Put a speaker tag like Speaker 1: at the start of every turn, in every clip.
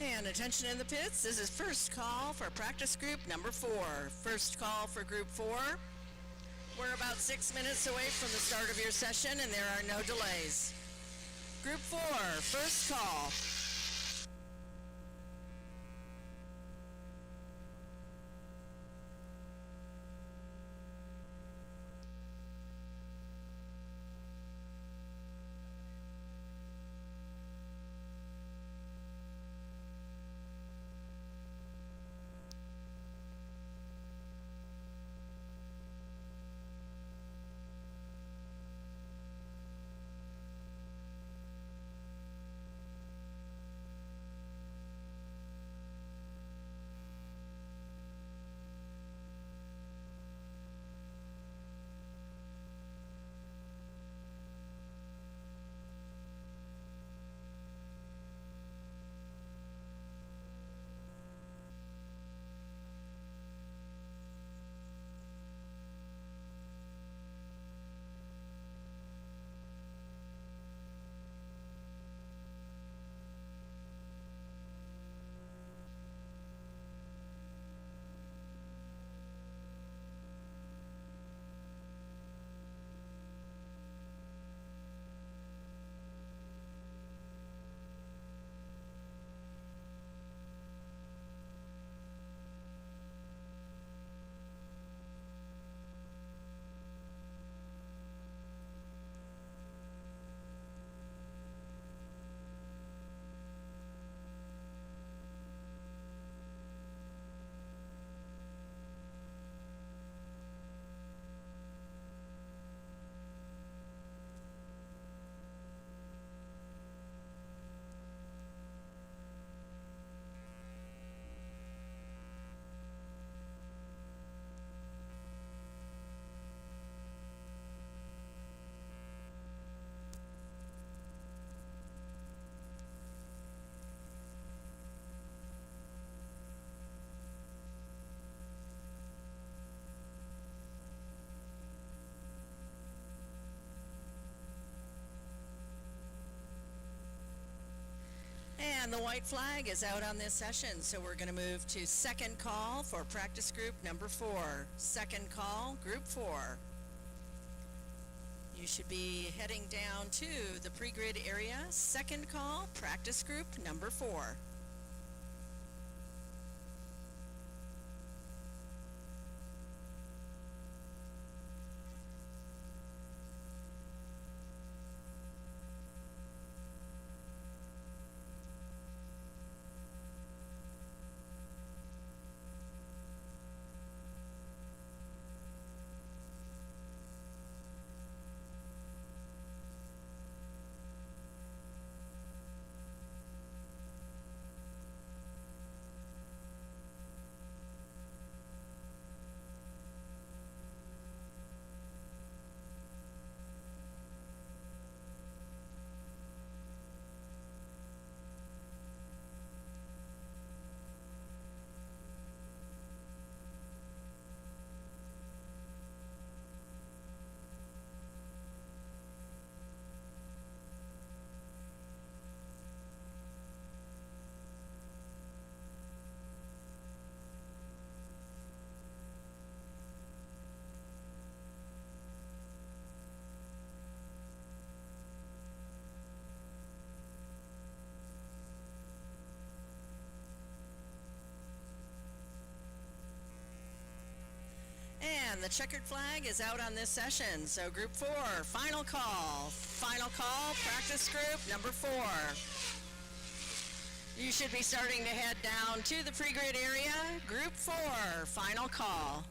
Speaker 1: And attention in the pits, this is first call for practice group number 4. First call for group 4. We're about 6 minutes away from the start of your session and there are no delays. Group 4, first call. And the white flag is out on this session, so we're going to move to second call for practice group number 4. Second call, group 4. You should be heading down to the pre-grid area. Second call, practice group number 4. And the checkered flag is out on this session. So group 4, final call. Final call, practice group number 4. You should be starting to head down to the pre-grid area. Group 4, final call.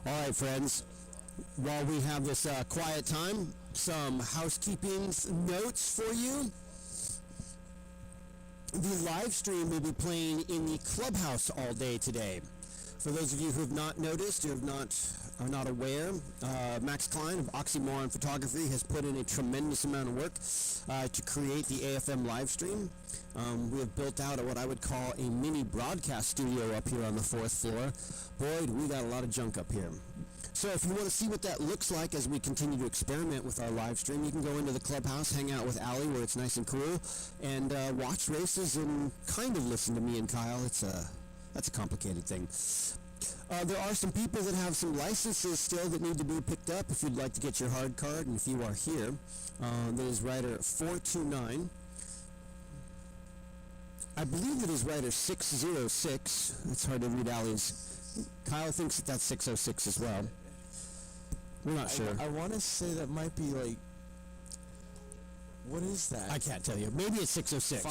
Speaker 2: All right, friends. While we have this quiet time, some housekeeping notes for you. The live stream will be playing in the clubhouse all day today. For those of you who have not noticed or are not aware, Max Klein of Oxymoron Photography has put in a tremendous amount of work to create the AFM live stream. We have built out what I would call a mini broadcast studio up here on the 4th floor. Boy, we got a lot of junk up here. So if you want to see what that looks like as we continue to experiment with our live stream, you can go into the clubhouse, hang out with Allie where it's nice and cool, and watch races and kind of listen to me and Kyle. That's a complicated thing. There are some people that have some licenses still that need to be picked up if you'd like to get your hard card, and if you are here, that is rider 429. I believe it is rider 606. It's hard to read Allie's. Kyle thinks that that's 606 as well. We're not sure.
Speaker 3: I want to say that might be like, what is that?
Speaker 2: I can't tell you. Maybe it's 606.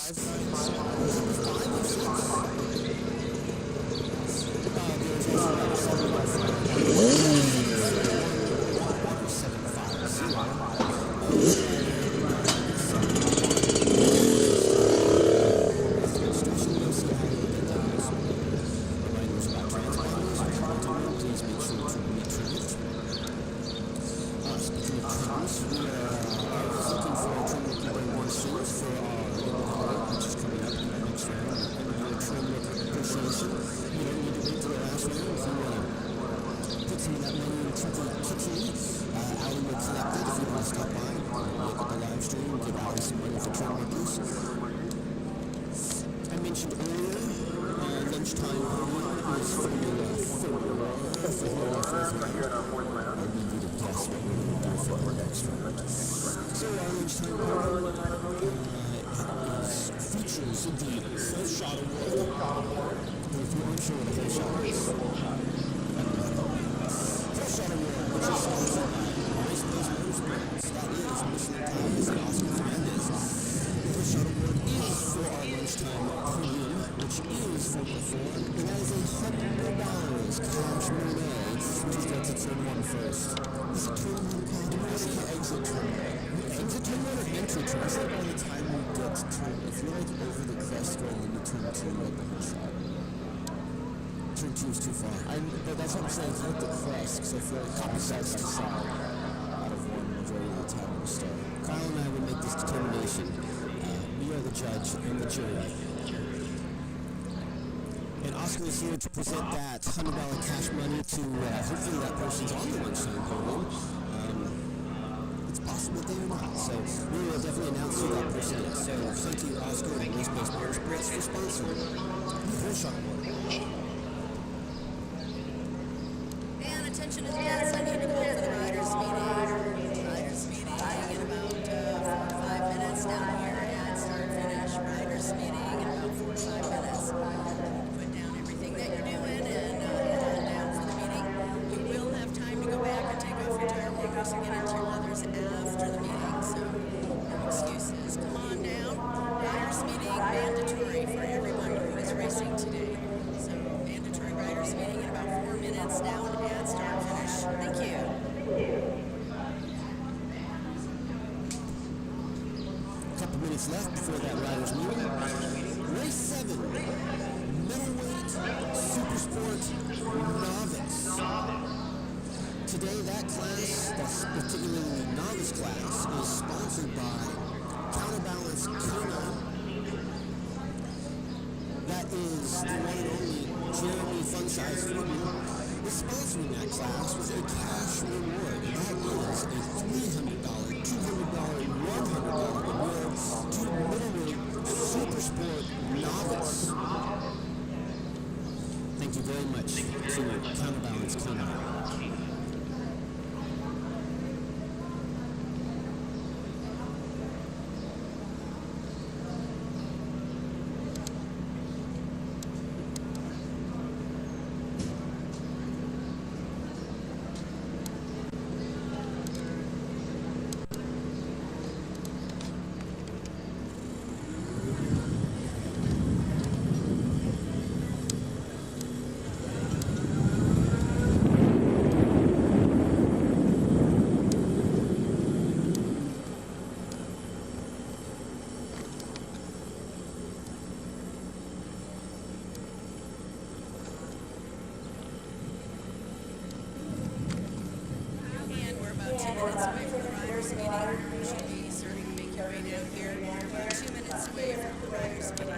Speaker 1: minutes away from the riders meeting. You should be starting to make your way down here. You're about 2 minutes away from the riders meeting.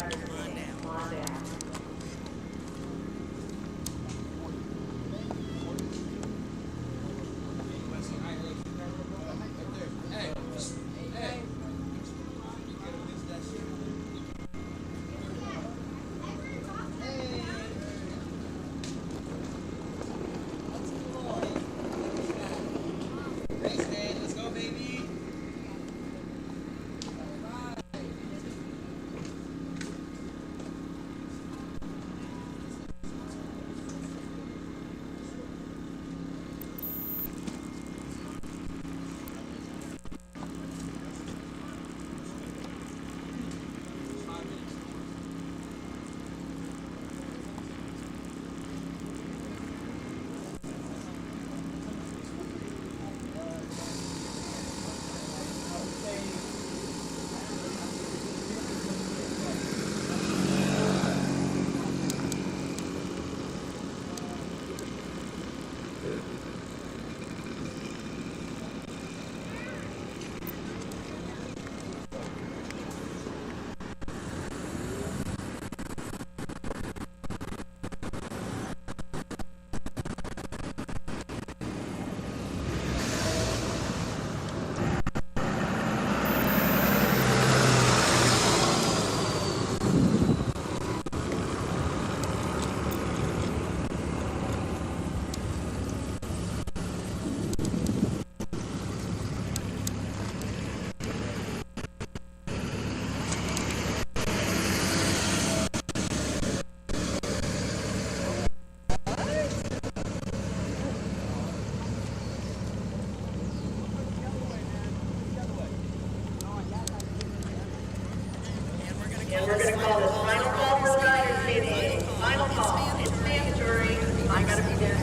Speaker 1: Come on down.
Speaker 4: And we're going to call this final call for the riders meeting. Final call. It's mandatory. I got to be there.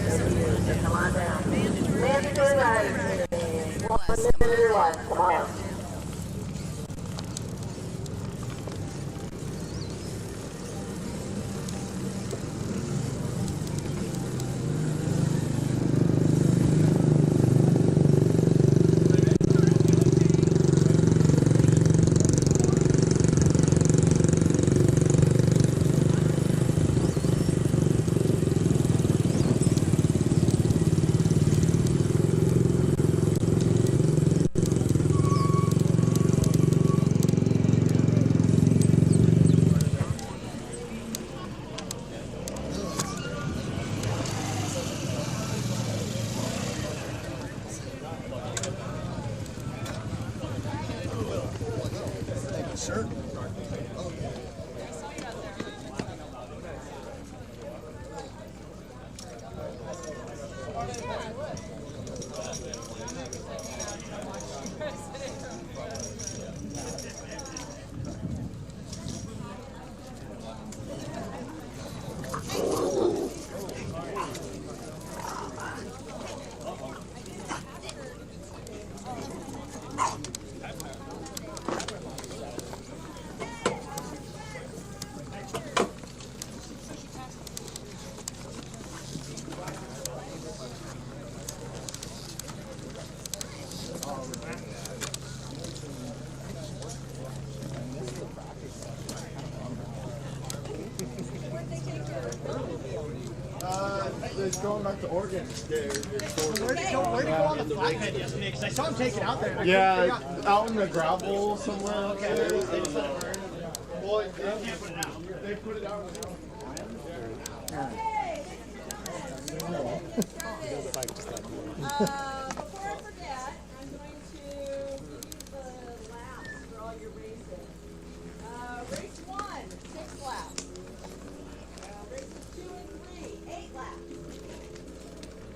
Speaker 4: So come on down. Mandatory riders meeting. 1 minute or less. Come on down.
Speaker 5: It's going back to Oregon.
Speaker 6: Where'd he go on the flathead yesterday? Because I saw him take it out there.
Speaker 5: Yeah, out in the gravel somewhere.
Speaker 6: Okay.
Speaker 5: Well, they put it out.
Speaker 7: Before I forget, I'm going to give you the laps for all your races. Race 1, 6 laps. Races 2 and 3, 8 laps.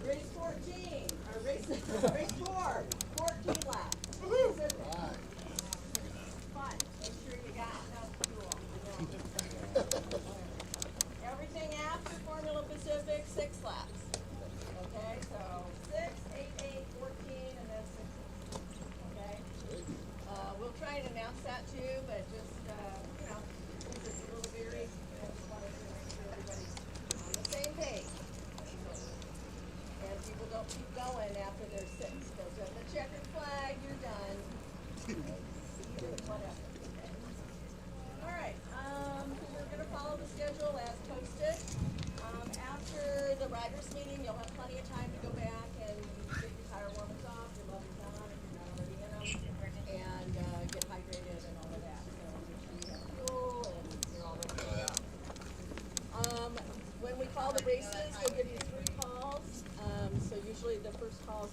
Speaker 7: Race 14, or race 4, 14 laps. Fun. Make sure you got it. That's cool. Everything after Formula Pacific, 6 laps. Okay, so 6, 8, 8,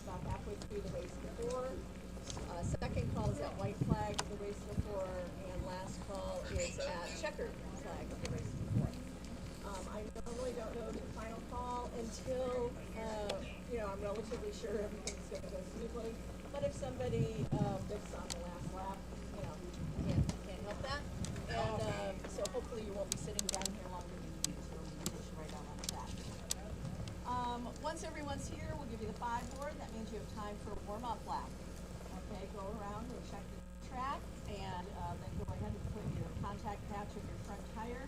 Speaker 7: about halfway through the race before. Second call is at white flag of the race before, and last call is at checkered flag of the race before. I normally don't know the final call until, I'm relatively sure everything's going to go smoothly. But if somebody biffs on the last lap, can't help that. And so hopefully you won't be sitting down here longer than you need to. You can right out on track. Once everyone's here, we'll give you the 5 board. That means you have time for a warm-up lap. Okay, go around and check the track, and then go ahead and put your contact patch of your front tire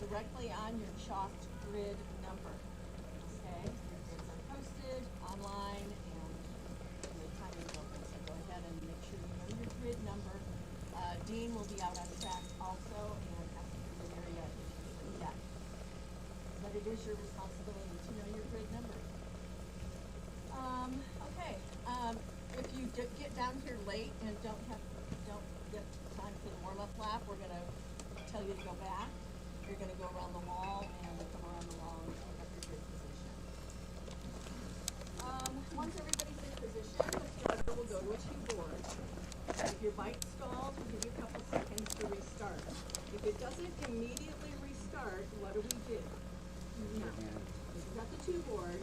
Speaker 7: directly on your chalked grid number. Okay, your grids are posted online, and the timing's open, so go ahead and make sure you know your grid number. Dean will be out on track also, and have to be in the area if you do that. But it is your responsibility to know your grid number. Okay, if you get down here late and don't get time for the warm-up lap, we're gonna tell you to go back. You're gonna go around the wall and come around the wall and pick up your grid position. Once everybody's in position, the starter will go to a 2 board. If your bike stalls, we'll give you a couple seconds to restart. If it doesn't immediately restart, what do we do? Now, you've got the 2 board.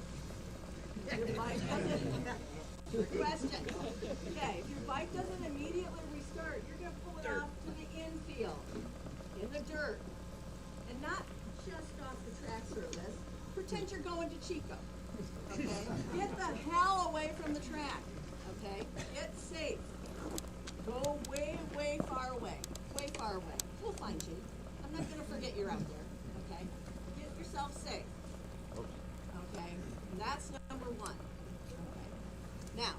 Speaker 7: Your bike doesn't. Good question. Okay, if your bike doesn't immediately restart, you're going to pull it off to the infield, in the dirt, and not just off the track surface. Pretend you're going to Chico. Okay? Get the hell away from the track. Okay? Get safe. Go way, way far away. Way far away. We'll find you. I'm not going to forget you're out there. Okay? Get yourself safe. Okay? And that's number 1. Okay? Now,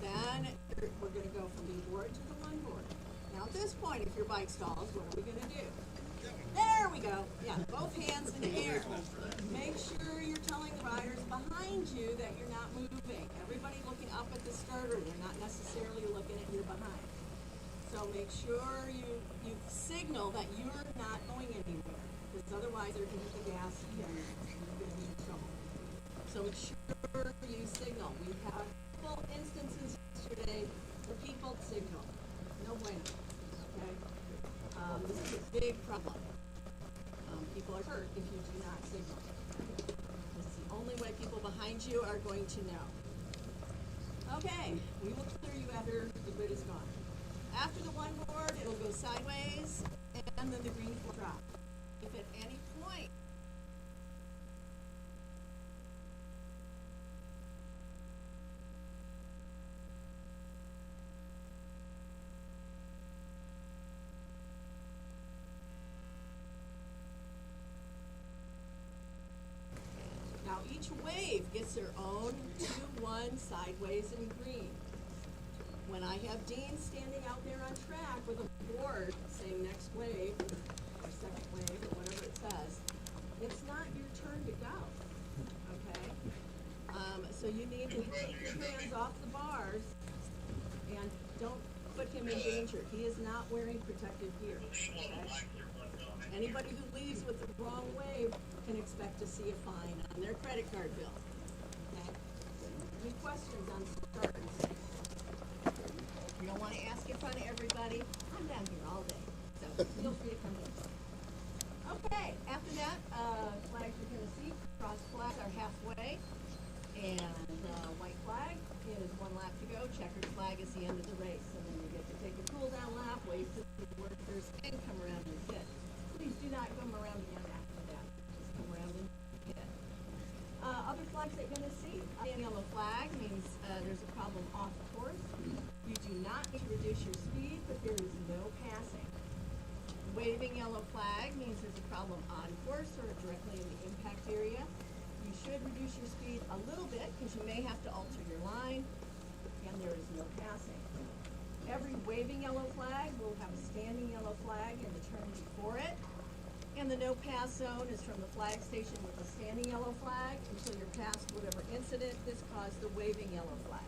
Speaker 7: then we're going to go from the board to the 1 board. Now at this point, if your bike stalls, what are we going to do? There we go. Yeah, both hands in the air. Make sure you're telling the riders behind you that you're not moving. Everybody looking up at the starter, they're not necessarily looking at your behind. So make sure you signal that you're not going anywhere, because otherwise they're going to hit the gas and you're going to be in trouble. So make sure you signal. We had a couple instances yesterday where people signal. No bueno. Okay? This is a big problem. People are hurt if you do not signal. This is the only way people behind you are going to know. Okay, we will clear you after the grid is gone. After the 1 board, it'll go sideways, and then the green will drop. If at any point Now each wave gets their own 2-1 sideways and green. When I have Dean standing out there on track with a board saying next wave, or second wave, or whatever it says, it's not your turn to go, okay? So you need to take your hands off the bars and don't put him in danger. He is not wearing protective gear, okay? Anybody who leaves with the wrong wave can expect to see a fine on their credit card bill, okay? Any questions on starters? You don't want to ask in front of everybody. I'm down here all day, so feel free to come in. Okay, after that, flags you're going to see, cross flags are halfway, and white flag is 1 lap to go, checkered flag is the end of the race, and then you get to take a cool down lap, wave to the workers, and come around and hit. Please do not come around again after that. Just come around and hit. Other flags that you're going to see, a yellow flag means there's a problem off the course. You do not need to reduce your speed, but there is no passing. Waving yellow flag means there's a problem on course or directly in the impact area. You should reduce your speed a little bit because you may have to alter your line, and there is no passing. Every waving yellow flag will have a standing yellow flag in the turn before it, and the no pass zone is from the flag station with the standing yellow flag until you're past whatever incident this caused the waving yellow flag.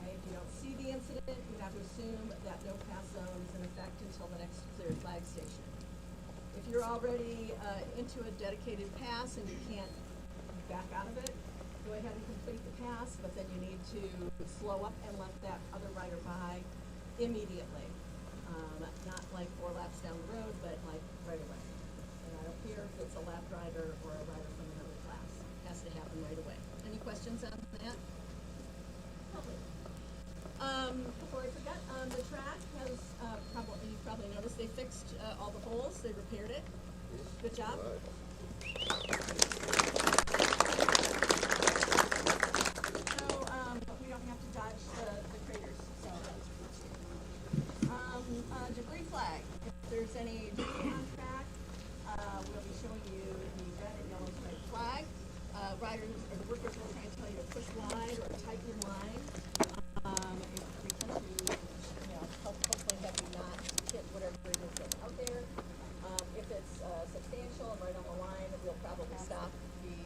Speaker 7: If you don't see the incident, you have to assume that no pass zone is in effect until the next cleared flag station. If you're already into a dedicated pass and you can't back out of it, go ahead and complete the pass, but then you need to slow up and let that other rider by immediately. Not like 4 laps down the road, but like right away. And I don't care if it's a lap rider or a rider from another class. It has to happen right away. Any questions on that? Lovely. Before I forget, the track has, you probably noticed they fixed all the holes, they repaired it. Good job. So, we don't have to dodge the craters, so. Debris flag. If there's any debris on track, we'll be showing you the red and yellow striped flag. Riders, or the workers will try and tell you to push wide or tighten your line. Hopefully have you not hit whatever it is out there. If it's substantial and right on the line, we'll probably stop the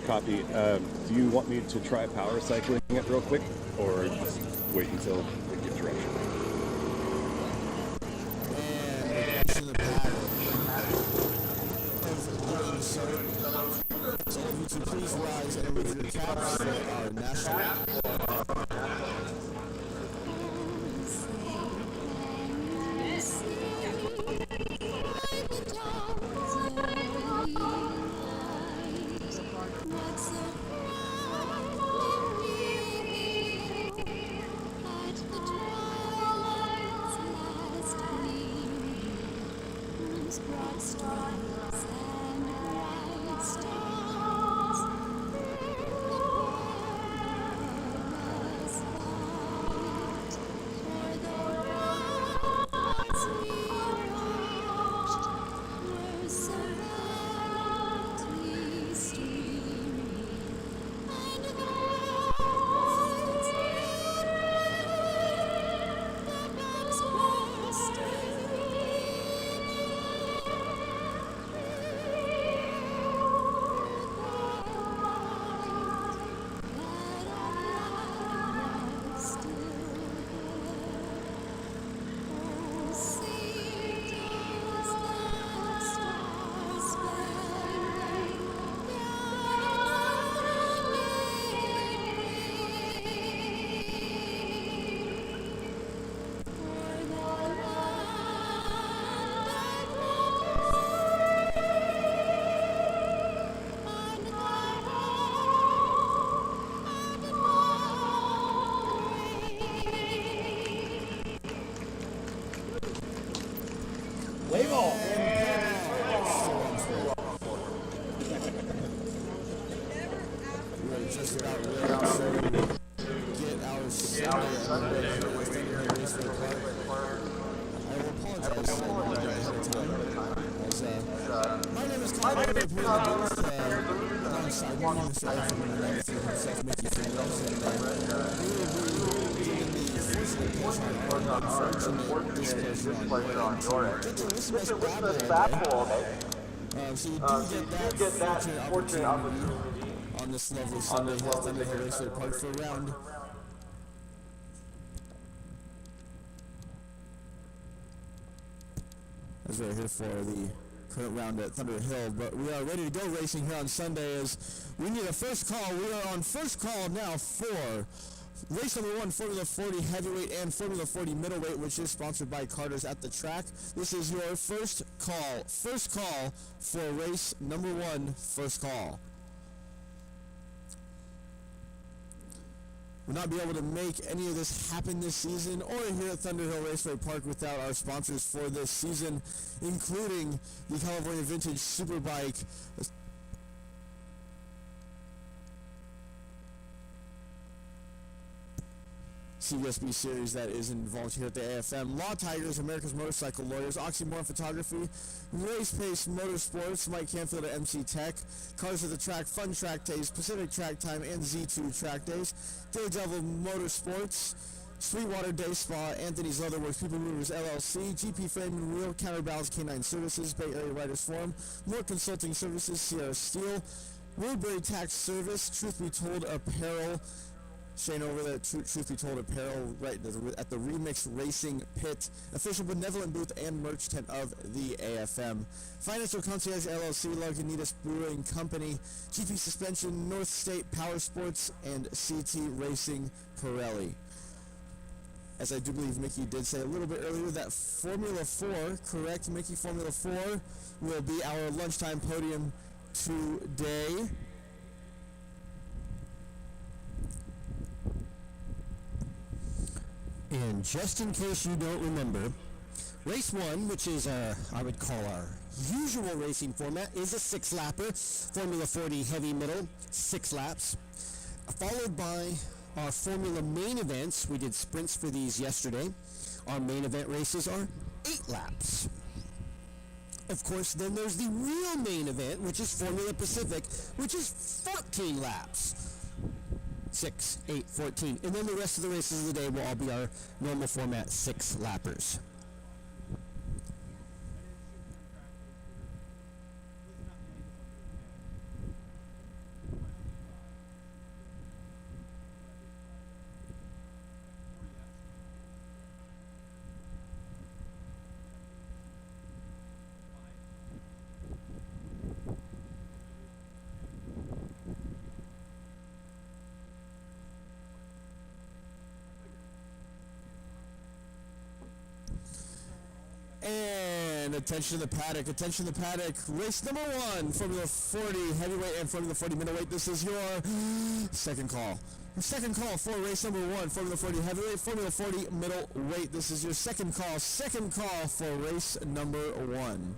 Speaker 8: Copy. Do you want me to try power cycling it real quick, or just wait until we get direction?
Speaker 3: And the pattern so you to please rise and remove your caps for our national. Just about ready to get our Sunday race for the park. I will apologize ahead of time. My name is Kyle. I'm here alongside one of the himself, Mickey Fingers, and we will be doing the fortunate push on our unfortunate displeasure on your end. Get to listen to us babble all day. So you do get that fortunate opportunity on this lovely Sunday here at Thunder Hill Raceway Park for a round. As we're here for the current round at Thunder Hill, but we are ready to go racing here on Sunday as we need a first call. We are on first call now for race number 1, Formula 40 heavyweight and Formula 40 middleweight, which is sponsored by Carter's at the Track. This is your first call. First call for race number 1, first call. We'll not be able to make any of this happen this season or here at Thunder Hill Raceway Park without our sponsors for this season, including the California Vintage Superbike, CBSB series that is involved here at the AFM. Law Tigers, America's Motorcycle Lawyers, Oxymoron Photography, Race Pace Motorsports, Mike Canfield at MC Tech, Cars at the Track, Fun Track Days, Pacific Track Time, and Z2 Track Days, Daredevil Motorsports, Sweetwater Day Spa, Anthony's Leatherworks, People Movers LLC, GP Frame and Wheel, Counterbalance Canine Services, Bay Area Writers Forum, More Consulting Services, Sierra Steel, Woodbury Tax Service, Truth Be Told Apparel, Shane over at Truth Be Told Apparel, right at the Remix Racing Pit, official benevolent booth and merch tent of the AFM. Financial Concierge LLC, Lagunitas Brewing Company, GP Suspension, North State Power Sports, and CT Racing Pirelli. As I do believe Mickey did say a little bit earlier, that Formula 4, correct, Mickey, Formula 4 will be our lunchtime podium today.
Speaker 2: And just in case you don't remember, race 1, which is I would call our usual racing format, is a 6-lapper, Formula 40 heavy middle, 6 laps, followed by our Formula main events. We did sprints for these yesterday. Our main event races are 8 laps. Of course, then there's the real main event, which is Formula Pacific, which is 14 laps. 6, 8, 14. And then the rest of the races of the day will all be our normal format 6-lappers.
Speaker 3: And attention to the paddock, race number 1, Formula 40 heavyweight and Formula 40 middleweight. This is your second call. Second call for race number 1, Formula 40 heavyweight, Formula 40 middleweight. This is your second call for race number 1.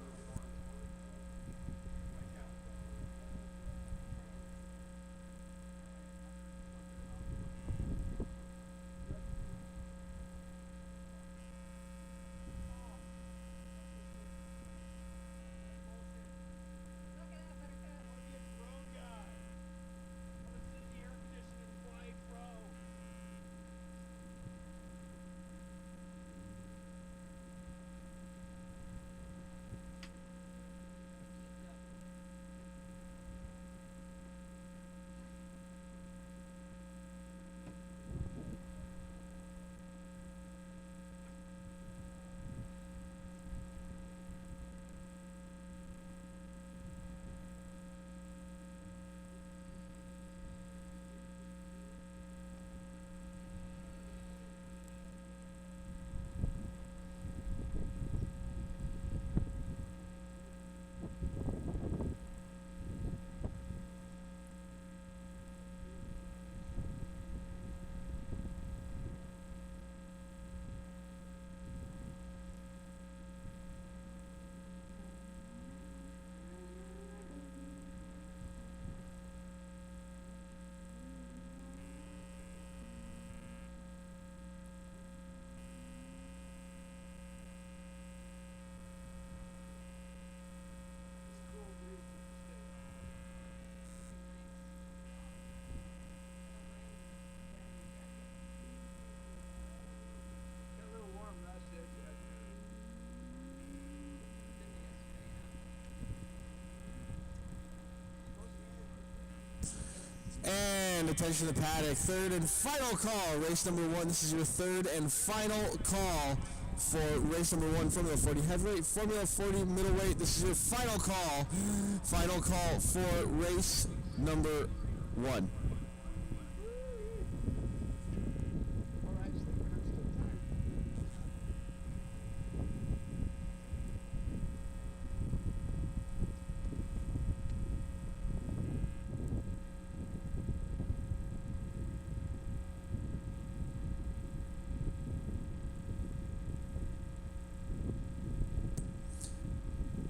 Speaker 3: And attention to the paddock, third and final call, race number 1. This is your third and final call for race number 1, Formula 40 heavyweight, Formula 40 middleweight. This is your final call for race number 1.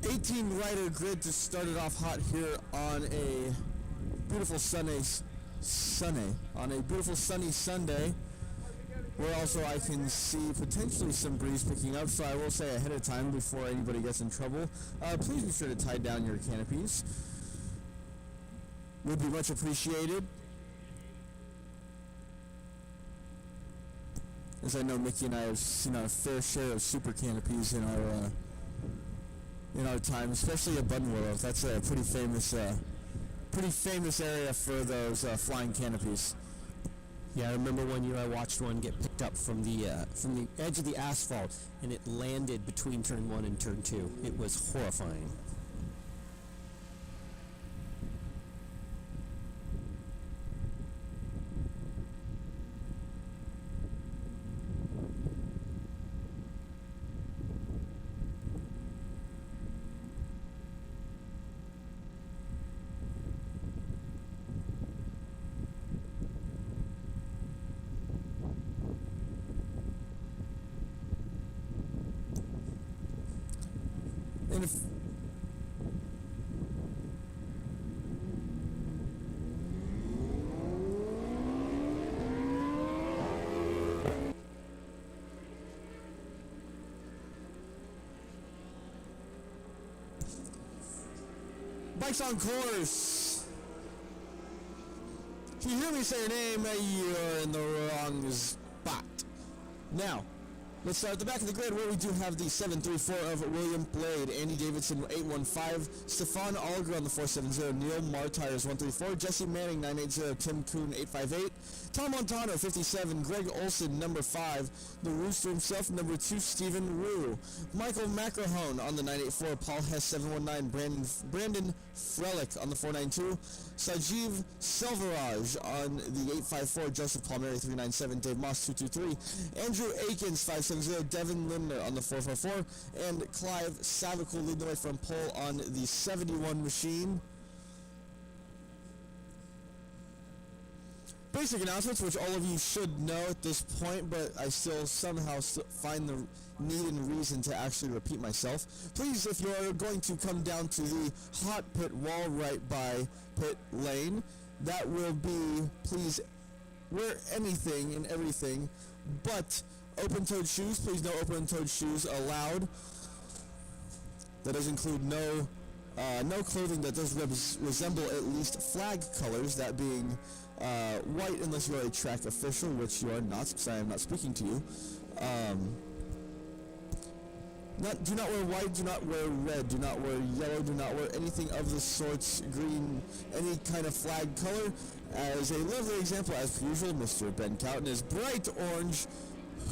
Speaker 3: 18-rider grid to start it off hot here on a beautiful sunny Sunday, where also I can see potentially some breeze picking up, so I will say ahead of time before anybody gets in trouble, please be sure to tie down your canopies. Would be much appreciated. As I know Mickey and I have seen our fair share of super canopies in our time, especially at Buttonwillow. That's a pretty famous area for those flying canopies.
Speaker 2: Yeah, I remember one year I watched one get picked up from the edge of the asphalt, and it landed between turn 1 and turn 2. It was horrifying.
Speaker 3: And if bike's on course. If you hear me say your name, you're in the wrong spot. Now, let's start at the back of the grid where we do have the 734 of William Blade, Andy Davidson 815, Stefan Alger on the 470, Neil Martires 134, Jesse Manning 980, Tim Kuhn 858, Tom Montano 57, Greg Olson number 5, the Rooster himself number 2, Stephen Rue, Michael Macrahone on the 984, Paul Hess 719, Brandon Frelick on the 492, Sajiv Selvaraj on the 854, Joseph Palmieri 397, Dave Moss 223, Andrew Akins 5 670, Devin Lindner on the 444, and Clive Savicle leading the way from pole on the 71 machine. Basic announcements, which all of you should know at this point, but I still somehow find the need and reason to actually repeat myself. Please, if you're going to come down to the hot pit wall right by pit lane, that will be, please, wear anything and everything but open-toed shoes. Please, no open-toed shoes allowed. That does include no clothing that does resemble at least flag colors, that being white unless you are a track official, which you are not, because I am not speaking to you. Do not wear white, do not wear red, do not wear yellow, do not wear anything of the sorts, green, any kind of flag color. As a lovely example, as per usual, Mr. Ben Cowton is bright orange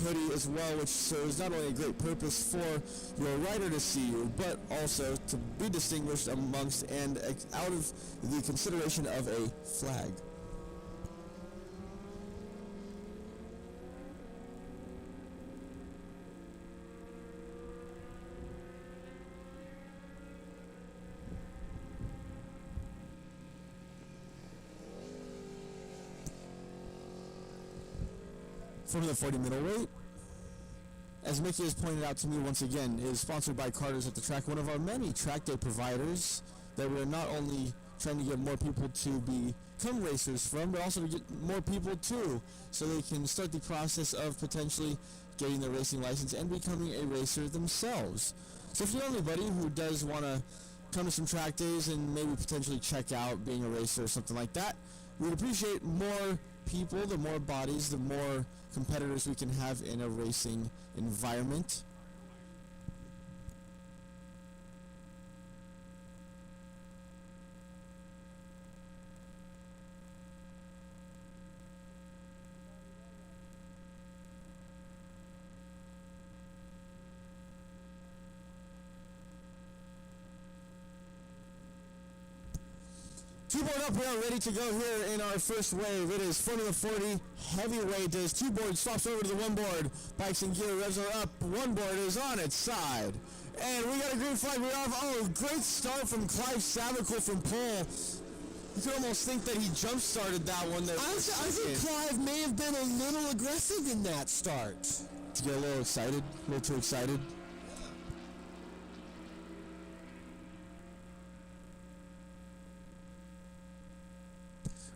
Speaker 3: hoodie as well, which serves not only a great purpose for your rider to see you, but also to be distinguished amongst and out of the consideration of a flag. From the 40 middleweight, as Mickey has pointed out to me once again, is sponsored by Carter's at the Track, one of our many track day providers that we are not only trying to get more people to become racers from, but also to get more people too, so they can start the process of potentially getting their racing license and becoming a racer themselves. So if you know anybody who does want to come to some track days and maybe potentially check out being a racer or something like that, we'd appreciate more people, the more bodies, the more competitors we can have in a racing environment. Two-board up, we are ready to go here in our first wave. It is front of the 40, heavyweight does two-board, swaps over to the one-board, bikes and gear, revs are up, one-board is on its side. And we got a green flag, we have, great start from Clive Savicle from pole. You could almost think that he jump-started that one there.
Speaker 2: I think Clive may have been a little aggressive in that start.
Speaker 3: To get a little excited, a little too excited.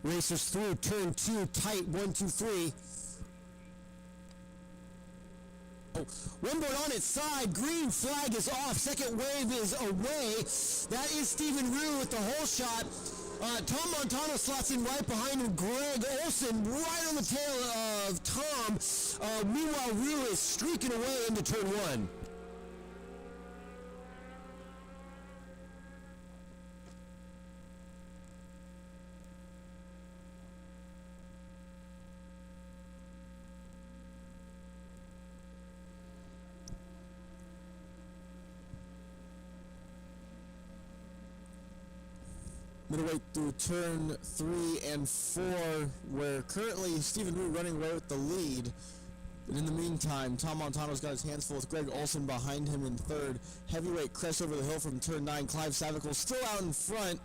Speaker 2: Racers through turn 2, tight, 1, 2, 3. One board on its side, green flag is off, second wave is away. That is Stephen Rue with the whole shot. Tom Montano slots in right behind him, Greg Olson right on the tail of Tom. Meanwhile, Rue is streaking away into turn 1.
Speaker 3: Middleweight through turn 3 and 4, where currently Stephen Rue running away with the lead. But in the meantime, Tom Montano's got his hands full with Greg Olson behind him in third. Heavyweight crest over the hill from turn 9. Clive Savicle still out in front.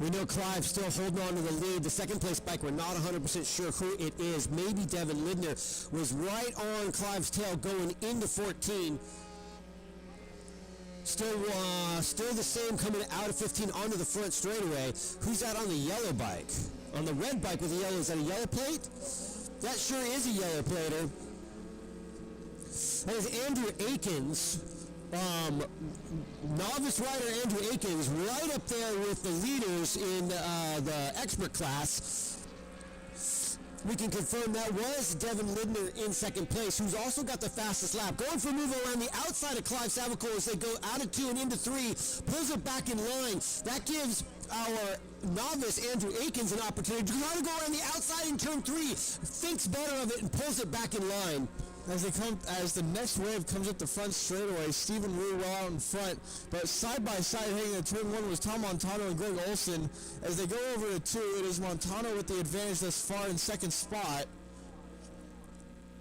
Speaker 2: We know Clive still holding on to the lead. The second place bike, we're not 100% sure who it is. Maybe Devin Lindner was right on Clive's tail going into 14. Still the same coming out of 15 onto the front straightaway. Who's out on the yellow bike? On the red bike with the yellow, is that a yellow plate? That sure is a yellow plater. That is Andrew Akins. Novice rider Andrew Akins right up there with the leaders in the expert class. We can confirm that was Devin Lindner in second place, who's also got the fastest lap. Going for a move around the outside of Clive Savicola as they go out of 2 and into 3, pulls it back in line. That gives our novice Andrew Akins an opportunity to try to go around the outside in turn 3, thinks better of it and pulls it back in line.
Speaker 3: As the next wave comes up the front straightaway, Stephen Rue well out in front, but side by side heading into turn 1 was Tom Montano and Greg Olson. As they go over to 2, it is Montano with the advantage thus far in second spot.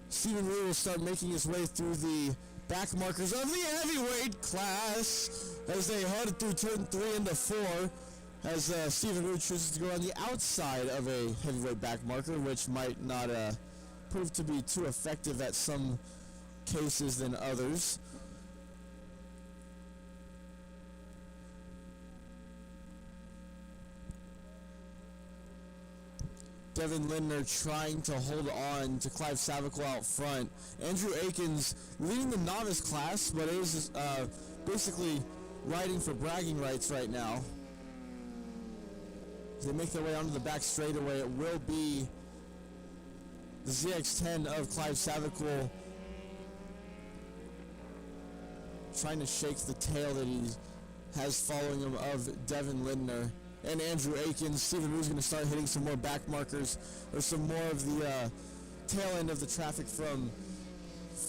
Speaker 3: Stephen Rue will start making his way through the back markers of the heavyweight class as they head through turn 3 into 4. As Stephen Rue chooses to go on the outside of a heavyweight back marker, which might not prove to be too effective at some cases than others. Devin Lindner trying to hold on to Clive Savicola out front. Andrew Akins leading the novice class, but is basically riding for bragging rights right now. As they make their way onto the back straightaway, it will be the ZX-10 of Clive Savicola trying to shake the tail that he has following him of Devin Lindner. And Andrew Akins. Stephen Rue's going to start hitting some more back markers or some more of the tail end of the traffic from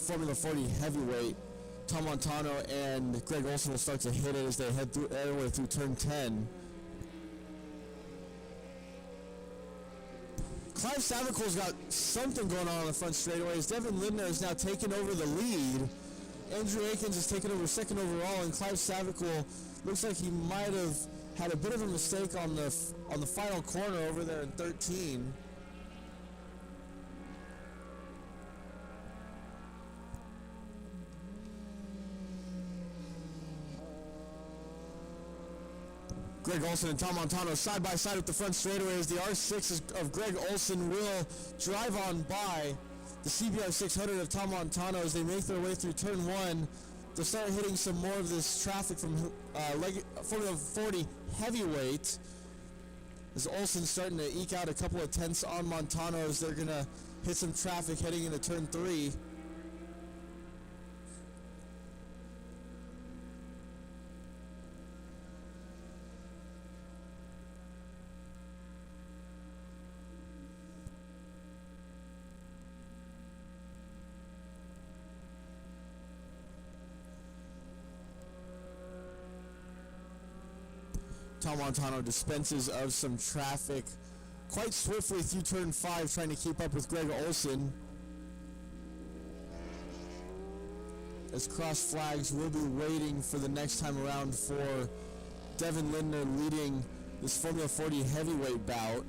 Speaker 3: Formula 40 heavyweight. Tom Montano and Greg Olson will start to hit it as they head through everywhere through turn 10. Clive Savicola's got something going on the front straightaway as Devin Lindner is now taking over the lead. Andrew Akins is taking over second overall, and Clive Savicola looks like he might have had a bit of a mistake on the final corner over there in 13. Greg Olson and Tom Montano side by side at the front straightaway as the R6 of Greg Olson will drive on by the CBR 600 of Tom Montano as they make their way through turn 1. They'll start hitting some more of this traffic from Formula 40 heavyweight. As Olson's starting to eke out a couple of tenths on Montano as they're going to hit some traffic heading into turn 3. Tom Montano dispenses of some traffic quite swiftly through turn 5, trying to keep up with Greg Olson. As cross flags will be waiting for the next time around for Devin Lindner leading this Formula 40 heavyweight bout.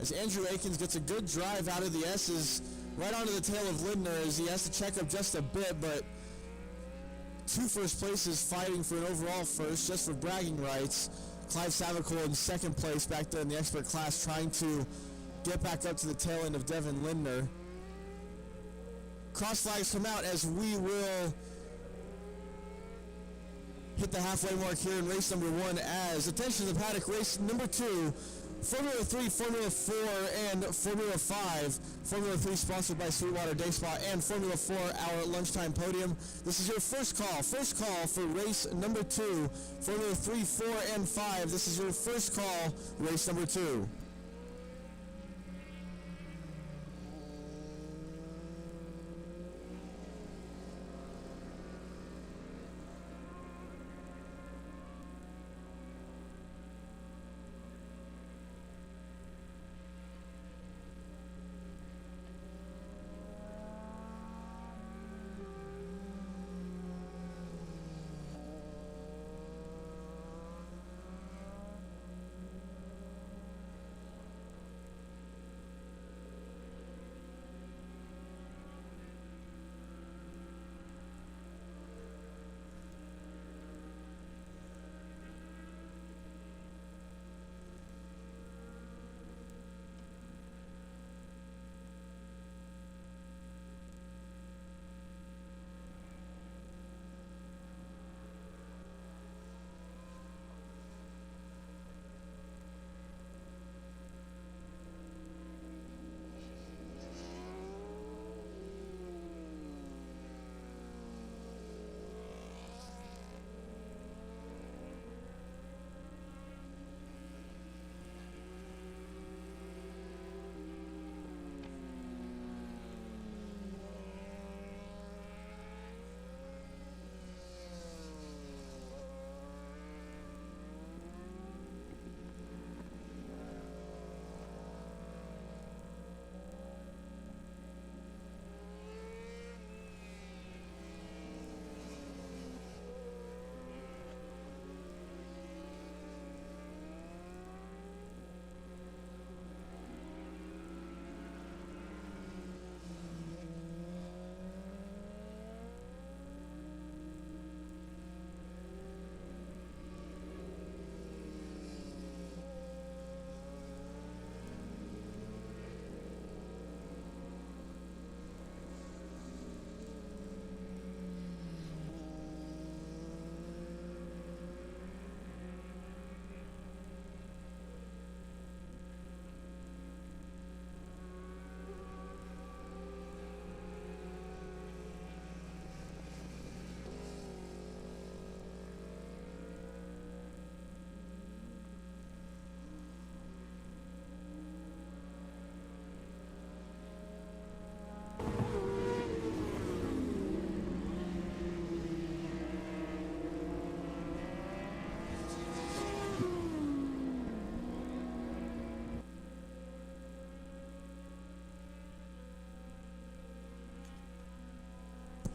Speaker 3: As Andrew Akins gets a good drive out of the S's right onto the tail of Lindner as he has to check up just a bit, but 2 first places fighting for an overall first just for bragging rights. Clive Savicola in second place back there in the expert class, trying to get back up to the tail end of Devin Lindner. Cross flags come out as we will hit the halfway mark here in race number 1 as, attention to the paddock, race number 2, Formula 3, Formula 4, and Formula 5. Formula 3 sponsored by Sweetwater Day Spa, and Formula 4, our lunchtime podium. This is your first call for race number 2. Formula 3, 4, and 5. This is your first call, race number 2.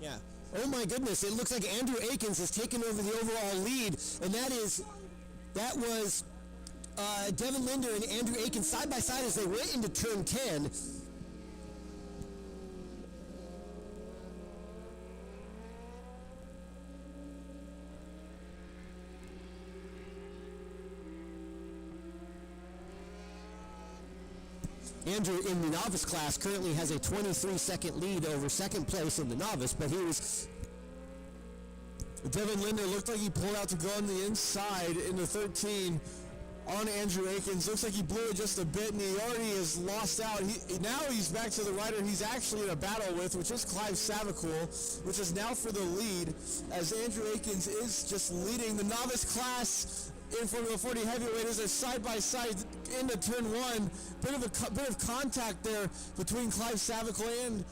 Speaker 2: Yeah. Oh my goodness, it looks like Andrew Akins has taken over the overall lead, and that was Devin Linder and Andrew Akins side by side as they went into turn 10. Andrew in the novice class currently has a 23-second lead over second place in the novice, but
Speaker 3: Devin Linder looked like he pulled out to go on the inside into 13 on Andrew Akins. Looks like he blew it just a bit, and he already has lost out. Now he's back to the rider he's actually in a battle with, which is Clive Savicool, which is now for the lead, as Andrew Akins is just leading the novice class in Formula 40 heavyweight as they're side by side into turn 1. Bit of contact there between Clive Savicool and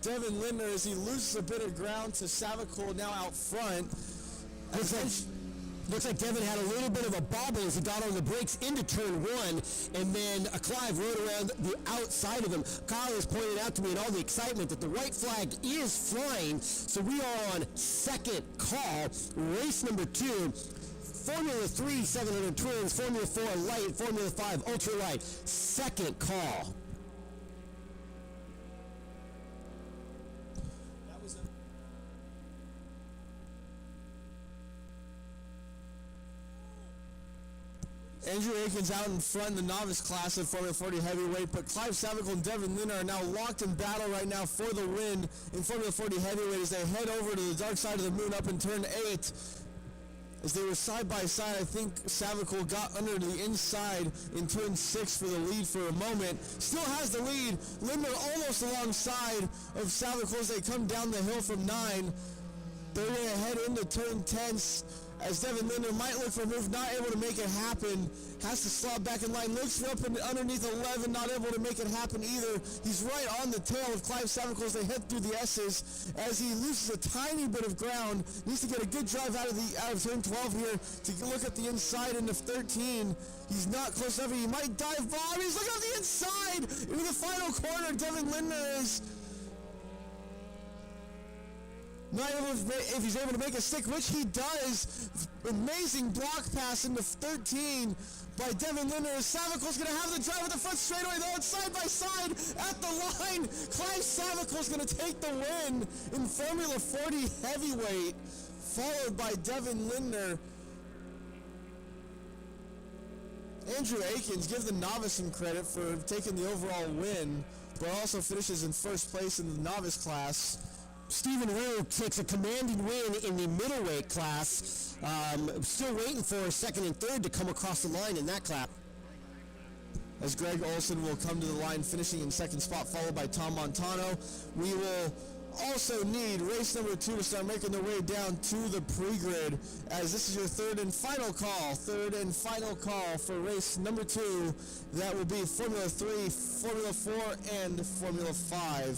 Speaker 3: Devin Linder as he loses a bit of ground to Savicool now out front.
Speaker 2: Looks like Devin had a little bit of a bobble as he got on the brakes into turn 1, and then Clive rode around the outside of him. Kyle has pointed out to me in all the excitement that the white flag is flying, so we are on second call, race number 2. Formula 3 700 twins, Formula 4 light, Formula 5 ultra light, second call.
Speaker 3: Andrew Akins out in front in the novice class of Formula 40 heavyweight, but Clive Savicool and Devin Linder are now locked in battle right now for the win in Formula 40 heavyweight as they head over to the dark side of the moon up in turn 8. As they were side by side, I think Savicool got under the inside in turn 6 for the lead for a moment. Still has the lead. Linder almost alongside of Savicool as they come down the hill from 9. They're going to head into turn 10 as Devin Linder might look for a move, not able to make it happen. Has to slot back in line, looks for up and underneath 11, not able to make it happen either. He's right on the tail of Clive Savicool as they head through the S's as he loses a tiny bit of ground. Needs to get a good drive out of turn 12 here to look at the inside into 13. He's not close enough. He might dive bomb. He's looking at the inside into the final corner. Devin Linder is not able to, if he's able to make a stick, which he does. Amazing block pass into 13 by Devin Linder. Savicool's going to have the drive at the front straightaway, though. It's side by side at the line. Clive Savicool's going to take the win in Formula 40 heavyweight, followed by Devin Linder. Andrew Akins, give the novice some credit for taking the overall win, but also finishes in first place in the novice class.
Speaker 2: Stephen Rue takes a commanding win in the middleweight class. Still waiting for second and third to come across the line in that clap.
Speaker 3: As Greg Olson will come to the line, finishing in second spot, followed by Tom Montano. We will also need race number 2 to start making their way down to the pre-grid, as this is your third and final call for race number 2. That will be Formula 3, Formula 4, and Formula 5.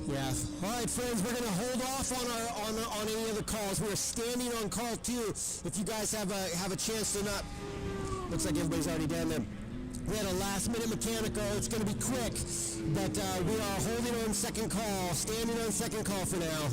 Speaker 2: Yeah. All right, friends, we're going to hold off on any of the calls. We're standing on call 2. If you guys have a chance to not, looks like everybody's already down there. We had a last-minute mechanical. It's going to be quick, but we are holding on second call, standing on second call for now.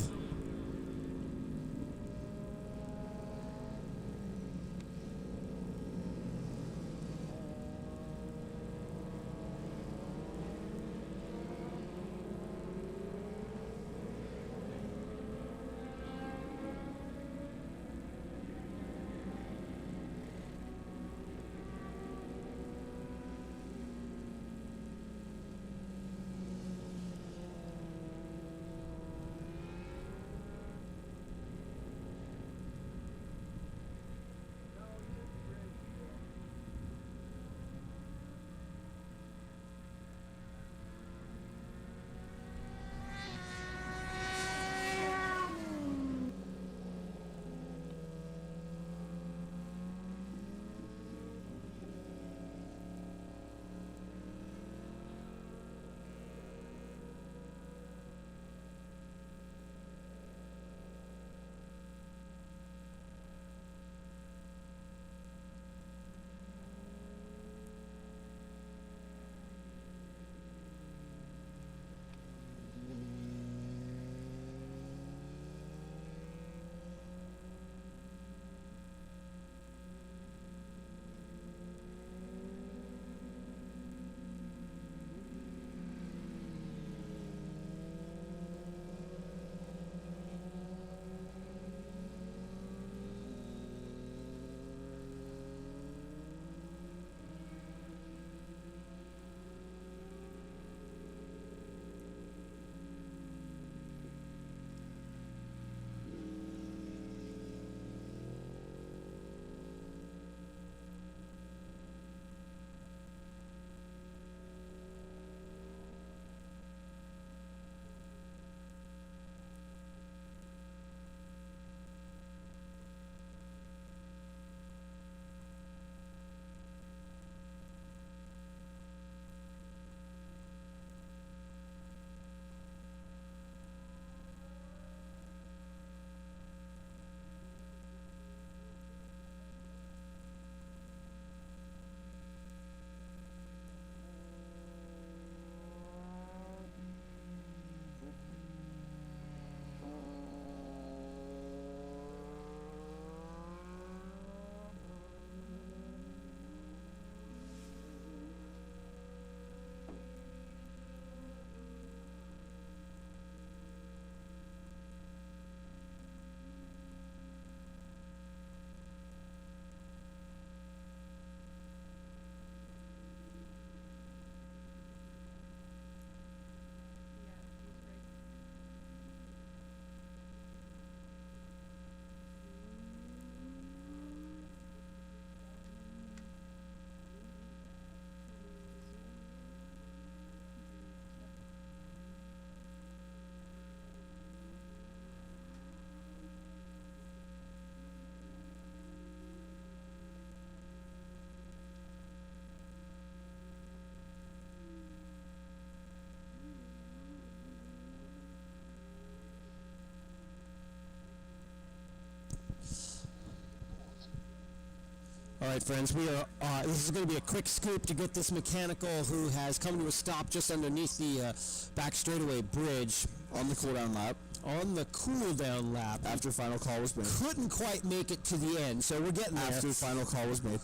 Speaker 2: All right, friends, we are. This is going to be a quick scoop to get this mechanical who has come to a stop just underneath the back straightaway bridge
Speaker 3: On the cooldown lap.
Speaker 2: on the cool down lap.
Speaker 3: After final call was made.
Speaker 2: Couldn't quite make it to the end, so we're getting there.
Speaker 3: After final call was made.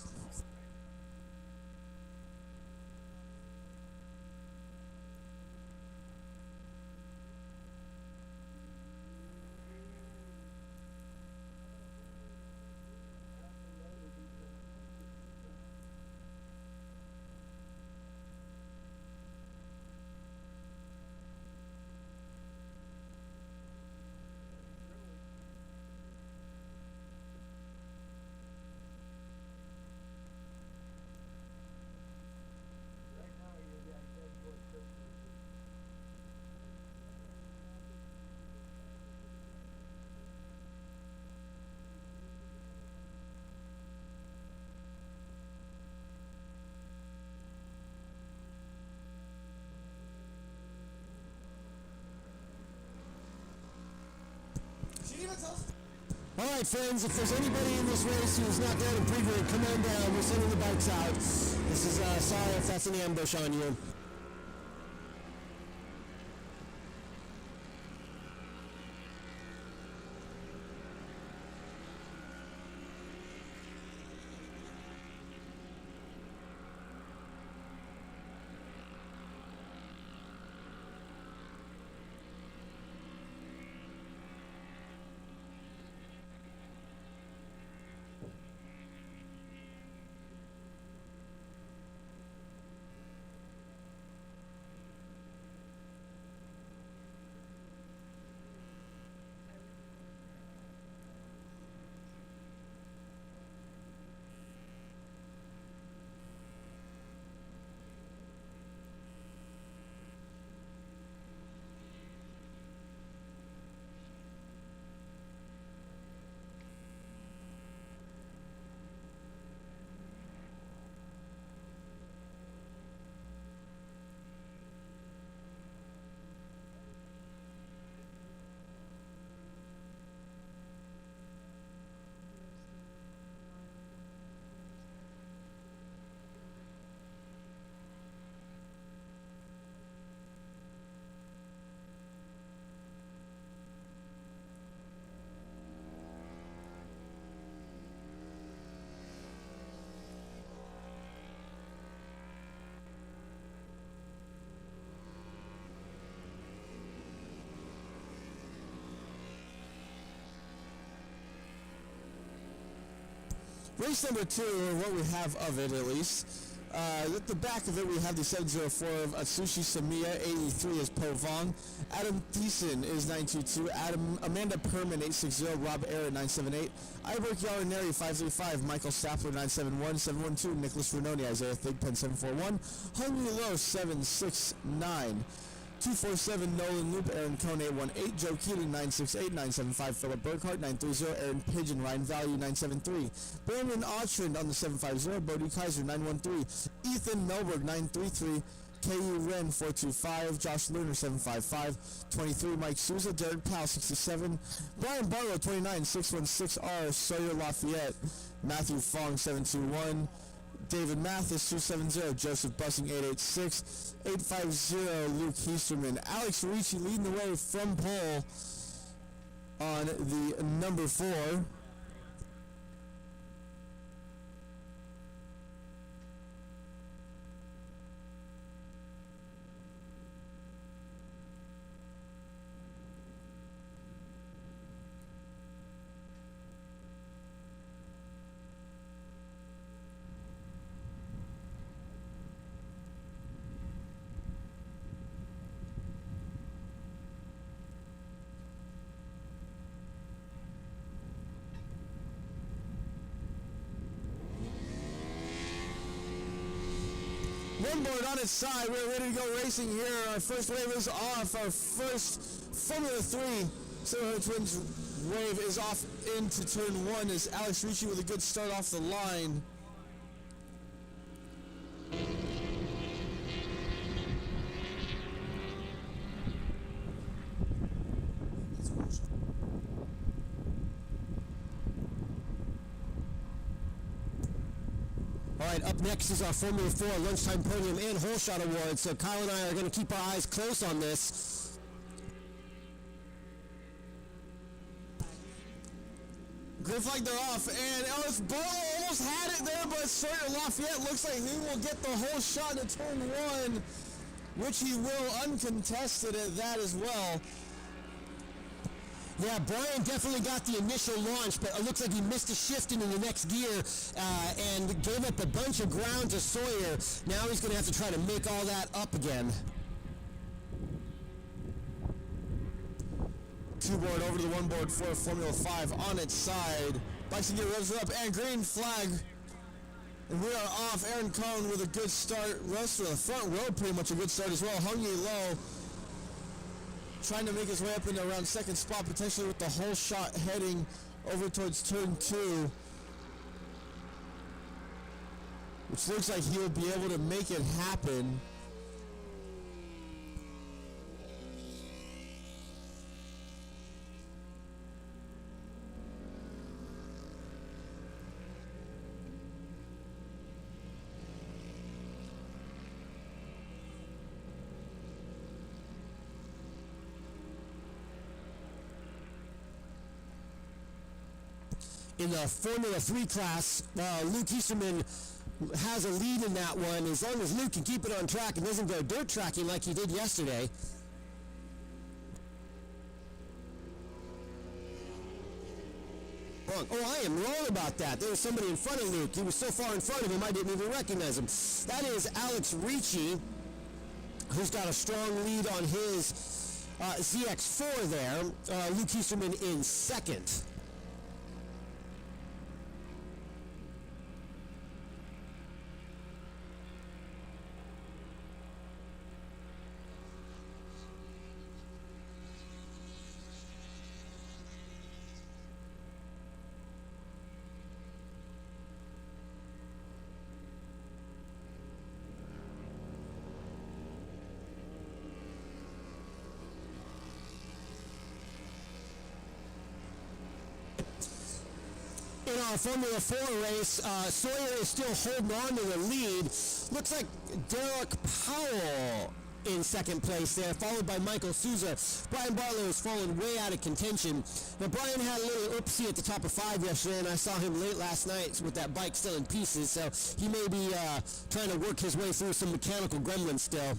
Speaker 2: All right, friends, if there's anybody in this race who's not down in pre-grid, come on down. We're sending the bikes out. This is, sorry if that's an ambush on you.
Speaker 3: Race number 2, or what we have of it at least. At the back of it, we have the 704 of Atsushi Samiya, 83 is Po Vong. Adam Thiessen is 922. Amanda Perman, 860. Rob Air, 978. Iberk Yarineri, 535. Michael Stapler, 971. 712. Nicholas Renoni, Isaiah Thigpen, 741. Hungry Low, 769. 247 Nolan Loop, Aaron Cone 818, Joe Keating 968, 975 Philip Burkhart 930, Aaron Pigeon, Ryan Value 973, Brandon Otrand on the 750, Bodie Kaiser 913, Ethan Melberg 933, KU Ren 425, Josh Lerner 755, 23 Mike Souza, Derek Powell 67, Brian Barlow 29, 616R, Sawyer Lafayette, Matthew Fong 721, David Mathis 270, Joseph Bussing 886, 850 Luke Heasterman, Alex Ricci leading the way from pole on the number 4. One board on its side, we're ready to go racing here. Our first wave is off. Our first Formula 3 Silver Twins wave is off into turn 1 as Alex Ricci with a good start off the line.
Speaker 2: right, up next is our Formula 4 Lunchtime Podium and Hole Shot Awards. So Kyle and I are going to keep our eyes close on this.
Speaker 3: Green flag, they're off, and Barlow almost had it there, but Sawyer Lafayette looks like he will get the whole shot into turn one, which he will, uncontested at that as well.
Speaker 2: Yeah, Brian definitely got the initial launch, but it looks like he missed a shift into the next gear and gave up a bunch of ground to Sawyer. Now he's going to have to try to make all that up again.
Speaker 3: Two board over to the one board for Formula 5 on its side. Bison gear revs it up, and green flag. And we are off. Aaron Cohn with a good start. Rest of the front row pretty much a good start as well. Hung low. Trying to make his way up into around second spot, potentially with the whole shot heading over towards turn two. Which looks like he'll be able to make it happen.
Speaker 2: In the Formula 3 class, Luke Easterman has a lead in that one. As long as Luke can keep it on track and doesn't go dirt tracking like he did yesterday. Wrong. Oh, I am wrong about that. There was somebody in front of Luke. He was so far in front of him, I didn't even recognize him. That is Alex Ricci, who's got a strong lead on his ZX4 there. Luke Easterman in second. In our Formula 4 race, Sawyer is still holding on to the lead. Looks like Derek Powell in second place there, followed by Michael Souza. Brian Barlow has fallen way out of contention. Now, Brian had a little oopsie at the top of 5 yesterday, and I saw him late last night with that bike still in pieces, so he may be trying to work his way through some mechanical gremlins still.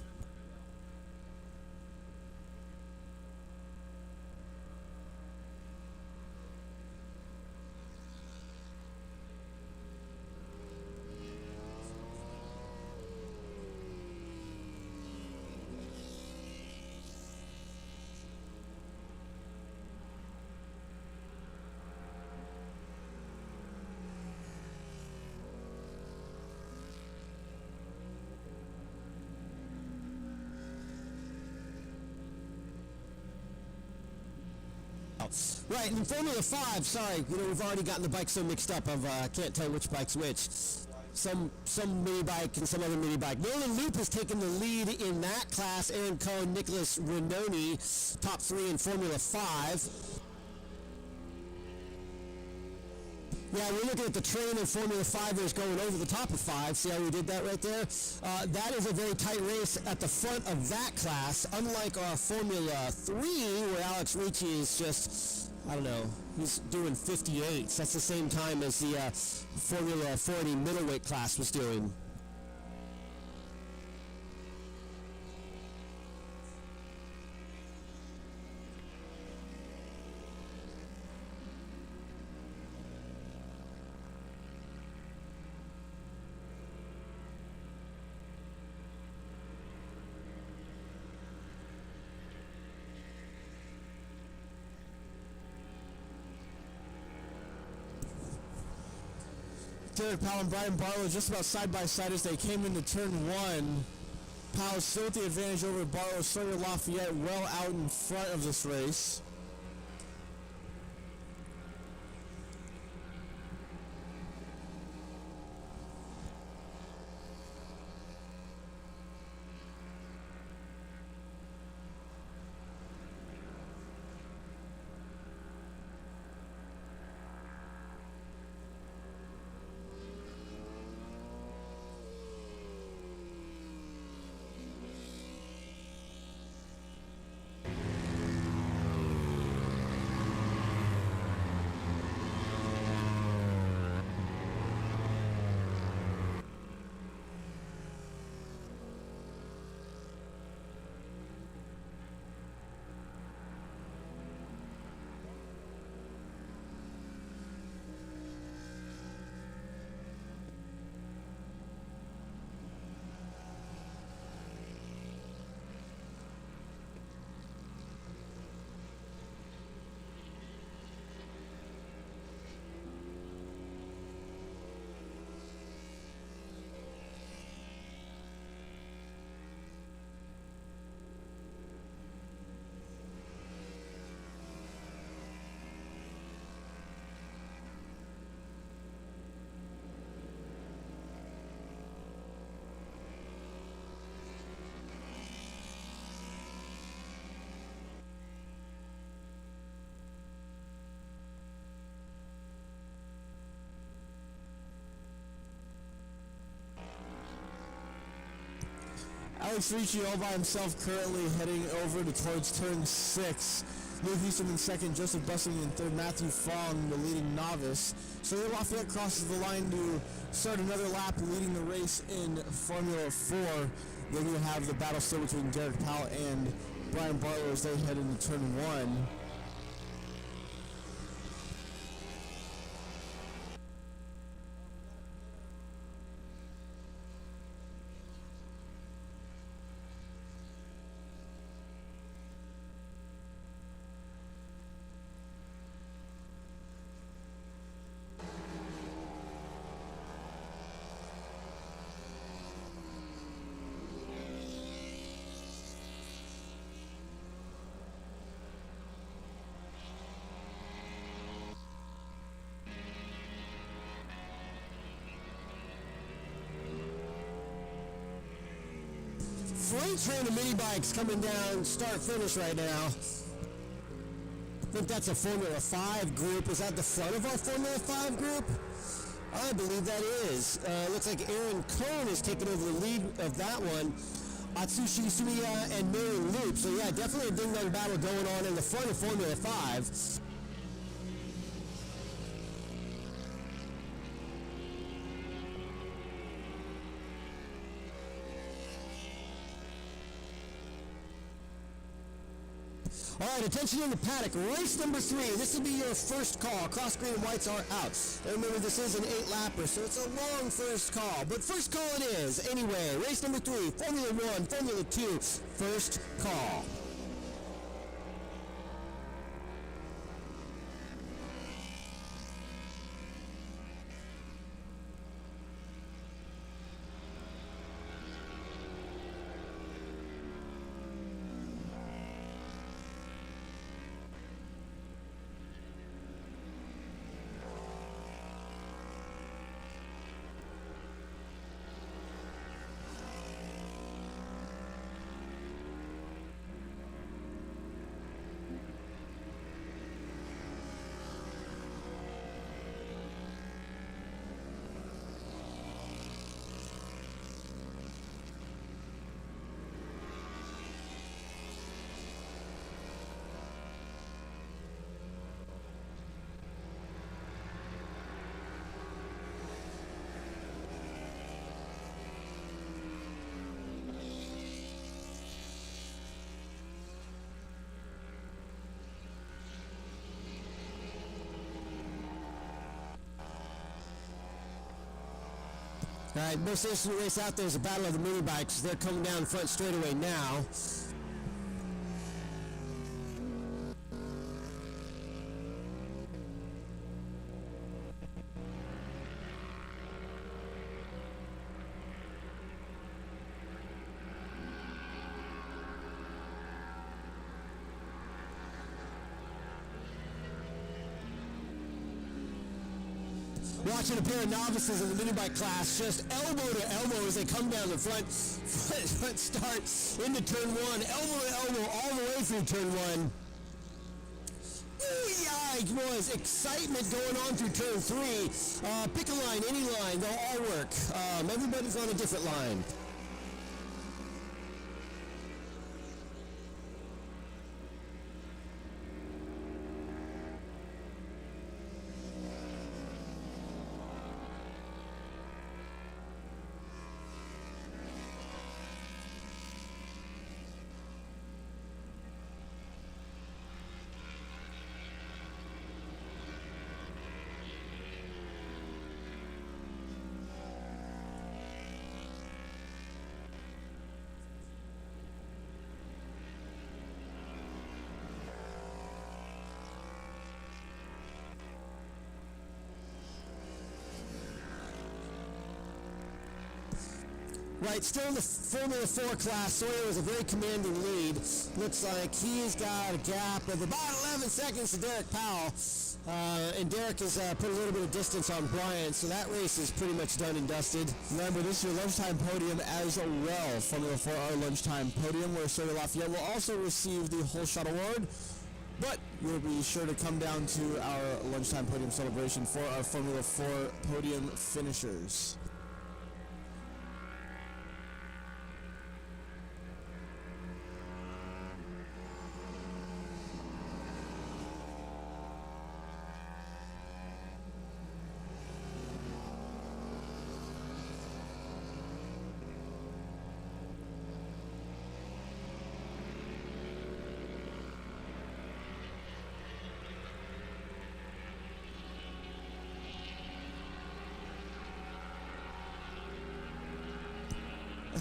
Speaker 2: Right, in Formula 5, sorry, we've already gotten the bikes so mixed up, I can't tell which bike's which. Some mini bike and some other mini bike. Nolan Loop has taken the lead in that class. Aaron Cohn, Nicholas Renoni, top 3 in Formula 5. Yeah, we're looking at the train of Formula 5ers going over the top of 5. See how we did that right there? That is a very tight race at the front of that class, unlike our Formula 3, where Alex Ricci is just, I don't know, he's doing 58s. That's the same time as the Formula 40 middleweight class was doing.
Speaker 3: Derek Powell and Brian Barlow just about side by side as they came into turn one. Powell still with the advantage over Barlow. Sawyer Lafayette well out in front of this race. Alex Ricci all by himself currently heading over towards turn 6. Luke Houston in second, Joseph Bussing in third, Matthew Fong, the leading novice. Sawyer Lafayette crosses the line to start another lap, leading the race in Formula 4. Then you have the battle still between Derek Powell and Brian Barlow as they head into turn 1.
Speaker 2: Freight train of mini bikes coming down start finish right now. I think that's a Formula 5 group. Is that the front of our Formula 5 group? I believe that is. Looks like Aaron Cohn is taking over the lead of that one. Atsushi Sumiya and Marion Loop. So yeah, definitely a ding-dong battle going on in the front of Formula 5. All right, attention in the paddock. Race number 3. This will be your first call. Cross green and whites are out. And remember, this is an 8-lapper, so it's a long first call. But first call it is. Anyway, race number 3, Formula 1, Formula 2, first call. All right, most interesting race out there is the Battle of the Mini Bikes. They're coming down front straightaway now. Watching a pair of novices in the mini bike class just elbow to elbow as they come down the front start into turn 1, elbow to elbow all the way through turn 1. Ooh, yeah, boys, excitement going on through turn 3. Pick a line, any line, they'll all work. Everybody's on a different line. Right, still in the Formula 4 class, Sawyer was a very commanding lead. Looks like he's got a gap of about 11 seconds to Derek Powell. And Derek has put a little bit of distance on Brian, so that race is pretty much done and dusted.
Speaker 3: Remember, this is your lunchtime podium as well. Formula 4, our lunchtime podium, where Sawyer Lafayette will also receive the whole shot award. But you'll be sure to come down to our lunchtime podium celebration for our Formula 4 podium finishers.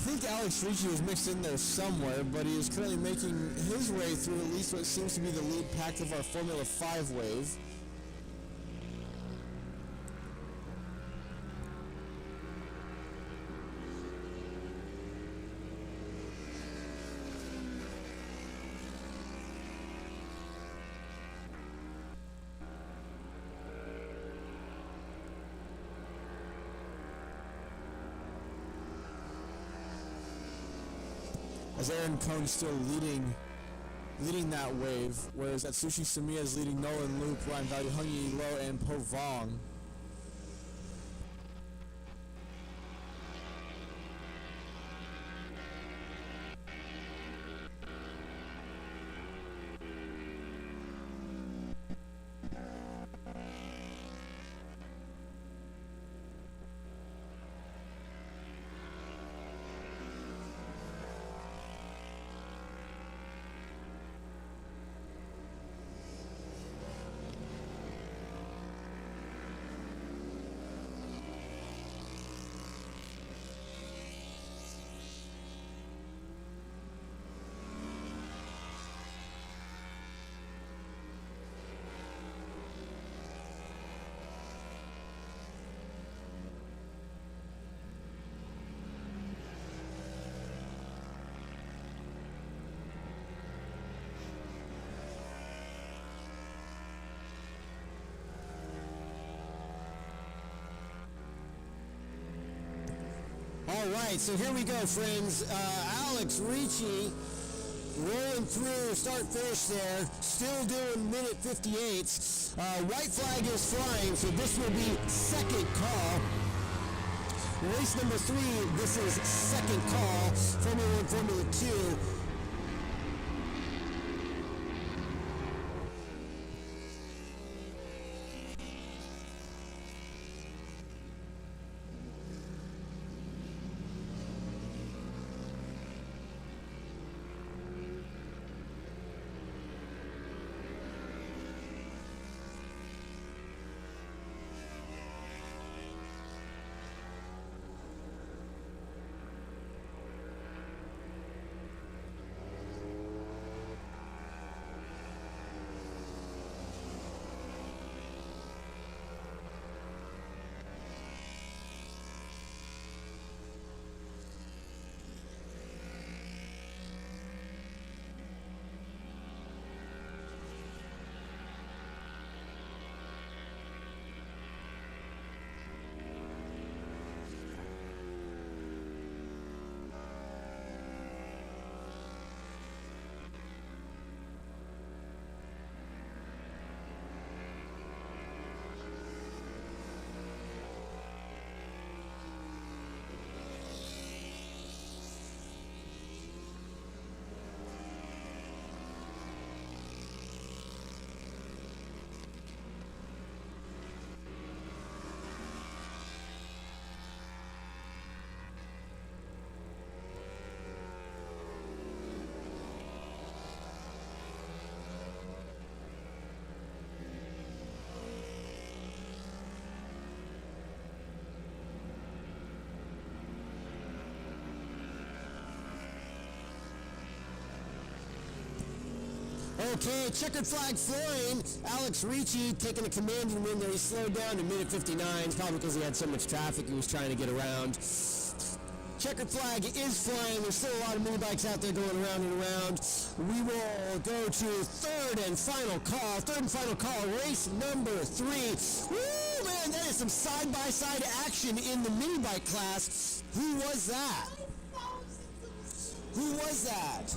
Speaker 3: think Alex Ricci was mixed in there somewhere, but he is currently making his way through at least what seems to be the lead pack of our Formula 5 wave. As Aaron Cohn still leading that wave, whereas Atsushi Sumiya is leading Nolan Loop, Ryan Valley, Hung Yi Lo, and Po Vong.
Speaker 2: All right, so here we go, friends. Alex Ricci rolling through, start-finish there, still doing minute 58s. White flag is flying, so this will be second call. Race number 3, this is second call, Formula 1, Formula 2. Okay, checkered flag flying. Alex Ricci taking a commanding win there. He slowed down to minute 59, probably because he had so much traffic he was trying to get around. Checkered flag is flying. There's still a lot of mini bikes out there going around and around. We will go to third and final call, race number 3. Woo, man, that is some side-by-side action in the mini bike class. Who was that? Who was that?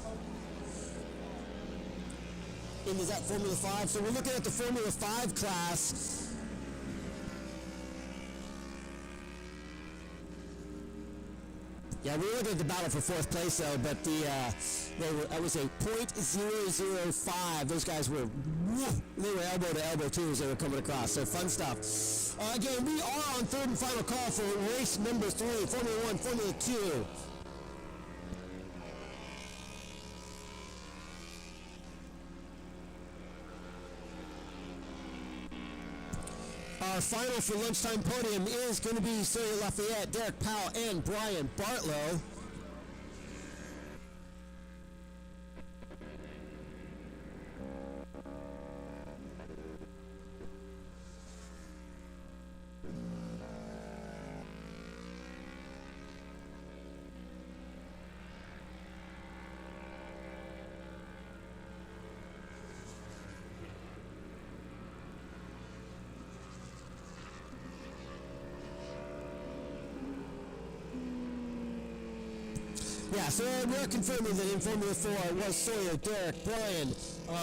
Speaker 2: And is that Formula 5? So we're looking at the Formula 5 class. Yeah, we were looking at the battle for fourth place though, but that was a .005. Those guys were elbow to elbow too as they were coming across. So fun stuff. Again, we are on third and final call for race number 3, Formula 1, Formula 2. Our final for lunchtime podium is going to be Sawyer Lafayette, Derek Powell, and Brian Bartlow. So we are confirming that in Formula 4 it was Sawyer, Derek, Brian.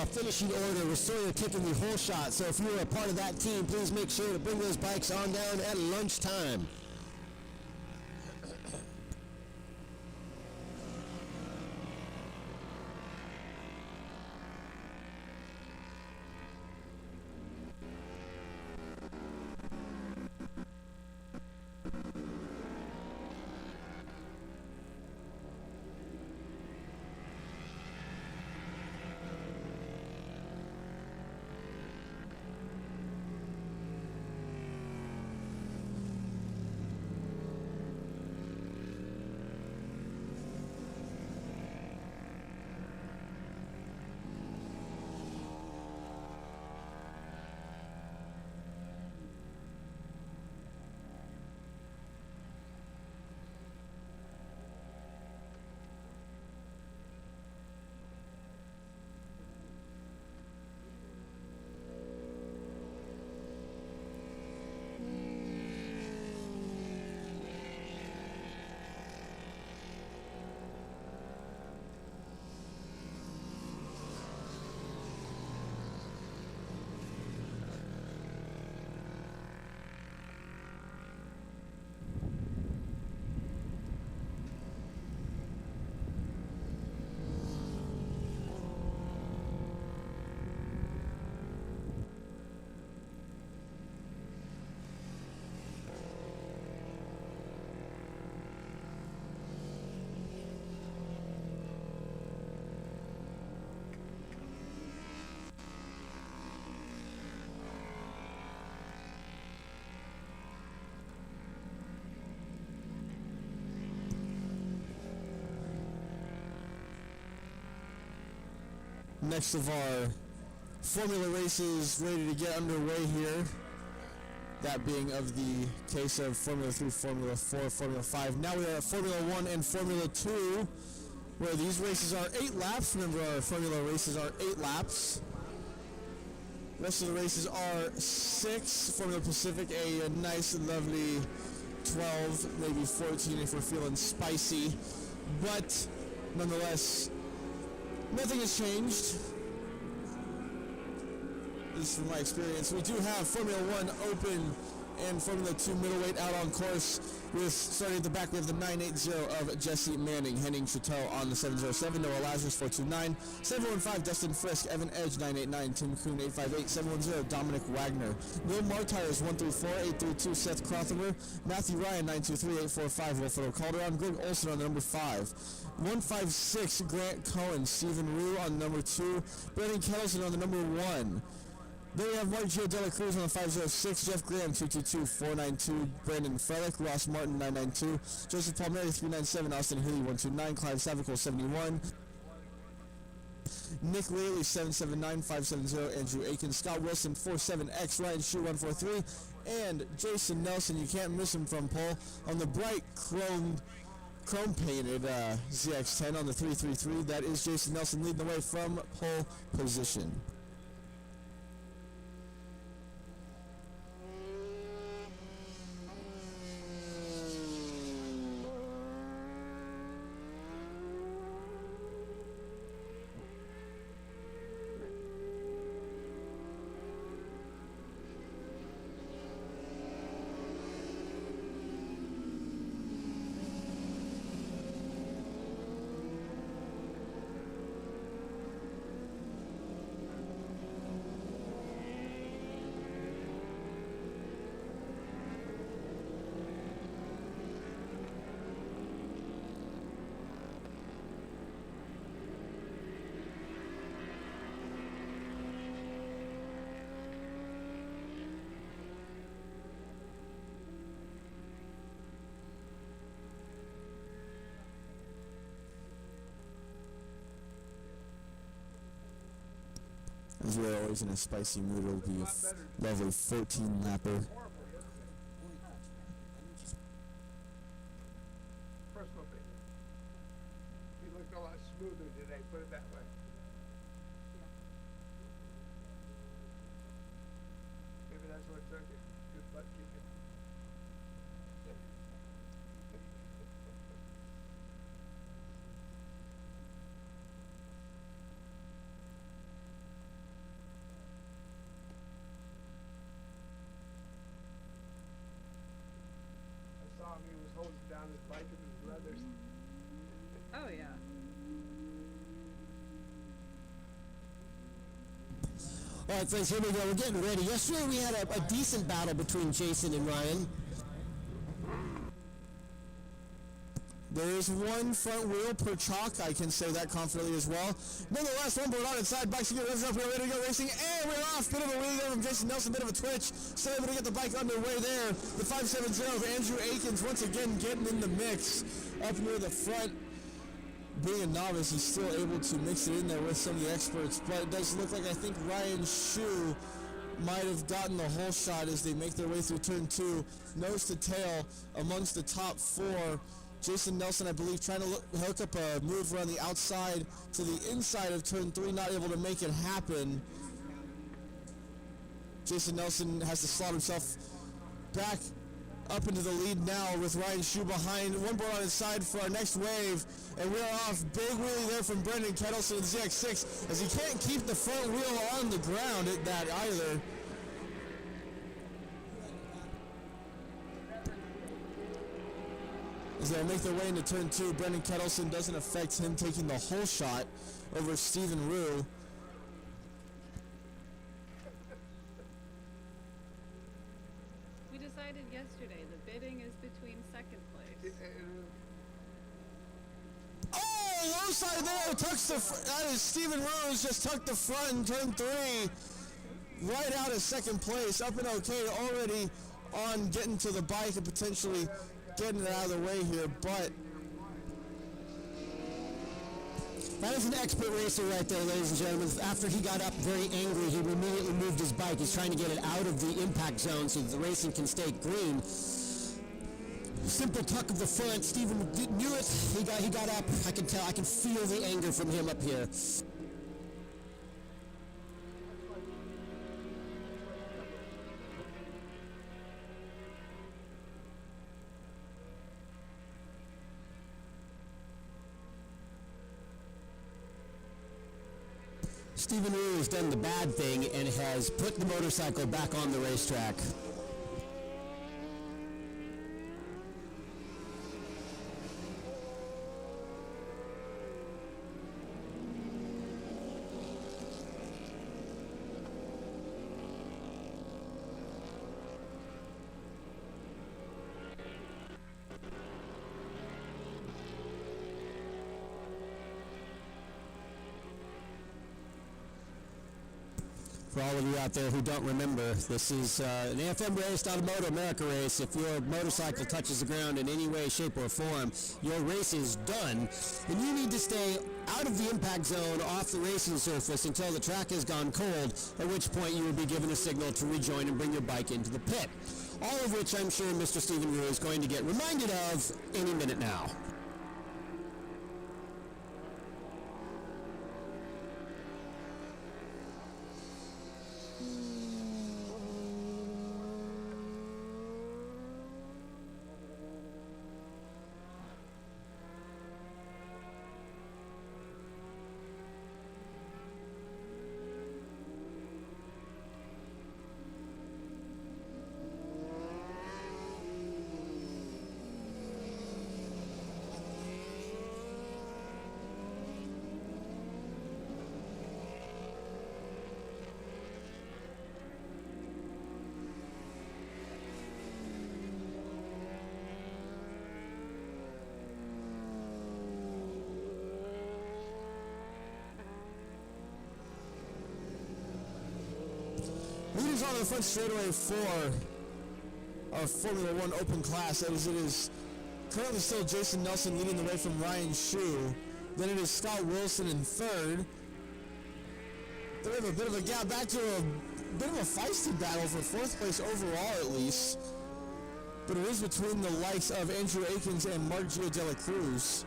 Speaker 2: Finishing order was Sawyer taking the whole shot. So if you were a part of that team, please make sure to bring those bikes on down at lunchtime.
Speaker 3: Next of our Formula races ready to get underway here. That being of the case of Formula 3, Formula 4, Formula 5. Now we are at Formula 1 and Formula 2, where these races are 8 laps. Remember, our Formula races are 8 laps. The rest of the races are 6. Formula Pacific, a nice and lovely 12, maybe 14 if we're feeling spicy. But nonetheless, nothing has changed, at least from my experience. We do have Formula 1 Open and Formula 2 Middleweight out on course. With starting at the back, we have the 980 of Jesse Manning, Henning Chateau on the 707, Noah Lazarus 429, 715 Dustin Frisk, Evan Edge 989, Tim Kuhn 858, 710 Dominic Wagner, Will Martires 134, 832 Seth Crothinger, Matthew Ryan 923, 845 Wilfredo Calderon, Greg Olson on the number 5, 156 Grant Cohen, Stephen Rue on the number 2, Brandon Kettleson on the number 1. Then we have Margio Dela Cruz on the 506, Jeff Graham 222, 492, Brandon Frelick, Ross Martin 992, Joseph Palmieri 397, Austin Healy 129, Clive Savicle 71, Nick Rayleigh 779, 570, Andrew Aiken, Scott Wilson 47X, Ryan Shue 143, and Jason Nelson. You can't miss him from pole on the bright chrome painted ZX10 on the 333. That is Jason Nelson leading the way from pole position. As we're always in a spicy mood, it'll be a lovely 14-lapper.
Speaker 5: Personal opinion. He looked a lot smoother today, put it that way. Maybe that's what took it. Good butt kicking. hose down his bike with his leathers.
Speaker 7: Oh yeah.
Speaker 2: All right, friends, here we go. We're getting ready. Yesterday we had a decent battle between Jason and Ryan.
Speaker 3: There is one front wheel per chalk, I can say that confidently as well. Nonetheless, one board on inside, bikes to get revs up, we're ready to go racing, and we're off. Bit of a wheelie there from Jason Nelson, bit of a twitch. Still able to get the bike underway there. The 570 of Andrew Akins once again getting in the mix up near the front. Being a novice, he's still able to mix it in there with some of the experts, but it does look like I think Ryan Shu might have gotten the whole shot as they make their way through turn 2, nose to tail amongst the top 4. Jason Nelson, I believe, trying to hook up a move around the outside to the inside of turn 3, not able to make it happen. Jason Nelson has to slot himself back up into the lead now with Ryan Shu behind. One board on his side for our next wave, and we're off. Big wheelie there from Brendan Kettleson in ZX6 as he can't keep the front wheel on the ground at that either. As they make their way into turn 2, Brendan Kettleson doesn't affect him taking the whole shot over Stephen Rue.
Speaker 9: We decided yesterday the bidding is between second place.
Speaker 3: Oh, low side there, tucks the that is Stephen Rose just tucked the front in turn 3, right out of second place, up and okay, already on getting to the bike and potentially getting it out of the way here, but
Speaker 2: That is an expert racer right there, ladies and gentlemen. After he got up very angry, he immediately moved his bike. He's trying to get it out of the impact zone so that the racing can stay green. Simple tuck of the front. Steven knew it. He got up. I can tell. I can feel the anger from him up here. Stephen Rue has done the bad thing and has put the motorcycle back on the racetrack. For all of you out there who don't remember, this is an AFM race, not a Moto America race. If your motorcycle touches the ground in any way, shape, or form, your race is done. And you need to stay out of the impact zone, off the racing surface until the track has gone cold, at which point you will be given a signal to rejoin and bring your bike into the pit. All of which I'm sure Mr. Stephen Rue is going to get reminded of any minute now. Leaders on the front straightaway for our Formula 1 Open class, as it is currently still Jason Nelson leading the way from Ryan Shu. Then it is Scott Wilson in third. Then we have a bit of a gap back to a bit of a feisty battle for fourth place overall at least. But it is between the likes of Andrew Akins and Mark Gio de la Cruz.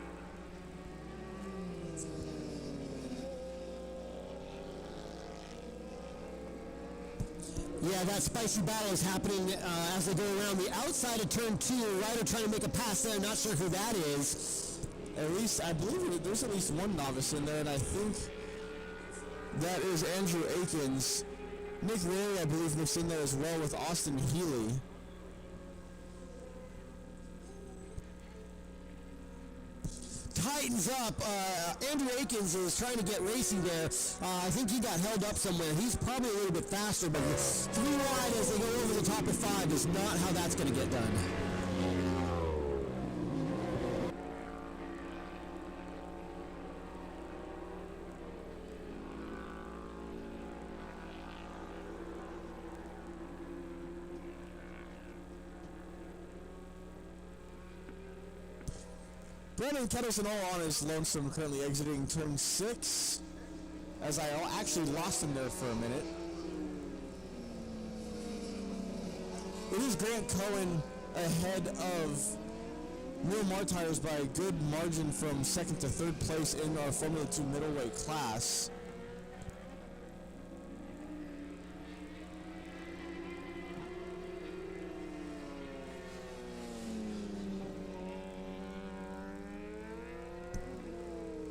Speaker 2: Yeah, that spicy battle is happening as they go around the outside of turn 2. Ryder trying to make a pass there. Not sure who that is. At least, I believe there's at least one novice in there, and I think that is Andrew Akins. Nick Leary, I believe, mixed in there as well with Austin Healy. tightens up. Andrew Akins is trying to get racing there. I think he got held up somewhere. He's probably a little bit faster, but 3 wide as they go over the top of 5 is not how that's going to get done.
Speaker 3: Brandon Kettleson all on his lonesome, currently exiting turn 6, as I actually lost him there for a minute. It is Grant Cohen ahead of Neil Martires by a good margin from 2nd to 3rd place in our Formula 2 middleweight class.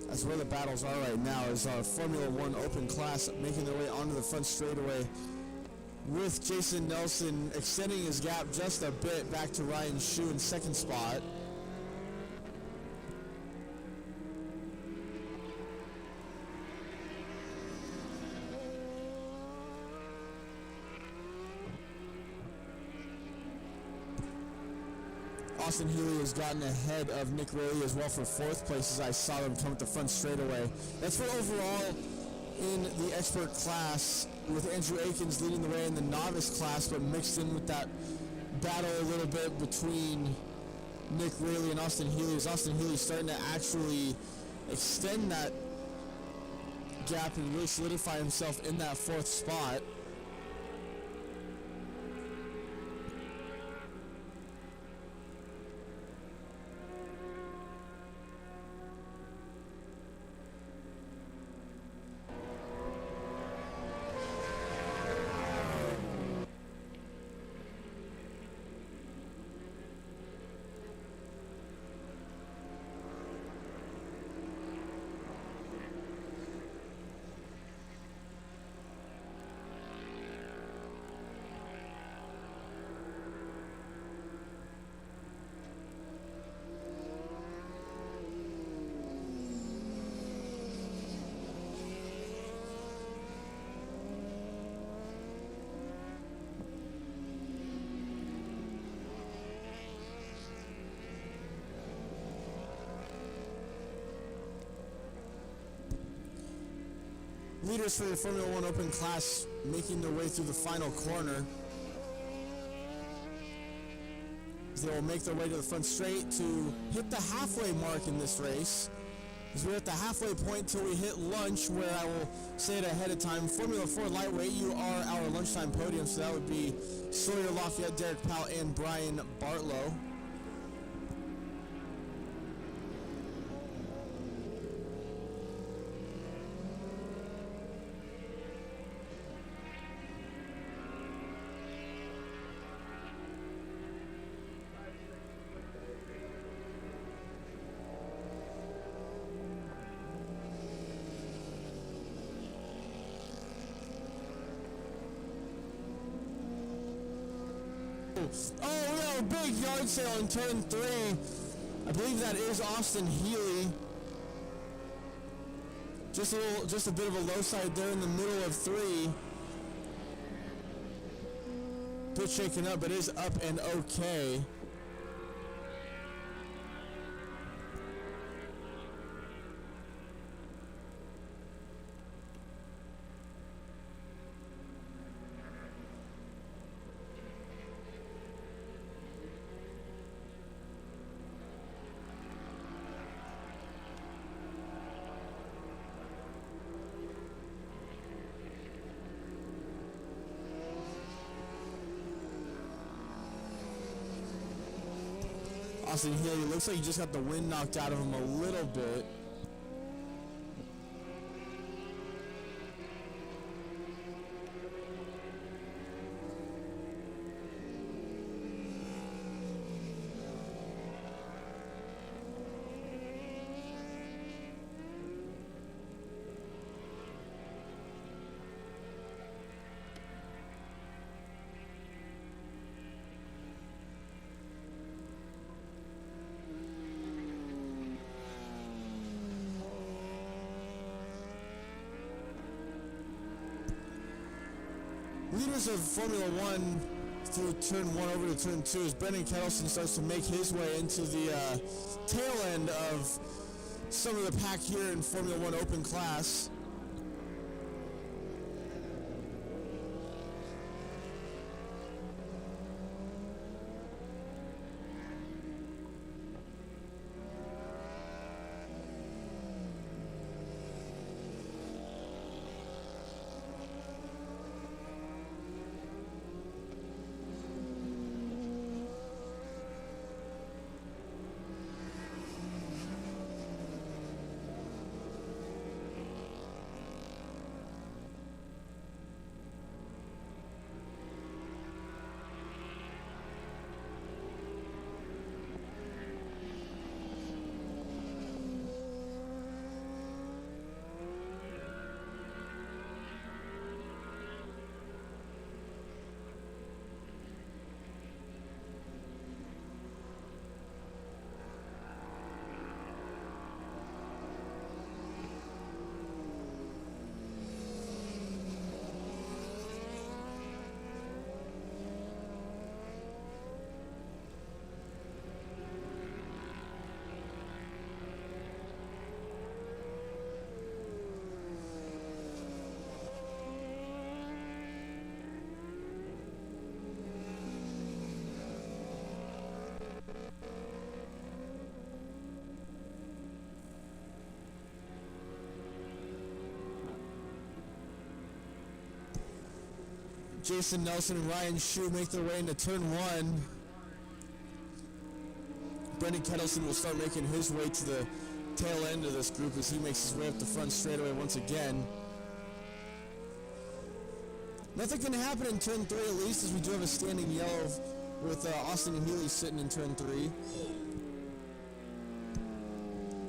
Speaker 3: That's where the battles are right now, is our Formula 1 open class making their way onto the front straightaway, with Jason Nelson extending his gap just a bit back to Ryan Shue in 2nd spot. Austin Healy has gotten ahead of Nick Rayleigh as well for 4th place as I saw them come at the front straightaway. That's for overall in the expert class, with Andrew Akins leading the way in the novice class, but mixed in with that battle a little bit between Nick Rayleigh and Austin Healy, as Austin Healy starting to actually extend that gap and really solidify himself in that 4th spot. Leaders for the Formula 1 Open class making their way through the final corner. They will make their way to the front straight to hit the halfway mark in this race. As we're at the halfway point till we hit lunch, where I will say it ahead of time, Formula 4 Lightweight, you are our lunchtime podium, so that would be Sawyer Lafayette, Derek Powell, and Brian Bartlow. Oh, we have a big yard sale in turn 3. I believe that is Austin Healy. Just a bit of a low side there in the middle of 3. Bit shaken up, but is up and okay. Austin Healy looks like he just got the wind knocked out of him a little bit. Leaders of Formula One through turn 1 over to turn 2 as Brendan Kettleson starts to make his way into the tail end of some of the pack here in Formula One Open class. Jason Nelson and Ryan Shue make their way into turn 1. Brendan Kettleson will start making his way to the tail end of this group as he makes his way up the front straightaway once again. Nothing can happen in turn 3 at least, as we do have a standing yellow with Austin and Healy sitting in turn 3.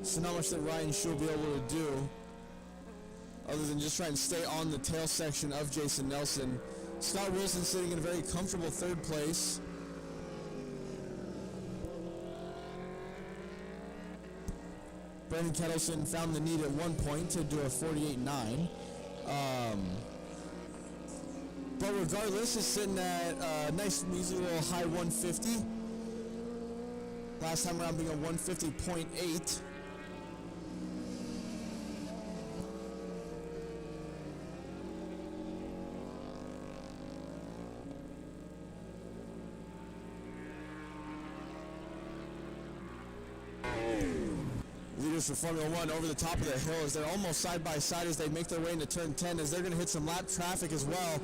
Speaker 3: So not much that Ryan Shue will be able to do other than just try and stay on the tail section of Jason Nelson. Scott Wilson sitting in a very comfortable 3rd place. Brendan Kettleson found the need at one point to do a 48.9. But regardless, is sitting at a nice measly little high 150. Last time around being a 150.8. Leaders for Formula One over the top of the hill as they're almost side by side as they make their way into turn 10 as they're going to hit some lap traffic as well.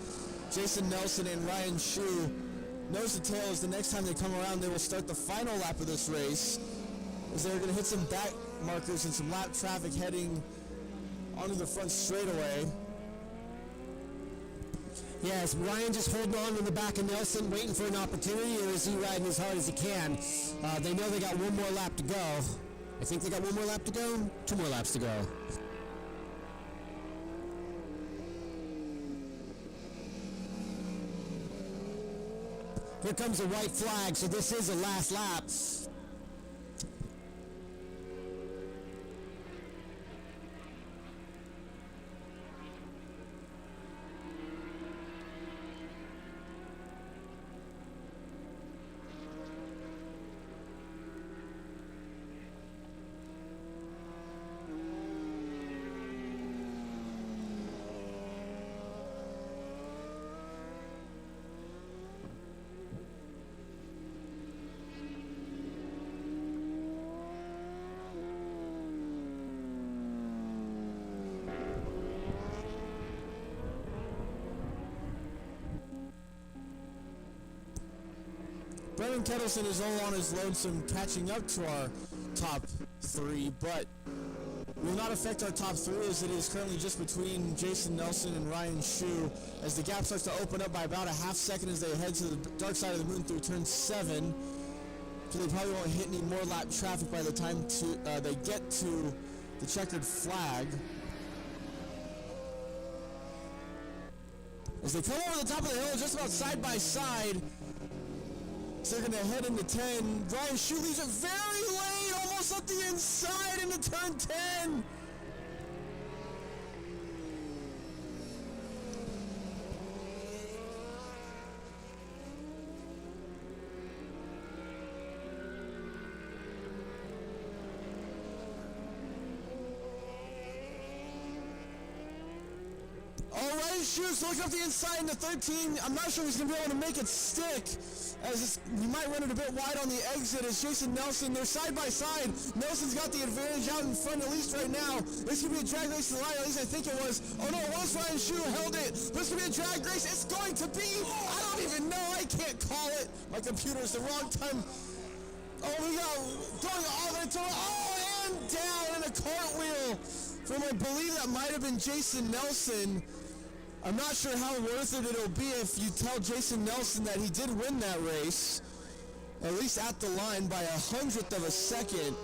Speaker 3: Jason Nelson and Ryan Shue nose to tail as the next time they come around they will start the final lap of this race as they're going to hit some back markers and some lap traffic heading onto the front straightaway.
Speaker 2: Yes, Ryan just holding on in the back of Nelson, waiting for an opportunity, or is he riding as hard as he can? They know they got one more lap to go. I think they got one more lap to go, 2 more laps to go. Here comes a white flag, so this is the last lap. Brendan Kettleson is all on his lonesome catching up to our top 3, but will not affect our top 3 as it is currently just between Jason Nelson and Ryan Shue as the gap starts to open up by about a half second as they head to the dark side of the moon through turn 7. So they probably won't hit any more lap traffic by the time they get to the checkered flag. As they come over the top of the hill just about side by side, so they're going to head into 10. Ryan Shue leaves it very late, almost up the inside into turn 10.
Speaker 3: shoes, looking up the inside in the 13. I'm not sure he's going to be able to make it stick, as he might run it a bit wide on the exit as Jason Nelson. They're side by side. Nelson's got the advantage out in front, at least right now. This could be a drag race to the line, at least I think it was. Oh no, it was Ryan Schuh held it. This could be a drag race. It's going to be. I don't even know. I can't call it. My computer is the wrong time. Oh, we got going all the way to, and down in a cartwheel from, I believe that might have been Jason Nelson. I'm not sure how worth it it'll be if you tell Jason Nelson that he did win that race, at least at the line by 1/100 of a second.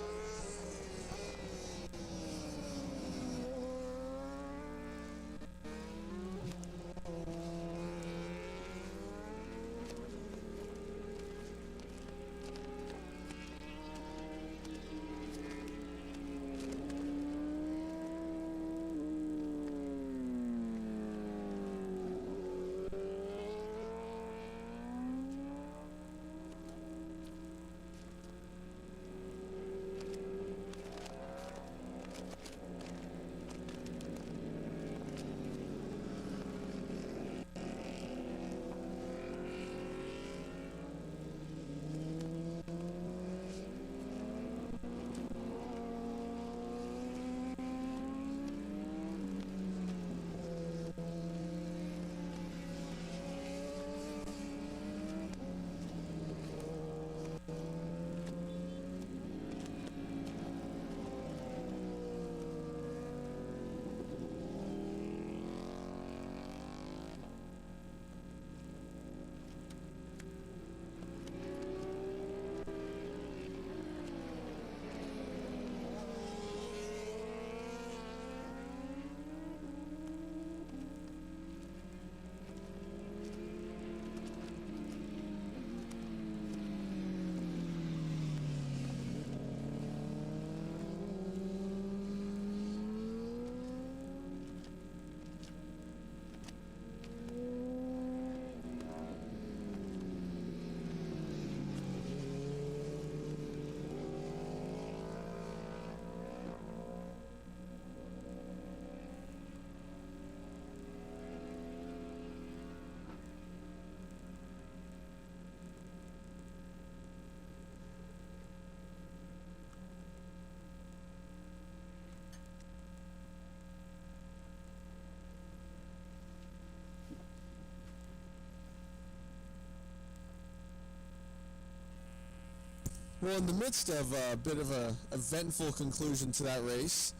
Speaker 3: Well, in the midst of a bit of a eventful conclusion to that race,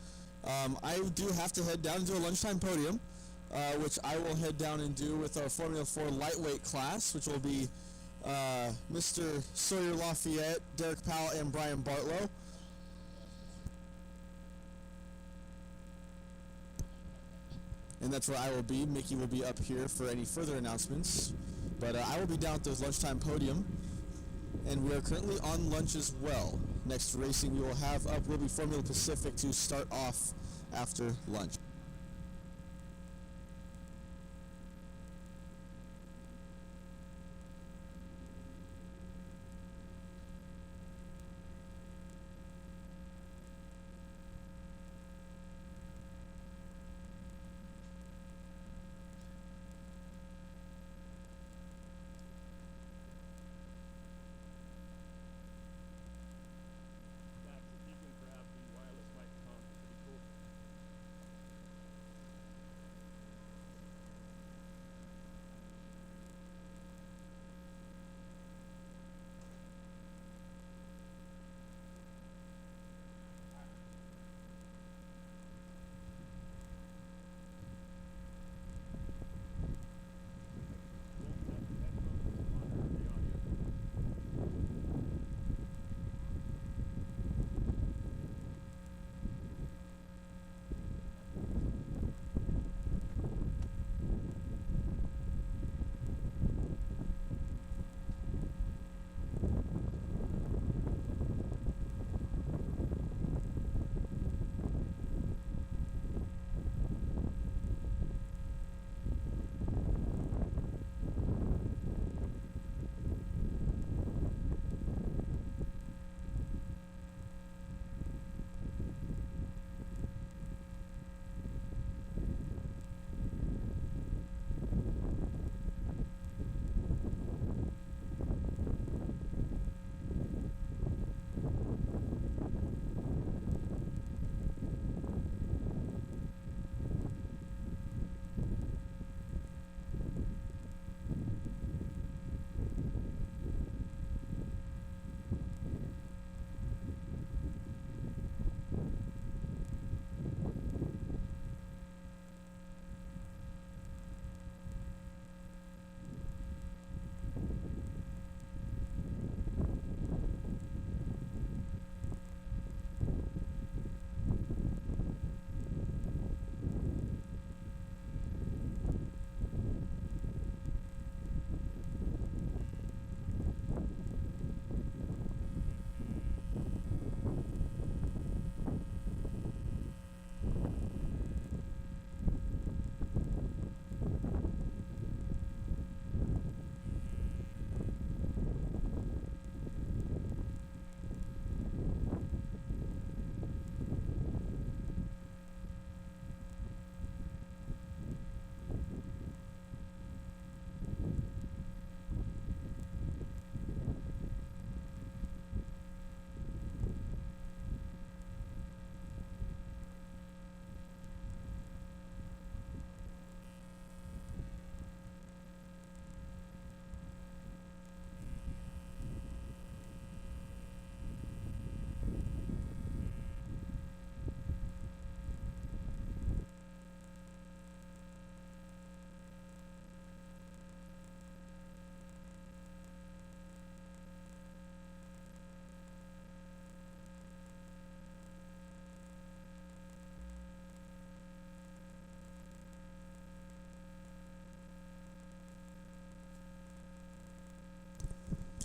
Speaker 3: I do have to head down and do a lunchtime podium, which I will head down and do with our Formula 4 lightweight class, which will be Mr. Sawyer Lafayette, Derek Powell, and Brian Bartlow. And that's where I will be. Mickey will be up here for any further announcements. But I will be down at the lunchtime podium. And we are currently on lunch as well. Next racing we will have up will be Formula Pacific to start off after lunch.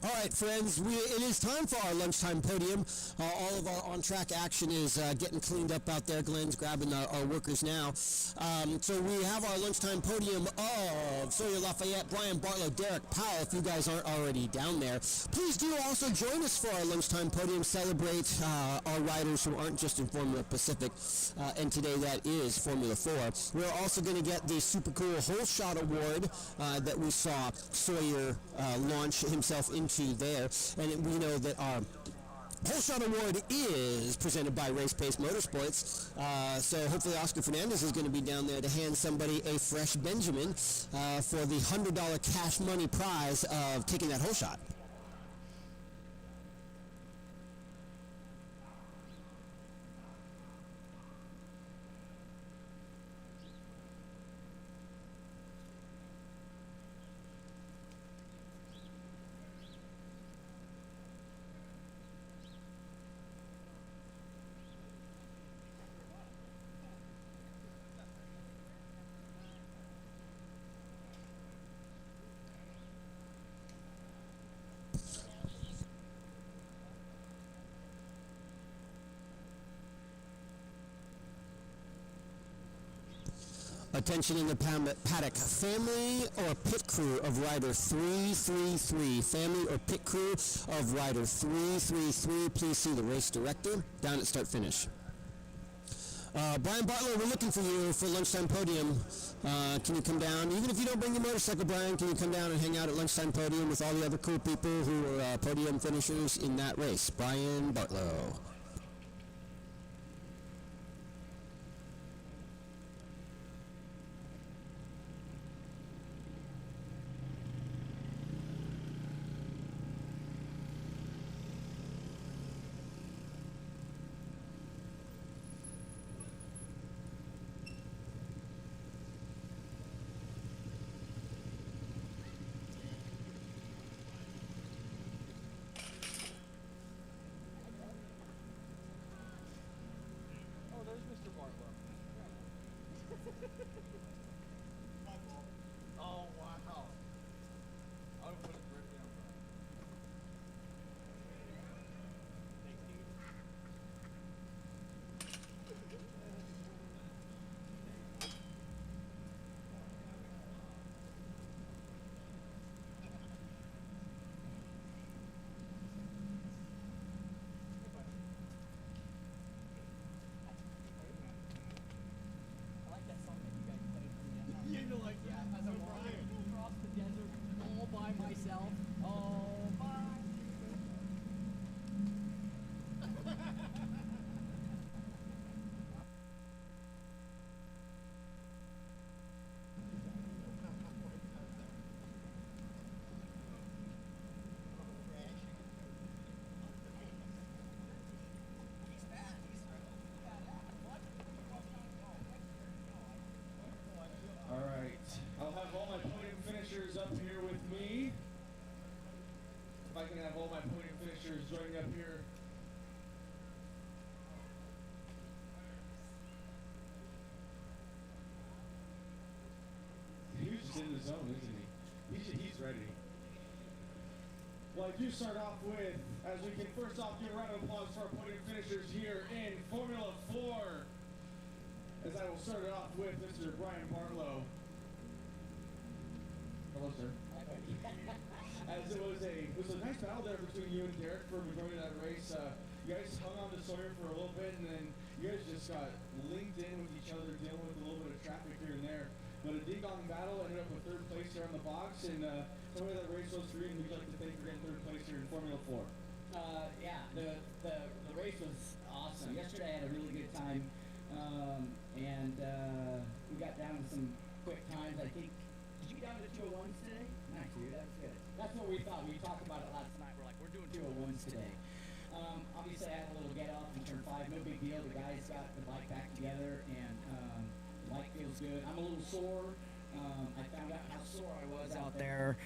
Speaker 2: All right, friends, it is time for our lunchtime podium. All of our on-track action is getting cleaned up out there. Glenn's grabbing our workers now. So we have our lunchtime podium of Sawyer Lafayette, Brian Barlow, Derek Powell, if you guys aren't already down there. Please do also join us for our lunchtime podium. Celebrate our riders who aren't just in Formula Pacific, and today that is Formula 4. We're also going to get the super cool Whole Shot Award that we saw Sawyer launch himself into there, and we know that our Whole Shot Award is presented by Race Pace Motorsports, so hopefully Oscar Fernandez is going to be down there to hand somebody a fresh Benjamin for the $100 cash money prize of taking that whole shot. Attention in the Paddock, family or pit crew of rider 333. Family or pit crew of rider 333. Please see the race director down at start finish. Brian Bartlow, we're looking for you for lunchtime podium. Can you come down? Even if you don't bring your motorcycle, Brian, can you come down and hang out at lunchtime podium with all the other cool people who were podium finishers in that race? Brian Bartlow.
Speaker 6: Oh, wow. I would put it right down. You know, like, yeah, as I'm riding across the desert all by myself. All by.
Speaker 3: All right, I'll have all my podium finishers up here with me. If I can have all my podium finishers joining up here. He's just in the zone, isn't he? He's ready. Well, I do start off with, as we can first off give a round of applause for our podium finishers here in Formula 4. As I will start it off with Mr. Brian Barlow. Hello, sir. As it was a nice battle there between you and Derek for the majority of that race. You guys hung on to Sawyer for a little bit, and then you guys just got linked in with each other, dealing with a little bit of traffic here and there. But a ding-dong battle ended up with third place here on the box, and tell me that race was for you, and who'd like to thank for getting third place here in Formula 4?
Speaker 10: Yeah, the race was awesome. Yesterday I had a really good time, and we got down to some quick times. I think, did you get down to 201s today? Nice, dude, that's good. That's what we thought. We talked about it last night. We're like, we're doing 201s today. Obviously I had a little get off in turn 5, no big deal. The guys got the bike back together, and the bike feels good. I'm a little sore. I found out how sore I was out there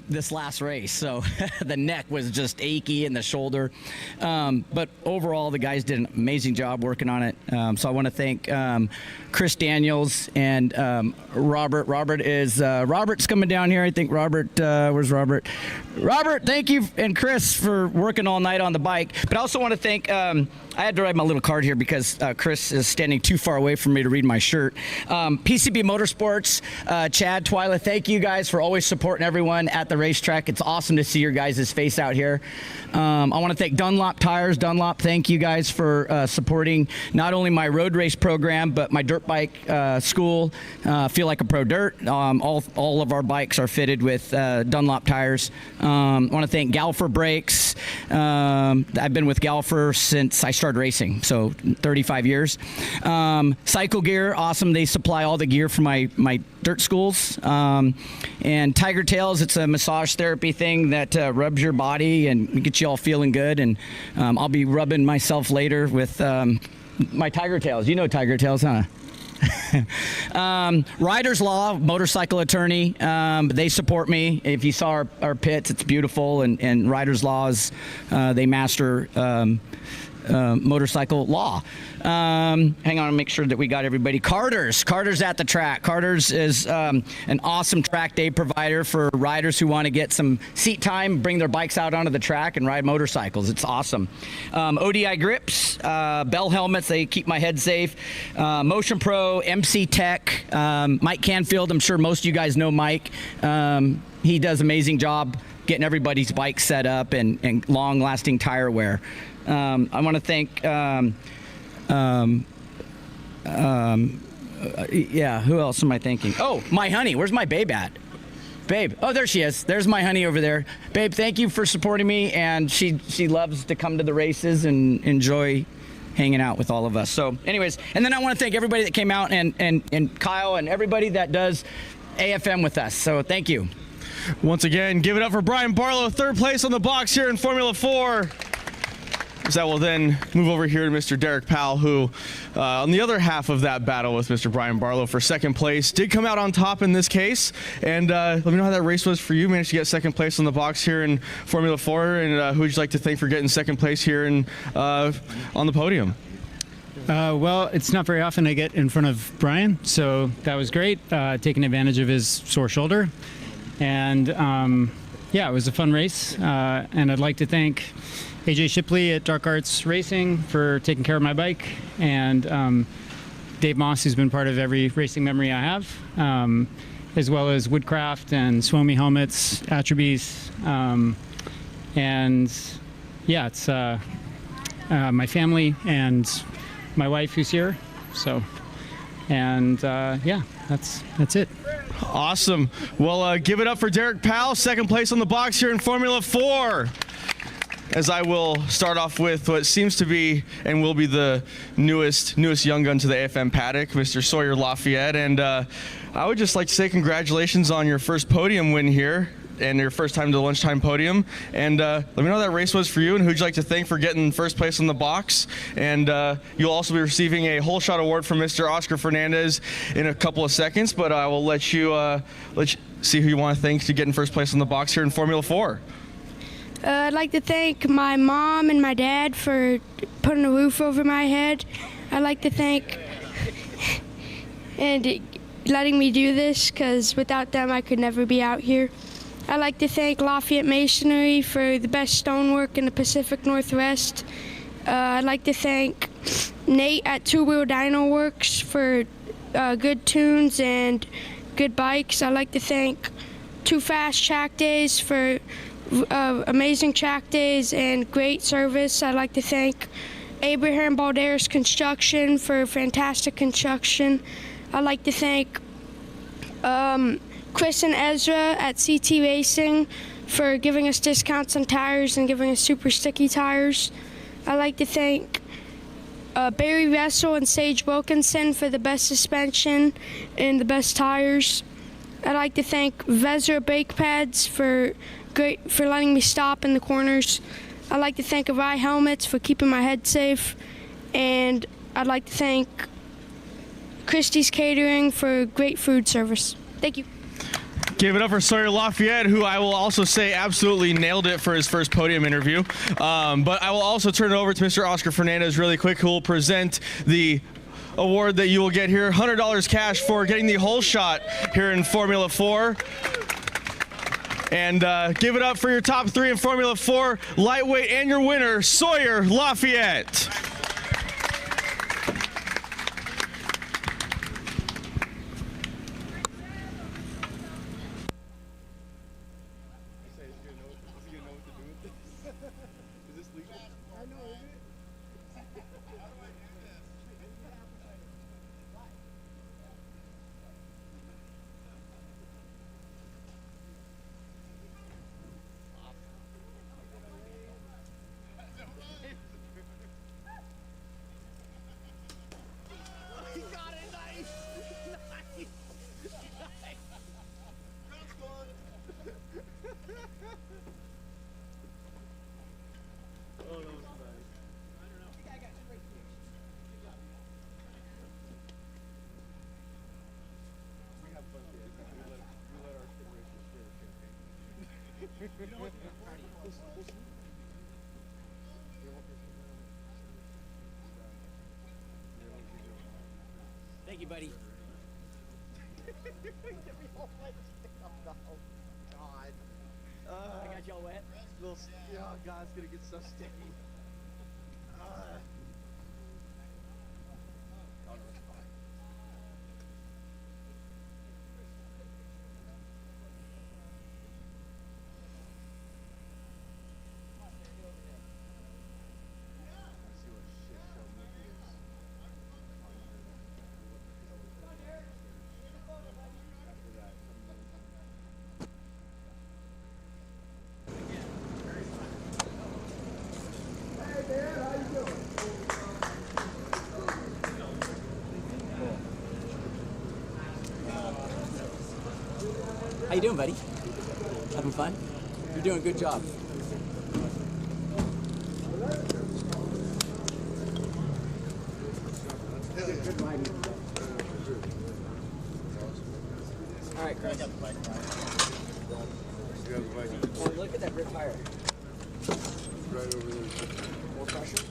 Speaker 10: this last race. So the neck was just achy and the shoulder. But overall, the guys did an amazing job working on it. So I want to thank Chris Daniels and Robert. Robert's coming down here. I think Robert, where's Robert? Robert, thank you, and Chris, for working all night on the bike. But I also want to thank, I had to write my little card here because Chris is standing too far away from me to read my shirt. PCB Motorsports, Chad, Twyla, thank you guys for always supporting everyone at the racetrack. It's awesome to see your guys' face out here. I want to thank Dunlop Tires. Dunlop, thank you guys for supporting not only my road race program, but my dirt bike school, Feel Like a Pro Dirt. All of our bikes are fitted with Dunlop tires. I want to thank Galfer Brakes. I've been with Galfer since I started racing, so 35 years. Cycle Gear, awesome. They supply all the gear for my dirt schools. And Tiger Tails, it's a massage therapy thing that rubs your body and gets you all feeling good. And I'll be rubbing myself later with my Tiger Tails. You know Tiger Tails, huh? Riders Law, motorcycle attorney, they support me. If you saw our pits, it's beautiful, and Riders Law is they master motorcycle law. Hang on, I'll make sure that we got everybody. Carter's at the track. Carter's is an awesome track day provider for riders who want to get some seat time, bring their bikes out onto the track and ride motorcycles. It's awesome. ODI grips, Bell helmets, they keep my head safe. Motion Pro, MC Tech, Mike Canfield, I'm sure most of you guys know Mike. He does an amazing job getting everybody's bike set up and long-lasting tire wear. I want to thank, who else am I thanking? Oh, my honey. Where's my babe at? Babe. Oh, there she is. There's my honey over there. Babe, thank you for supporting me. And she loves to come to the races and enjoy hanging out with all of us. So anyways, and then I want to thank everybody that came out and Kyle and everybody that does AFM with us. So thank you.
Speaker 3: Once again, give it up for Brian Barlow, third place on the box here in Formula 4. So that will then move over here to Mr. Derek Powell, who, on the other half of that battle with Mr. Brian Barlow for second place, did come out on top in this case. And let me know how that race was for you. Managed to get second place on the box here in Formula 4. And who would you like to thank for getting second place here on the podium?
Speaker 11: Well, it's not very often I get in front of Brian, so that was great, taking advantage of his sore shoulder. And yeah, it was a fun race. And I'd like to thank AJ Shipley at Dark Arts Racing for taking care of my bike, and Dave Moss, who's been part of every racing memory I have, as well as Woodcraft and Suomi Helmets, Attribes, and yeah, it's my family and my wife who's here. So, and yeah, that's it.
Speaker 3: Awesome. Well, give it up for Derek Powell, second place on the box here in Formula 4. As I will start off with what seems to be and will be the newest young gun to the AFM Paddock, Mr. Sawyer Lafayette. And I would just like to say congratulations on your first podium win here and your first time to the Lunchtime podium. And let me know how that race was for you and who'd you like to thank for getting first place on the box. And you'll also be receiving a whole shot award from Mr. Oscar Fernandez in a couple of seconds, but I will let you see who you want to thank to get in first place on the box here in Formula 4.
Speaker 12: I'd like to thank my mom and my dad for putting a roof over my head. I'd like to thank and letting me do this, because without them I could never be out here. I'd like to thank Lafayette Masonry for the best stonework in the Pacific Northwest. I'd like to thank Nate at Two Wheel Dyno Works for good tunes and good bikes. I'd like to thank Too Fast Track Days for amazing track days and great service. I'd like to thank Abraham Balderas Construction for fantastic construction. I'd like to thank Chris and Ezra at CT Racing for giving us discounts on tires and giving us super sticky tires. I'd like to thank Barry Russell and Sage Wilkinson for the best suspension and the best tires. I'd like to thank Vezra brake pads for letting me stop in the corners. I'd like to thank Arai Helmets for keeping my head safe. And I'd like to thank Christie's Catering for great food service. Thank you.
Speaker 13: Give it up for Sawyer Lafayette, who I will also say absolutely nailed it for his first podium interview. But I will also turn it over to Mr. Oscar Fernandez really quick, who will present the award that you will get here, $100 cash for getting the whole shot here in Formula 4. And give it up for your top 3 in Formula 4 lightweight and your winner, Sawyer Lafayette.
Speaker 6: Thank you, buddy. I got y'all wet.
Speaker 3: Oh God, it's gonna get so sticky.
Speaker 6: How you doing, buddy? Having fun? You're doing a good job. All right, Chris. Oh, look at that grip tire.
Speaker 5: Right over there.
Speaker 6: More pressure.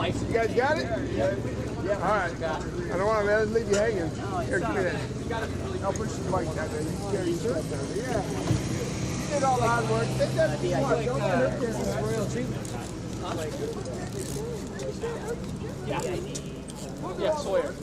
Speaker 5: You guys got it? Yeah. All right. I don't want to leave you hanging. Here, give me that. I'll push the bike down there. You can carry your stuff down there. Yeah. You did all the hard work. Take that if you want. Don't hurt yourself.
Speaker 6: Royal treatment. Yeah, Sawyer.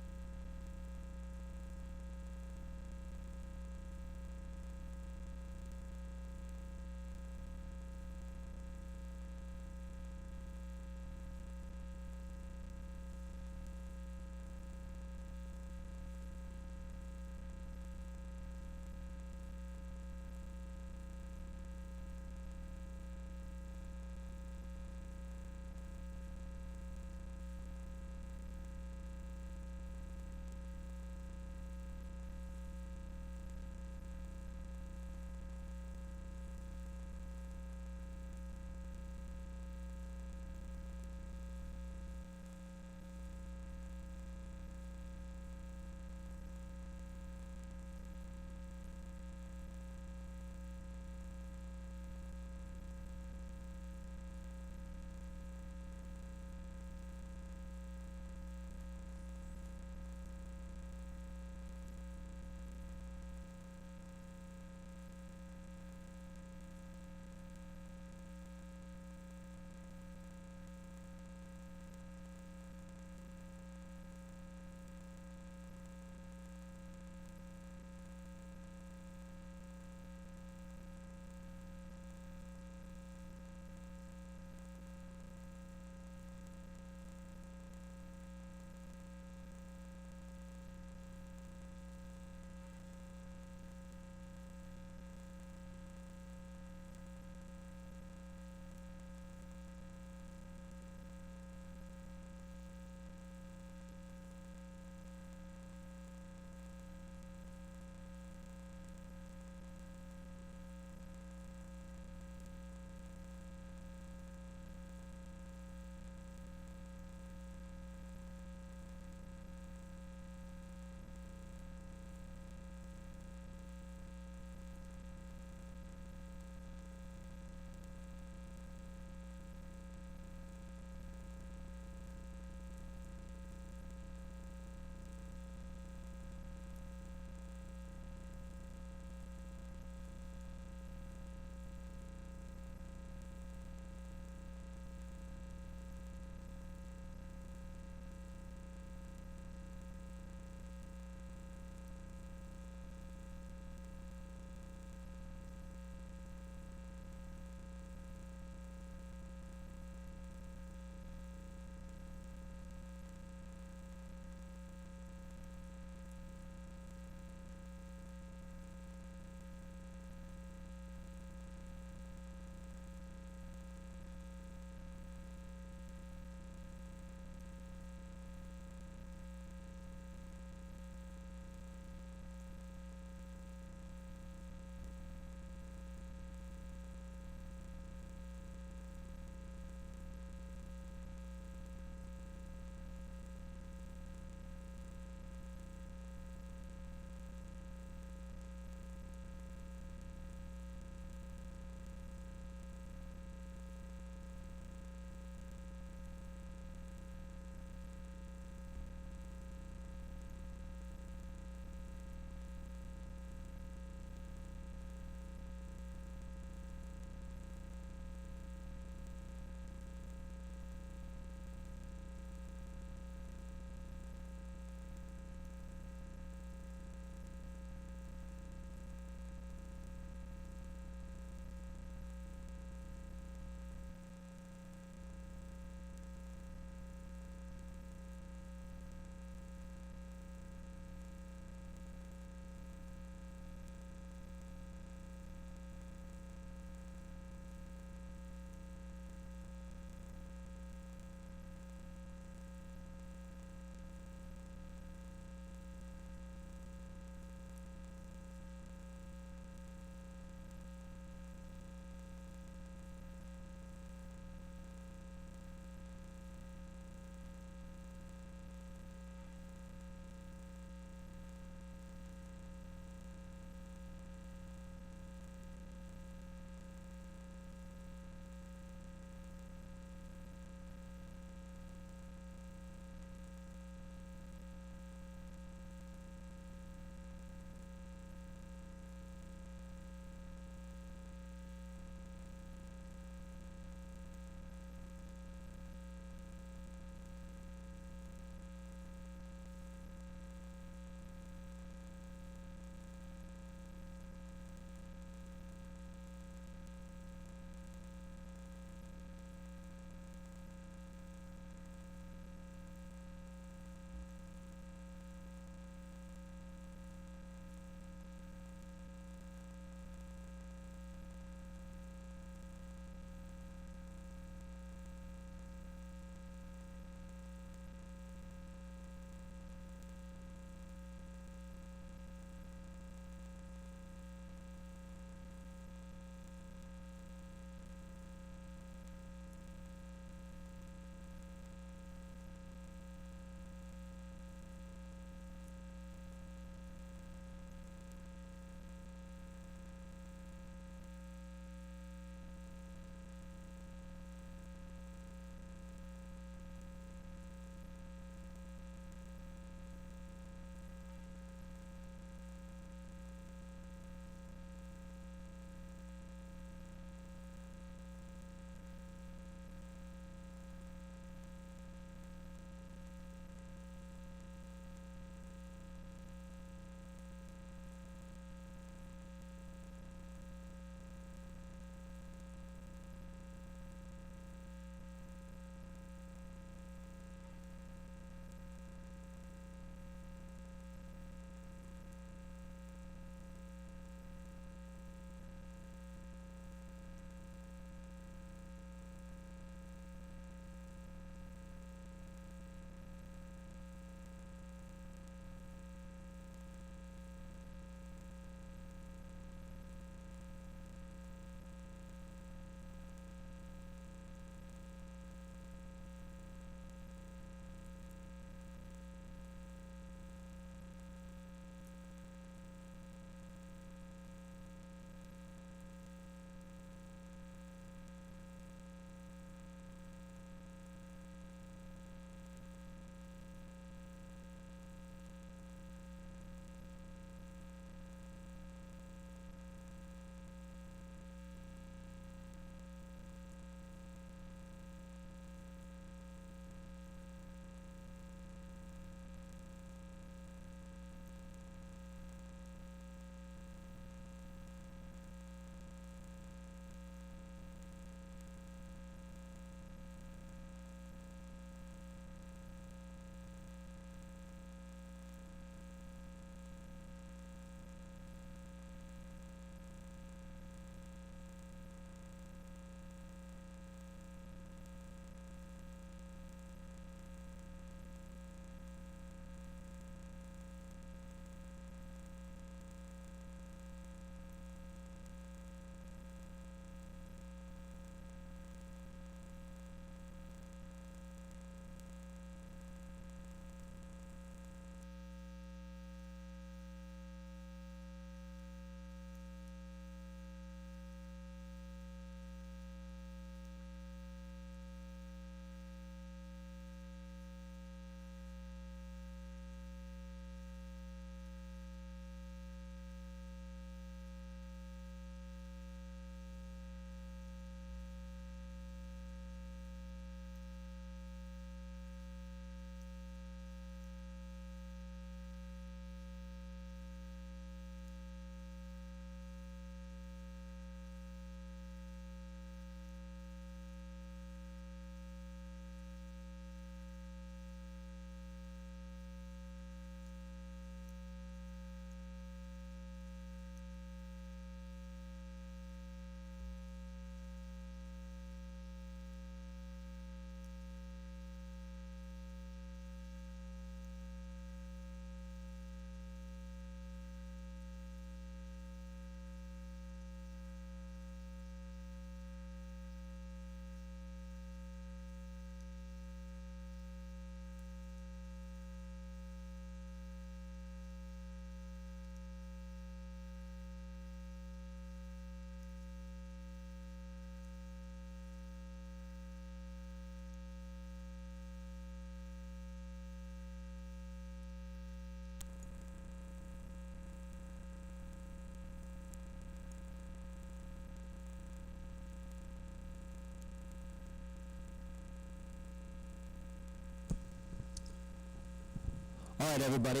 Speaker 2: All right, everybody.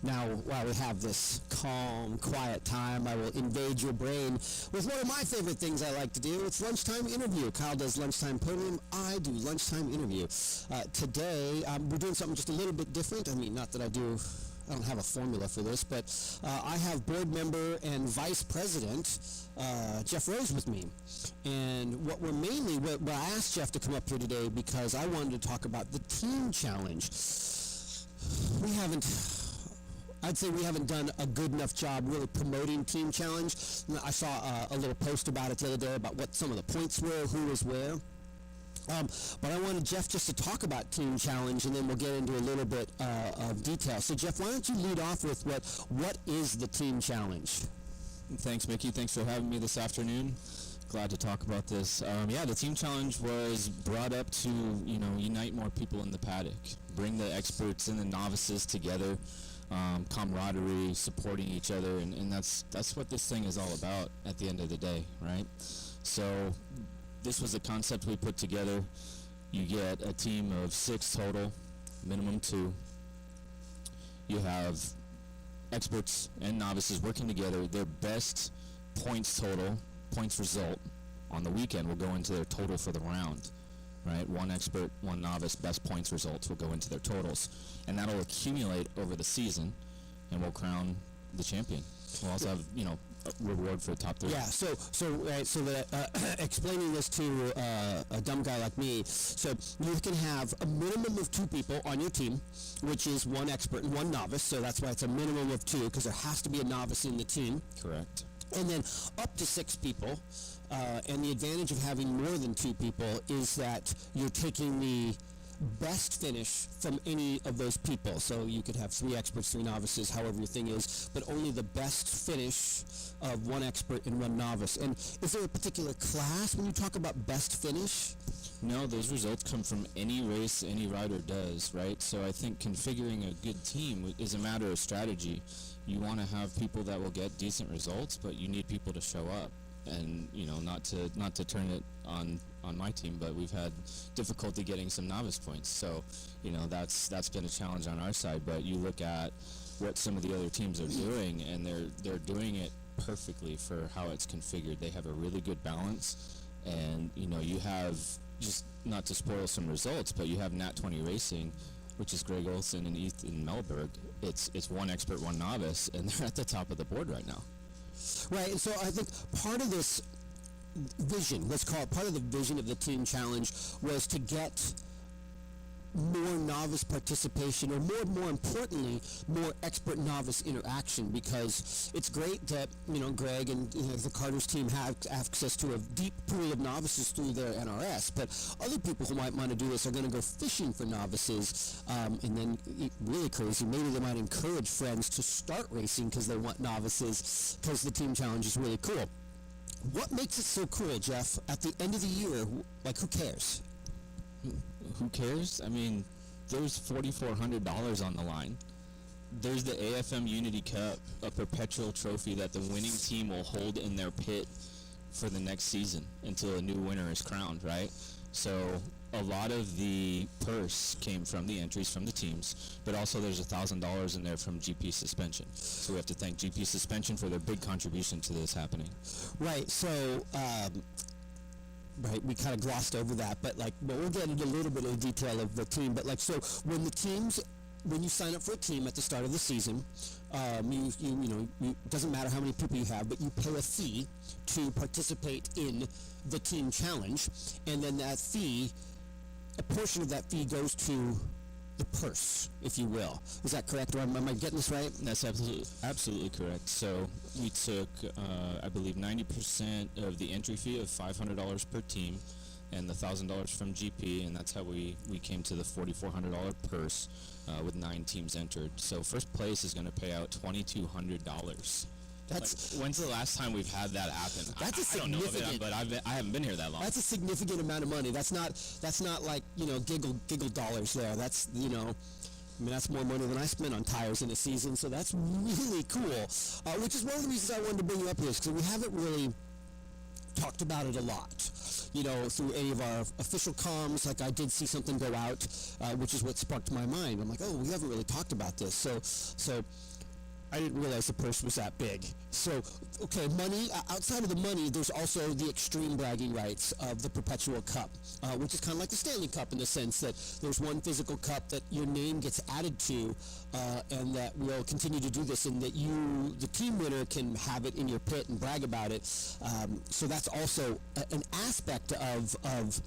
Speaker 2: Now, while we have this calm, quiet time, I will invade your brain with one of my favorite things I like to do. It's Lunchtime Interview. Kyle does Lunchtime Podium. I do Lunchtime Interview. Today, we're doing something just a little bit different. I mean, not that I don't have a formula for this, but I have board member and vice president Jeff Rose with me. And what I asked Jeff to come up here today because I wanted to talk about the team challenge. I'd say we haven't done a good enough job really promoting Team Challenge. I saw a little post about it the other day about what some of the points were, who was where. But I wanted Jeff just to talk about Team Challenge, and then we'll get into a little bit of detail. So Jeff, why don't you lead off with what is the Team Challenge?
Speaker 14: Thanks, Mickey. Thanks for having me this afternoon. Glad to talk about this. The Team Challenge was brought up to, unite more people in the paddock, bring the experts and the novices together, camaraderie, supporting each other, and that's what this thing is all about at the end of the day, right? So this was a concept we put together. You get a team of 6 total, minimum 2. You have experts and novices working together. Their best points result on the weekend will go into their total for the round, right? One expert, one novice, best points results will go into their totals, and that'll accumulate over the season, and we'll crown the champion. We'll also have, a reward for the top 3.
Speaker 2: Yeah. So explaining this to a dumb guy like me, so you can have a minimum of 2 people on your team, which is 1 expert and 1 novice. So that's why it's a minimum of 2, because there has to be a novice in the team.
Speaker 14: Correct.
Speaker 2: And then up to 6 people. And the advantage of having more than 2 people is that you're taking the best finish from any of those people. So you could have 3 experts, 3 novices, however your thing is, but only the best finish of 1 expert and 1 novice. And is there a particular class when you talk about best finish?
Speaker 14: No, those results come from any race any rider does, right? So I think configuring a good team is a matter of strategy. You want to have people that will get decent results, but you need people to show up. And not to turn it on my team, but we've had difficulty getting some novice points. So that's been a challenge on our side. But you look at what some of the other teams are doing, and they're doing it perfectly for how it's configured. They have a really good balance, and you have, just not to spoil some results, but you have Nat 20 Racing, which is Greg Olson and Ethan Melberg. It's 1 expert, 1 novice, and they're at the top of the board right now.
Speaker 2: Right, and so I think part of this vision, let's call it part of the vision of the Team Challenge, was to get more novice participation, or more importantly, more expert novice interaction, because it's great that Greg and the Carter's team have access to a deep pool of novices through their NRS, but other people who might want to do this are going to go fishing for novices, and then really crazy, maybe they might encourage friends to start racing because they want novices, because the Team Challenge is really cool. What makes it so cool, Jeff? At the end of the year, who cares?
Speaker 14: Who cares? I mean, there's $4,400 on the line. There's the AFM Unity Cup, a perpetual trophy that the winning team will hold in their pit for the next season until a new winner is crowned, right? So a lot of the purse came from the entries from the teams, but also there's $1,000 in there from GP Suspension. So we have to thank GP Suspension for their big contribution to this happening.
Speaker 2: Right, so right, we kind of glossed over that, but we'll get into a little bit of the detail of the team. But so when you sign up for a team at the start of the season, it doesn't matter how many people you have, but you pay a fee to participate in the Team Challenge, and then that fee, a portion of that fee goes to the purse, if you will. Is that correct, or am I getting this right?
Speaker 14: That's absolutely correct. So we took, I believe, 90% of the entry fee of $500 per team, and the $1,000 from GP, and that's how we came to the $4,400 purse with 9 teams entered. So first place is going to pay out $2,200. When's the last time we've had that happen? I don't know of it, but I haven't been here that long.
Speaker 2: That's a significant amount of money. That's not like giggle dollars there. That's that's more money than I spent on tires in a season. So that's really cool. Which is one of the reasons I wanted to bring you up here, because we haven't really talked about it a lot. You know, through any of our official comms, like I did see something go out, which is what sparked my mind. I'm like, oh, we haven't really talked about this. So I didn't realize the purse was that big. So, okay, money, outside of the money, there's also the extreme bragging rights of the Perpetual Cup, which is kind of like the Stanley Cup in the sense that there's one physical cup that your name gets added to, and that we'll continue to do this, and that you, the team winner, can have it in your pit and brag about it. So that's also an aspect of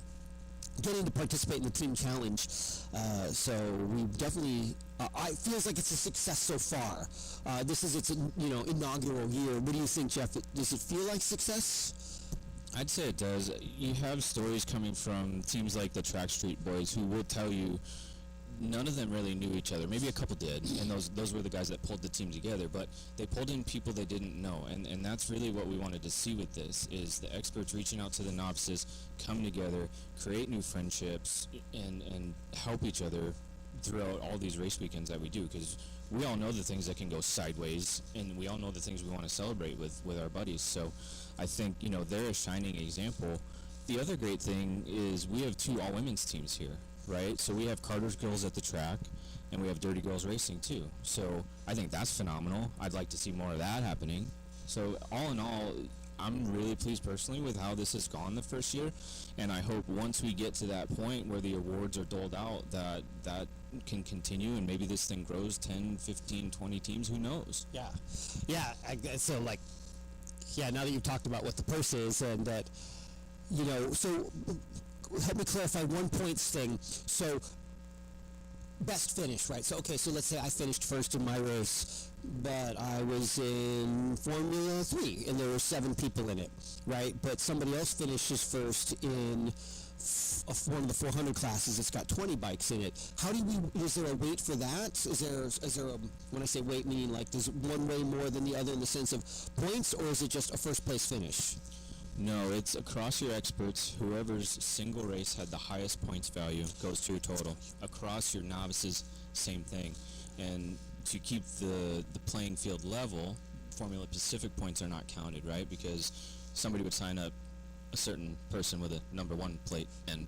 Speaker 2: getting to participate in the team challenge. So we definitely, it feels like it's a success so far. This is its inaugural year. What do you think, Jeff? Does it feel like success?
Speaker 14: I'd say it does. You have stories coming from teams like the Track Street Boys who will tell you none of them really knew each other. Maybe a couple did, and those were the guys that pulled the team together, but they pulled in people they didn't know, and that's really what we wanted to see with this, is the experts reaching out to the novices, come together, create new friendships, and help each other throughout all these race weekends that we do, because we all know the things that can go sideways, and we all know the things we want to celebrate with our buddies. So I think, they're a shining example. The other great thing is we have 2 all-women's teams here, right? So we have Carter's Girls at the track, and we have Dirty Girls Racing too. So I think that's phenomenal. I'd like to see more of that happening. So all in all, I'm really pleased personally with how this has gone the first year, and I hope once we get to that point where the awards are doled out, that can continue, and maybe this thing grows 10, 15, 20 teams, who knows?
Speaker 2: Yeah. So now that you've talked about what the purse is, and that, so help me clarify one points thing. So best finish, right? So let's say I finished first in my race, but I was in Formula 3 and there were 7 people in it, right? But somebody else finishes first in one of the 400 classes. It's got 20 bikes in it. Is there a weight for that? Is there a, when I say weight, meaning like does one weigh more than the other in the sense of points, or is it just a first place finish?
Speaker 14: No, it's across your experts. Whoever's single race had the highest points value goes to your total. Across your novices, same thing. And to keep the playing field level, Formula Pacific points are not counted, right? Because somebody would sign up a certain person with a number 1 plate, and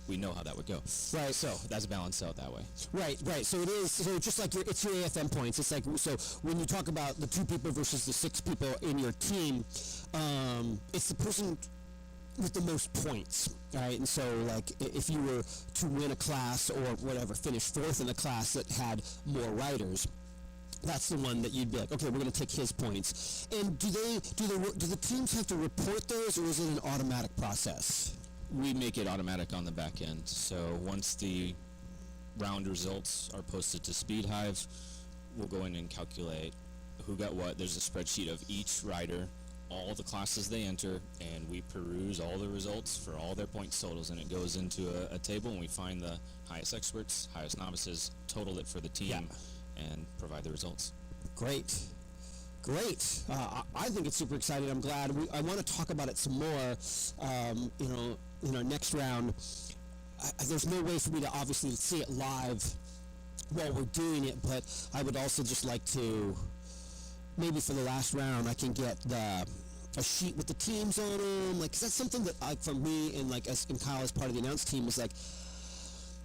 Speaker 14: we know how that would go.
Speaker 2: Right.
Speaker 14: So that's balanced out that way.
Speaker 2: Right. So it is. So just like it's your AFM points. It's like, so when you talk about the 2 people versus the 6 people in your team, it's the person with the most points, right? And so like if you were to win a class or whatever, finish 4th in a class that had more riders, that's the one that you'd be like, okay, we're going to take his points. And do the teams have to report those, or is it an automatic process?
Speaker 14: We make it automatic on the back end. So once the round results are posted to SpeedHive, we'll go in and calculate who got what. There's a spreadsheet of each rider, all the classes they enter, and we peruse all the results for all their points totals, and it goes into a table, and we find the highest experts, highest novices, total it for the team, and provide the results.
Speaker 2: Great. I think it's super exciting. I'm glad. I want to talk about it some more. In our next round, there's no way for me to obviously see it live while we're doing it, but I would also just like to, maybe for the last round, I can get a sheet with the teams on them. Like, 'cause that's something that, for me and Kyle as part of the announce team, was like,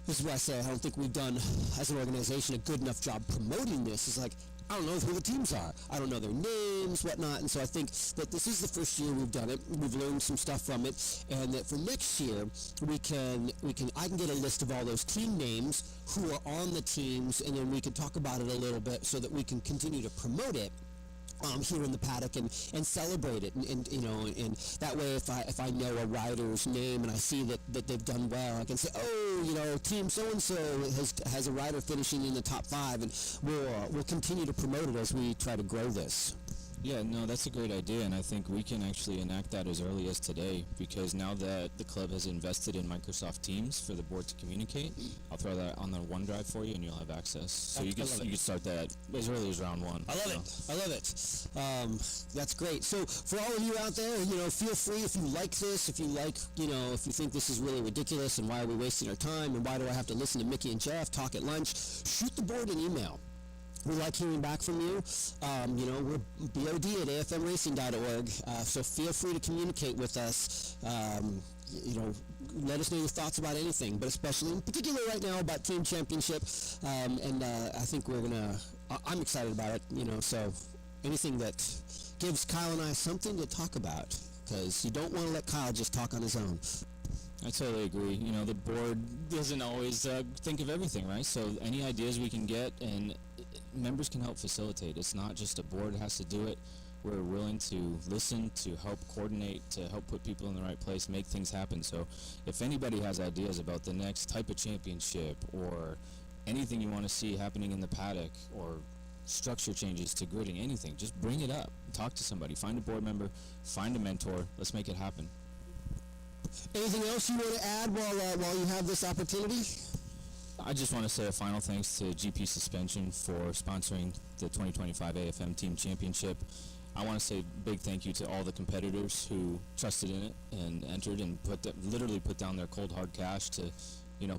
Speaker 2: this is what I say, I don't think we've done, as an organization, a good enough job promoting this. It's like, I don't know who the teams are. I don't know their names, whatnot. And so I think that this is the first year we've done it. We've learned some stuff from it, and that for next year, I can get a list of all those team names, who are on the teams, and then we can talk about it a little bit so that we can continue to promote it here in the paddock and celebrate it, and that way if I know a rider's name and I see that they've done well, I can say, team so and so has a rider finishing in the top 5, and we'll continue to promote it as we try to grow this.
Speaker 14: Yeah, no, that's a great idea, and I think we can actually enact that as early as today, because now that the club has invested in Microsoft Teams for the board to communicate, I'll throw that on the OneDrive for you, and you'll have access. So you can start that as early as round 1.
Speaker 2: I love it. That's great. So for all of you out there, feel free, if you like this, if you think this is really ridiculous, and why are we wasting our time, and why do I have to listen to Mickey and Jeff talk at lunch, shoot the board an email. We like hearing back from you. We're BOD at afmracing.org, so feel free to communicate with us. Let us know your thoughts about anything, but especially in particular right now about team championship. I think I'm excited about it, so anything that gives Kyle and I something to talk about, because you don't want to let Kyle just talk on his own.
Speaker 14: I totally agree. The board doesn't always think of everything, right? So any ideas we can get, and members can help facilitate. It's not just a board has to do it. We're willing to listen, to help coordinate, to help put people in the right place, make things happen. So if anybody has ideas about the next type of championship or anything you want to see happening in the paddock or structure changes to gridding, anything, just bring it up. Talk to somebody. Find a board member. Find a mentor. Let's make it happen.
Speaker 2: Anything else you want to add while you have this opportunity?
Speaker 14: I just want to say a final thanks to GP Suspension for sponsoring the 2025 AFM Team Championship. I want to say a big thank you to all the competitors who trusted in it and entered and literally put down their cold hard cash to,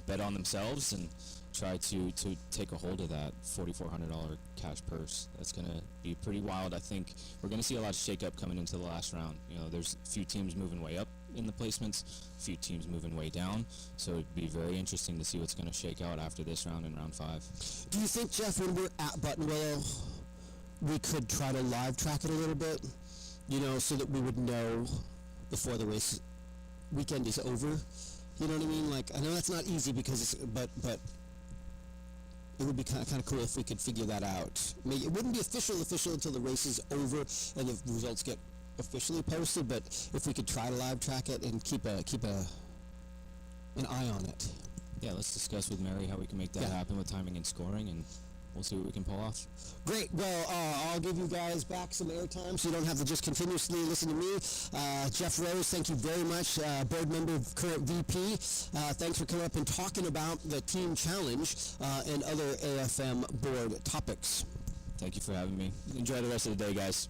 Speaker 14: bet on themselves and try to take a hold of that $4,400 cash purse. That's going to be pretty wild. I think we're going to see a lot of shakeup coming into the last round. There's a few teams moving way up in the placements, a few teams moving way down. So it'd be very interesting to see what's going to shake out after this round in round 5.
Speaker 2: Do you think, Jeff, when we're at Buttonwillow, we could try to live track it a little bit, so that we would know before the race weekend is over? You know what I mean? Like, I know that's not easy because but it would be kind of cool if we could figure that out. I mean, it wouldn't be official until the race is over and the results get officially posted, but if we could try to live track it and keep an eye on it.
Speaker 14: Yeah, let's discuss with Mary how we can make that happen with timing and scoring, and we'll see what we can pull off.
Speaker 2: Great. Well, I'll give you guys back some airtime so you don't have to just continuously listen to me. Jeff Rose, thank you very much. Board member, current VP. Thanks for coming up and talking about the team challenge and other AFM board topics.
Speaker 14: Thank you for having me. Enjoy the rest of the day, guys.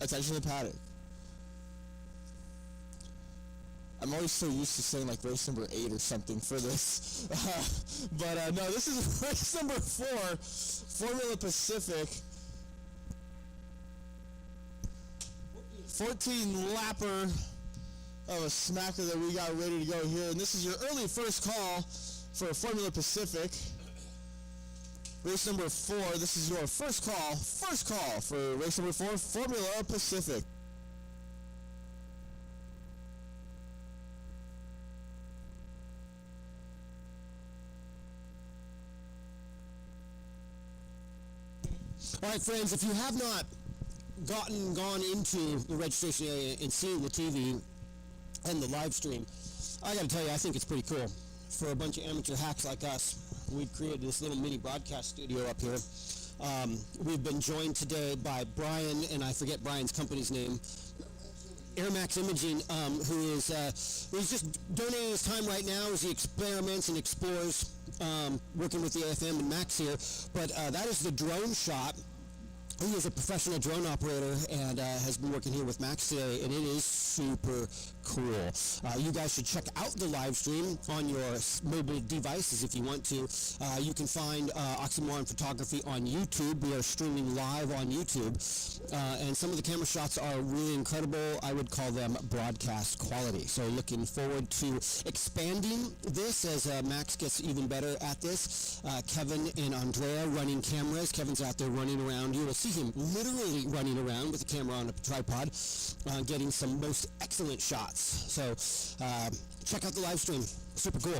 Speaker 3: Attention to Paddock. I'm always so used to saying like race number 8 or something for this. But no, this is race number 4, Formula Pacific. 14-lapper of a smacker that we got ready to go here. And this is your early first call for Formula Pacific. Race number 4, this is your first call for race number 4, Formula Pacific.
Speaker 2: All right, friends, if you have not gone into the registration area and seen the TV and the live stream, I got to tell you, I think it's pretty cool. For a bunch of amateur hacks like us, we've created this little mini broadcast studio up here. We've been joined today by Brian, and I forget Brian's company's name, Air Max Imaging, who's just donating his time right now as he experiments and explores, working with the AFM and Max here. But that is the drone shot. He is a professional drone operator and has been working here with Max today, and it is super cool. You guys should check out the live stream on your mobile devices if you want to. You can find Oxymoron Photography on YouTube. We are streaming live on YouTube, and some of the camera shots are really incredible. I would call them broadcast quality. So looking forward to expanding this as Max gets even better at this. Kevin and Andrea running cameras. Kevin's out there running around. You will see him literally running around with the camera on a tripod, getting some most excellent shots. So check out the live stream. Super cool.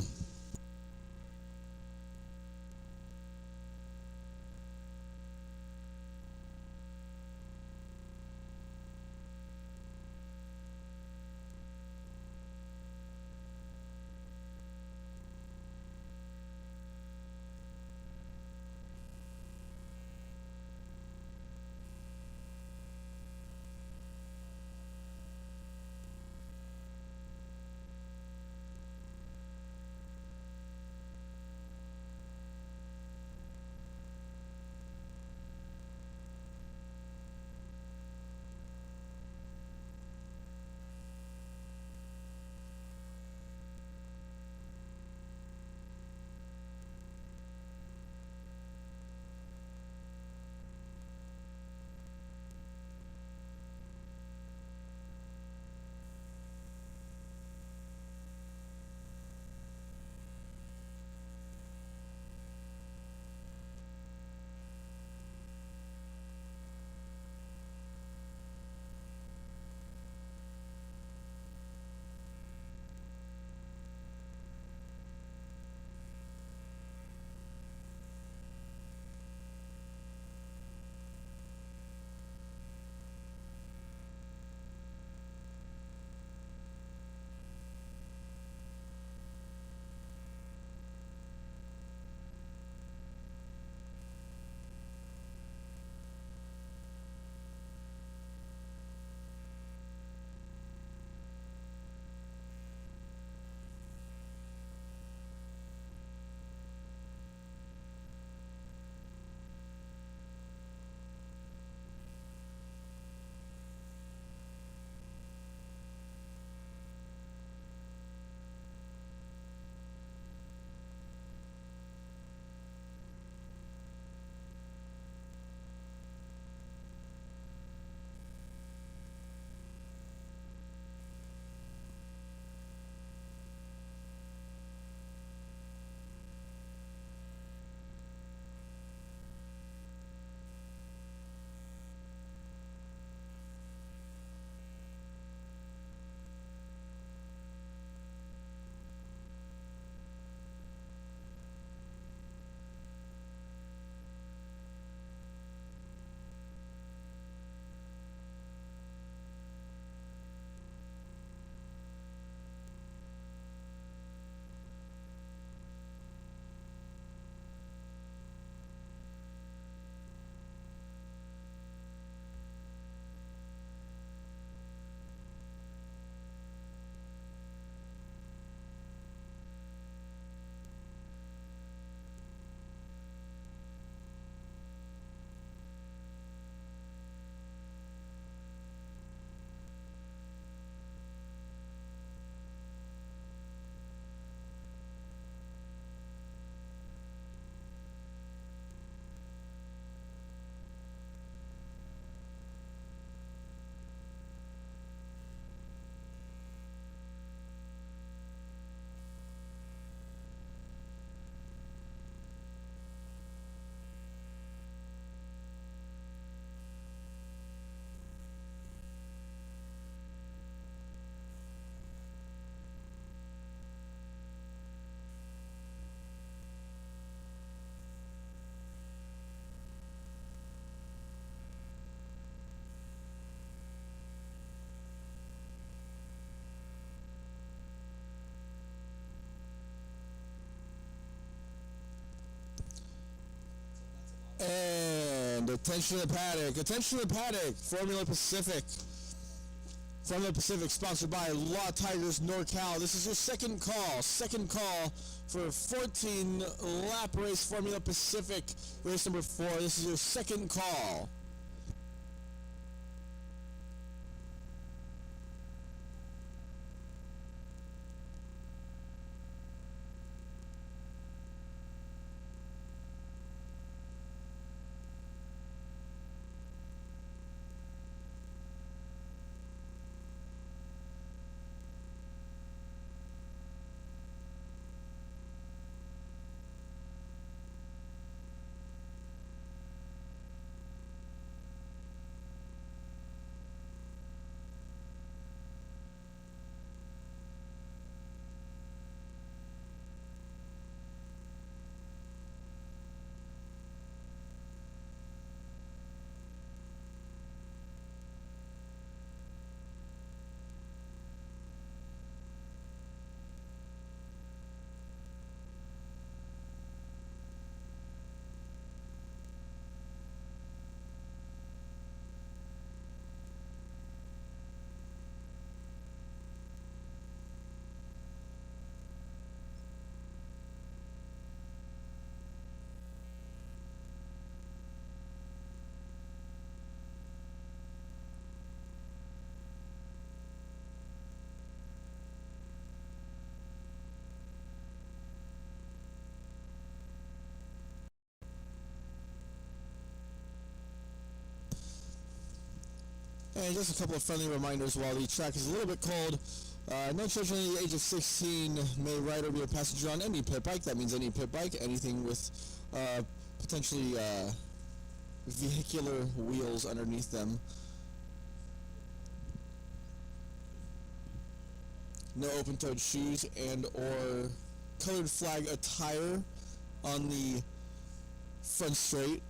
Speaker 3: And attention to the paddock. Attention to the paddock. Formula Pacific. Formula Pacific, sponsored by Law Tigers NorCal. This is your second call. Second call for a 14-lap race, Formula Pacific, race number 4. This is your second call. And just a couple of friendly reminders while the track is a little bit cold. No children under the age of 16 may ride or be a passenger on any pit bike. That means any pit bike, anything with potentially vehicular wheels underneath them. No open-toed shoes and or colored flag attire on the front straight.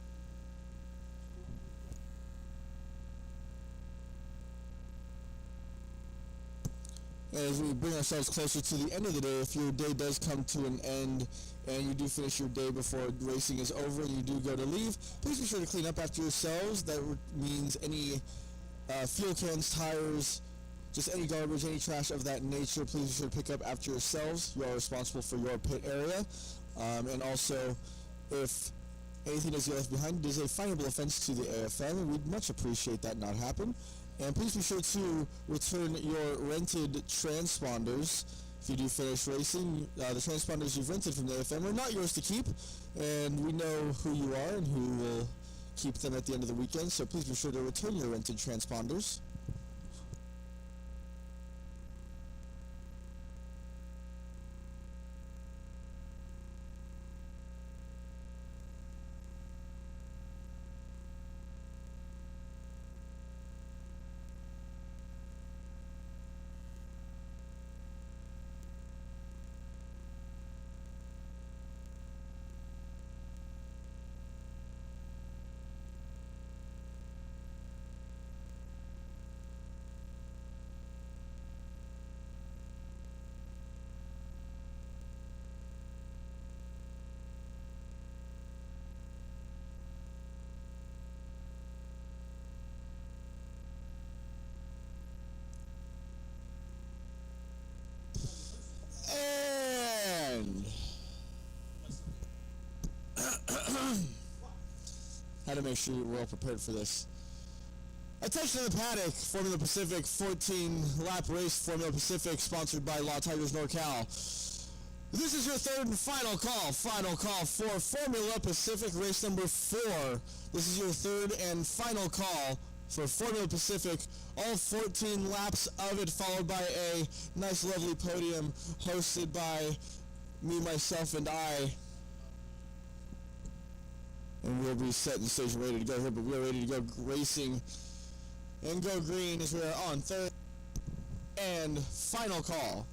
Speaker 3: As we bring ourselves closer to the end of the day, if your day does come to an end and you do finish your day before racing is over and you do go to leave, please be sure to clean up after yourselves. That means any fuel cans, tires, just any garbage, any trash of that nature, please be sure to pick up after yourselves. You are responsible for your pit area. And also, if anything does get left behind, it is a finable offense to the AFM, and we'd much appreciate that not happen. And please be sure to return your rented transponders if you do finish racing. The transponders you've rented from the AFM are not yours to keep, and we know who you are and who will keep them at the end of the weekend, so please be sure to return your rented transponders. How to make sure we're all prepared for this. Attention to the paddock, Formula Pacific 14-lap race, Formula Pacific, sponsored by Law Tigers NorCal. This is your third and final call for Formula Pacific race number 4. This is your third and final call for Formula Pacific, all 14 laps of it, followed by a nice lovely podium hosted by me, myself, and I. And we'll be set and stage and ready to go here, but we are ready to go racing and go green as we are on third and final call.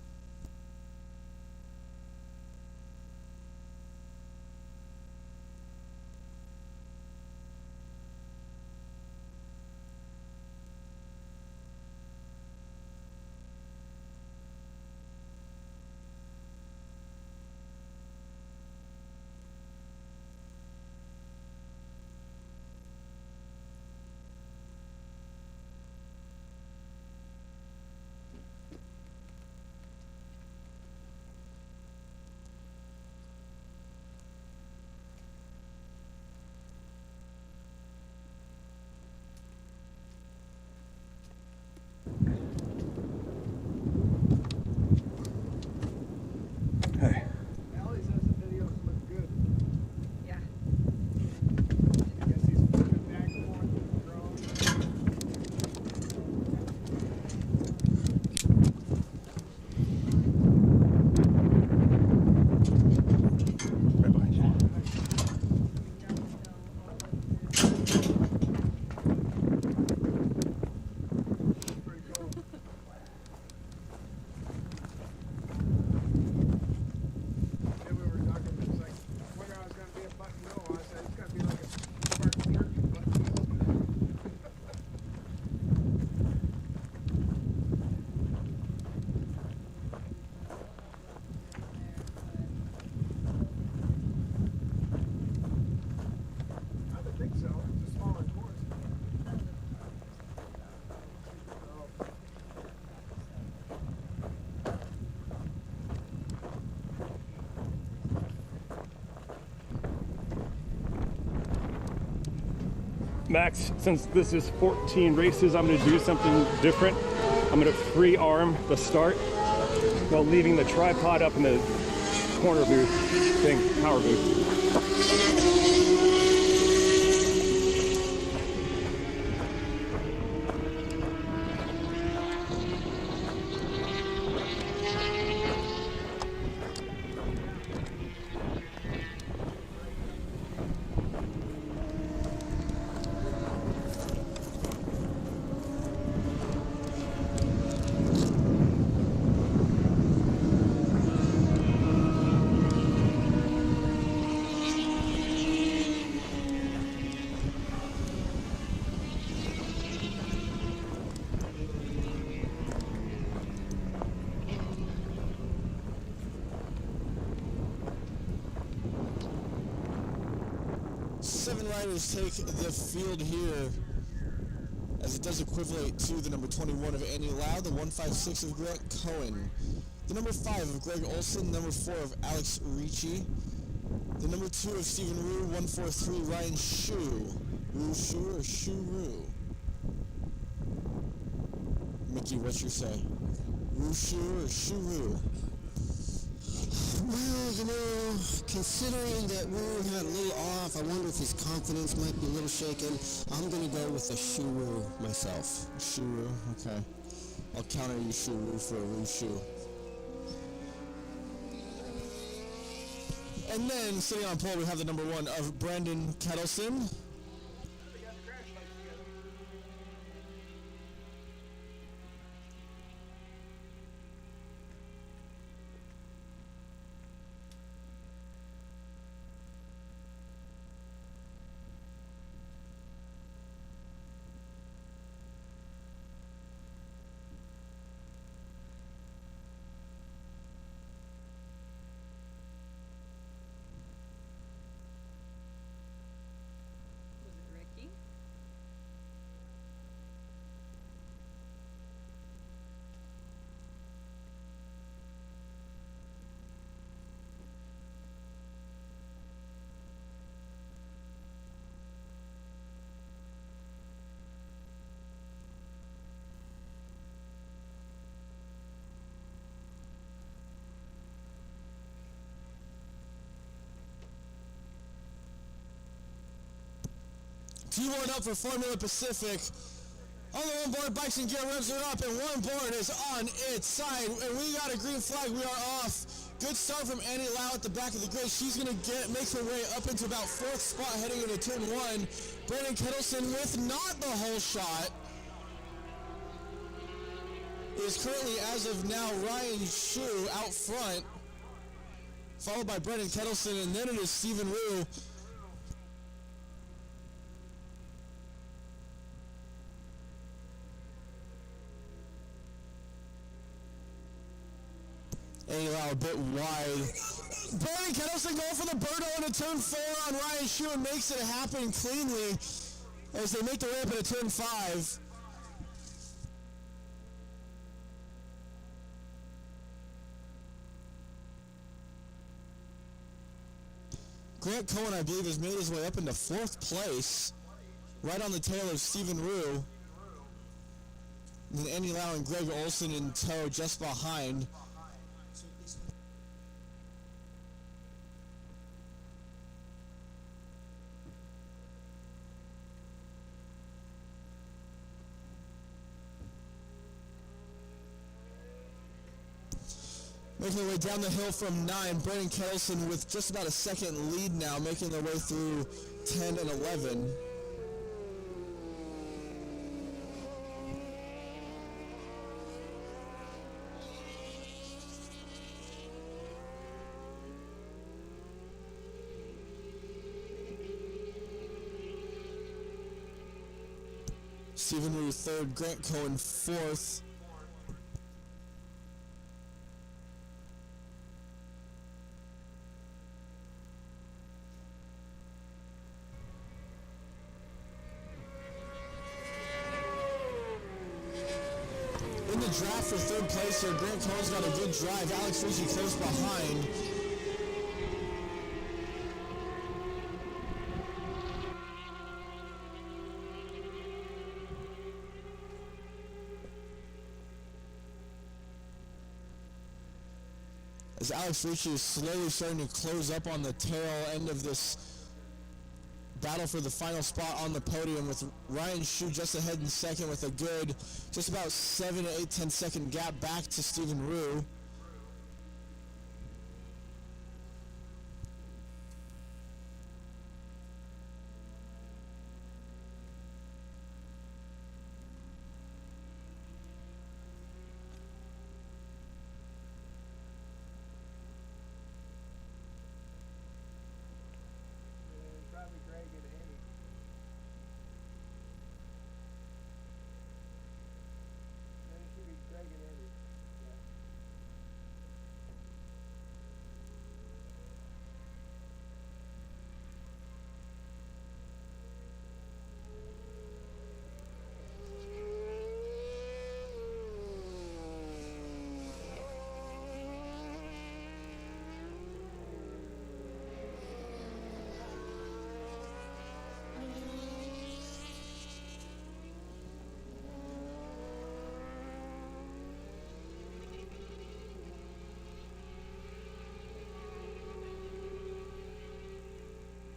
Speaker 8: Max, since this is 14 races, I'm going to do something different. I'm going to free arm the start while leaving the tripod up in the corner booth thing, power booth.
Speaker 3: Seven riders take the field here, as it does equivalent to the number 21 of Andy Lau, the 156 of Grant Cohen, the number 5 of Greg Olson, number 4 of Alex Ricci, the number 2 of Stephen Rue, 143 Ryan Shu. Rue Shu or Shu Rue? Mickey, what's your say? Rue Shu or Shu Rue?
Speaker 2: Well, you know, considering that Wu had a little off, I wonder if his confidence might be a little shaken. I'm going to go with the Shuru myself.
Speaker 3: Shuru, okay. I'll counter you Shuru for a Rushu. And then, sitting on pole, we have the number 1 of Brandon Kettleson. T1 up for Formula Pacific. On the one board, bikes and gear revs are up, and one board is on its side, and we got a green flag. We are off. Good start from Annie Lau at the back of the grid. She's going to make her way up into about 4th spot heading into turn 1. Brandon Kettleson with not the whole shot is currently, as of now, Ryan Shu out front, followed by Brandon Kettleson, and then it is Stephen Rue. Annie Lau a bit wide. Brandon Kettleson going for the Birdo into turn 4 on Ryan Shu and makes it happen cleanly as they make the way up into turn 5. Grant Cohen, I believe, has made his way up into 4th place, right on the tail of Stephen Rue. And then Andy Lau and Greg Olson in tow just behind. Making their way down the hill from 9, Brandon Kettleson with just about a second lead now, making their way through 10 and 11. Stephen Rue 3rd, Grant Cohen 4th. In the draft for 3rd place here, Grant Cohen's got a good drive. Alex Ricci close behind. as Alex Ricci is slowly starting to close up on the tail end of this battle for the final spot on the podium, with Ryan Shu just ahead in second with a good just about 7 to 8, 10 second gap back to Stephen Rue.
Speaker 5: Probably Greg and Andy. Then it should be Greg and Andy. Yeah.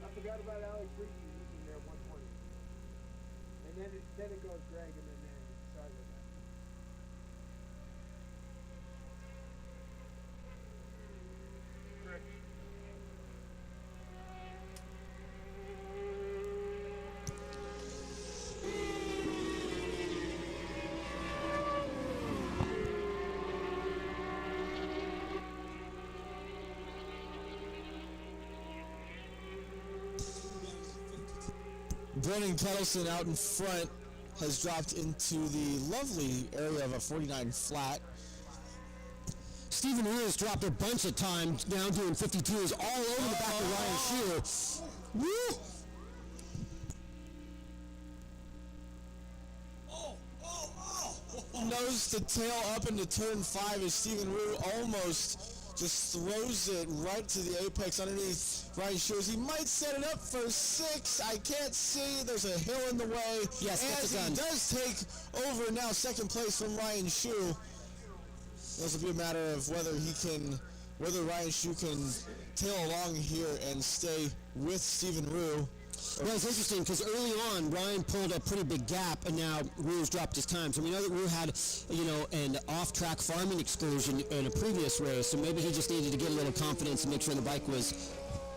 Speaker 5: I forgot about Alex Ricci using their 120. And then it goes Greg and then Andy. Sorry about that. Correct.
Speaker 3: Brennan Kettleson out in front has dropped into the lovely area of a 49 flat.
Speaker 2: Stephen Rue has dropped a bunch of time, now doing 52s all over the back of Ryan Shu. Woo!
Speaker 3: Nose to tail up into turn 5 as Stephen Rue almost just throws it right to the apex underneath Ryan Shu. He might set it up for 6. I can't see. There's a hill in the way.
Speaker 2: Yes,
Speaker 3: as he does take over now second place from Ryan Shu. This will be a matter of whether Ryan Shu can tail along here and stay with Stephen Rue.
Speaker 2: Well, it's interesting because early on, Ryan pulled a pretty big gap, and now Rue's dropped his time. So we know that Rue had, an off-track farming excursion in a previous race, so maybe he just needed to get a little confidence and make sure the bike was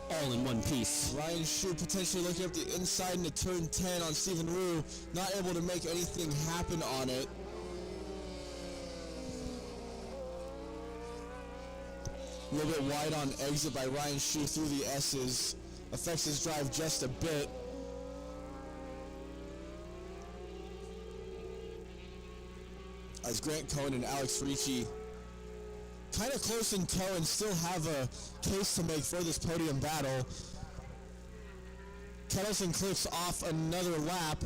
Speaker 2: all in one piece.
Speaker 3: Ryan Shu potentially looking up the inside into turn 10 on Stephen Rue, not able to make anything happen on it. A little bit wide on exit by Ryan Shu through the S's. Affects his drive just a bit. As Grant Cohen and Alex Ricci kind of close in tow and still have a case to make for this podium battle. Kettleson clips off another lap.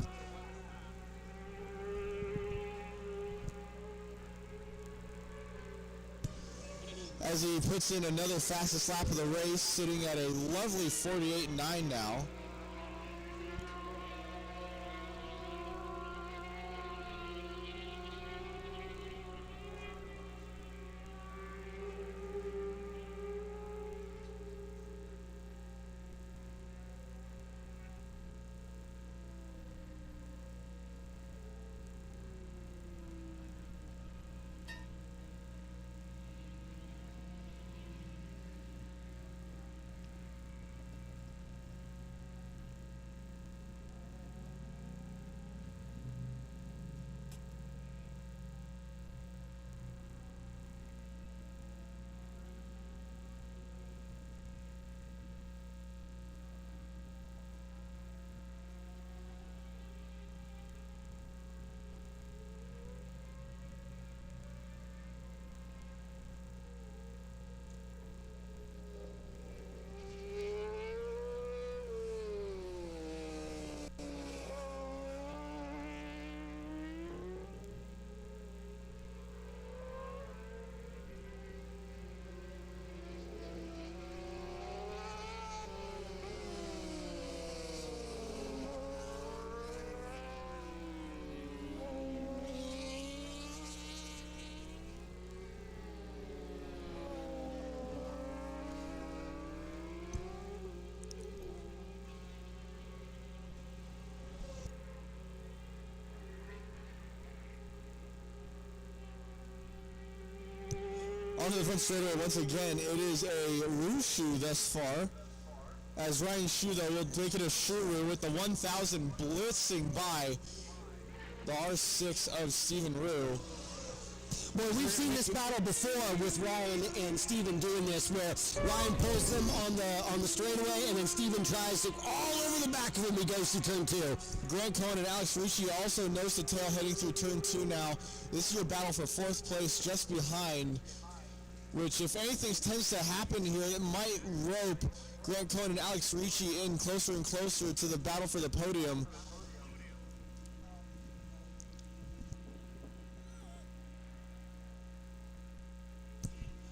Speaker 3: As he puts in another fastest lap of the race, sitting at a lovely 48.9 now. Onto the front straightaway once again. It is a Rue shoe thus far. As Ryan Shu, though, will take it a Shuru with the 1,000 blitzing by the R6 of Stephen Rue.
Speaker 2: Well, we've seen this battle before with Ryan and Steven doing this, where Ryan pulls them on the straightaway, and then Steven tries to all over the back of him. He goes to turn 2.
Speaker 3: Grant Cohen and Alex Ricci also nose to tail heading through turn 2 now. This is your battle for 4th place just behind, which if anything tends to happen here, it might rope Grant Cohen and Alex Ricci in closer and closer to the battle for the podium.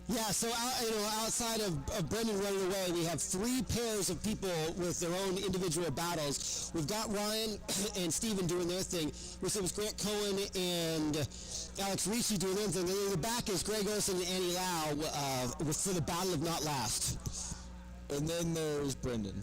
Speaker 2: Yeah, so outside of Brendan running away, we have 3 pairs of people with their own individual battles. We've got Ryan and Steven doing their thing. We said it was Grant Cohen and Alex Ricci doing their thing. And in the back is Greg Olson and Annie Lau for the battle of not last.
Speaker 3: And then there's Brendan.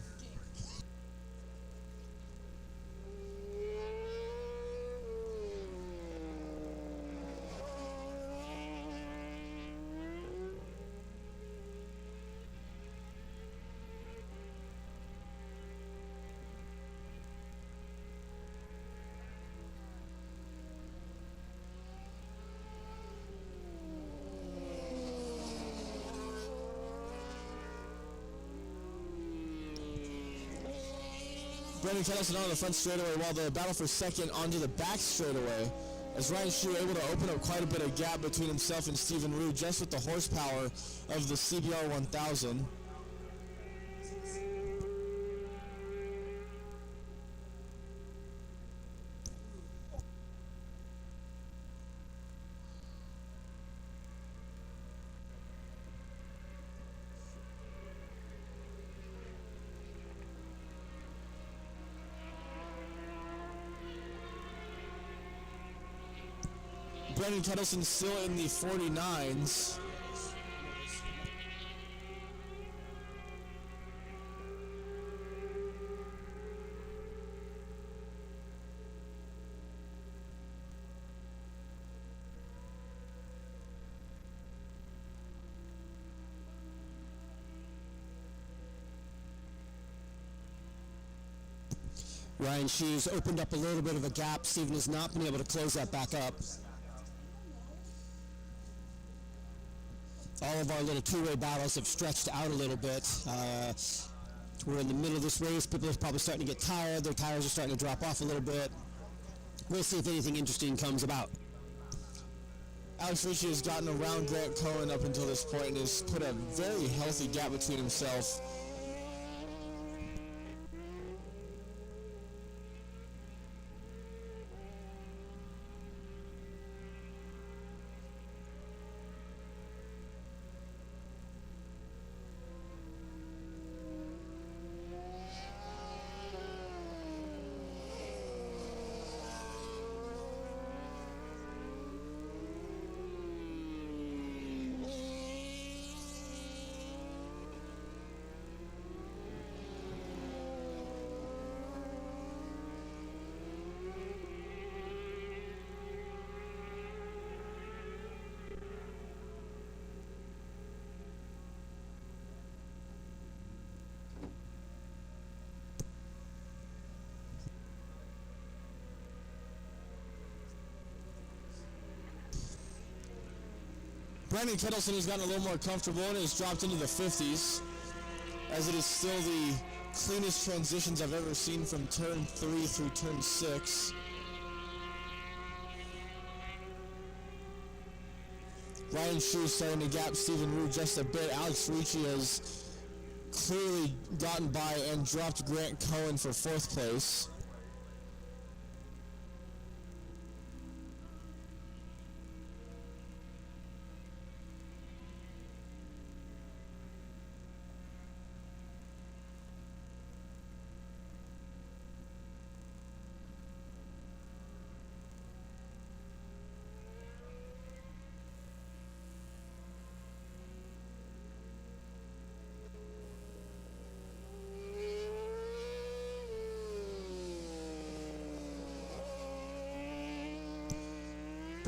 Speaker 3: Brendan Kettleson on the front straightaway, while the battle for second onto the back straightaway, as Ryan Shu able to open up quite a bit of gap between himself and Stephen Rue just with the horsepower of the CBR 1000. Brendan Kettleson still in the 49s.
Speaker 2: Ryan Shu's opened up a little bit of a gap. Steven has not been able to close that back up. All of our little two-way battles have stretched out a little bit. We're in the middle of this race. People are probably starting to get tired. Their tires are starting to drop off a little bit. We'll see if anything interesting comes about.
Speaker 3: Alex Ricci has gotten around Grant Cohen up until this point and has put a very healthy gap between himself. Brendan Kettleson has gotten a little more comfortable and has dropped into the 50s, as it is still the cleanest transitions I've ever seen from turn 3 through turn 6. Ryan Shu starting to gap Stephen Rue just a bit. Alex Ricci has clearly gotten by and dropped Grant Cohen for 4th place.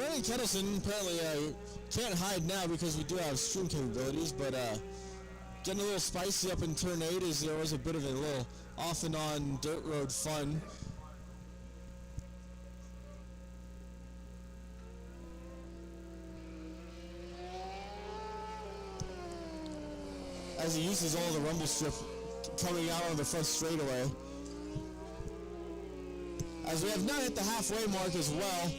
Speaker 3: Brandon Kettleson apparently can't hide now because we do have stream capabilities, but getting a little spicy up in turn 8 as there was a bit of a little off and on dirt road fun. As he uses all the rumble strip coming out on the front straightaway. As we have not hit the halfway mark as well.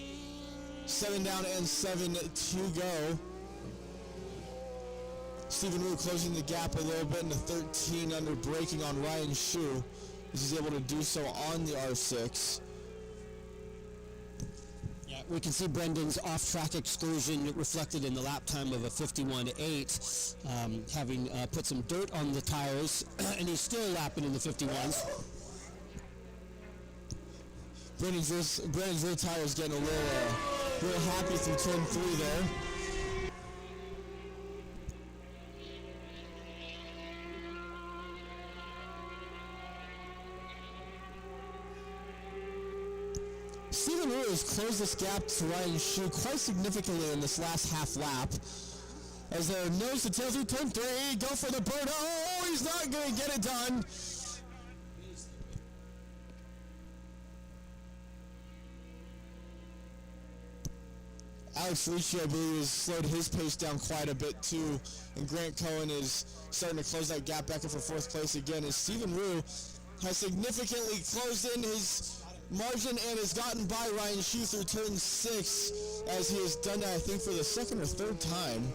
Speaker 3: 7 down and 7 to go. Stephen Wu closing the gap a little bit into 13 under braking on Ryan Shu as he's able to do so on the R6.
Speaker 2: Yeah, we can see Brendan's off-track exclusion reflected in the lap time of a 51.8, having put some dirt on the tires, and he's still lapping in the 51s.
Speaker 3: Brandon's rear tire is getting a little happy through turn 3 there. Stephen Wu has closed this gap to Ryan Shu quite significantly in this last half lap. As they're nose to tail through turn 3, go for the bird. Oh, he's not going to get it done. Alex Ricci, I believe, has slowed his pace down quite a bit too, and Grant Cohen is starting to close that gap back up for 4th place again, as Stephen Wu has significantly closed in his margin and has gotten by Ryan Shu through turn 6, as he has done that, I think, for the 2nd or 3rd time.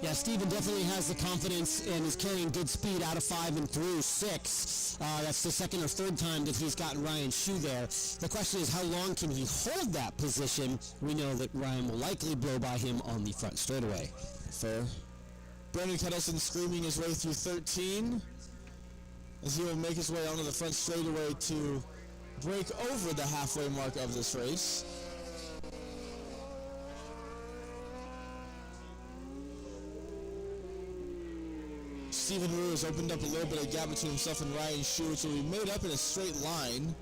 Speaker 2: Yeah, Steven definitely has the confidence and is carrying good speed out of 5 and through 6. That's the 2nd or 3rd time that he's gotten Ryan Shu there. The question is, how long can he hold that position? We know that Ryan will likely blow by him on the front straightaway.
Speaker 3: Fair. Brandon Kettleson screaming his way through 13 as he will make his way onto the front straightaway to break over the halfway mark of this race. Stephen Wu has opened up a little bit of gap between himself and Ryan Shu, which will be made up in a straight line.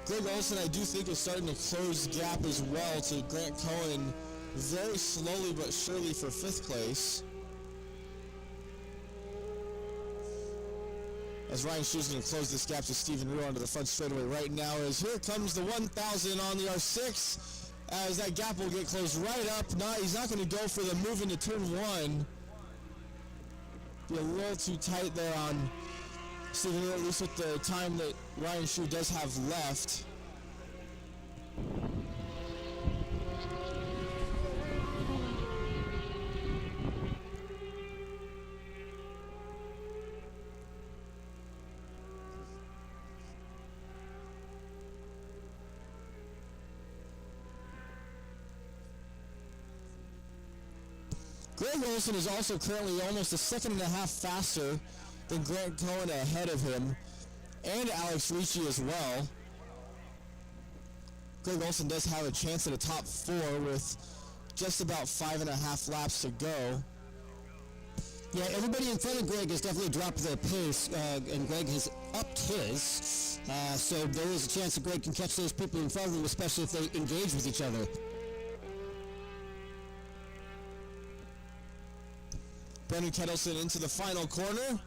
Speaker 3: Greg Olson, I do think, is starting to close gap as well to Grant Cohen very slowly but surely for 5th place. As Ryan Shu's going to close this gap to Stephen Wu onto the front straightaway right now, as here comes the 1000 on the R6, as that gap will get closed right up. He's not going to go for the move into turn 1. Be a little too tight there on Stephen Wu, at least with the time that Ryan Shu does have left. Greg Olson is also currently almost a 1.5 seconds faster than Grant Cohen ahead of him, and Alex Ricci as well. Greg Olson does have a chance at a top 4 with just about 5.5 laps to go.
Speaker 2: Yeah, everybody in front of Greg has definitely dropped their pace, and Greg has upped his. So there is a chance that Greg can catch those people in front of him, especially if they engage with each other.
Speaker 3: Brandon Kettleson into the final corner.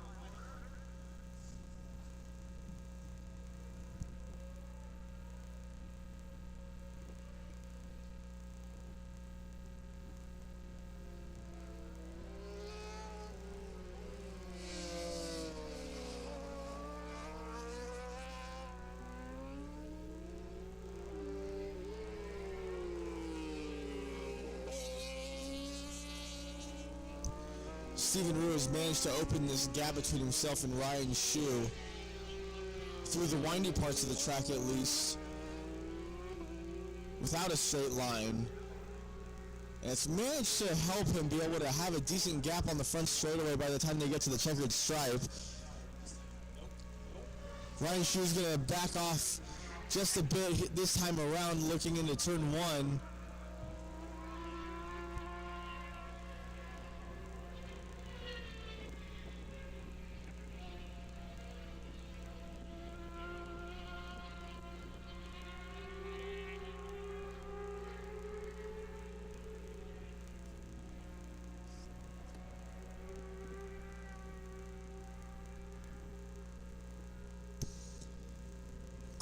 Speaker 3: Stephen Wu has managed to open this gap between himself and Ryan Shu through the windy parts of the track, at least, without a straight line. And it's managed to help him be able to have a decent gap on the front straightaway by the time they get to the checkered stripe. Ryan Shu's going to back off just a bit this time around, looking into turn 1.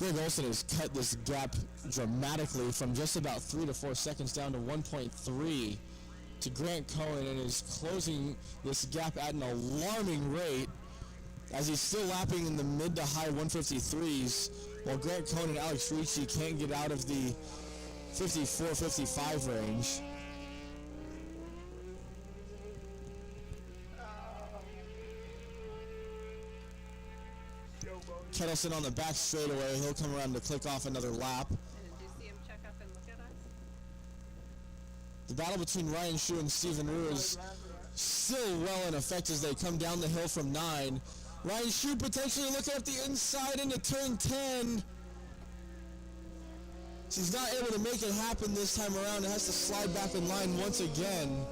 Speaker 3: Greg Olson has cut this gap dramatically from just about 3 to 4 seconds down to 1.3 to Grant Cohen, and is closing this gap at an alarming rate as he's still lapping in the mid to high 153s, while Grant Cohen and Alex Ricci can't get out of the 54-55 range. Kettleson on the back straightaway. He'll come around to click off another lap.
Speaker 9: Did you see him check up and look at us?
Speaker 3: The battle between Ryan Shu and Stephen Rue is still well in effect as they come down the hill from 9. Ryan Shu potentially looking up the inside into turn 10. She's not able to make it happen this time around and has to slide back in line once again.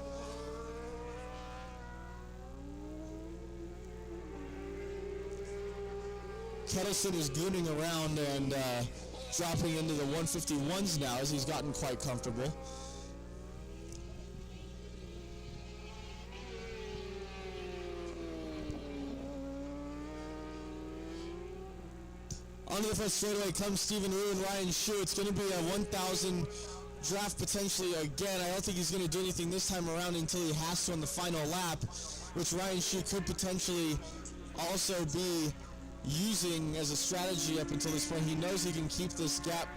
Speaker 3: Kettleson is gooning around and dropping into the 151s now as he's gotten quite comfortable. Onto the first straightaway comes Stephen Rue and Ryan Shu. It's going to be a 1,000 draft potentially again. I don't think he's going to do anything this time around until he has to on the final lap, which Ryan Shu could potentially also be using as a strategy up until this point. He knows he can keep this gap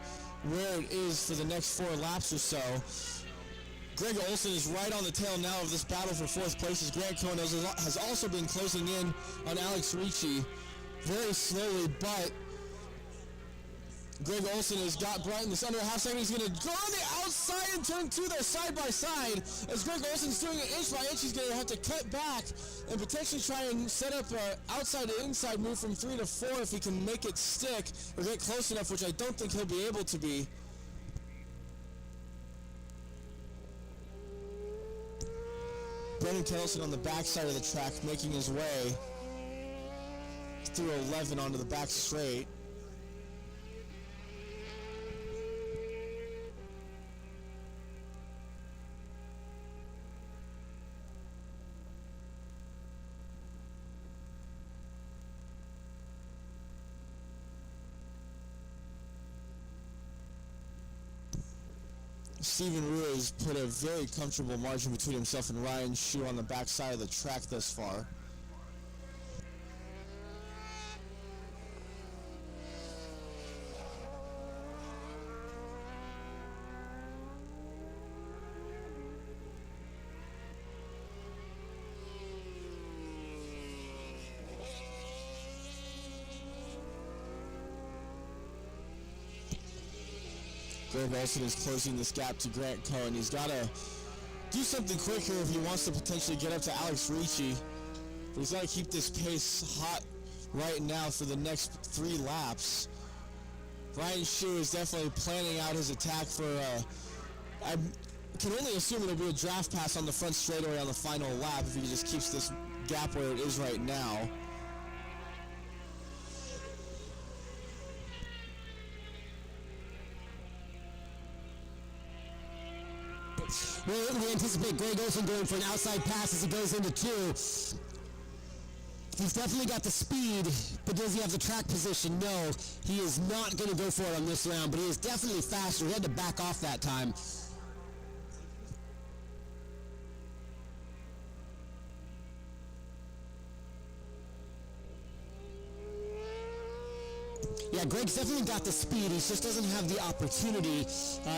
Speaker 3: where it is for the next 4 laps or so. Greg Olson is right on the tail now of this battle for 4th place as Grant Cohen has also been closing in on Alex Ricci very slowly, but Greg Olson has got Brighton this under a half second. He's going to go on the outside and turn 2 there side by side. As Greg Olson's doing it inch by inch, he's going to have to cut back and potentially try and set up an outside to inside move from 3 to 4 if he can make it stick or get close enough, which I don't think he'll be able to be. Brendan Kettleson on the backside of the track making his way through 11 onto the back straight. Stephen Rue has put a very comfortable margin between himself and Ryan Shu on the backside of the track thus far. Greg Olson is closing this gap to Grant Cohen. He's got to do something quicker if he wants to potentially get up to Alex Ricci. But he's got to keep this pace hot right now for the next 3 laps. Ryan Shu is definitely planning out his attack for, I can only assume it'll be a draft pass on the front straightaway on the final lap if he just keeps this gap where it is right now.
Speaker 2: We anticipate Greg Olson going for an outside pass as he goes into 2. He's definitely got the speed, but does he have the track position? No, he is not going to go for it on this round, but he is definitely faster. He had to back off that time. Yeah, Greg's definitely got the speed. He just doesn't have the opportunity.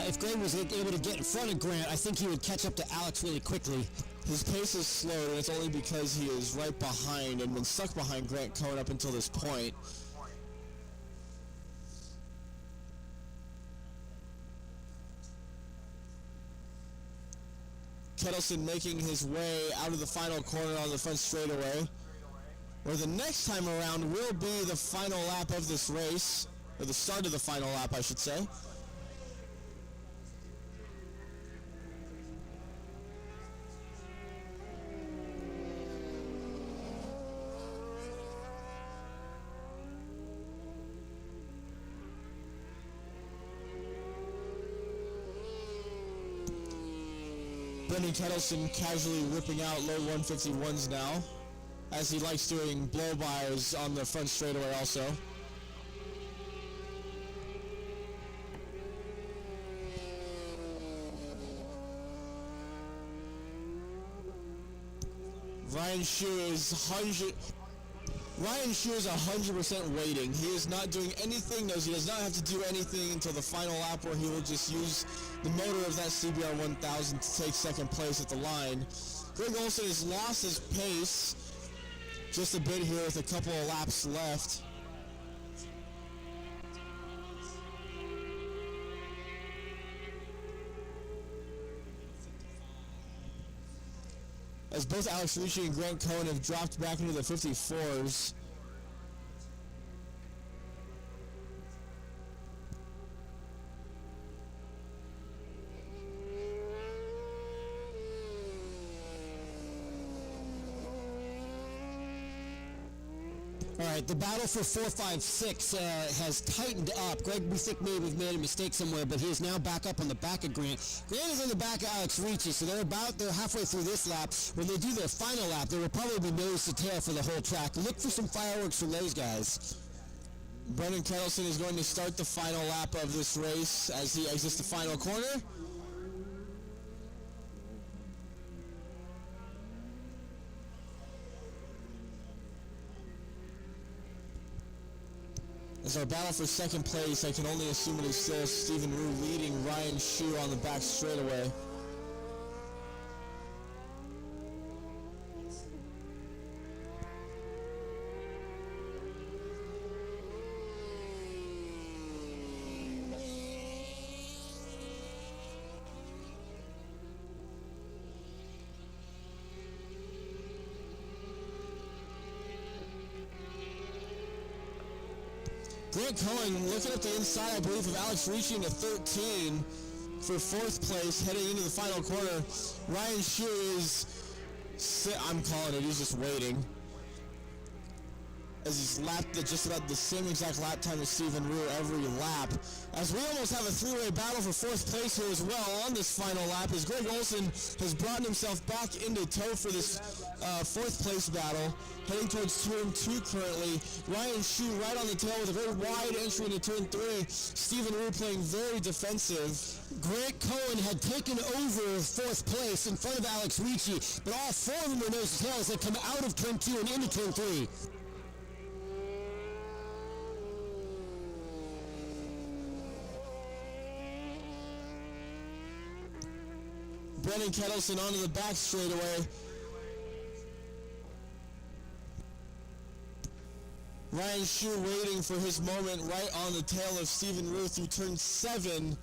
Speaker 2: If Greg was able to get in front of Grant, I think he would catch up to Alex really quickly.
Speaker 3: His pace is slowed, and it's only because he is right behind and been stuck behind Grant Cohen up until this point. Kettleson making his way out of the final corner on the front straightaway, where the next time around will be the final lap of this race, or the start of the final lap, I should say. Brendan Kettleson casually whipping out low 151s now, as he likes doing blow-bys on the front straightaway also. Ryan Shu is 100% waiting. He is not doing anything. He does not have to do anything until the final lap, where he will just use the motor of that CBR 1000 to take second place at the line. Greg Olson has lost his pace just a bit here with a couple of laps left. As both Alex Ricci and Grant Cohen have dropped back into the 54s.
Speaker 2: All right, the battle for 4, 5, 6 has tightened up. Greg, we think maybe we've made a mistake somewhere, but he is now back up on the back of Grant. Grant is on the back of Alex Ricci, so they're halfway through this lap. When they do their final lap, there will probably be nose to tail for the whole track. Look for some fireworks from those guys.
Speaker 3: Brendan Kettleson is going to start the final lap of this race as he exits the final corner. As our battle for second place, I can only assume it is still Stephen Rue leading Ryan Shu on the back straightaway. Grant Cohen looking up the inside, I believe, of Alex Ricci into 13 for fourth place, heading into the final corner. Ryan Shu is, I'm calling it, he's just waiting, as he's lapped at just about the same exact lap time as Stephen Rue every lap. As we almost have a three-way battle for fourth place here as well on this final lap, as Greg Olson has brought himself back into tow for this fourth place battle, heading towards turn 2 currently. Ryan Shu right on the tail with a very wide entry into turn 3. Stephen Rue playing very defensive.
Speaker 2: Grant Cohen had taken over fourth place in front of Alex Ricci, but all four of them were nose to tail as they come out of turn 2 and into turn 3.
Speaker 3: Brendan Kettleson onto the back straightaway. Ryan Shu waiting for his moment right on the tail of Stephen Rue through turn 7.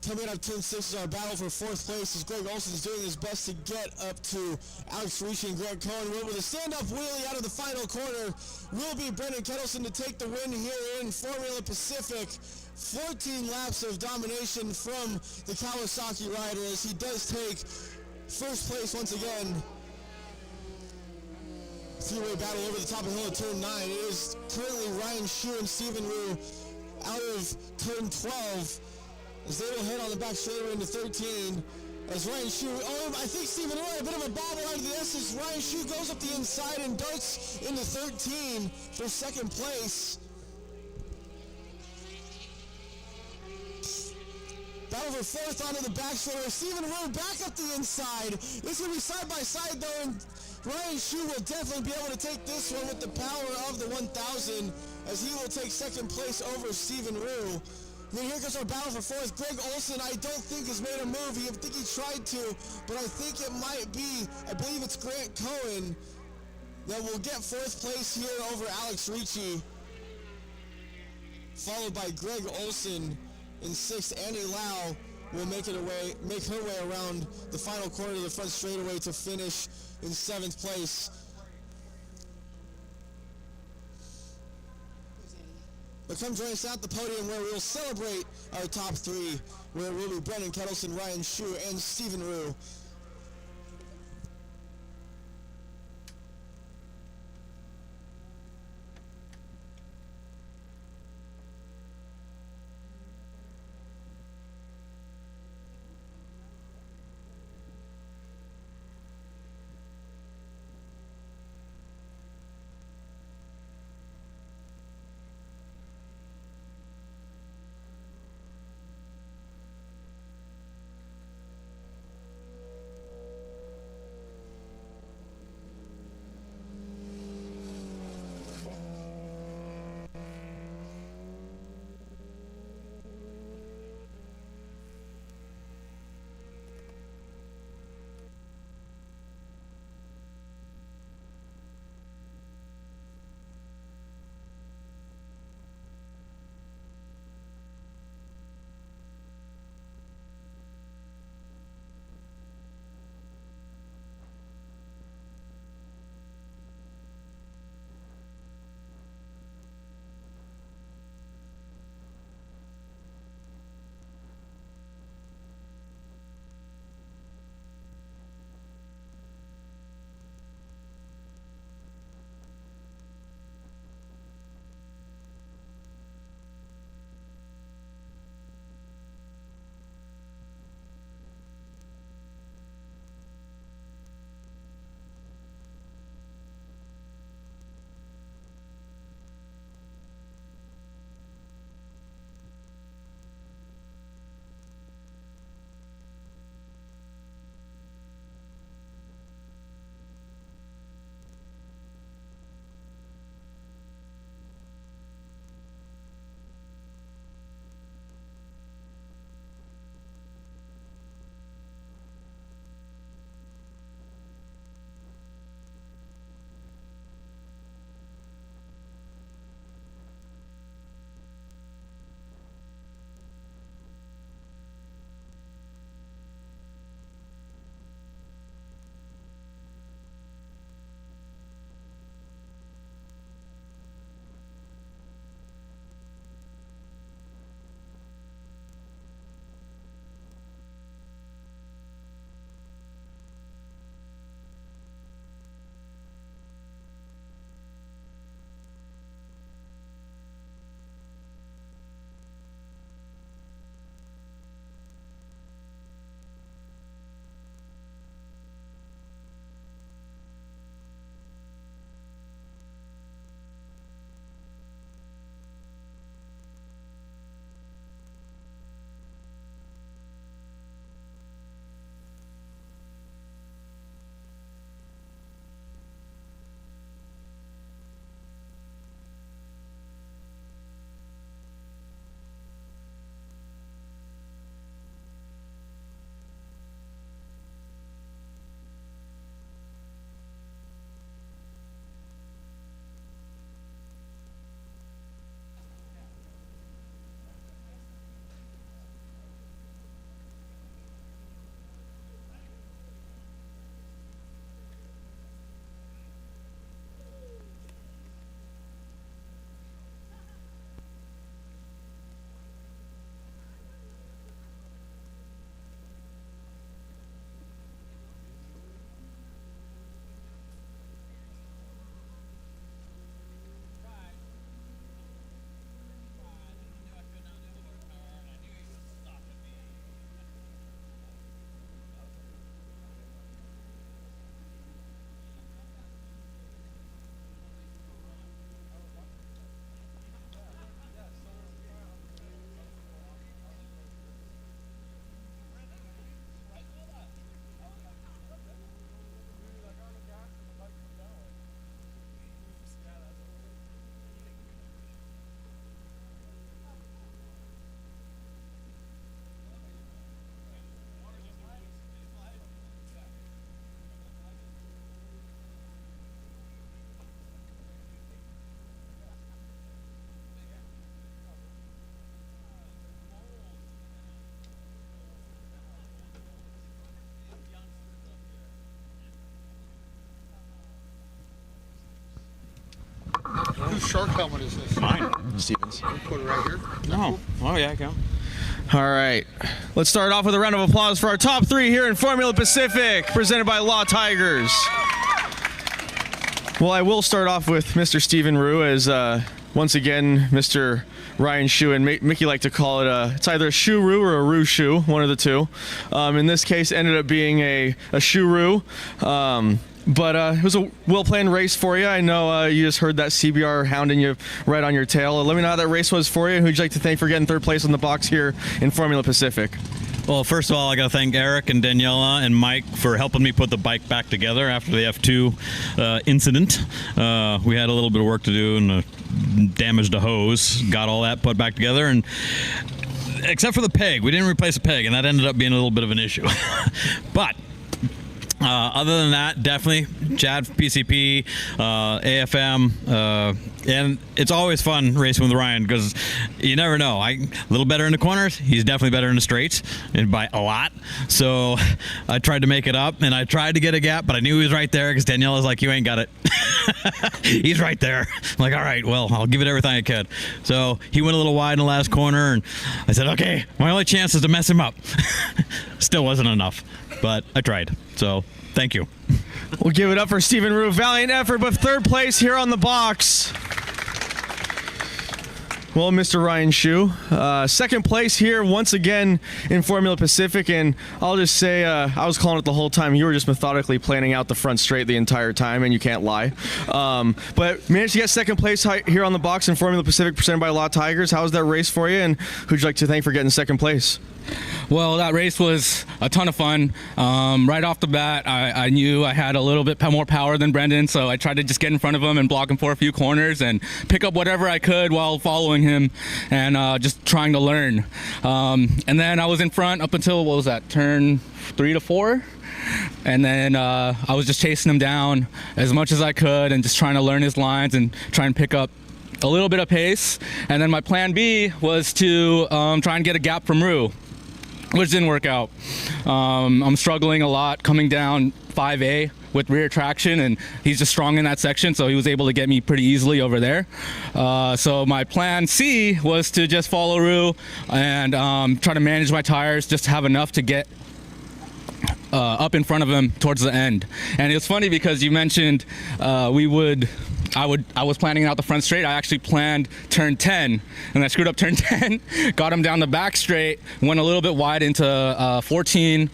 Speaker 3: Coming out of turn 6 is our battle for fourth place as Greg Olson's doing his best to get up to Alex Ricci and Grant Cohen. With a stand-up wheelie out of the final corner will be Brendan Kettleson to take the win here in Formula Pacific. 14 laps of domination from the Kawasaki rider as he does take first place once again. Three-way battle over the top of the hill at turn 9. It is currently Ryan Shu and Stephen Rue out of turn 12 as they will head on the back straightaway into 13. As Ryan Shu, I think Stephen Rue had a bit of a bobble out of the S as Ryan Shu goes up the inside and darts into 13 for second place. Battle for fourth onto the back straightaway. Stephen Rue back up the inside. It's going to be side by side though, and Ryan Shu will definitely be able to take this one with the power of the 1000 as he will take second place over Stephen Rue. Then here goes our battle for fourth. Greg Olson, I don't think has made a move. I think he tried to, but I think it might be, I believe it's Grant Cohen that will get fourth place here over Alex Ricci, followed by Greg Olson in sixth. Annie Lau will make her way around the final corner of the front straightaway to finish in seventh place. But come join us at the podium where we'll celebrate our top three, where it will be Brendan Kettleson, Ryan Shu, and Stephen Rue.
Speaker 15: Whose shark helmet is this?
Speaker 16: Mine. Stevens.
Speaker 15: Put it right here.
Speaker 16: Oh. Oh yeah, I can.
Speaker 13: All right. Let's start off with a round of applause for our top 3 here in Formula Pacific, presented by Law Tigers. Well, I will start off with Mr. Stephen Rue, as once again, Mr. Ryan Shu and Mickey like to call it it's either a shoe-roo or a roo-shoe, one of the two. In this case, ended up being a shoe-roo. But it was a well-planned race for you. I know you just heard that CBR hounding you right on your tail. Let me know how that race was for you. Who'd you like to thank for getting 3rd place on the box here in Formula Pacific?
Speaker 17: Well, first of all, I got to thank Eric and Daniela and Mike for helping me put the bike back together after the F2 incident. We had a little bit of work to do and damaged a hose. Got all that put back together, and except for the peg, we didn't replace the peg, and that ended up being a little bit of an issue. But other than that, definitely Chad PCP, AFM, and it's always fun racing with Ryan because you never know. A little better in the corners. He's definitely better in the straights, and by a lot. So I tried to make it up, and I tried to get a gap, but I knew he was right there because Daniela's like, "You ain't got it." He's right there. I'm like, all right, well, I'll give it everything I could. So he went a little wide in the last corner, and I said, okay, my only chance is to mess him up. Still wasn't enough, but I tried. So thank you.
Speaker 13: We'll give it up for Stephen Rue. Valiant effort, but 3rd place here on the box. Well, Mr. Ryan Shu, 2nd place here once again in Formula Pacific, and I'll just say I was calling it the whole time. You were just methodically planning out the front straight the entire time, and you can't lie. But managed to get 2nd place here on the box in Formula Pacific, presented by Law Tigers. How was that race for you, and who'd you like to thank for getting 2nd place?
Speaker 18: Well, that race was a ton of fun. Right off the bat, I knew I had a little bit more power than Brendan, so I tried to just get in front of him and block him for a few corners and pick up whatever I could while following him and just trying to learn. And then I was in front up until, what was that, turn 3 to 4? And then I was just chasing him down as much as I could and just trying to learn his lines and try and pick up a little bit of pace. And then my plan B was to try and get a gap from Rue, which didn't work out. I'm struggling a lot coming down 5A with rear traction, and he's just strong in that section, so he was able to get me pretty easily over there. So my plan C was to just follow Rue and try to manage my tires, just have enough to get up in front of him towards the end. And it was funny because you mentioned I was planning out the front straight. I actually planned turn 10, and I screwed up turn 10, got him down the back straight, went a little bit wide into 14,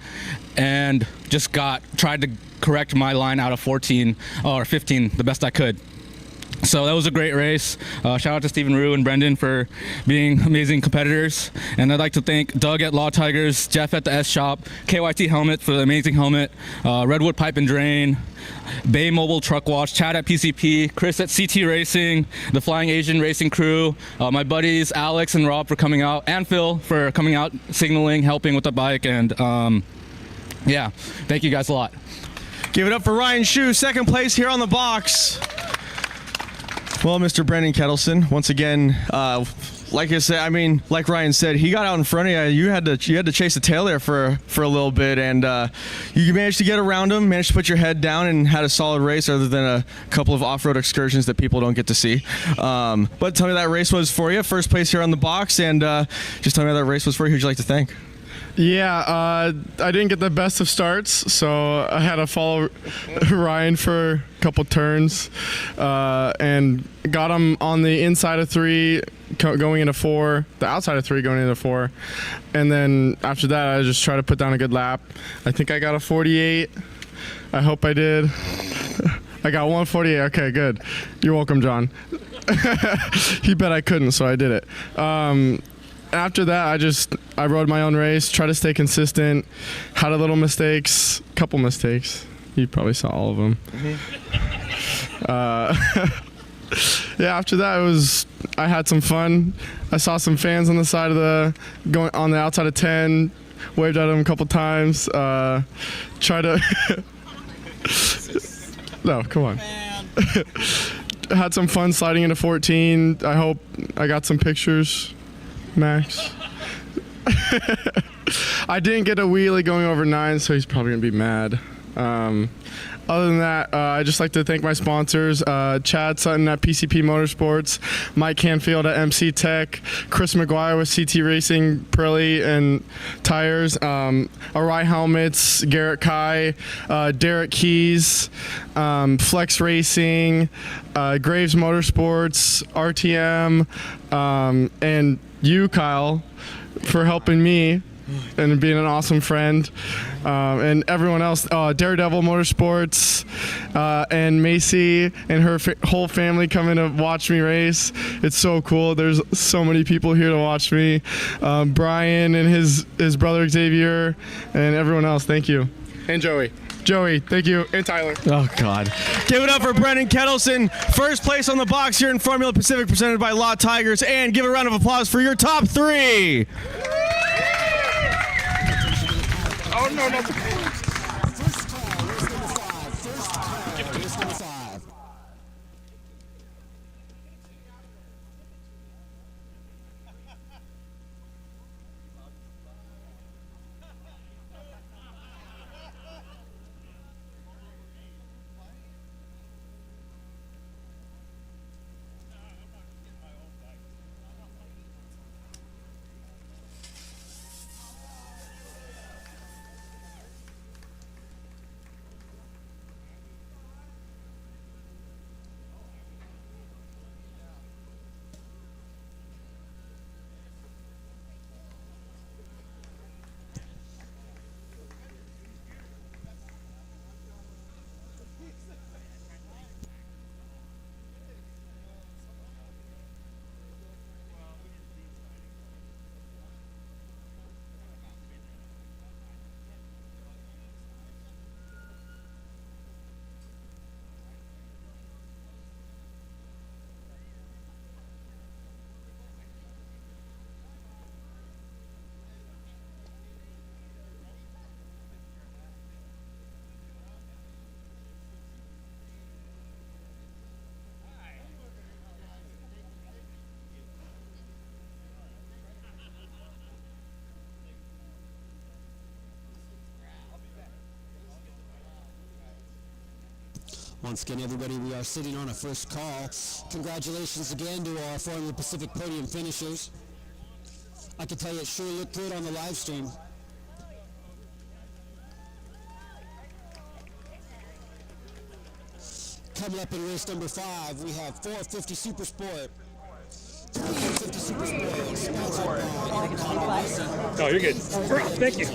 Speaker 18: and just tried to correct my line out of 14 or 15 the best I could. So that was a great race. Shout out to Stephen Rue and Brendan for being amazing competitors. And I'd like to thank Doug at Law Tigers, Jeff at the S Shop, KYT Helmet for the amazing helmet, Redwood Pipe and Drain, Bay Mobile Truck Wash, Chad at PCP, Chris at CT Racing, the Flying Asian Racing Crew, my buddies Alex and Rob for coming out, and Phil for coming out, signaling, helping with the bike. And yeah, thank you guys a lot.
Speaker 13: Give it up for Ryan Shu, 2nd place here on the box. Well, Mr. Brendan Kettleson, once again, like I said, like Ryan said, he got out in front of you. You had to chase the tail there for a little bit, and you managed to get around him, managed to put your head down, and had a solid race, other than a couple of off-road excursions that people don't get to see. But tell me how that race was for you. 1st place here on the box, and just tell me how that race was for you. Who'd you like to thank?
Speaker 19: Yeah, I didn't get the best of starts, so I had to follow Ryan for a couple turns and got him on the inside of 3 going into 4, the outside of 3 going into 4. And then after that, I just tried to put down a good lap. I think I got a 48. I hope I did. I got 148. Okay, good. You're welcome, John. He bet I couldn't, so I did it. After that, I rode my own race, tried to stay consistent, had a little couple mistakes. You probably saw all of them. Yeah, after that, I had some fun. I saw some fans on the side of going on the outside of 10, waved at them a couple times. Try to, no, come on. Had some fun sliding into 14. I hope I got some pictures. Max. I didn't get a wheelie going over 9, so he's probably gonna be mad. Other than that, I'd just like to thank my sponsors, Chad Sutton at PCP Motorsports, Mike Canfield at MC Tech, Chris McGuire with CT Racing, Pirelli and Tires, Arai Helmets, Garrett Kai, Derek Keys, Flex Racing, Graves Motorsports, RTM, and you, Kyle, for helping me and being an awesome friend, and everyone else, Daredevil Motorsports, and Macy and her whole family coming to watch me race. It's so cool. There's so many people here to watch me. Brian and his brother Xavier and everyone else. Thank you. And Joey, thank you, and Tyler.
Speaker 13: Oh, God. Give it up for Brendan Kettleson. First place on the box here in Formula Pacific, presented by Law Tigers. And give a round of applause for your top three.
Speaker 5: Oh, no.
Speaker 2: First call, race number 5. First call, race number 5. Once again, everybody, we are sitting on a first call. Congratulations again to our Formula Pacific podium finishers. I can tell you it sure looked good on the live stream. Coming up in race number 5, we have 450 Super Sport. 350 Super Sport, sponsored by Honda Racing.
Speaker 8: Oh, you're good. Thank you.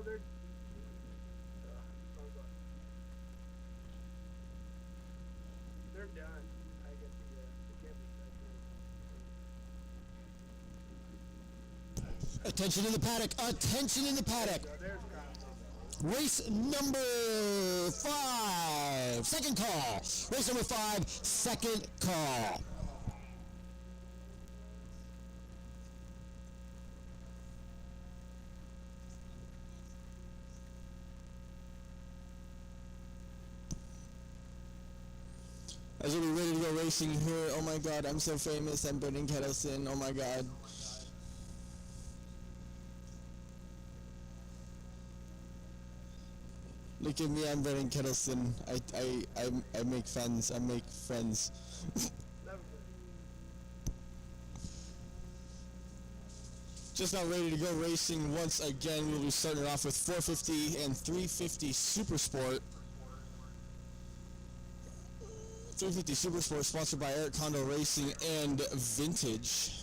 Speaker 5: No, they're. They're done. I get the cameras.
Speaker 2: Attention in the paddock. Attention in the paddock. Race number 5. Second call. Race number 5. Second call.
Speaker 3: As we're ready to go racing here, oh my god, I'm so famous, I'm Brendan Kettleson, oh my god. Look at me, I'm Brendan Kettleson. I make friends, I make friends. Just now ready to go racing once again. We'll be starting off with 450 and 350 Super Sport. 350 Super Sport sponsored by Eric Kondo Racing and Vintage.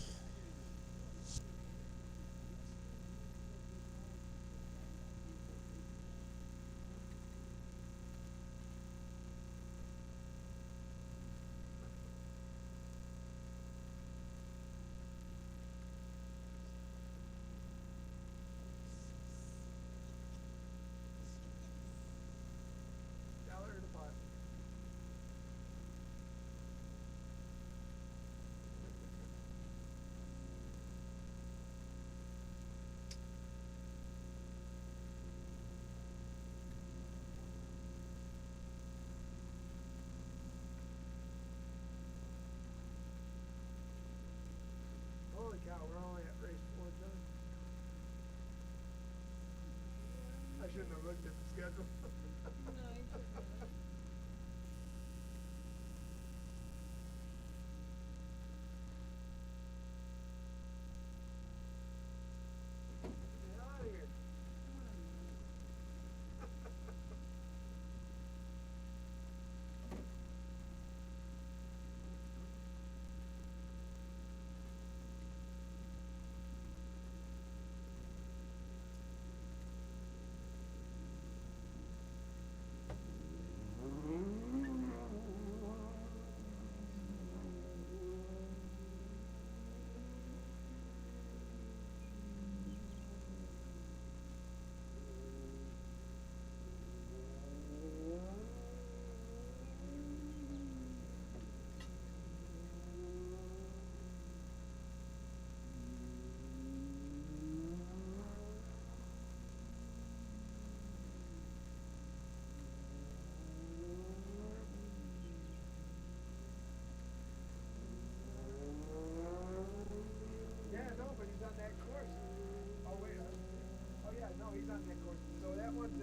Speaker 5: Holy cow, we're only at race 4 done. I shouldn't have looked at the schedule. Get out of here. Yeah, no, but he's on that course. Oh, wait. Oh, yeah, no, he's on that course. So that one's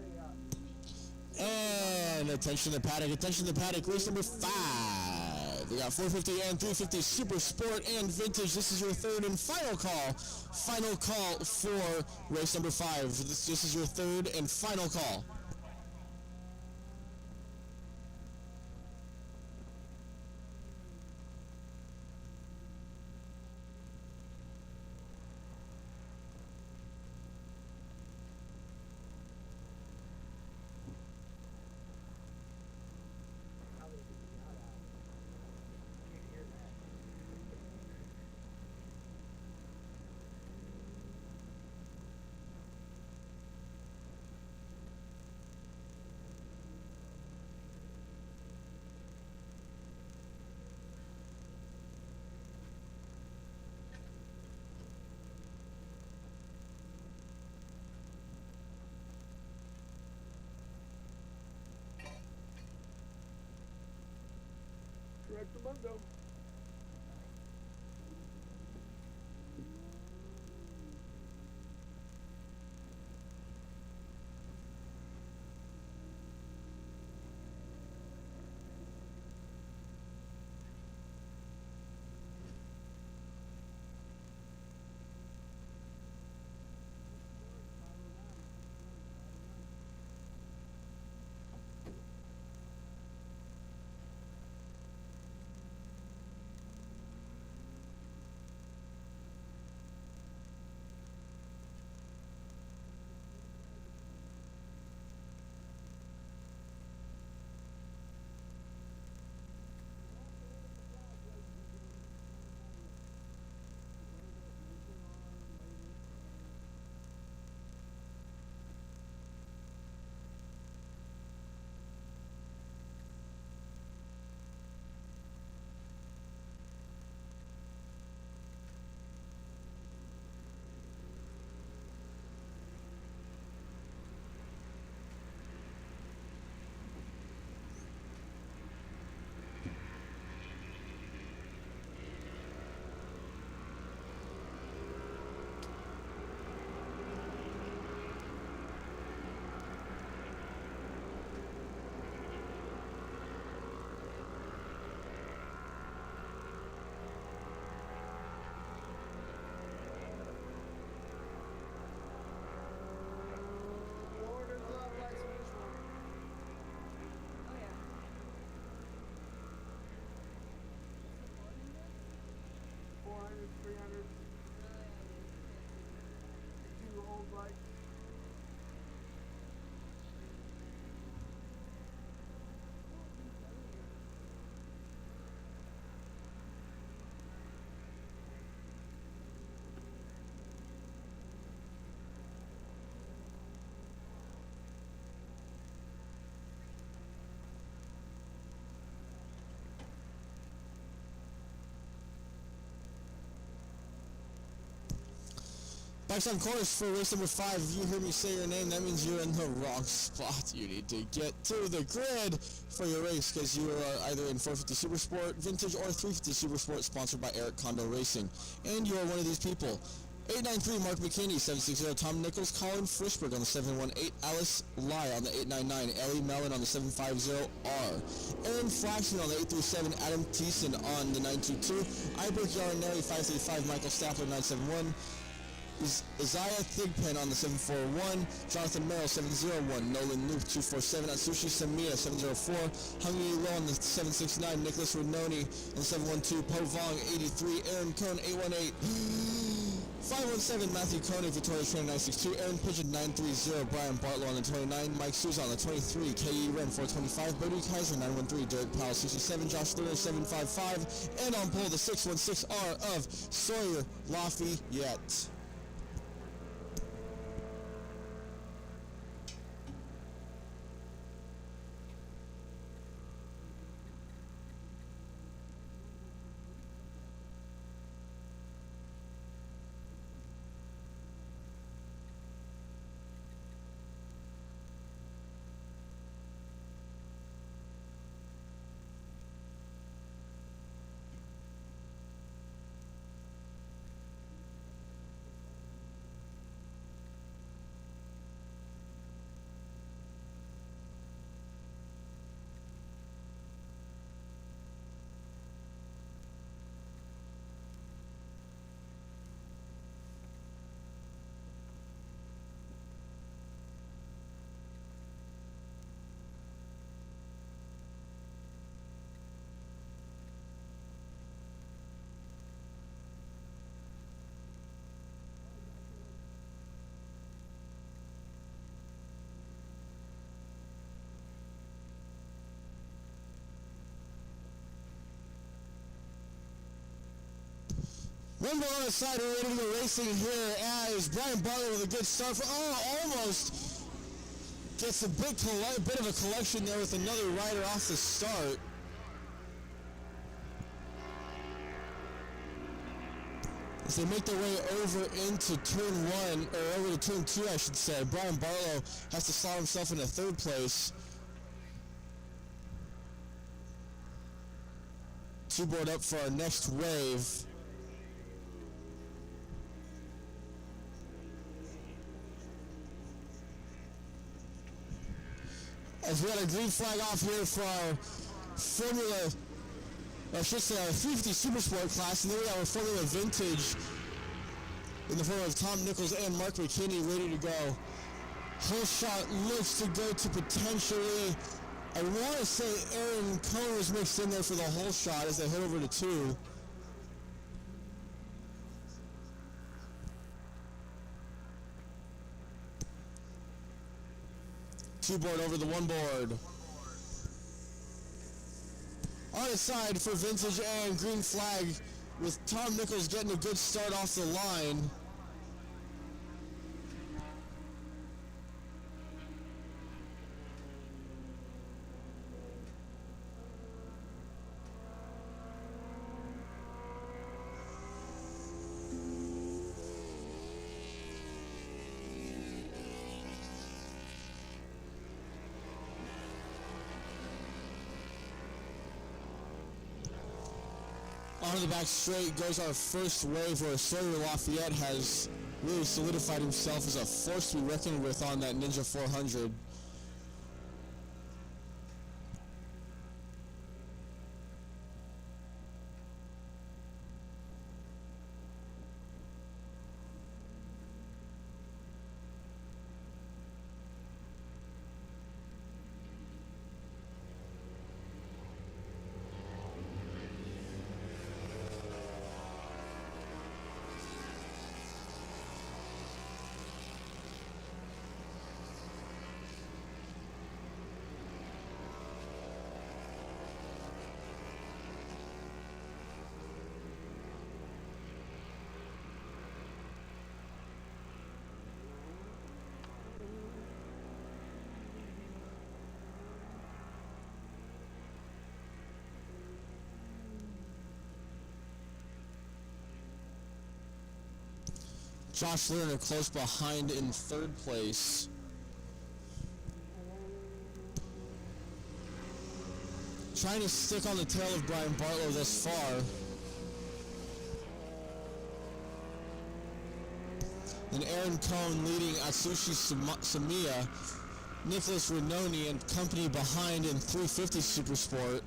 Speaker 5: a,
Speaker 3: And attention to the paddock, race number 5. We got 450 and 350 Super Sport and Vintage. This is your third and final call. Final call for race number 5. This is your third and final call.
Speaker 5: correct the Mundo.
Speaker 3: Next on course for race number 5, if you hear me say your name, that means you're in the wrong spot. You need to get to the grid for your race because you are either in 450 Supersport Vintage or 350 Supersport, sponsored by Eric Kondo Racing. And you are one of these people. 893 Mark McKinney, 760 Tom Nichols, Colin Frischberg on the 718, Alice Lai on the 899, Ellie Mellon on the 750R, Aaron Flaxman on the 837, Adam Thiessen on the 922, Ibert Yarneri 535, Michael Stapler 971, Isaiah Thigpen on the 741, Jonathan Merrill 701, Nolan Loop 247, Atsushi Samiya 704, Hungy Lo on the 769, Nicholas Renoni on the 712, Po Vong 83, Aaron Cohn 818, 517 Matthew Koenig, Victoria Trainer 962, Aaron Pigeon 930, Brian Bartlow on the 29, Mike Souza on the 23, K.E. Wren 425, Bodie Kaiser 913, Derek Powell 67, Josh Lerner 755, and on pole the 616R of Sawyer Lafayette. One more on the side, we're ready to go racing here as Brian Bartlett with a good start. Almost gets a bit of a collection there with another rider off the start. As they make their way over into turn 1, or over to turn 2, I should say, Brian Barlow has to slot himself into 3rd place. Two board up for our next wave. As we got a green flag off here for our Formula, I should say our 350 Supersport class, and then we have our Formula Vintage in the form of Tom Nichols and Mark McKinney ready to go. Whole shot looks to go to potentially, I want to say Aaron Cohn was mixed in there for the whole shot as they head over to 2. Two board over the 1 board. On the side for Vintage and green flag with Tom Nichols getting a good start off the line. Onto the back straight goes our first wave where Sawyer Lafayette has really solidified himself as a force to be reckoned with on that Ninja 400. Josh Lerner close behind in third place. Trying to stick on the tail of Brian Bartlow thus far. And Aaron Cohn leading Atsushi Samiya. Nicholas Renoni and company behind in 350 Supersport.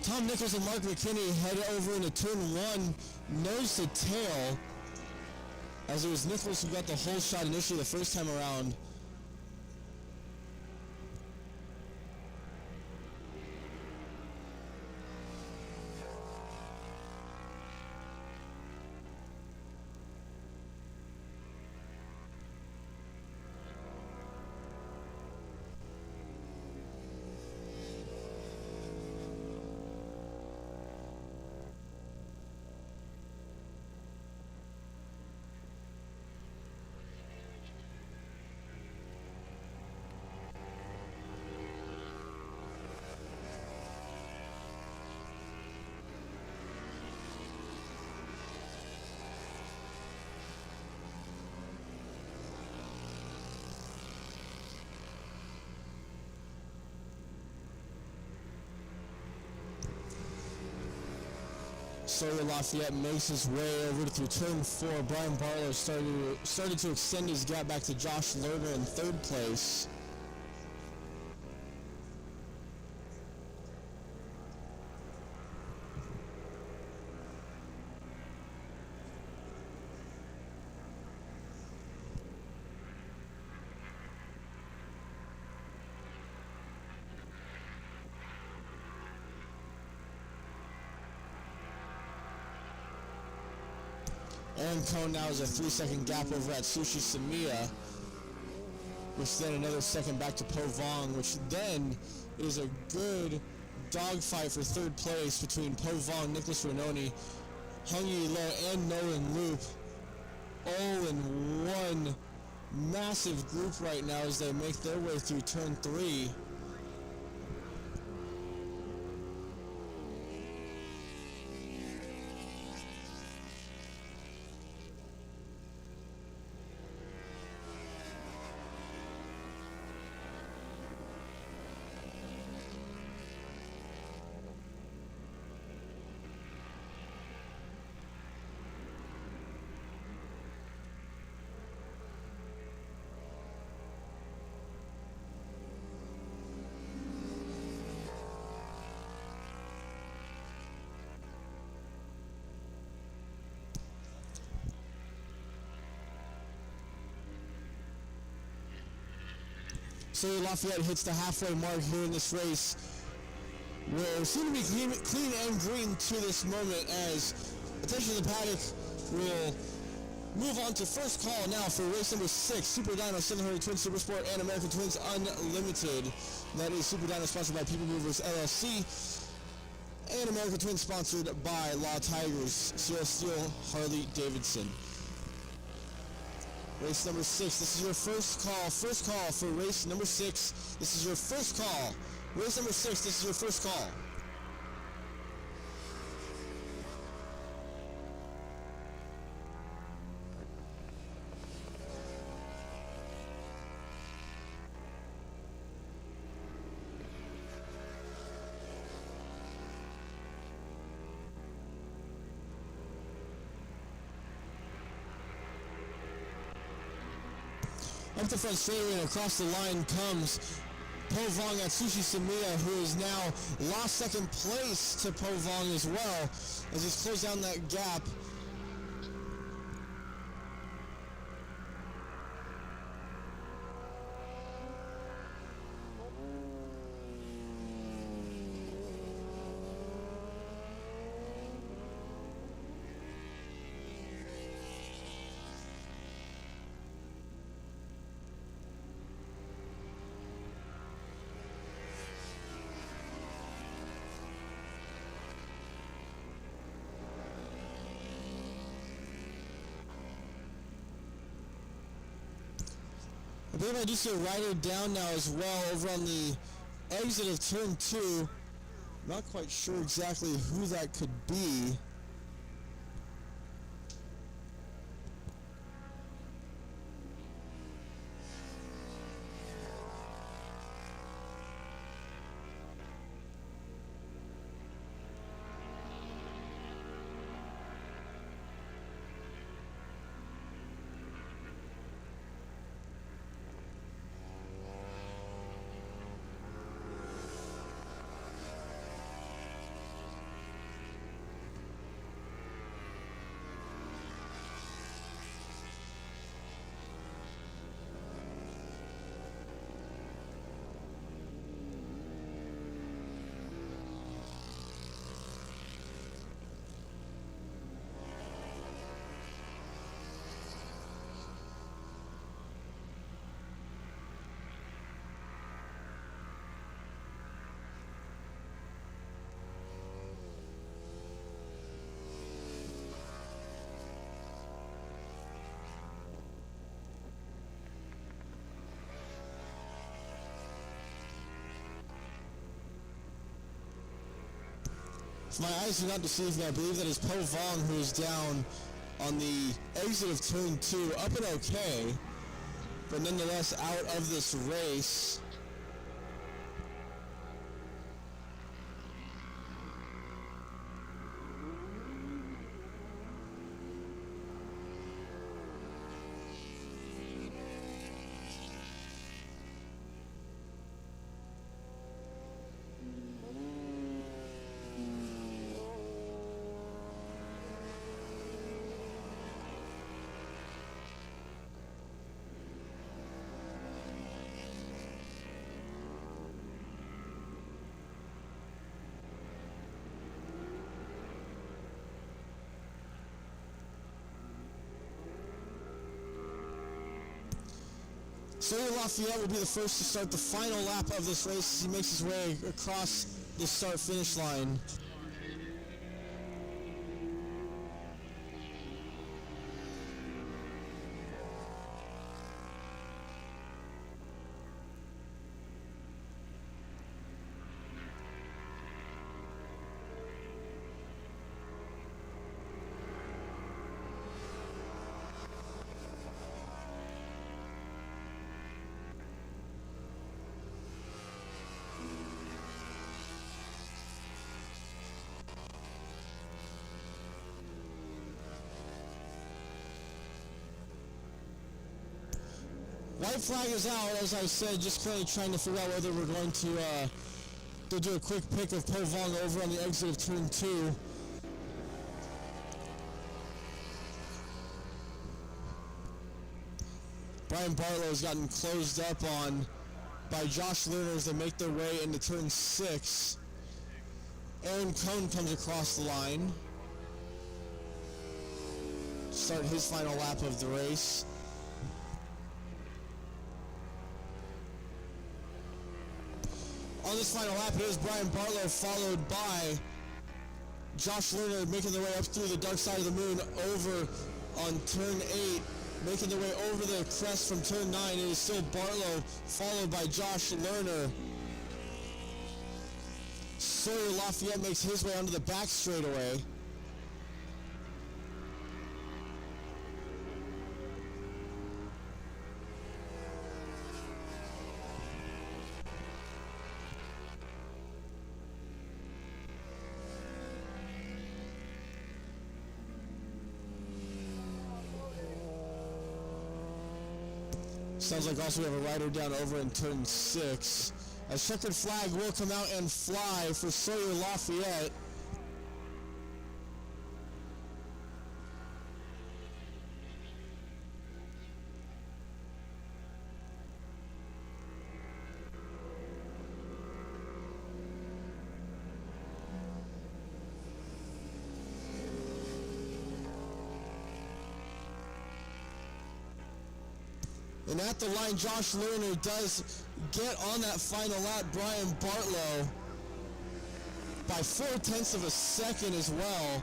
Speaker 3: Tom Nichols and Mark McKinney head over into turn one, nose to tail, as it was Nichols who got the whole shot initially the first time around. Sawyer Lafayette makes his way over through turn four. Brian Barlow started to extend his gap back to Josh Lerner in third place. Aaron Cohn now has a 3-second gap over at Sushi Samiya, which then another second back to Po Vong, which then is a good dogfight for third place between Po Vong, Nicholas Renoni, Hung Yi Lo, and Nolan Loop, all in one massive group right now as they make their way through turn three. Sawyer Lafayette hits the halfway mark here in this race, where we seem to be clean and green to this moment, as attention to the paddock will move on to first call now for race number 6, Super Dyno 700 Twin Supersport and American Twins Unlimited. That is Super Dyno sponsored by People Movers LLC, and American Twins sponsored by Law Tigers, Sierra Steel, Harley Davidson. Race number 6, this is your first call for race number 6. This is your first call. Race number 6, this is your first call. Up the front straightaway and across the line comes Po Vong at Sushi Samiya, who is now lost second place to Po Vong as well, as he's closed down that gap. I believe I do see a rider down now as well over on the exit of turn 2. Not quite sure exactly who that could be. If my eyes do not deceive me, I believe that is Po Vong who is down on the exit of turn 2, up and okay, but nonetheless out of this race. Sawyer Lafayette will be the first to start the final lap of this race as he makes his way across the start-finish line. White flag is out, as I said, just currently trying to figure out whether we're going to do a quick pick of Po Vong over on the exit of turn 2. Brian Barlow has gotten closed up on by Josh Lerner as they make their way into turn 6. Aaron Cohn comes across the line to start his final lap of the race. On this final lap, it is Brian Barlow followed by Josh Lerner making their way up through the dark side of the moon over on turn 8, making their way over the crest from turn 9. It is still Barlow followed by Josh Lerner. Sawyer Lafayette makes his way onto the back straightaway. Sounds like also we have a rider down over in turn 6. A checkered flag will come out and fly for Sawyer Lafayette. And at the line, Josh Lerner does get on that final lap. Brian Barlow by 0.4 of a second as well.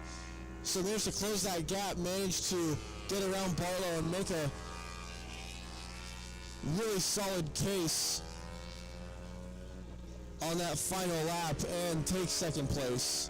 Speaker 3: So managed to close that gap, managed to get around Barlow and make a really solid case on that final lap and takes second place.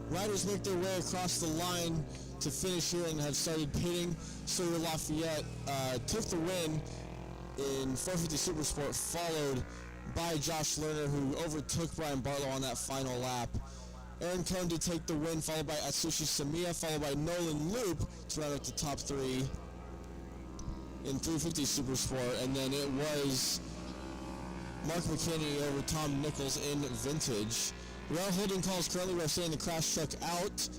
Speaker 3: Riders make their way across the line to finish here and have started pitting. Sawyer Lafayette took the win in 450 Supersport, followed by Josh Lerner, who overtook Brian Barlow on that final lap. Aaron Cohn to take the win, followed by Atsushi Samiya, followed by Nolan Loop to round up the top three in 350 Supersport. And then it was Mark McKinney over Tom Nichols in Vintage. We are holding calls currently. We're saying the crash truck out.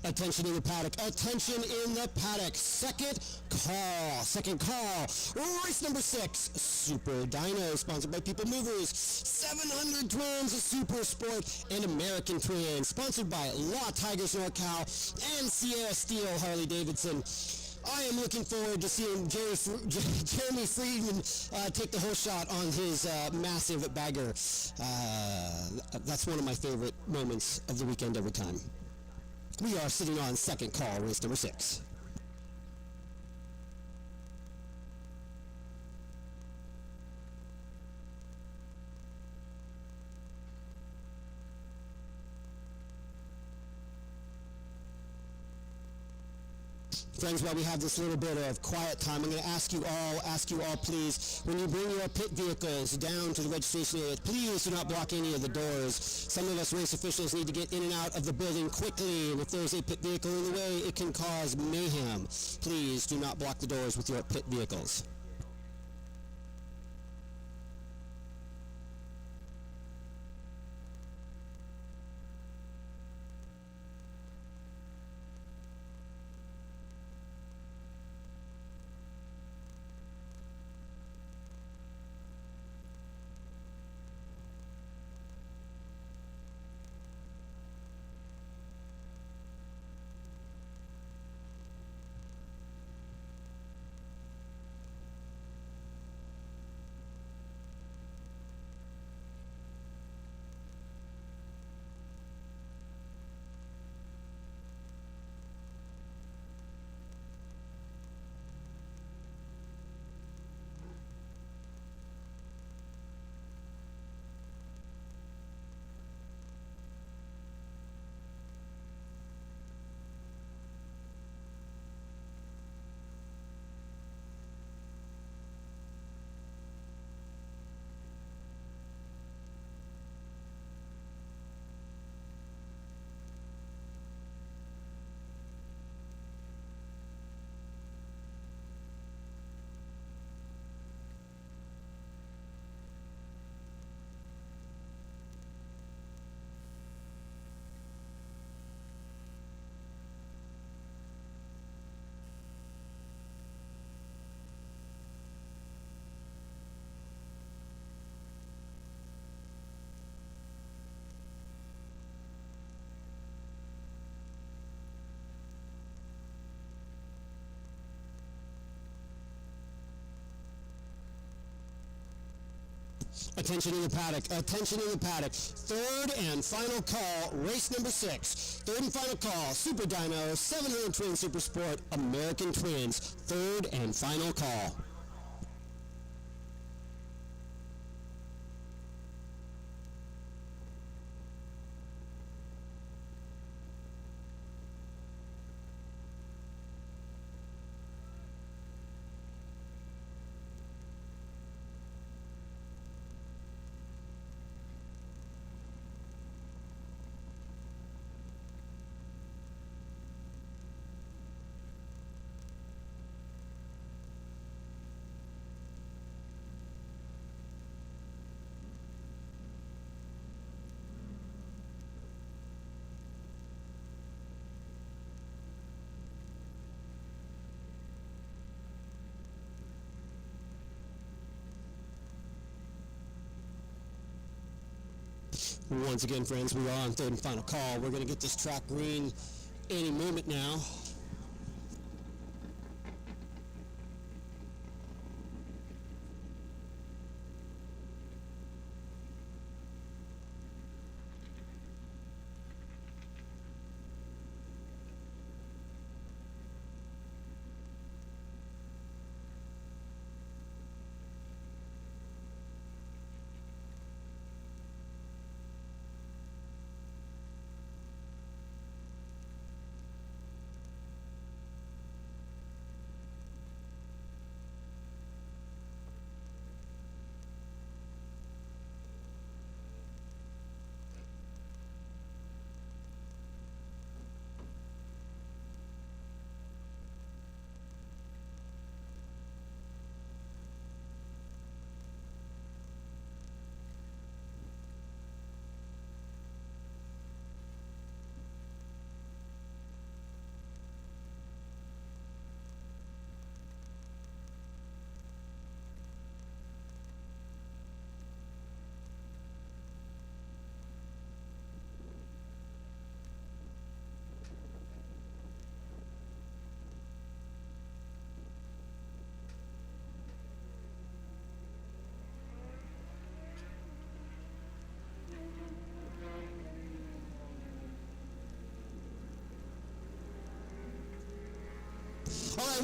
Speaker 2: Attention in the paddock. Attention in the paddock. Second call. Second call. Race number 6. Super Dyno, sponsored by People Movers. 700 Twins, Super Sport, and American Twins, sponsored by Law Tigers NorCal and Sierra Steel Harley Davidson. I am looking forward to seeing Jeremy Friedman take the whole shot on his massive bagger. That's one of my favorite moments of the weekend every time. We are sitting on second call, race number 6. Friends, while we have this little bit of quiet time, I'm going to ask you all, please, when you bring your pit vehicles down to the registration area, please do not block any of the doors. Some of us race officials need to get in and out of the building quickly, and if there's a pit vehicle in the way, it can cause mayhem. Please do not block the doors with your pit vehicles. Attention in the paddock. Attention in the paddock. Third and final call, race number 6. Third and final call, Super Dyno, 700 Twin Super Sport, American Twins. Third and final call. Once again, friends, we are on third and final call. We're going to get this track green any moment now.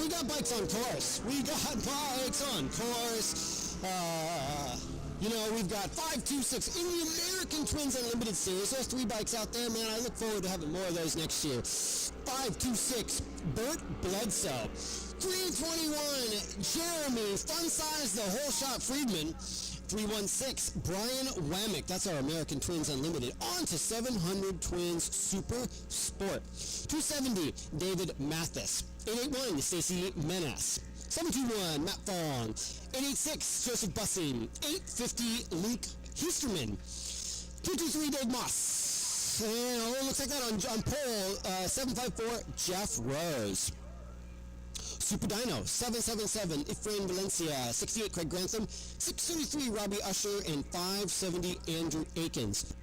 Speaker 2: we got bikes on course. We got bikes on course. You know, we've got 526 in the American Twins Unlimited Series. There's 3 bikes out there, man. I look forward to having more of those next year. 526, Bert Bledsoe. 321, Jeremy Fun Size the Whole Shot Friedman. 316, Brian Wamick. That's our American Twins Unlimited. On to 700 Twins Super Sport. 270, David Mathis. 881, Stacy Menas. 721, Matt Fong. 886, Joseph Bussing. 850, Luke Heasterman. 223, Dave Moss. And it looks like that on pole. 754, Jeff Rose. Super Dino, 777, Efrain Valencia, 68, Craig Grantham, 633, Robbie Usher, and 570, Andrew Akins.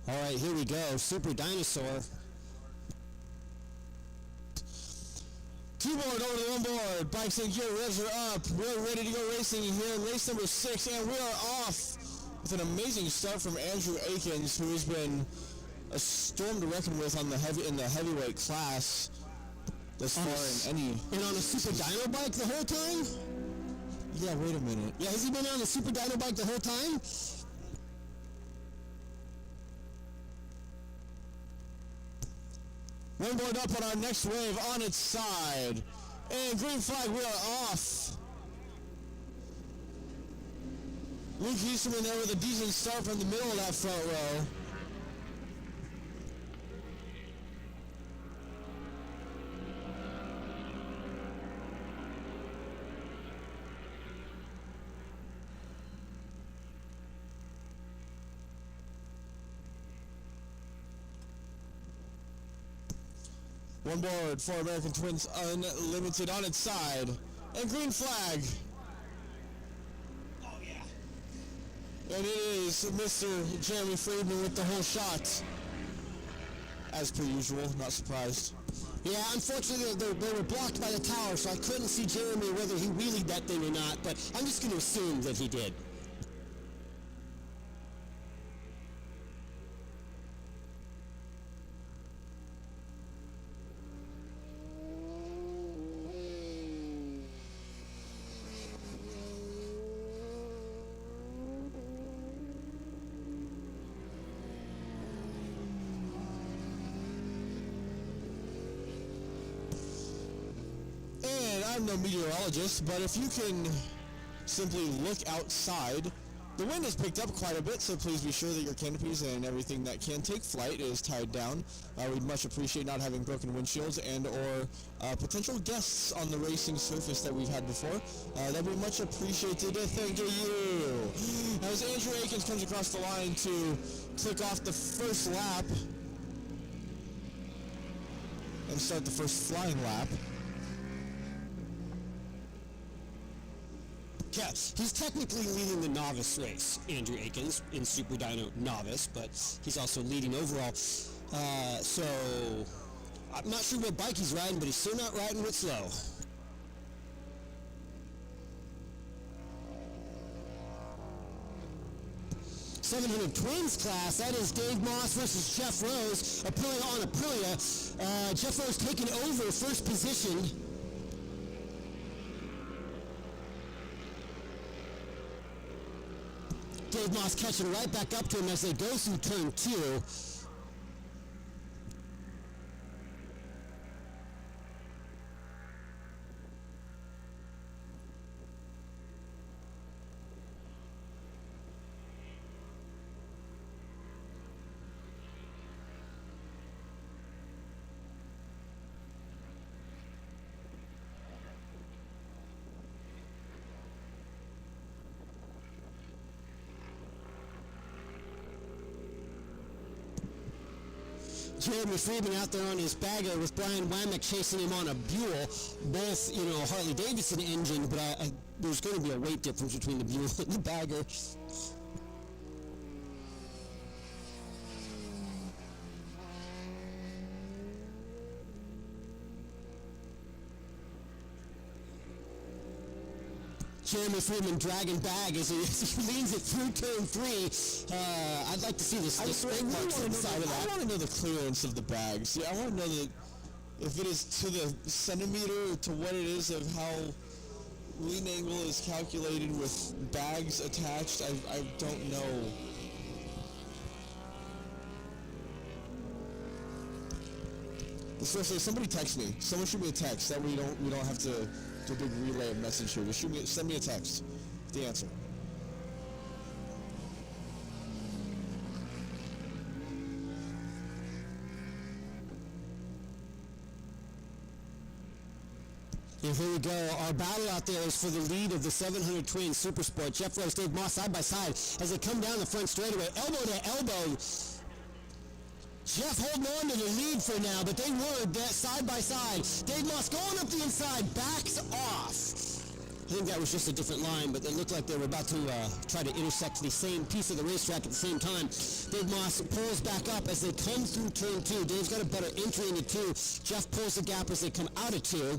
Speaker 2: All right, here we go. Super Dinosaur. 2 board over to 1 board. Bikes and gear, revs are up. We're ready to go racing here in race number 6, and we are off with an amazing start from Andrew Akins, who has been a storm to reckon with on in the heavyweight class thus far in any. And on a Super Dino bike the whole time?
Speaker 3: Yeah, wait a minute.
Speaker 2: Yeah, has he been on the Super Dino bike the whole time?
Speaker 3: One board up on our next wave on its side. And green flag, we are off. Luke Easterman there with a decent start from the middle of that front row. One board for American Twins Unlimited on its side. And green flag. Oh, yeah. And it is Mr. Jeremy Friedman with the whole shot. As per usual, not surprised.
Speaker 2: Yeah, unfortunately, they were blocked by the tower, so I couldn't see Jeremy whether he wheelied that thing or not, but I'm just going to assume that he did.
Speaker 3: I'm no meteorologist, but if you can simply look outside The wind has picked up quite a bit, so please be sure that your canopies and everything that can take flight is tied down. We'd much appreciate not having broken windshields and or potential guests on the racing surface that we've had before. That'd be much appreciated. Thank you. As Andrew Akins comes across the line to click off the first lap and start the first flying lap.
Speaker 2: Yeah, he's technically leading the novice race, Andrew Akins, in Super Dyno Novice, but he's also leading overall. So I'm not sure what bike he's riding, but he's still not riding with slow. .700 Twins class, that is Dave Moss versus Jeff Rose, Aprilia on Aprilia. Jeff Rose taking over first position. Dave Moss catching right back up to him as they go through turn 2. Jeremy Friedman out there on his bagger with Brian Wamick chasing him on a Buell. Both, Harley Davidson engine, but there's going to be a weight difference between the Buell and the bagger. Jeremy Friedman dragging bag as he leans it through turn 3. I'd like to see the spring marks inside of that.
Speaker 3: I want to know the clearance of the bags. Yeah, I want to know that if it is to the centimeter to what it is of how lean angle is calculated with bags attached. I don't know. Seriously, somebody text me. Someone shoot me a text. That way we don't have to do a big relay of message here. Just send me a text. The answer.
Speaker 2: And here we go. Our battle out there is for the lead of the 700 Twins Super Sport. Jeff Rose, Dave Moss side by side as they come down the front straightaway, elbow to elbow. Jeff holding on to the lead for now, but they were side by side. Dave Moss going up the inside, backs off. I think that was just a different line, but it looked like they were about to try to intersect the same piece of the racetrack at the same time. Dave Moss pulls back up as they come through turn 2. Dave's got a better entry into 2. Jeff pulls the gap as they come out of 2.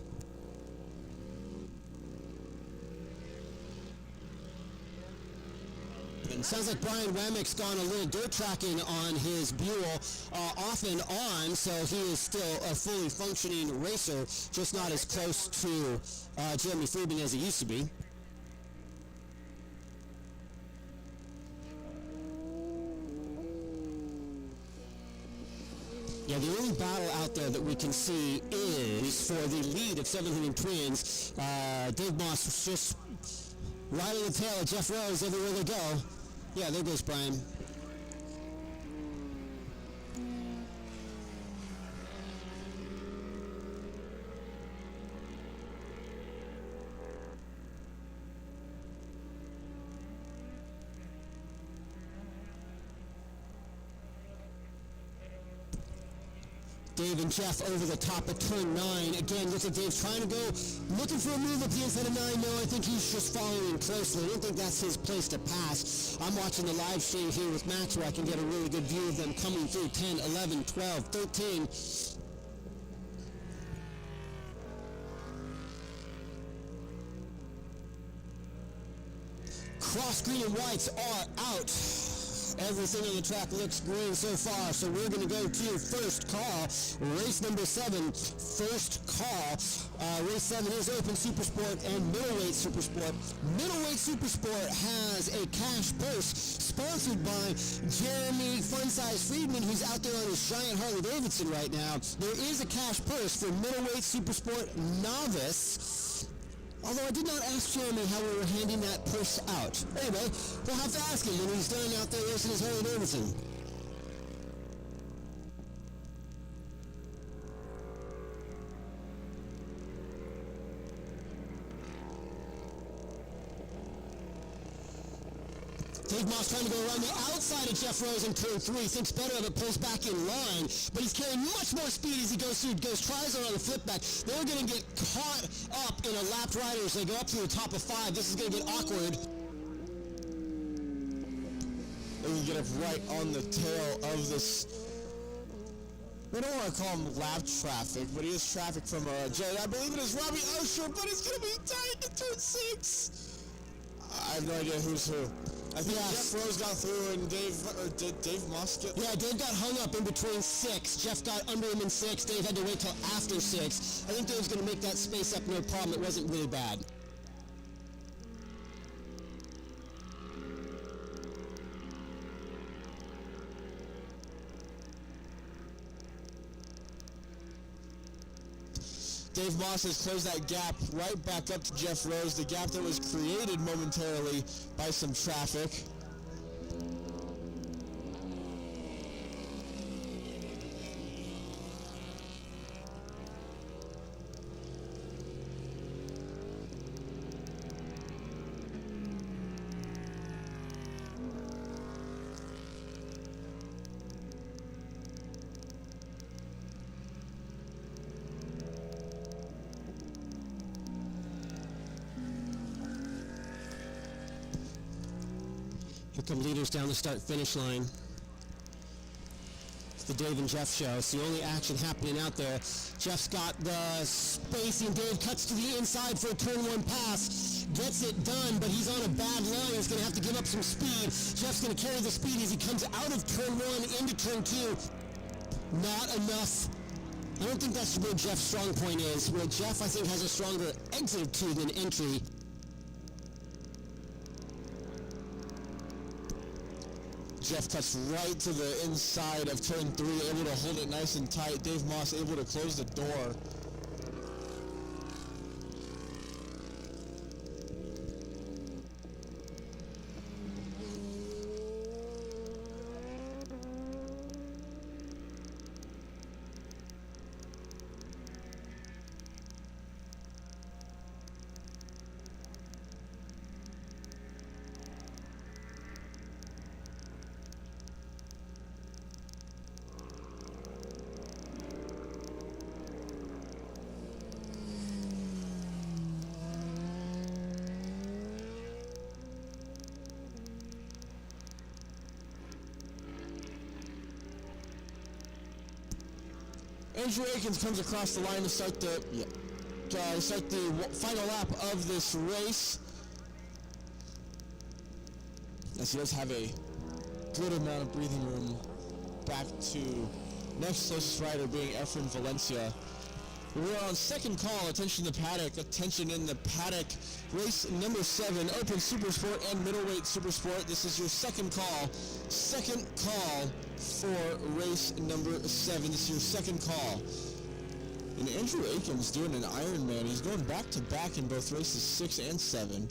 Speaker 2: And sounds like Brian Wamick's gone a little dirt tracking on his Buell off and on, so he is still a fully functioning racer, just not as close to Jeremy Friedman as he used to be. Yeah, the only battle out there that we can see is for the lead of 700 Twins. Dave Moss was just right on the tail of Jeff Rose everywhere they go. Yeah, there goes Brian. Dave and Jeff over the top of turn 9. Again, looks like Dave's trying to go, looking for a move up the inside of 9. No, I think he's just following closely. I don't think that's his place to pass. I'm watching the live stream here with Max where I can get a really good view of them coming through 10, 11, 12, 13. Cross green and whites are out. Everything on the track looks green so far, so we're going to go to first call. Race number 7, first call. Race 7 is Open Supersport and Middleweight Supersport. Middleweight Supersport has a cash purse sponsored by Jeremy Funsize Friedman, who's out there on his giant Harley Davidson right now. There is a cash purse for Middleweight Supersport Novice. Although I did not ask Jeremy how we were handing that push out. Anyway, we'll have to ask him when he's done out there racing his Harley Davidson. Dave Moss trying to go around the outside of Jeff Rose in turn 3. Thinks better of it, pulls back in line. But he's carrying much more speed as he goes through, tries around the flip back. They're going to get caught up in a lapped rider as they go up through the top of 5. This is going to get awkward.
Speaker 3: They can get up right on the tail of this. We don't want to call him lap traffic, but he is traffic from I believe it is Robbie Usher, but it's going to be tight to turn 6. I have no idea who's who. I think Jeff Rose got through and did Dave Moss get...
Speaker 2: Yeah, Dave got hung up in between 6. Jeff got under him in 6. Dave had to wait till after 6. I think Dave's going to make that space up no problem. It wasn't really bad.
Speaker 3: Dave Moss has closed that gap right back up to Jeff Rose, the gap that was created momentarily by some traffic.
Speaker 2: Here come leaders down the start-finish line. It's the Dave and Jeff show. It's the only action happening out there. Jeff's got the spacing. Dave cuts to the inside for a turn 1 pass. Gets it done, but he's on a bad line. He's going to have to give up some speed. Jeff's going to carry the speed as he comes out of turn 1 into turn 2. Not enough. I don't think that's where Jeff's strong point is. Where Jeff, I think, has a stronger exit of 2 than entry.
Speaker 3: Jeff cuts right to the inside of turn 3, able to hold it nice and tight. Dave Moss able to close the door. Andrew Akins comes across the line to start the final lap of this race. As he does have a good amount of breathing room back to next closest rider being Efren Valencia. We're on second call. Attention to Paddock. Attention in the Paddock. Race number 7, Open Supersport and Middleweight Supersport. This is your second call. Second call for race number 7. This is your second call. And Andrew Akins doing an Ironman. He's going back-to-back in both races 6 and 7.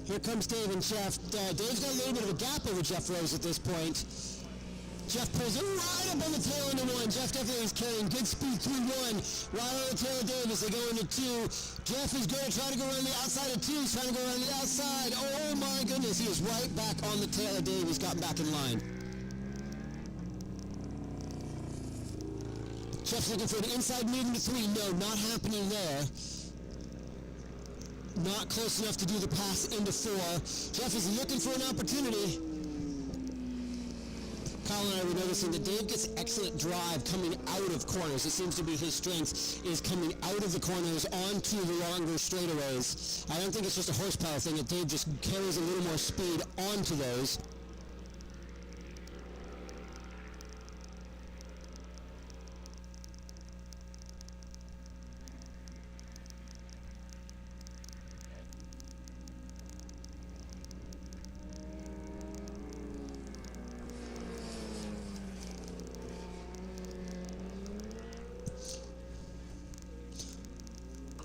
Speaker 2: Here comes Dave and Jeff. Dave's got a little bit of a gap over Jeff Rose at this point. Jeff pulls it right up on the tail into 1. Jeff definitely is carrying good speed through 1. Right on the tail of Dave as they go into 2. Jeff is going to try to go around the outside of 2. He's trying to go around the outside. Oh my goodness, he is right back on the tail of Dave. He's gotten back in line. Jeff's looking for the inside move into 3. No, not happening there. Not close enough to do the pass into 4. Jeff is looking for an opportunity. Kyle and I were noticing that Dave gets excellent drive coming out of corners. It seems to be his strength is coming out of the corners onto the longer straightaways. I don't think it's just a horsepower thing, that Dave just carries a little more speed onto those.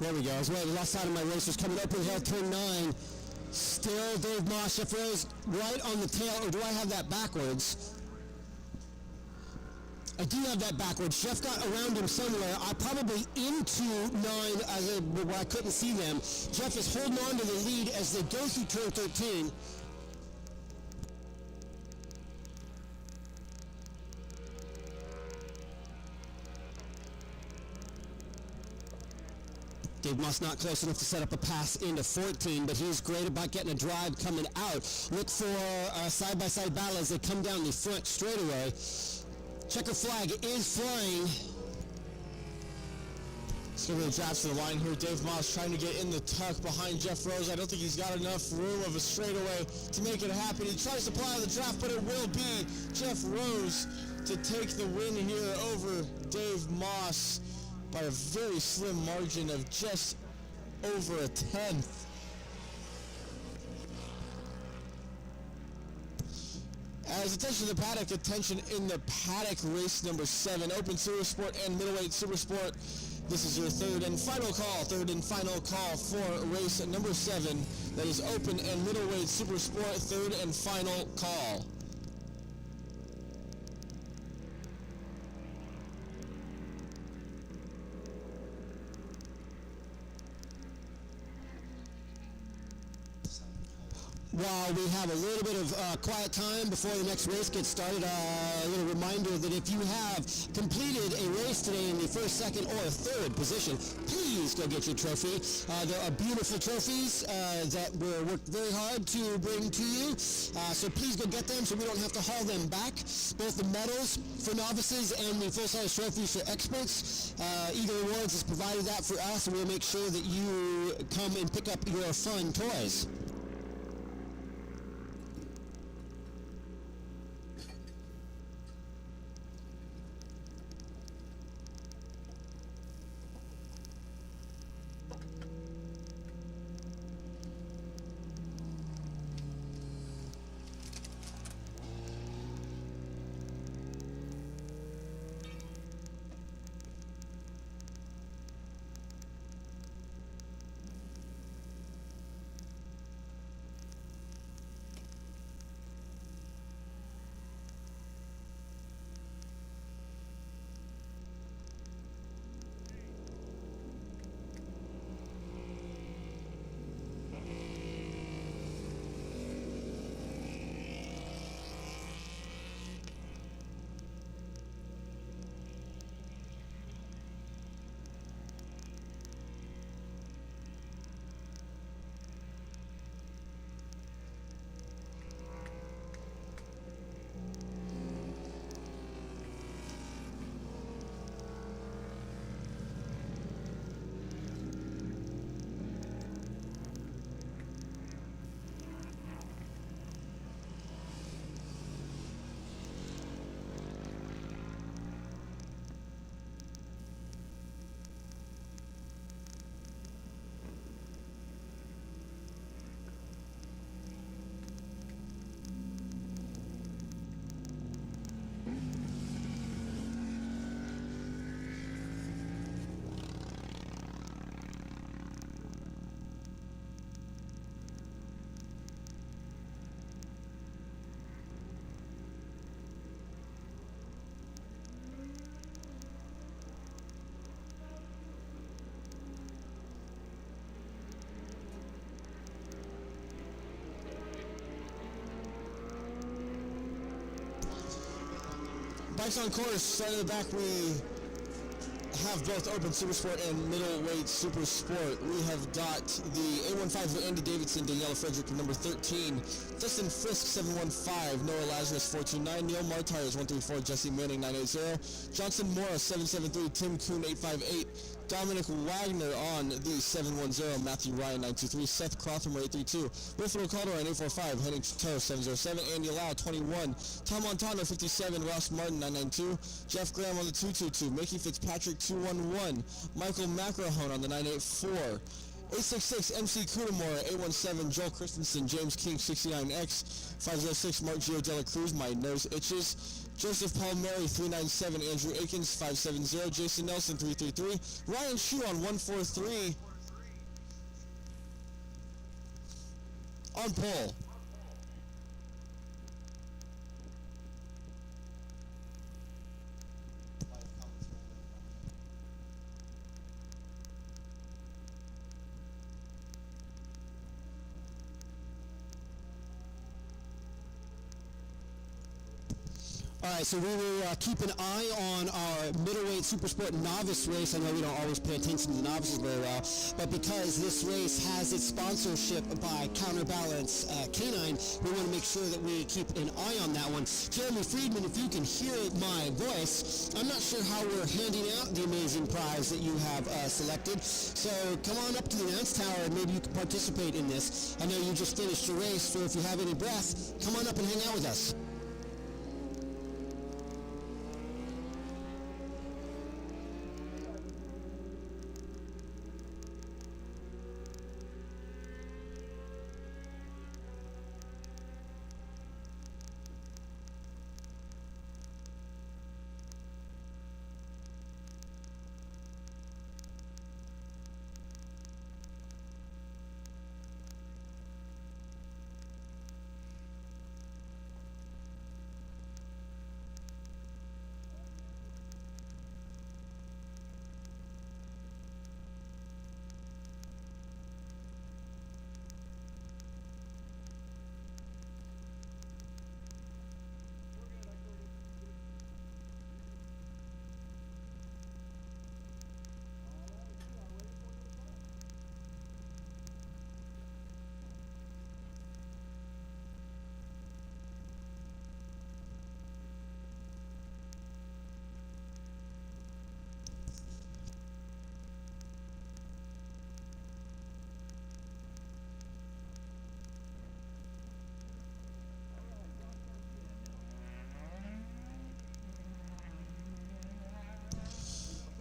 Speaker 2: There we go. I was waiting. Left side of my racers coming up with hill, turn 9. Still Dave Moss. Jeff Rose right on the tail. Or do I have that backwards? I do have that backwards. Jeff got around him somewhere. I probably into 9 where I couldn't see them. Jeff is holding on to the lead as they go through turn 13. Dave Moss not close enough to set up a pass into 14, but he's great about getting a drive coming out. Look for a side-by-side battle as they come down the front straightaway. Checker flag is flying.
Speaker 3: So the drops to the line here. Dave Moss trying to get in the tuck behind Jeff Rose. I don't think he's got enough room of a straightaway to make it happen. He tries to plow the draft, but it will be Jeff Rose to take the win here over Dave Moss by a very slim margin of just over a tenth. As attention to the paddock, attention in the paddock race number 7, Open Supersport and Middleweight Supersport. This is your third and final call for race number 7. That is Open and Middleweight Supersport, third and final call.
Speaker 2: While we have a little bit of quiet time before the next race gets started, a little reminder that if you have completed a race today in the first, second, or third position, please go get your trophy. There are beautiful trophies that were worked very hard to bring to you, so please go get them so we don't have to haul them back. Both the medals for novices and the full-size trophies for experts. Eagle Awards has provided that for us, and we'll make sure that you come and pick up your fun toys.
Speaker 3: Bikes on course, starting in the back, we have both Open Supersport and Middleweight Supersport. We have got the A15 for Andy Davidson, Daniela Frederick, number 13. Dustin Frisk, 715. Noah Lazarus, 429. Neil Martires, 134. Jesse Manning, 980. Johnson Mora, 773. Tim Kuhn, 858. Dominic Wagner on the 710. Matthew Ryan, 923. Seth Crawford, 832. Wilfredo Calderon, 845. Henning Toe, 707. Andy Lau, 21. Tom Montano, 57. Ross Martin, 992. Jeff Graham on the 222. Mickey Fitzpatrick, 211. Michael Macrohone on the 984. 866 MC Kudamora, 817 Joel Christensen, James King 69X, 506 Mark Gio Dela Cruz, my nose itches, Joseph Palmieri 397, Andrew Akins 570, Jason Nelson 333, Ryan Shu on 143,
Speaker 2: On pole. All right, so we will keep an eye on our middleweight supersport novice race. I know we don't always pay attention to the novices very well, but because this race has its sponsorship by Counterbalance Canine, we want to make sure that we keep an eye on that one. Jeremy Friedman, if you can hear my voice, I'm not sure how we're handing out the amazing prize that you have selected. So come on up to the announce tower and maybe you can participate in this. I know you just finished your race, so if you have any breath, come on up and hang out with us.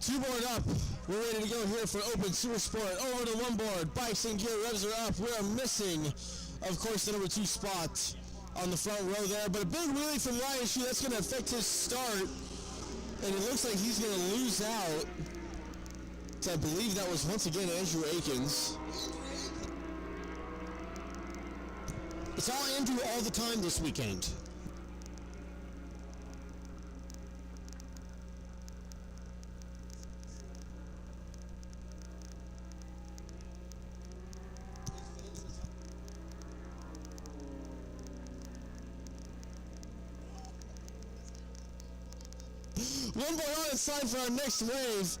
Speaker 2: Two-board up. We're ready to go here for Open Super Sport. Over to one board. Bikes and gear. Revs are up. We are missing, of course, the number 2 spot on the front row there. But a big wheelie from Ryan Shue. That's going to affect his start. And it looks like he's going to lose out. So I believe that was once again Andrew Akins. It's all Andrew all the time this weekend. One more on its time for our next wave.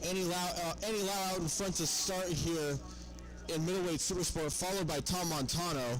Speaker 2: Andy Lau out in front to start here in middleweight supersport, followed by Tom Montano.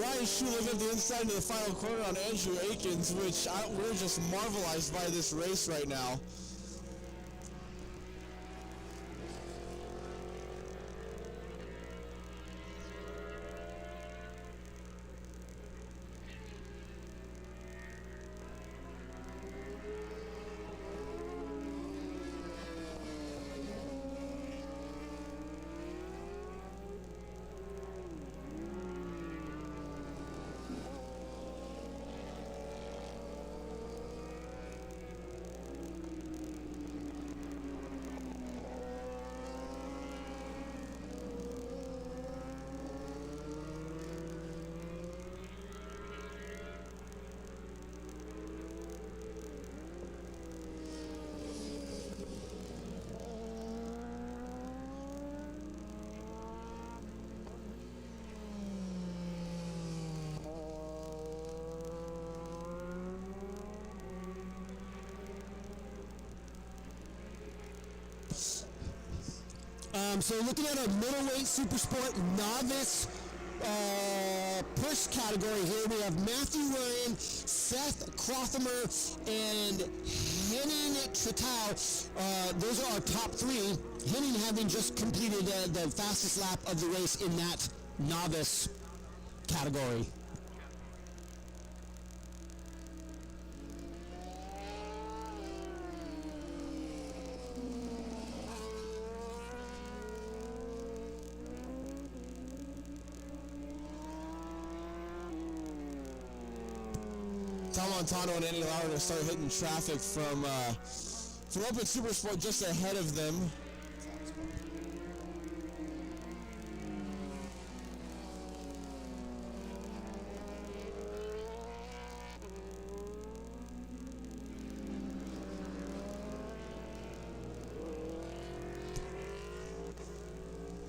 Speaker 3: Ryan Schuh looking at the inside of the final corner on Andrew Akins, which we're just marvelized by this race right now.
Speaker 2: So looking at our middleweight super sport novice push category here, we have Matthew Ryan, Seth Crothamer, and Henning Tritau. Those are our top three. Henning having just completed the fastest lap of the race in that novice category.
Speaker 3: Tom Montano and Andy Lauer to start hitting traffic from Open Supersport just ahead of them.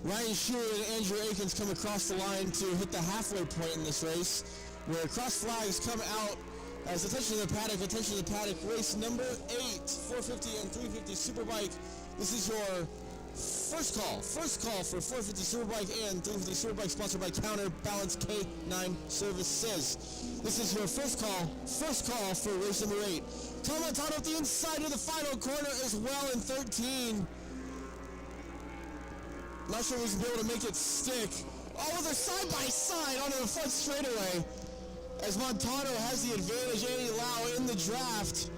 Speaker 3: Ryan Schuh and Andrew Akins come across the line to hit the halfway point in this race, where cross flags come out as attention to the paddock, race number 8, 450 and 350 Superbike. This is your first call for 450 Superbike and 350 Superbike, sponsored by Counterbalance K9 Services. This is your first call for race number 8. Tom Montano at the inside of the final corner as well in 13. Not sure if he's going to be able to make it stick. Oh, they're side by side onto the front straightaway, as Montano has the advantage. Andy Lau in the draft.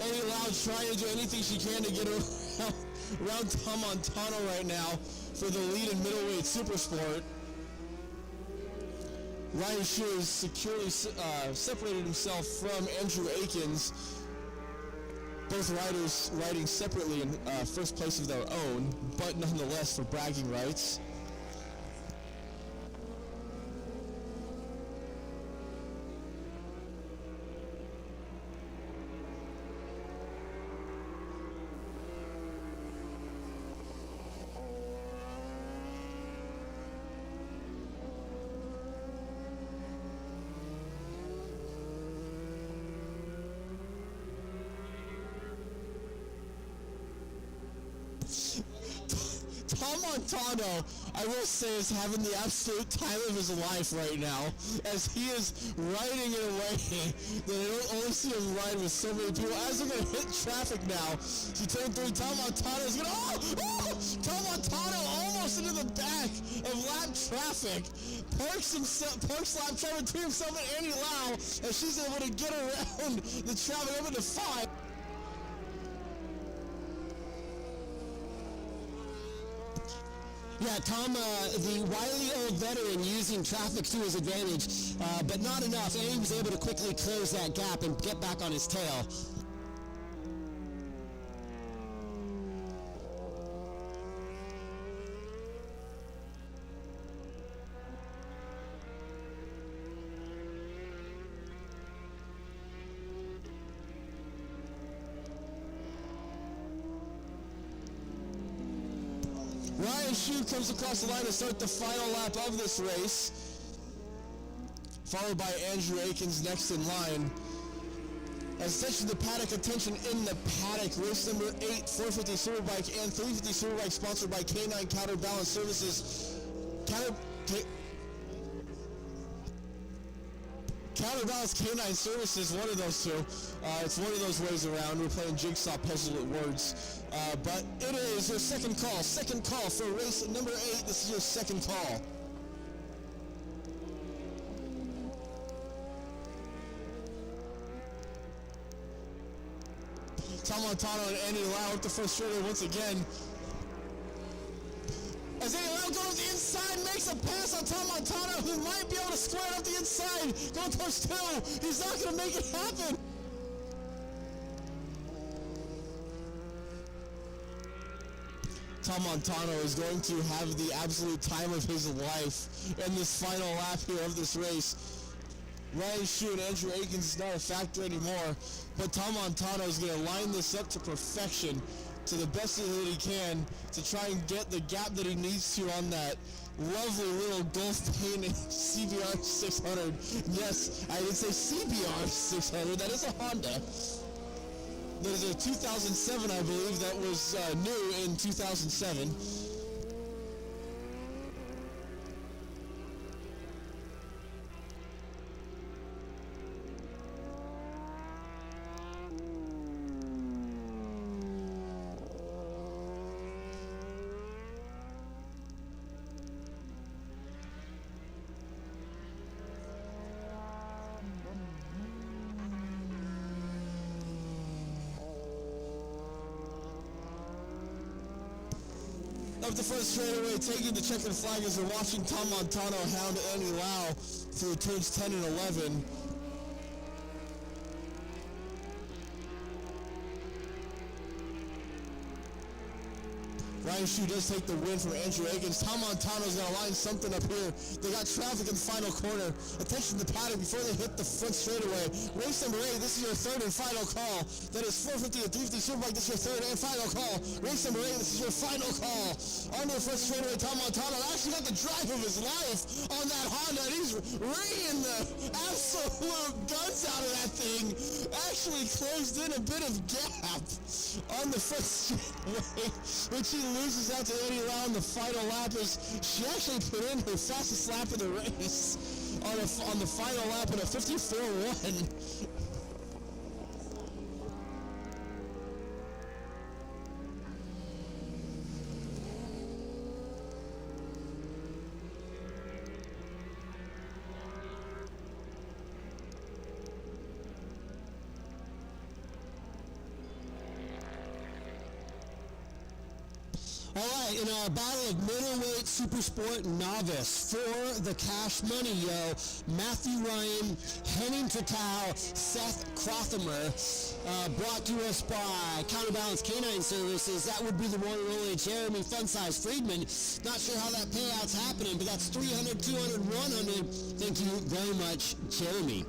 Speaker 3: Andy Lau trying to do anything she can to get around Tom Montano right now for the lead in middleweight supersport. Ryan Schuh has securely separated himself from Andrew Akins. Both riders riding separately in first place of their own, but nonetheless for bragging rights. Montano, I will say, is having the absolute time of his life right now, as he is riding in a way that I don't only see him ride with so many people. As they're going to hit traffic now, he turned 3. Tom Montano is going to, Tom Montano almost into the back of lap traffic. Parks lap traffic between himself and Annie Lau, as she's able to get around the traffic up into 5.
Speaker 2: Yeah, Tom, the wily old veteran using traffic to his advantage, but not enough, and he was able to quickly close that gap and get back on his tail.
Speaker 3: Ryan Shu comes across the line to start the final lap of this race, followed by Andrew Akins next in line. As attention to Paddock, attention in the Paddock. Race number 8, 450 Superbike and 350 Superbike, sponsored by K9 Counterbalance Services. Counterbalance K9 Services, one of those two. It's one of those ways around. We're playing jigsaw puzzle at words. But it is your second call. Second call for race number 8. This is your second call. Tom Montano and Annie Lau up the first straightaway once again. As Annie Lau goes the inside, makes a pass on Tom Montano, who might be able to square it up the inside. Going towards 2. He's not going to make it happen. Tom Montano is going to have the absolute time of his life in this final lap here of this race. Ryan Shu and Andrew Akins is not a factor anymore, but Tom Montano is going to line this up to perfection, to the best that he can, to try and get the gap that he needs to on that lovely little Gulf Paint CBR 600. Yes, I did say CBR 600. That is a Honda. There's a 2007, I believe, that was new in 2007. Up the front straightaway, taking the checkered flag as we're watching Tom Montano hound Annie Lau through turns 10 and 11. Ryan Shu does take the win from Andrew Akins. Tom Montano's going to line something up here. They got traffic in the final corner. Attention to Paddock before they hit the front straightaway. Race number 8, this is your third and final call. That is 450 and 350 Superbike. This is your third and final call. Race number 8, this is your final call. Onto the front straightaway, Tom Montano actually got the drive of his life on that Honda. And he's ringing the absolute guns out of that thing. Actually closed in a bit of gap on the front straightaway, which he loses out to Annie Lau in the final lap. As she actually put in her fastest lap of the race on the final lap at a 54.1. All right, in our battle of middleweight supersport novice for the cash money, Matthew Ryan, Henning Tatau, Seth Crothamer, brought to us by Counterbalance Canine Services. That would be the one and only Jeremy Funsize Friedman. Not sure how that payout's happening, but that's 300, 200, 100. Thank you very much, Jeremy.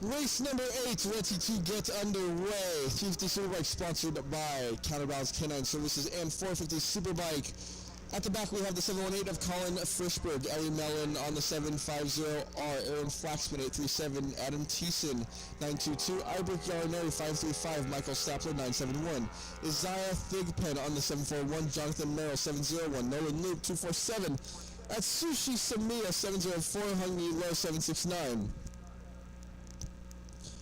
Speaker 3: Race number 8, ready to get underway. 250 Superbike sponsored by Counterbalance Canine Services and 450 Superbike. At the back we have the 718 of Colin Frischberg, Ellie Mellon on the 750R, Aaron Flaxman 837, Adam Thiessen 922, Ibert Yarneri 535, Michael Stapler 971, Isaiah Thigpen on the 741, Jonathan Merrill 701, Nolan Luke 247, Atsushi Samiya 704, Hungry Low 769.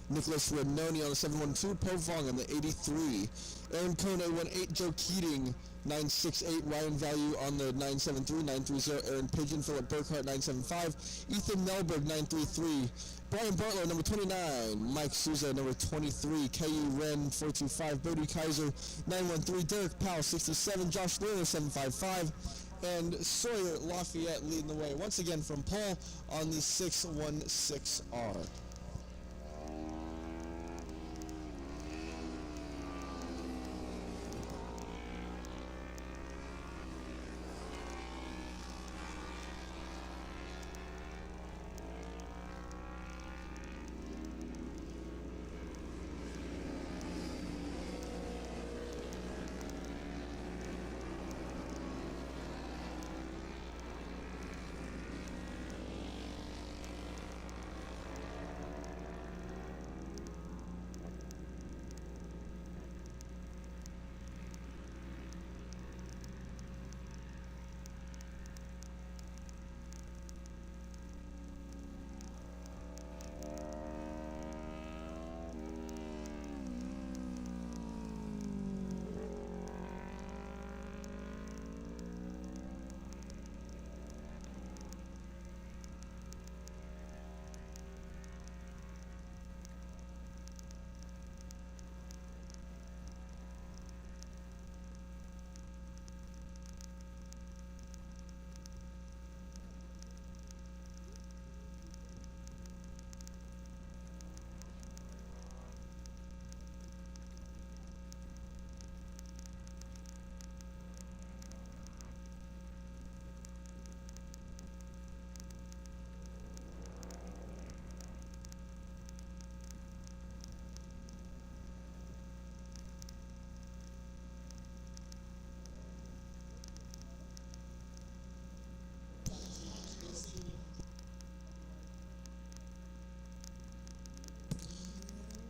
Speaker 3: Nicholas Renoni on the 712, Po Vong on the 83, Aaron Kone 18, Joe Keating 968, Ryan Value on the 973, 930, Aaron Pigeon, Philip Burkhart 975, Ethan Melberg 933, Brian Bartlow number 29, Mike Souza number 23, KU Ren 425, Bodie Kaiser 913, Derek Powell 67, Josh Lerner 755, and Sawyer Lafayette leading the way once again from Paul on the 616R.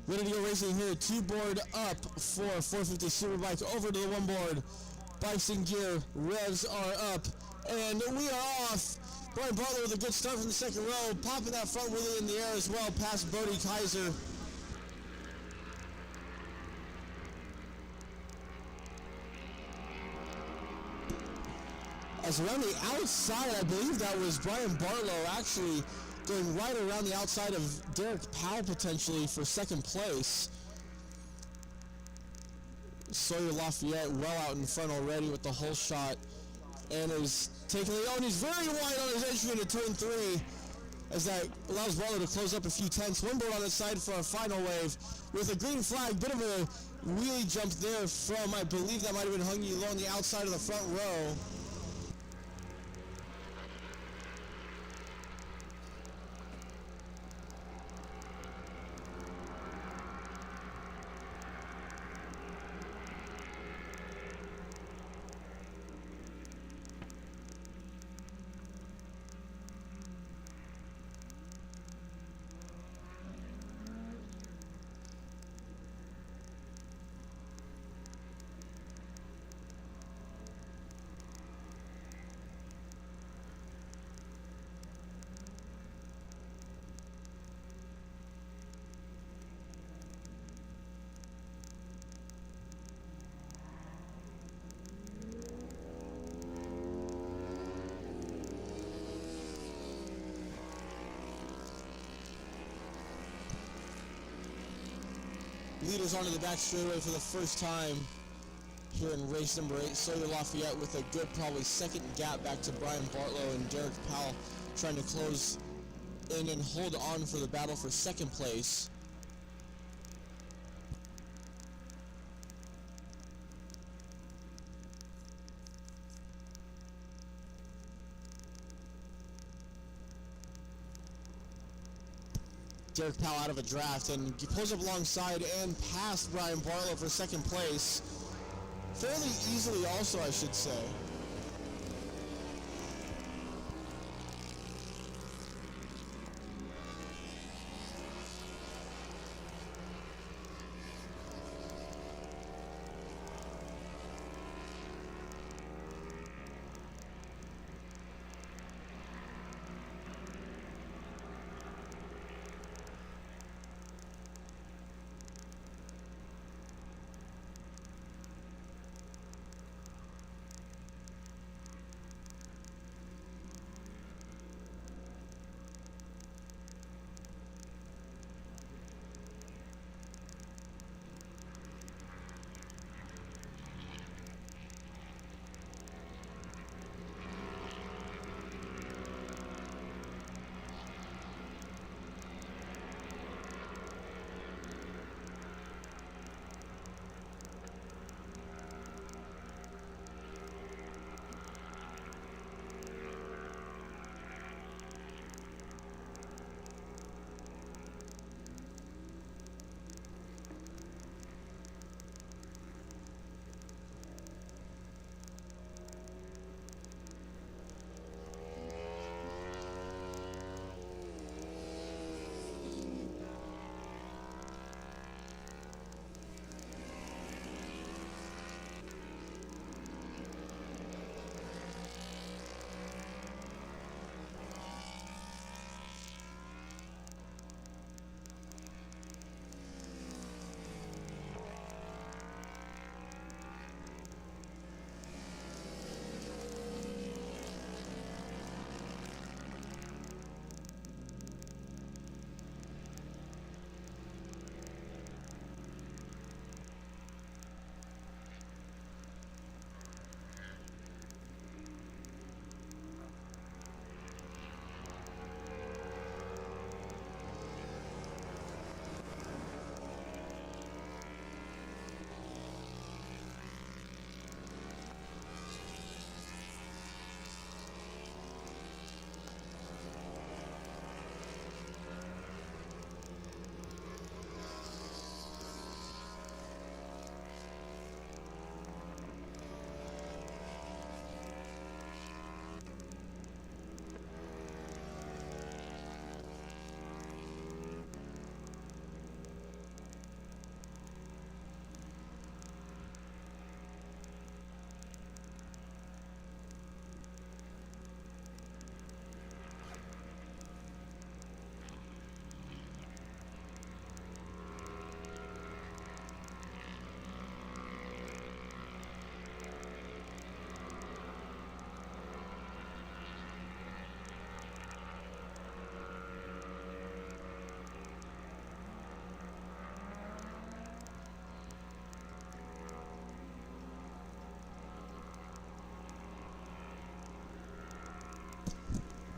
Speaker 3: Ready to go racing here, 2-board up for 450 Superbike, over to the 1-board. Bikes in gear, revs are up, and we are off. Brian Butler with a good start from the second row, popping that front wheelie in the air as well, past Bodie Kaiser. As around the outside, I believe that was Brian Barlow actually going right around the outside of Derek Powell potentially for second place. Sawyer Lafayette well out in front already with the whole shot, and is taking the, and he's very wide on his entry into turn 3 as that allows Barlow to close up a few tenths. One board on its side for a final wave with a green flag, bit of a wheelie jump there from, I believe that might have been Hung Yi Lo on the outside of the front row. Leaders onto the back straightaway for the first time here in race number 8. Sawyer Lafayette with a good, probably second gap back to Brian Bartlow, and Derek Powell trying to close in and hold on for the battle for second place. Derek Powell out of a draft, and he pulls up alongside and past Brian Barlow for second place. Fairly easily also, I should say.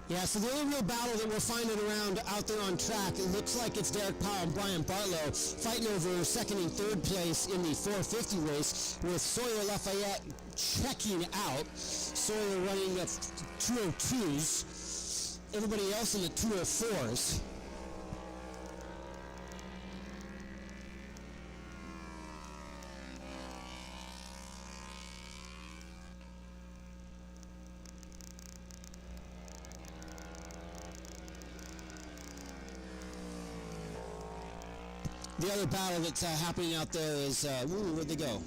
Speaker 2: Yeah, so the only real battle that we're finding around out there on track, it looks like it's Derek Powell and Brian Barlow fighting over second and third place in the 450 race, with Sawyer Lafayette checking out. Sawyer running at 202s, everybody else in the 204s. The other battle that's happening out there is, where'd they go?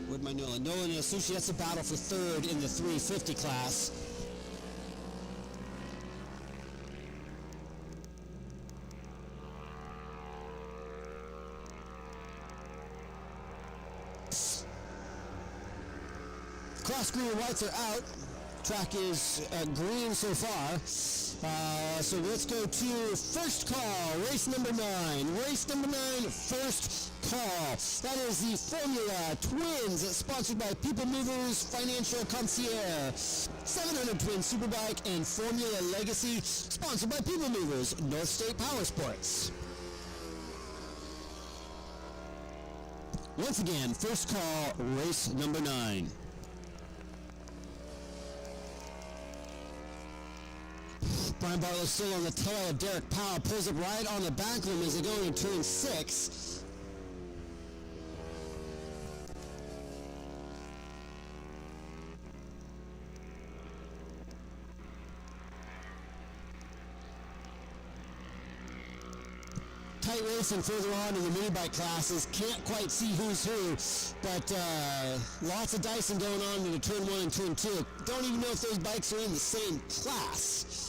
Speaker 2: Where'd my Nolan? Nolan and Asushi, that's a battle for third in the 350 class. Cross green and whites are out. Track is green so far. So let's go to first call, race number 9. Race number 9, first call. That is the Formula Twins, sponsored by People Movers Financial Concierge. 700 Twin Superbike and Formula Legacy, sponsored by People Movers, North State Power Sports. Once again, first call, race number 9. Brian Bartlett still on the tail of Derek Powell. Pulls up right on the back of him as they go into turn 6. Tight racing further on in the mini bike classes. Can't quite see who's who, but lots of dicing going on in the turn 1 and turn 2. Don't even know if those bikes are in the same class.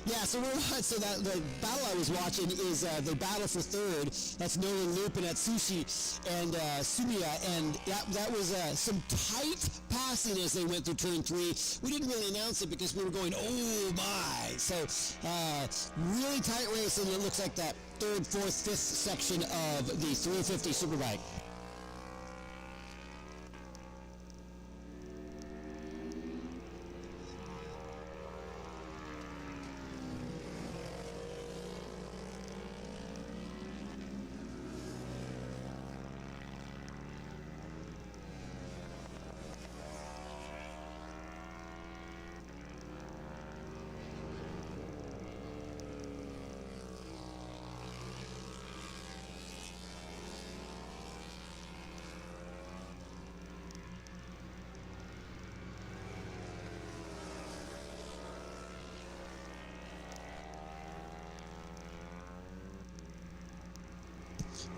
Speaker 2: Yeah, so that the battle I was watching is the battle for third. That's Nolan Loop and Atsushi and Sumiya, and that was some tight passing as they went through turn 3. We didn't really announce it because we were going, oh my! So really tight racing. It looks like that third, fourth, fifth section of the 350 Superbike.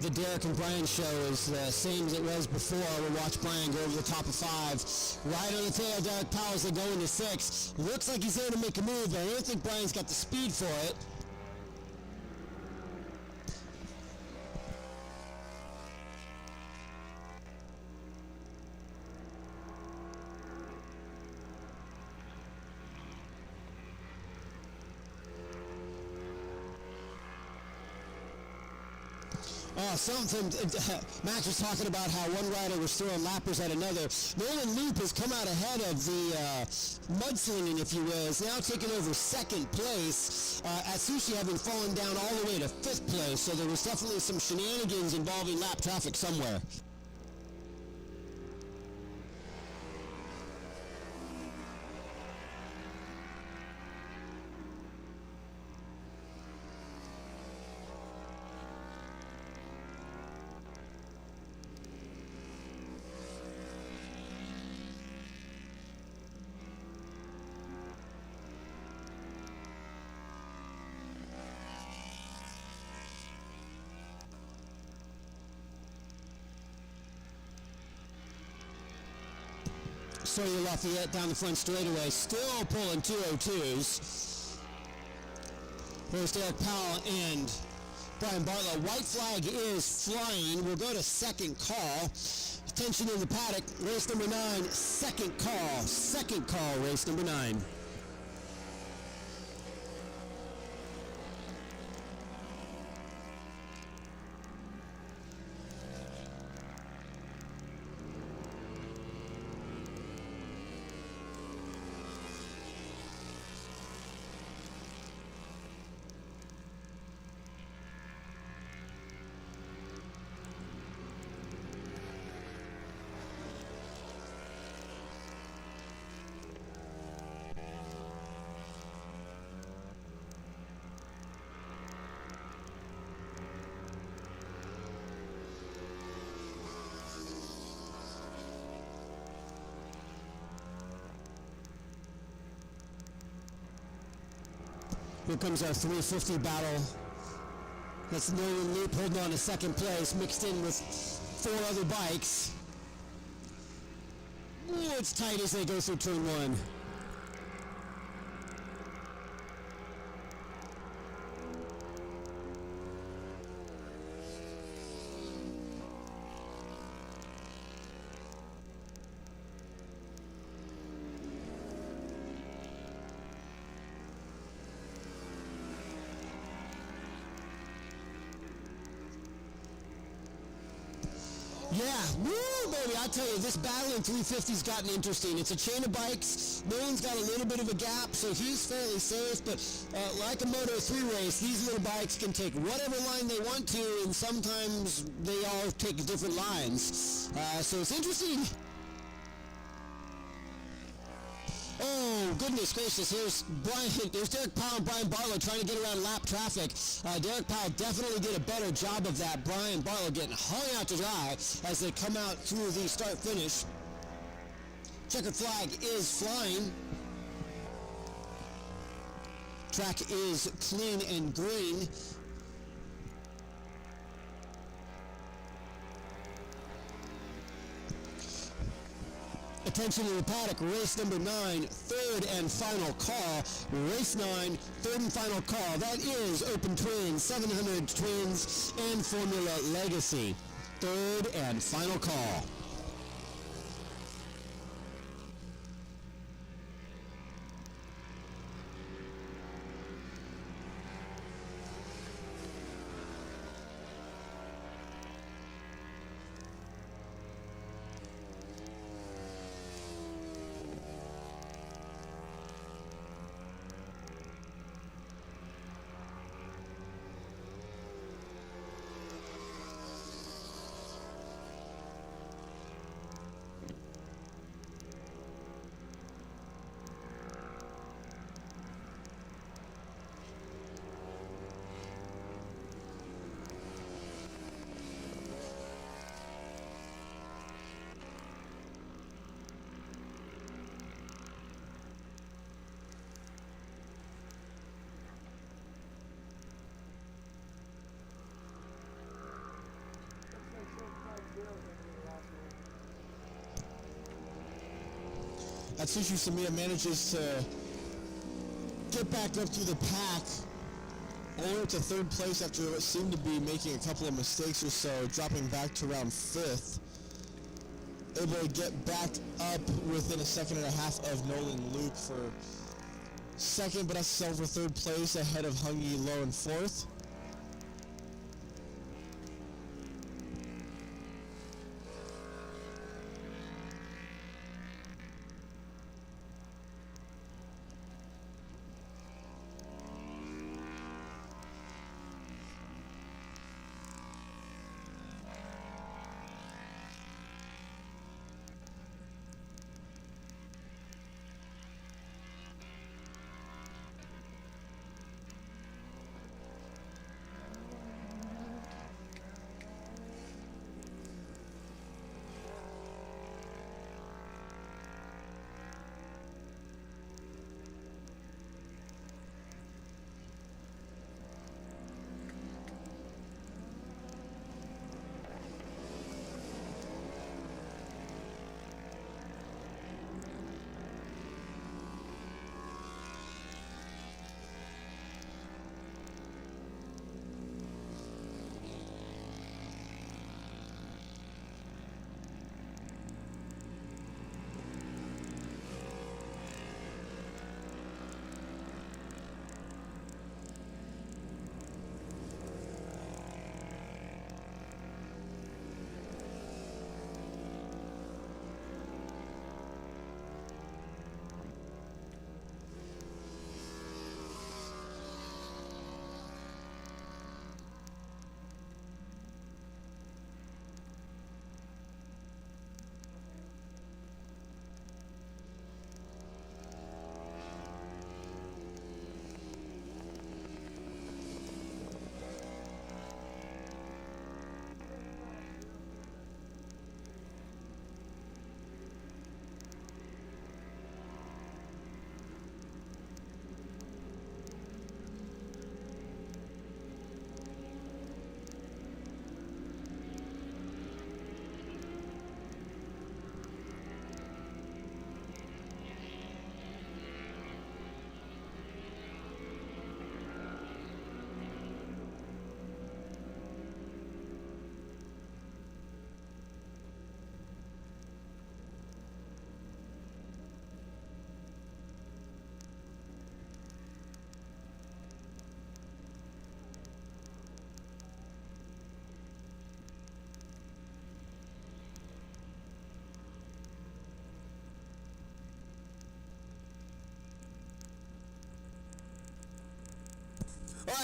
Speaker 2: The Derek and Brian show is the same as it was before. We'll watch Brian go over the top of 5. Right on the tail of Derek Powell as they go into 6. Looks like he's there to make a move, but I don't think Brian's got the speed for it. Something Max was talking about how one rider was throwing lappers at another. Nolan Loop has come out ahead of the mudslinging, if you will. Is now taking over second place. Atsushi having fallen down all the way to 5th place. So there was definitely some shenanigans involving lap traffic somewhere. Sawyer Lafayette down the front straightaway, still pulling 202s. There's Derek Powell and Brian Bartlett. White flag is flying. We'll go to second call. Attention in the paddock. Race number 9, second call. Second call, race number 9. Here comes our 350 battle. That's Nolan Loop holding on to second place, mixed in with 4 other bikes. Ooh, it's tight as they go through turn 1. Yeah, woo, baby! I tell you, this battle in 350's gotten interesting. It's a chain of bikes. Nolan's got a little bit of a gap, so he's fairly safe. But like a Moto 3 race, these little bikes can take whatever line they want to, and sometimes they all take different lines. So it's interesting. Oh, goodness gracious, here's Derek Powell and Brian Barlow trying to get around lap traffic. Derek Powell definitely did a better job of that. Brian Barlow getting hung out to dry as they come out through the start-finish. Checkered flag is flying. Track is clean and green. Attention to the paddock, race number 9, third and final call. Race 9, third and final call. That is Open Twins, 700 Twins, and Formula Legacy. Third and final call. Atsushi Samiya manages to get back up through the pack, all up to third place after what seemed to be making a couple of mistakes or so, dropping back to around 5th. Able to get back up within a second and a half of Nolan Luke for second, but that's silver third place ahead of Hungy Low in 4th.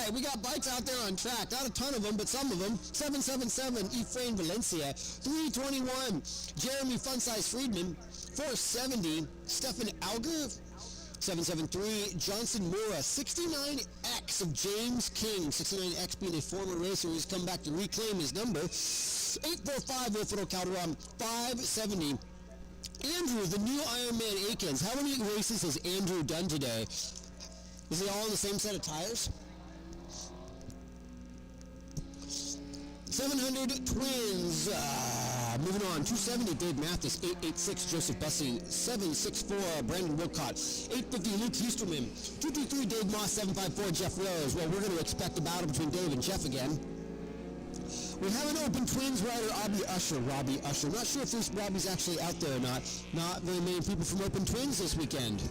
Speaker 2: right, we got bikes out there on track. Not a ton of them, but some of them. 777, Efrain Valencia. 321, Jeremy Funsize Friedman. 470, Stefan Auger. 773, Johnson Mora. 69X of James King. 69X being a former racer who's come back to reclaim his number. 845, Wilfredo Calderon. 570. Andrew, the new Ironman Aikens. How many races has Andrew done today? Is he all on the same set of tires? 700 Twins. Moving on. 270 Dave Mathis. 886 Joseph Bussing. 764 Brandon Wilcott. 850 Luke Husterman. 223 Dave Moss. 754 Jeff Rose. Well, we're going to expect a battle between Dave and Jeff again. We have an open Twins rider, Robbie Usher. Not sure if this Robbie's actually out there or not. Not very many people from Open Twins this weekend.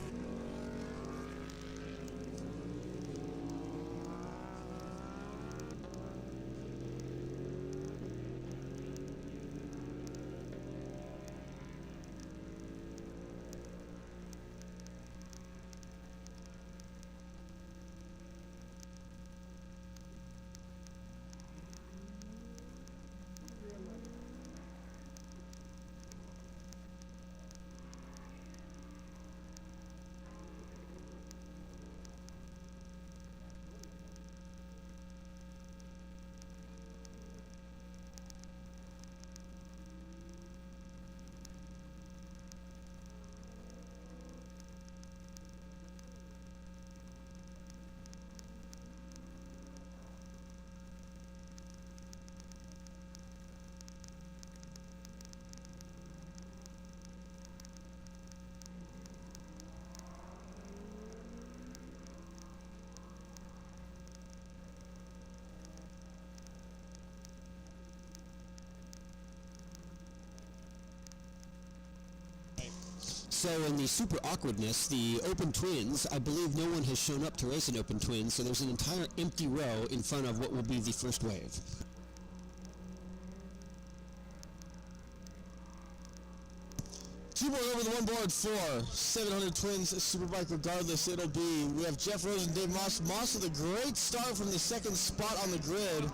Speaker 2: So in the super awkwardness, the Open Twins, I believe no one has shown up to race an Open Twins, so there's an entire empty row in front of what will be the first wave. Two more over the one board for 700 Twins Superbike. Regardless, it'll be. We have Jeff Rose and Dave Moss. Moss with a great start from the second spot on the grid.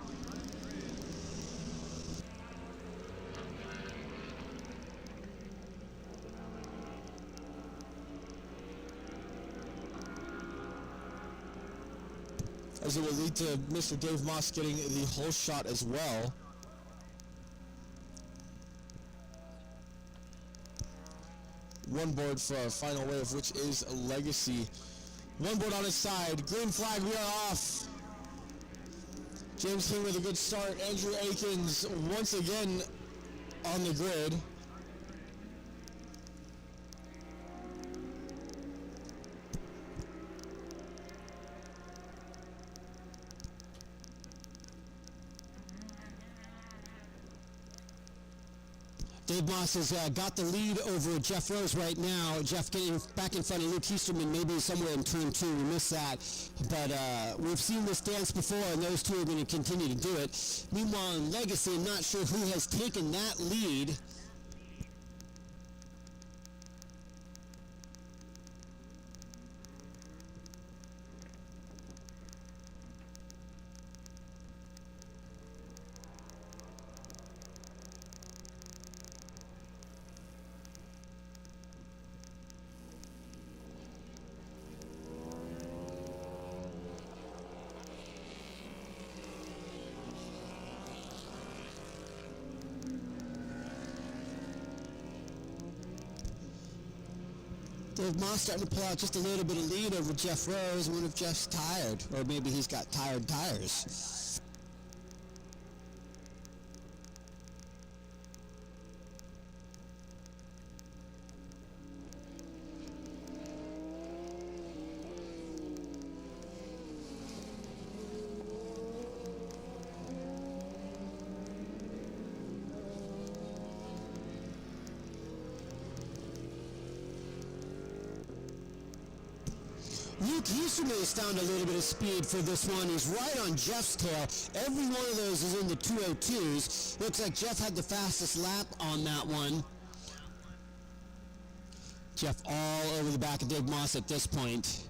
Speaker 2: As it will lead to Mr. Dave Moss getting the whole shot as well. One board for our final wave, which is Legacy. One board on his side. Green flag, we are off. James King with a good start. Andrew Aikens once again on the grid. Dave Moss has got the lead over Jeff Rose right now. Jeff getting back in front of Luke Easterman, maybe somewhere in turn two. We missed that. But we've seen this dance before, and those two are going to continue to do it. Meanwhile, in Legacy, I'm not sure who has taken that lead. Dave Moss starting to pull out just a little bit of lead over Jeff Rose. I wonder if Jeff's tired, or maybe he's got tired tires. Luke Easterman has found a little bit of speed for this one. He's right on Jeff's tail. Every one of those is in the 202s. Looks like Jeff had the fastest lap on that one. Jeff all over the back of Dave Moss at this point.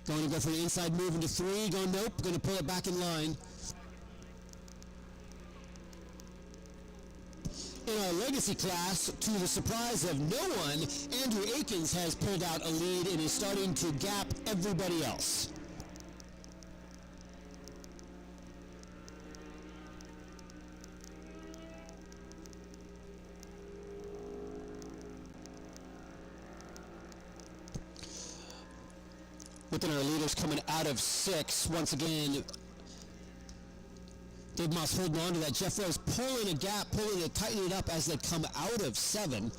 Speaker 2: Going to go for an inside move into 3. Going, nope. Going to pull it back in line. In our legacy class, to the surprise of no one, Andrew Akins has pulled out a lead and is starting to gap everybody else. Within our leaders coming out of 6, once again, Dave Moss holding on to that. Jeff Rose pulling a gap, pulling it, tightening it up as they come out of 7.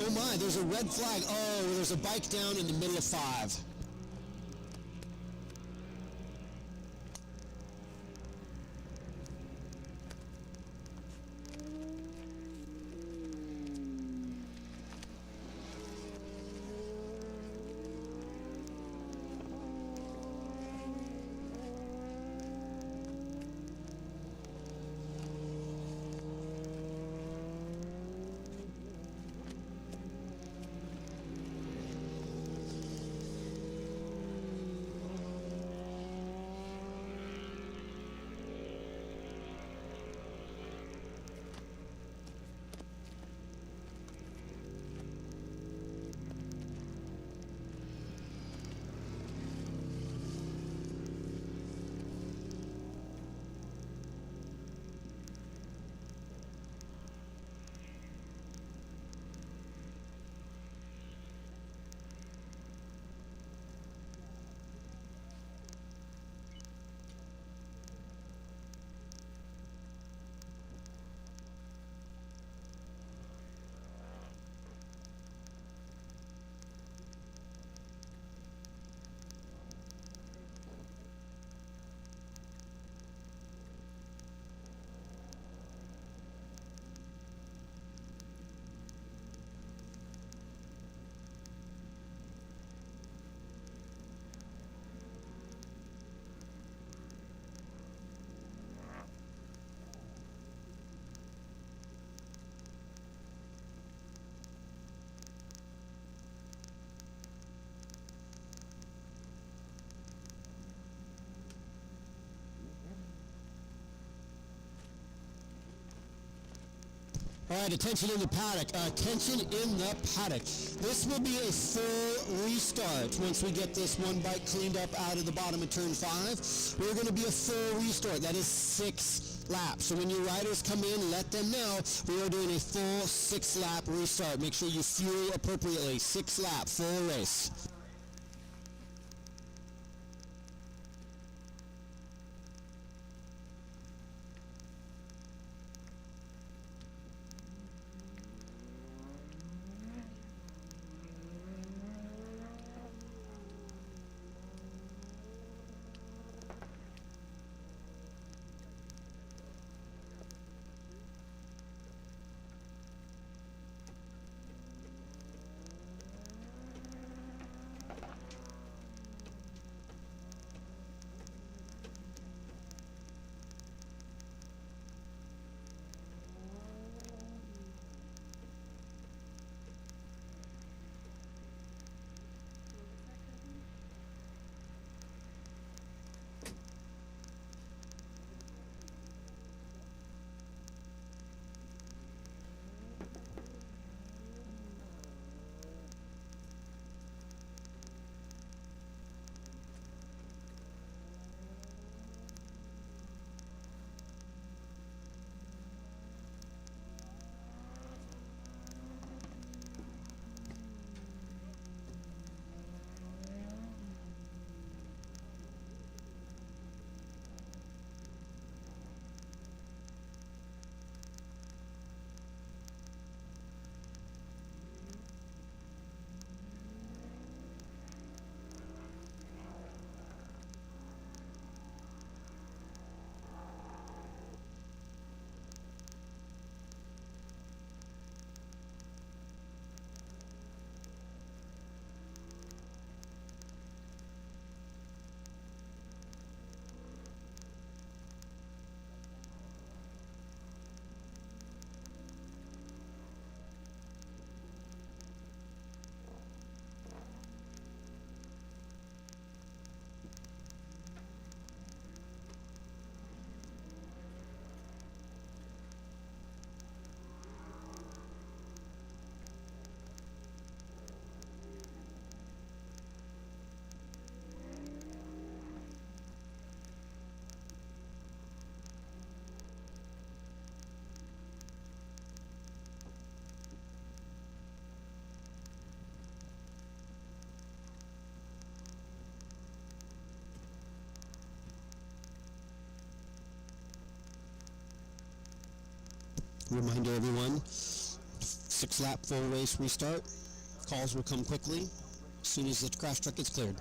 Speaker 2: Oh my, there's a red flag. Oh, there's a bike down in the middle of 5. All right, attention in the paddock. Attention in the paddock. This will be a full restart. Once we get this one bike cleaned up out of the bottom of turn 5, we're going to be a full restart. That is 6 laps. So when your riders come in, let them know we are doing a full 6-lap restart. Make sure you fuel appropriately. 6-lap, full race. Reminder everyone, 6-lap full race restart. Calls will come quickly as soon as the crash truck gets cleared.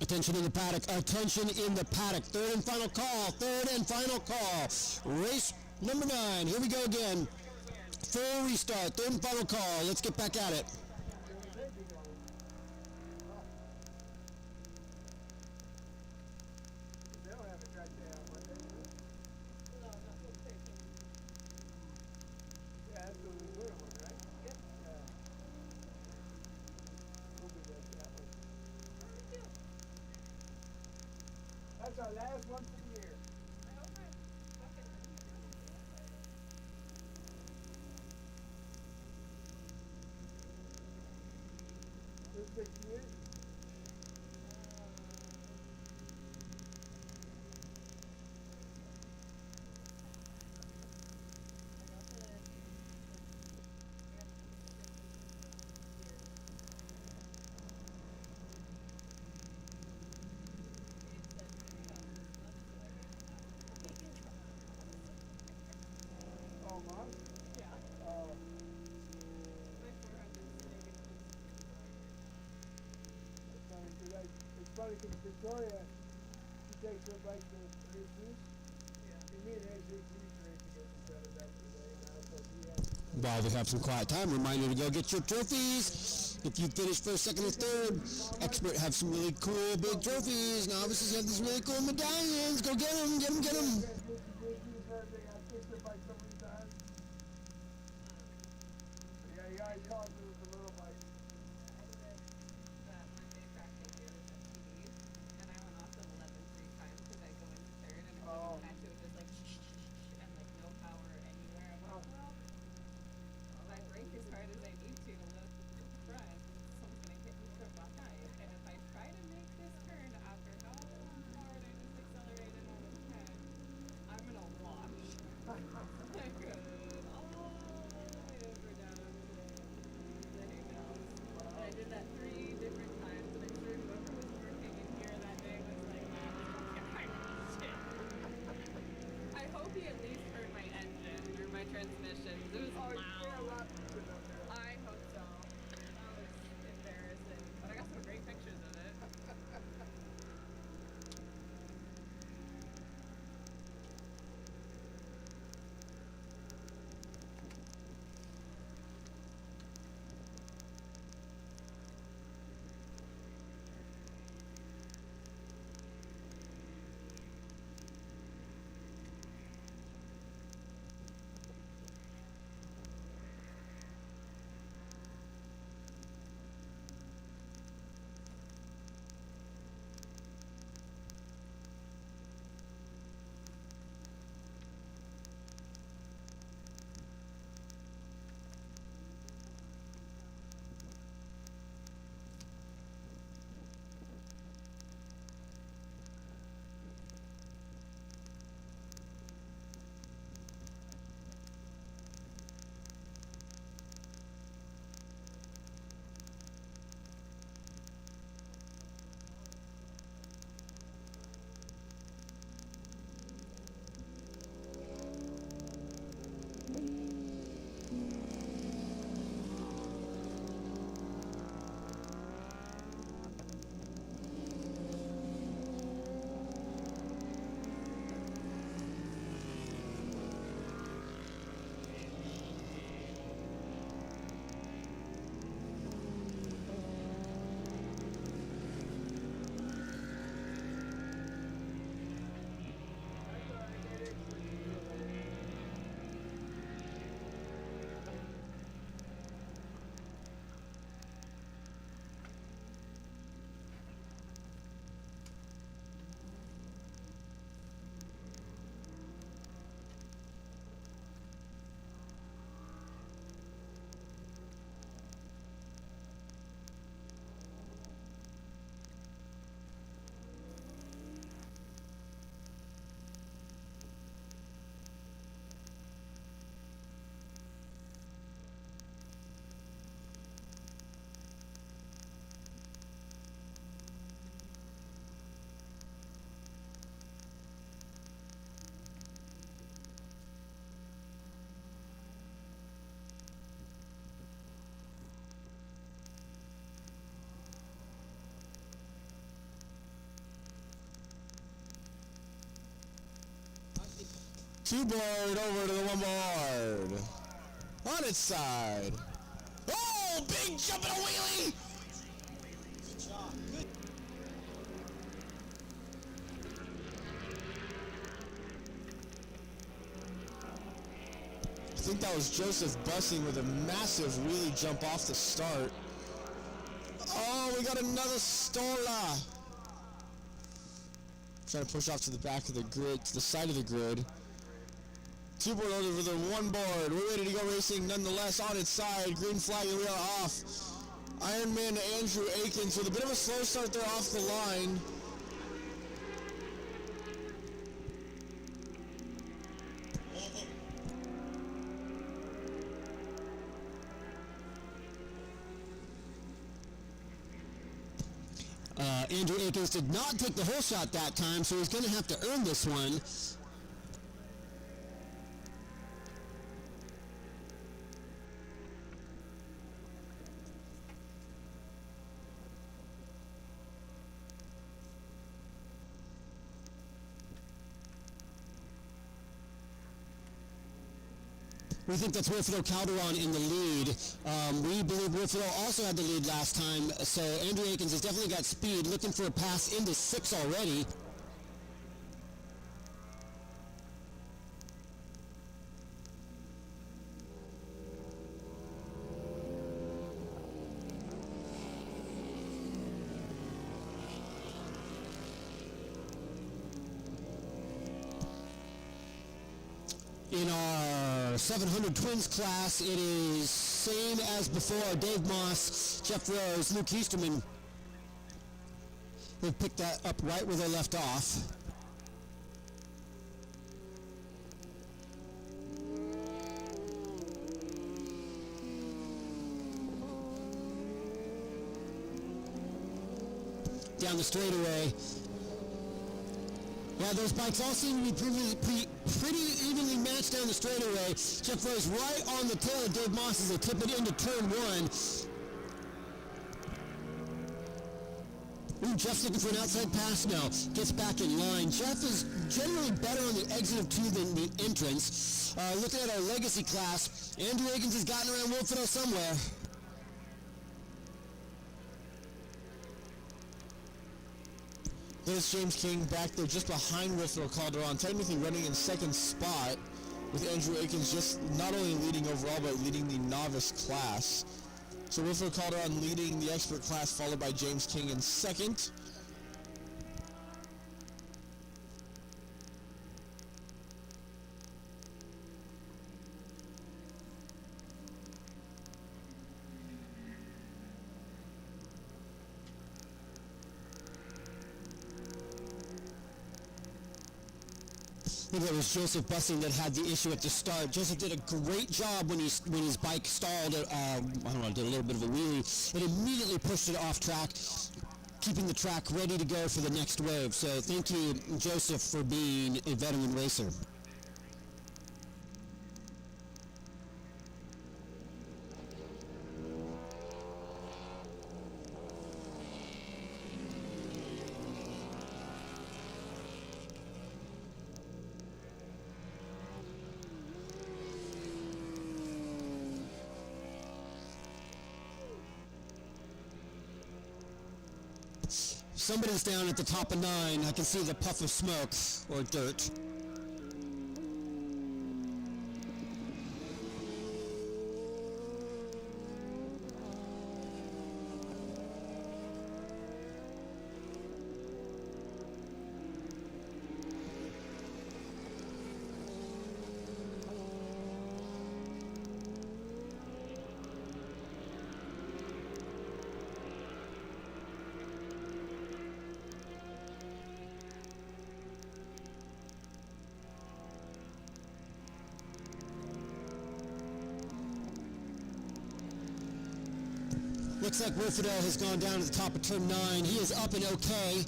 Speaker 2: Attention in the paddock, attention in the paddock. Third and final call. Race number 9, here we go again. Full restart, third and final call. Let's get back at it.
Speaker 5: That's our last one for the year. This big year. It's funny because Victoria, she takes her bike to races. And me and AJ used to race against each other back in the day now, so she has.
Speaker 2: While we have some quiet time, reminder to go get your trophies. If you finish first, second, or third, Expert have some really cool big trophies. Novices have these really cool medallions. Go get them, get them, get them.
Speaker 5: Yeah, you already called me with the little bike.
Speaker 3: Two board over to the one board. On its side. Oh, big jump and a wheelie! Good job. Good. I think that was Joseph Bussing with a massive wheelie jump off the start. Oh, we got another Stola. Trying to push off to the back of the grid, to the side of the grid. Two board over the one board. We're ready to go racing nonetheless on its side. Green flag and we are off. Ironman Andrew Akins with a bit of a slow start there off the line.
Speaker 2: Andrew Akins did not take the whole shot that time, so he's going to have to earn this one. We think that's Wilfredo Calderon in the lead. We believe Wilfredo also had the lead last time, so Andrew Akins has definitely got speed, looking for a pass into 6 already. In our 700 twins class, it is same as before. Dave Moss, Jeff Rose, Luke Easterman. They've picked that up right where they left off. Down the straightaway. Yeah, those bikes all seem to be pretty evenly matched down the straightaway. Jeff Rose right on the tail of Dave Moss as they tip it into turn 1. Ooh, Jeff's looking for an outside pass now. Gets back in line. Jeff is generally better on the exit of 2 than the entrance. Looking at our legacy class, Andrew Akins has gotten around Wilfredo somewhere.
Speaker 3: There's James King back there just behind Wilfredo Calderon, technically running in second spot, with Andrew Akins just not only leading overall, but leading the novice class. So Wilfredo Calderon leading the expert class, followed by James King in second.
Speaker 2: I think it was Joseph Bussing that had the issue at the start. Joseph did a great job when his bike stalled. I don't know, did a little bit of a wheelie. It immediately pushed it off track, keeping the track ready to go for the next wave. So thank you, Joseph, for being a veteran racer. Somebody's down at the top of 9. I can see the puff of smoke or dirt. Looks like Wilfredo has gone down to the top of turn 9. He is up and okay.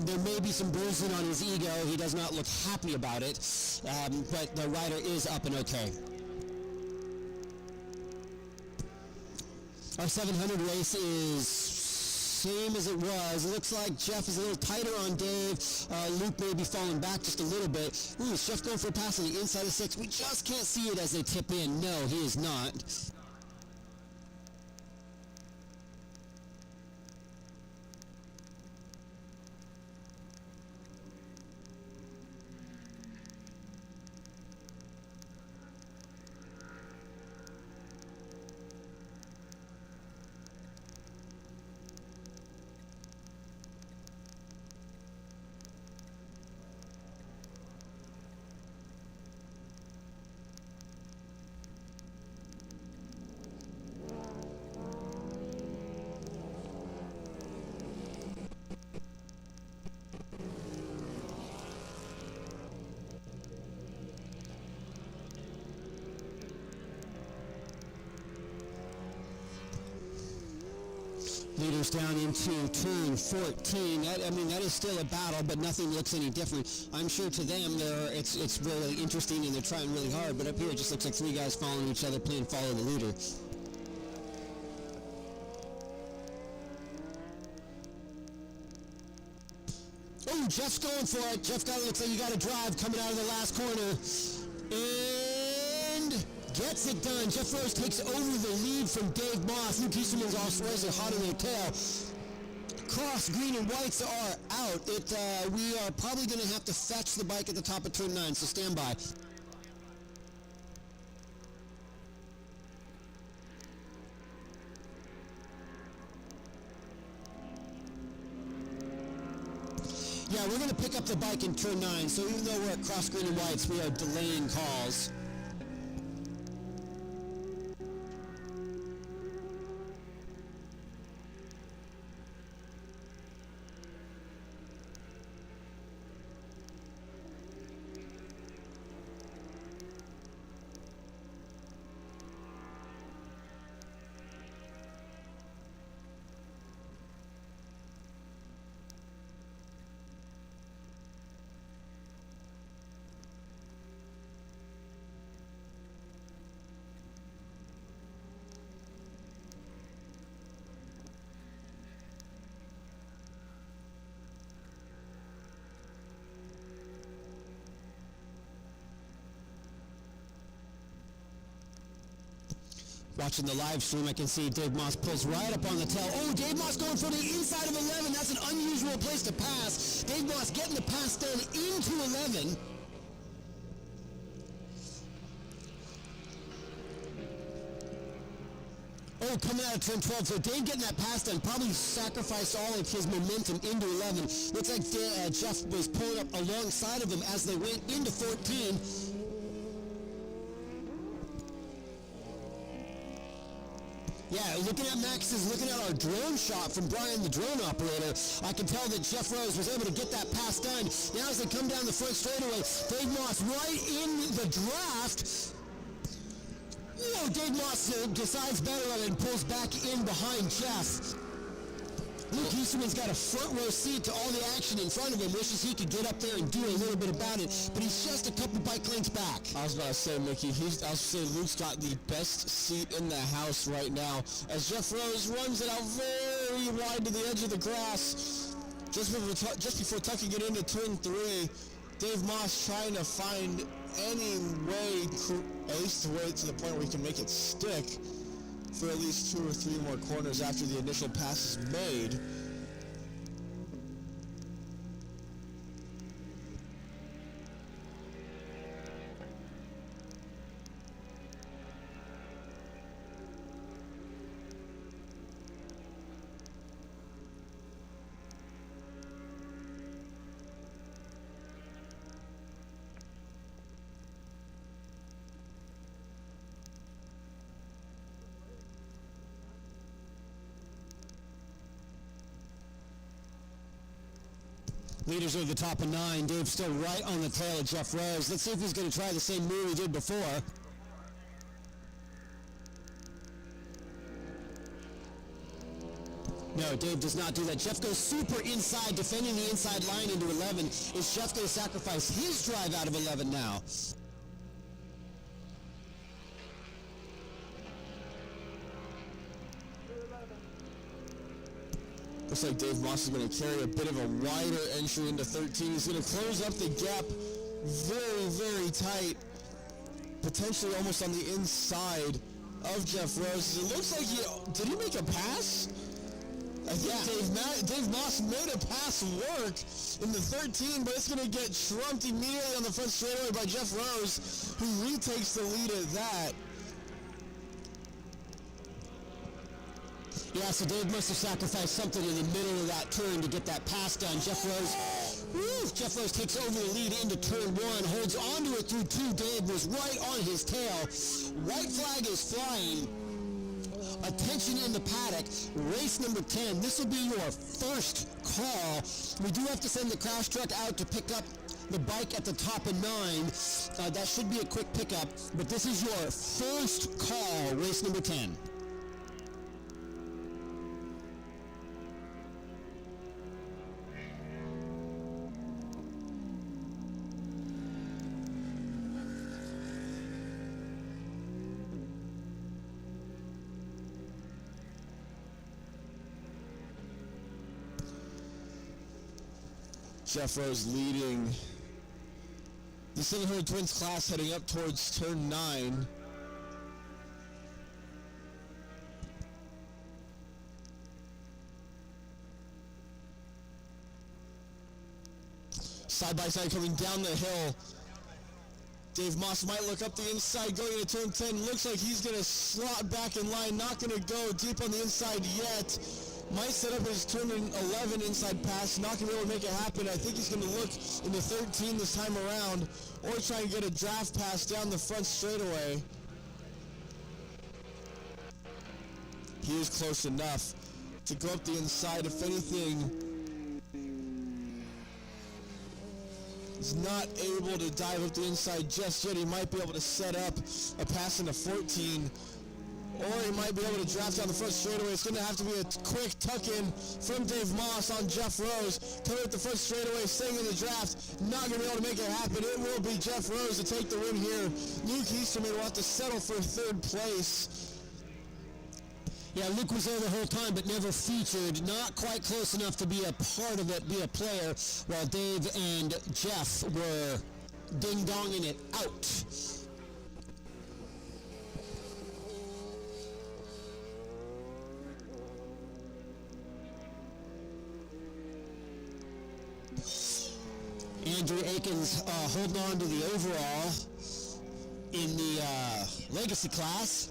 Speaker 2: There may be some bruising on his ego. He does not look happy about it, but the rider is up and okay. Our 700 race is same as it was. It looks like Jeff is a little tighter on Dave. Luke may be falling back just a little bit. Ooh, is Jeff going for a pass on the inside of 6? We just can't see it as they tip in. No, he is not. Leaders down into turn 14. That is still a battle, but nothing looks any different. I'm sure to them, it's really interesting and they're trying really hard, but up here it just looks like 3 guys following each other, playing follow the leader. Oh, Jeff's going for it. Jeff looks like you got a drive coming out of the last corner. And gets it done. Jeff Rose takes over the lead from Dave Moss. Luke Easterman's also hot on their tail. Cross, green, and whites are out. We are probably going to have to fetch the bike at the top of turn 9, so stand by. Yeah, we're going to pick up the bike in turn 9, so even though we're at cross, green, and whites, we are delaying calls. Watching the live stream, I can see Dave Moss pulls right up on the tail. Oh, Dave Moss going for the inside of 11. That's an unusual place to pass. Dave Moss getting the pass done into 11. Oh, coming out of turn 12. So Dave getting that pass done probably sacrificed all of his momentum into 11. Looks like Jeff was pulling up alongside of him as they went into 14. Yeah, looking at our drone shot from Brian, the drone operator, I can tell that Jeff Rose was able to get that pass done. Now as they come down the front straightaway, Dave Moss right in the draft. Whoa, Dave Moss decides better of it and pulls back in behind Jeff. Luke Easterman's got a front row seat to all the action in front of him. Wishes he could get up there and do a little bit about it, but he's just a couple bike lengths back.
Speaker 3: I was about to say, Mickey, Luke's got the best seat in the house right now as Jeff Rose runs it out very wide to the edge of the grass. Just before tucking it into turn 3, Dave Moss trying to find any way, at least to the point where he can make it stick for at least 2 or 3 more corners after the initial pass is made.
Speaker 2: Leaders are at the top of 9. Dave's still right on the tail of Jeff Rose. Let's see if he's going to try the same move he did before. No, Dave does not do that. Jeff goes super inside, defending the inside line into 11. Is Jeff going to sacrifice his drive out of 11 now?
Speaker 3: Looks like Dave Moss is going to carry a bit of a wider entry into 13. He's going to close up the gap very, very tight, potentially almost on the inside of Jeff Rose. It looks like did he make a pass? I think Dave Moss made a pass work in the 13, but it's going to get trumped immediately on the front straightaway by Jeff Rose, who retakes the lead at that.
Speaker 2: Yeah, so Dave must have sacrificed something in the middle of that turn to get that pass done. Jeff Rose takes over the lead into turn 1, holds onto it through 2. Dave was right on his tail. White flag is flying. Attention in the paddock. Race number 10. This will be your first call. We do have to send the crash truck out to pick up the bike at the top of 9. That should be a quick pickup, but this is your first call, race number 10.
Speaker 3: Jeff Rose leading the 700 Twins class heading up towards turn 9. Side by side coming down the hill. Dave Moss might look up the inside going into turn 10. Looks like he's going to slot back in line. Not going to go deep on the inside yet. Might set up his turn 11 inside pass. Not going to be able to make it happen. I think he's going to look in the 13 this time around, or try and get a draft pass down the front straightaway. He is close enough to go up the inside. If anything, he's not able to dive up the inside just yet. He might be able to set up a pass into 14. Or he might be able to draft down the front straightaway. It's going to have to be a quick tuck-in from Dave Moss on Jeff Rose. Coming at the front straightaway, staying in the draft. Not going to be able to make it happen. It will be Jeff Rose to take the win here. Luke Easterman will have to settle for 3rd place.
Speaker 2: Yeah, Luke was there the whole time, but never featured. Not quite close enough to be a part of it, be a player, while Dave and Jeff were ding-donging it out. Andrew Akins holding on to the overall in the Legacy class.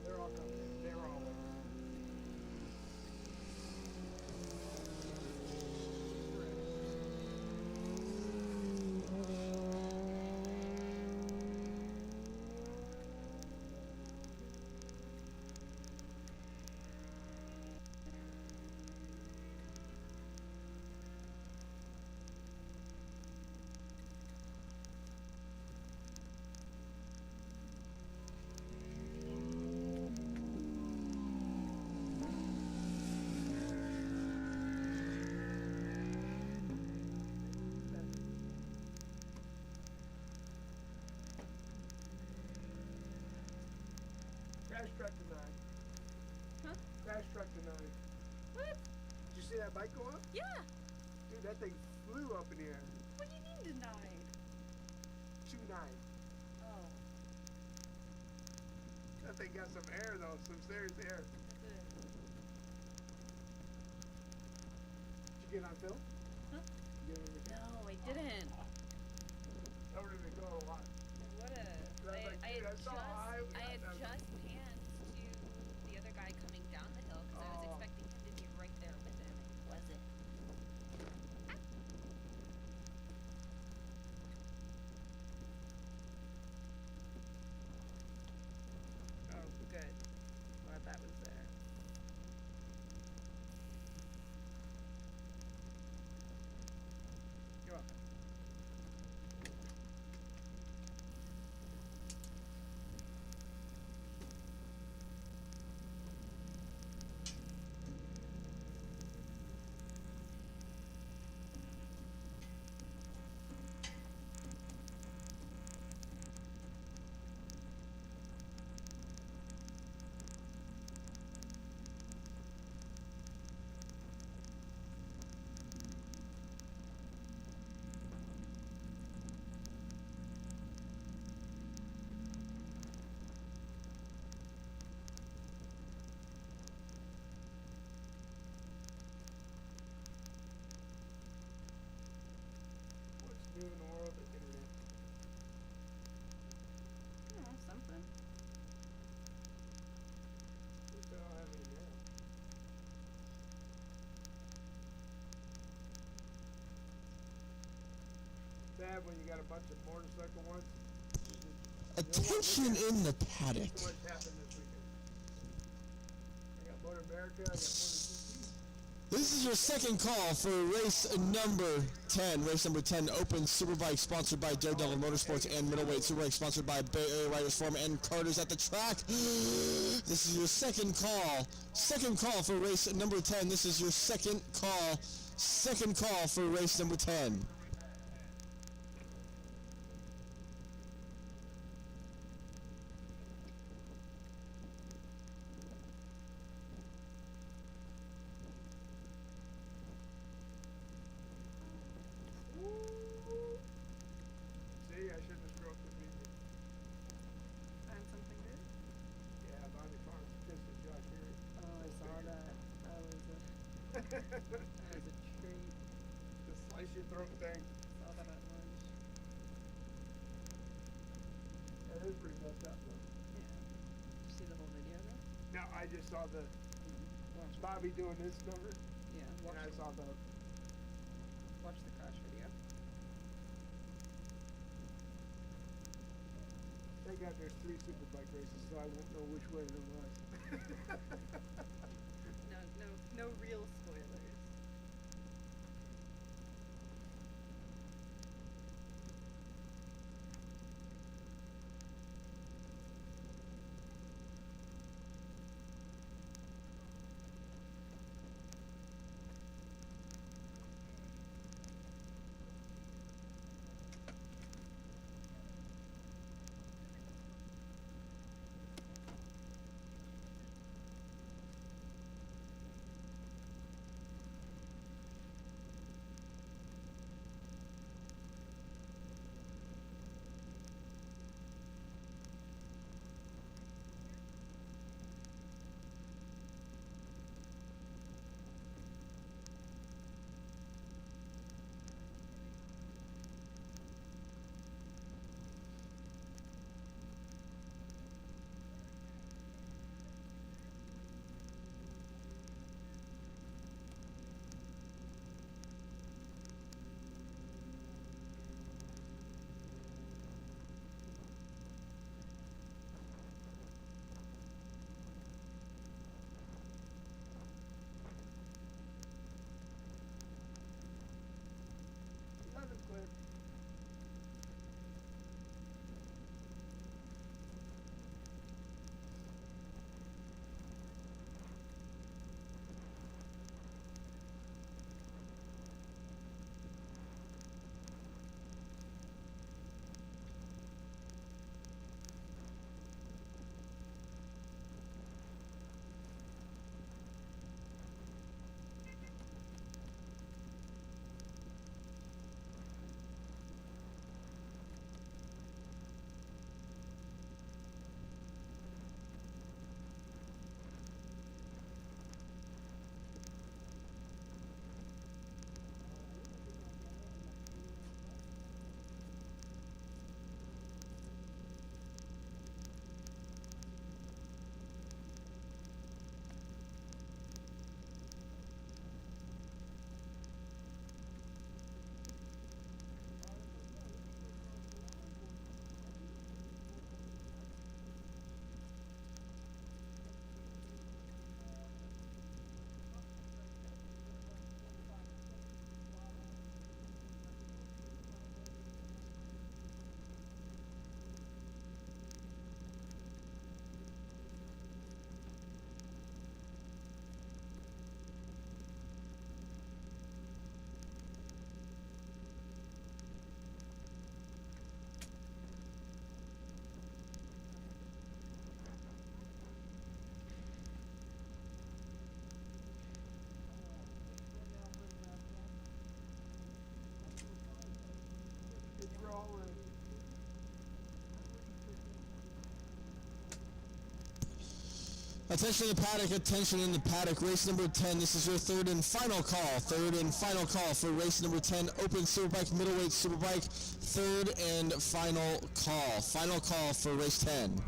Speaker 5: They're all coming. They're all in. Crash truck tonight.
Speaker 9: Huh?
Speaker 5: Crash truck tonight.
Speaker 9: What?
Speaker 5: Did you see that bike go up?
Speaker 9: Yeah.
Speaker 5: Dude, that thing flew up in the air.
Speaker 9: What do you mean denied?
Speaker 5: 2.9.
Speaker 9: Oh.
Speaker 5: That thing got some air though, some serious air.
Speaker 9: That's it.
Speaker 5: Did you get on film?
Speaker 9: Huh?
Speaker 5: You get on your
Speaker 9: No, I didn't.
Speaker 5: That would have been going a lot.
Speaker 9: What a. I had just panned to the other guy coming down the hill because I was expecting him to be right there with him, and he wasn't. Oh, good. Glad that was there. You're welcome.
Speaker 5: What's new in the world of the internet?
Speaker 9: Oh, something.
Speaker 5: We still don't have any mail. Bad when you got a bunch of motorcycle ones.
Speaker 3: Attention in the paddock.
Speaker 5: What's happened this weekend? I got Motor America, I got Motor GP.
Speaker 3: This is your second call for race number 10. Race number 10, Open Superbike, sponsored by Daredevil Motorsports and Middleweight Superbike, sponsored by Bay Area Riders Forum and Carter's at the track. This is your second call. Second call for race number 10. This is your second call. Second call for race number 10.
Speaker 5: See, I shouldn't have stroked the video.
Speaker 9: Find something good?
Speaker 5: Yeah, Bonnie Farms pissed at Josh here.
Speaker 9: Oh, I saw that. That was a treat.
Speaker 5: The slice your throat thing.
Speaker 9: Saw that at lunch.
Speaker 5: That is pretty messed up though.
Speaker 9: Yeah. Did you see the whole video though?
Speaker 5: No, I just saw the
Speaker 9: Watch
Speaker 5: Bobby doing this number,
Speaker 9: Yeah.
Speaker 5: and I saw the
Speaker 9: Watch the crash video.
Speaker 5: thank God there's 3 Superbike races, so I won't know which way it was.
Speaker 9: No real spoilers.
Speaker 3: Attention in the paddock, attention in the paddock. Race number 10, this is your third and final call. Third and final call for race number 10, Open Superbike, Middleweight Superbike. Third and final call. Final call for race 10.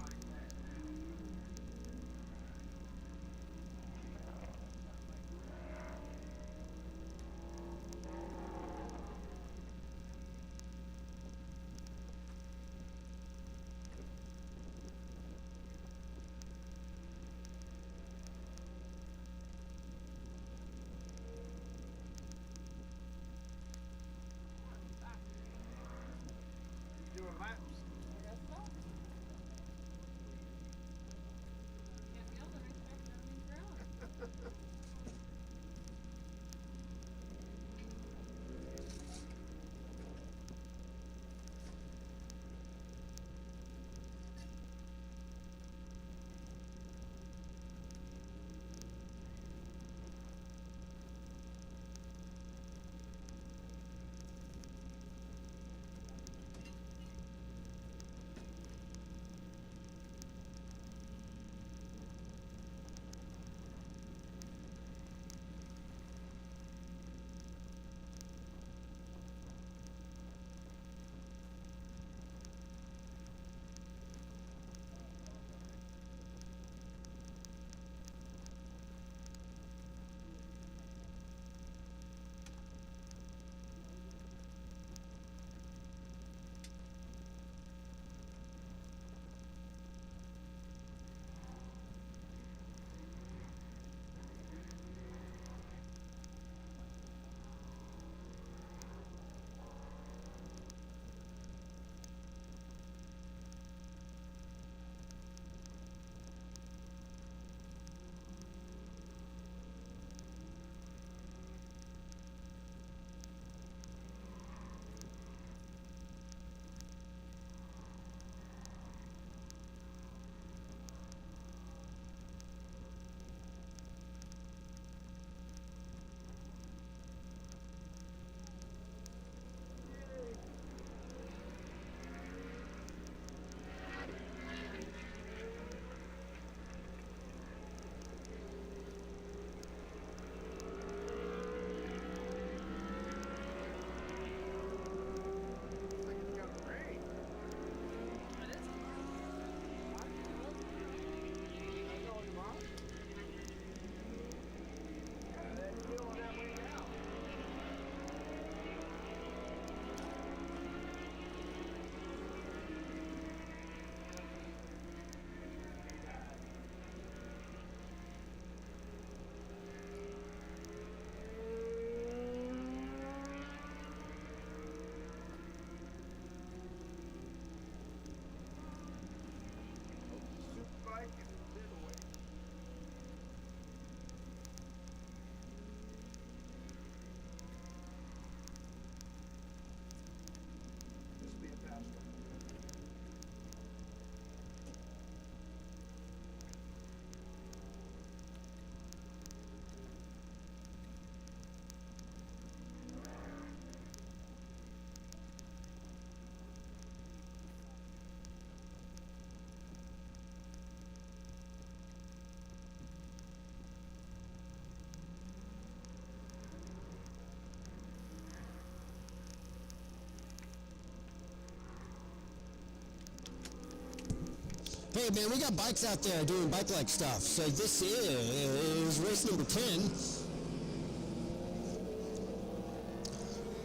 Speaker 2: Hey man, we got bikes out there doing bike-like stuff. So this is race number 10.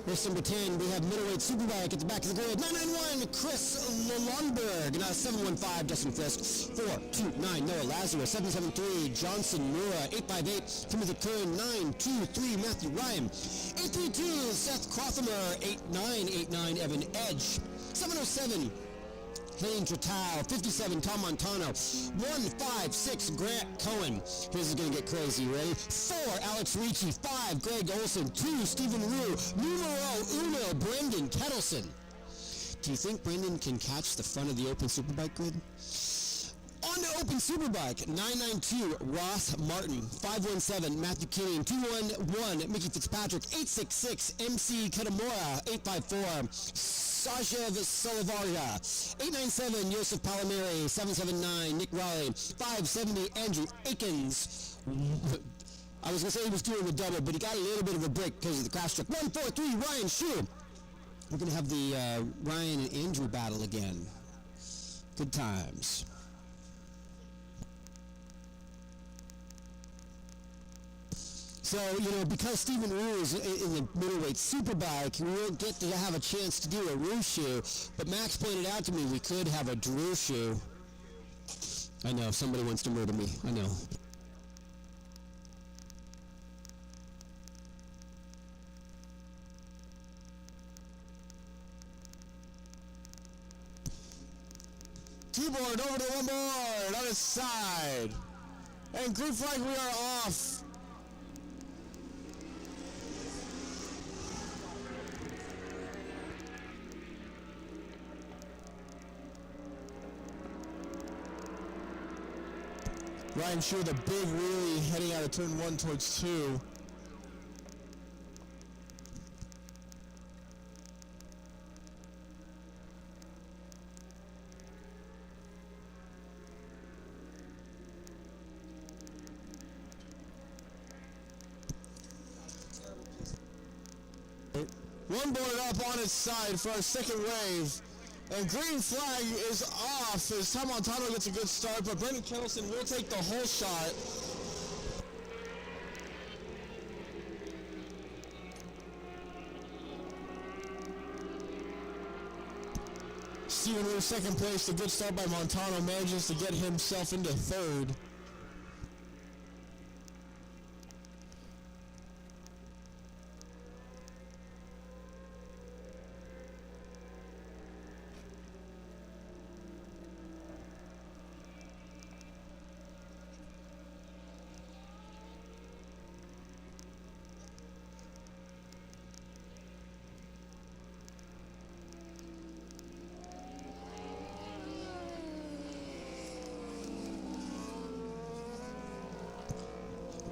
Speaker 2: Race number 10, we have Middleweight Superbike at the back of the grid. 991, Chris Lundberg. Now 715, Justin Frisk. 429, Noah Lazarus. 773, Johnson Nura. 858, Timothy Kern. 923, Matthew Ryan. 832, Seth Crothamer. 8989, Evan Edge. 707, Hayne Tratau. 57, Tom Montano. 156, Grant Cohen. This is going to get crazy. Ready? 4, Alex Ricci. 5, Greg Olson. 2, Stephen Rue. Numero uno, Brendan Kettleson. Do you think Brendan can catch the front of the Open Superbike grid? On Open Superbike, 992 Ross Martin, 517 Matthew Kinney, 211 Mickey Fitzpatrick, 866 MC Katamora, 854 Sasha Solivarga, 897 Joseph Palomeri, 779 Nick Raleigh, 570 Andrew Akins. I was going to say he was doing the double, but he got a little bit of a break because of the crash truck. 143 Ryan Shue. We're going to have the Ryan and Andrew battle again. Good times. So, because Stephen Rue is in the middleweight Superbike, we won't get to have a chance to do a Rue shoe. But Max pointed out to me we could have a Drew shoe. I know, somebody wants to murder me. I know. Two-board over to one board on his side. And green flag, we are off. Ryan Shue, the big wheelie heading out of turn 1 towards 2. One board up on its side for our second wave. And green flag is off as Tom Montano gets a good start, but Brendan Kettleson will take the whole shot. Stephen Rue second place, a good start by Montano, manages to get himself into third.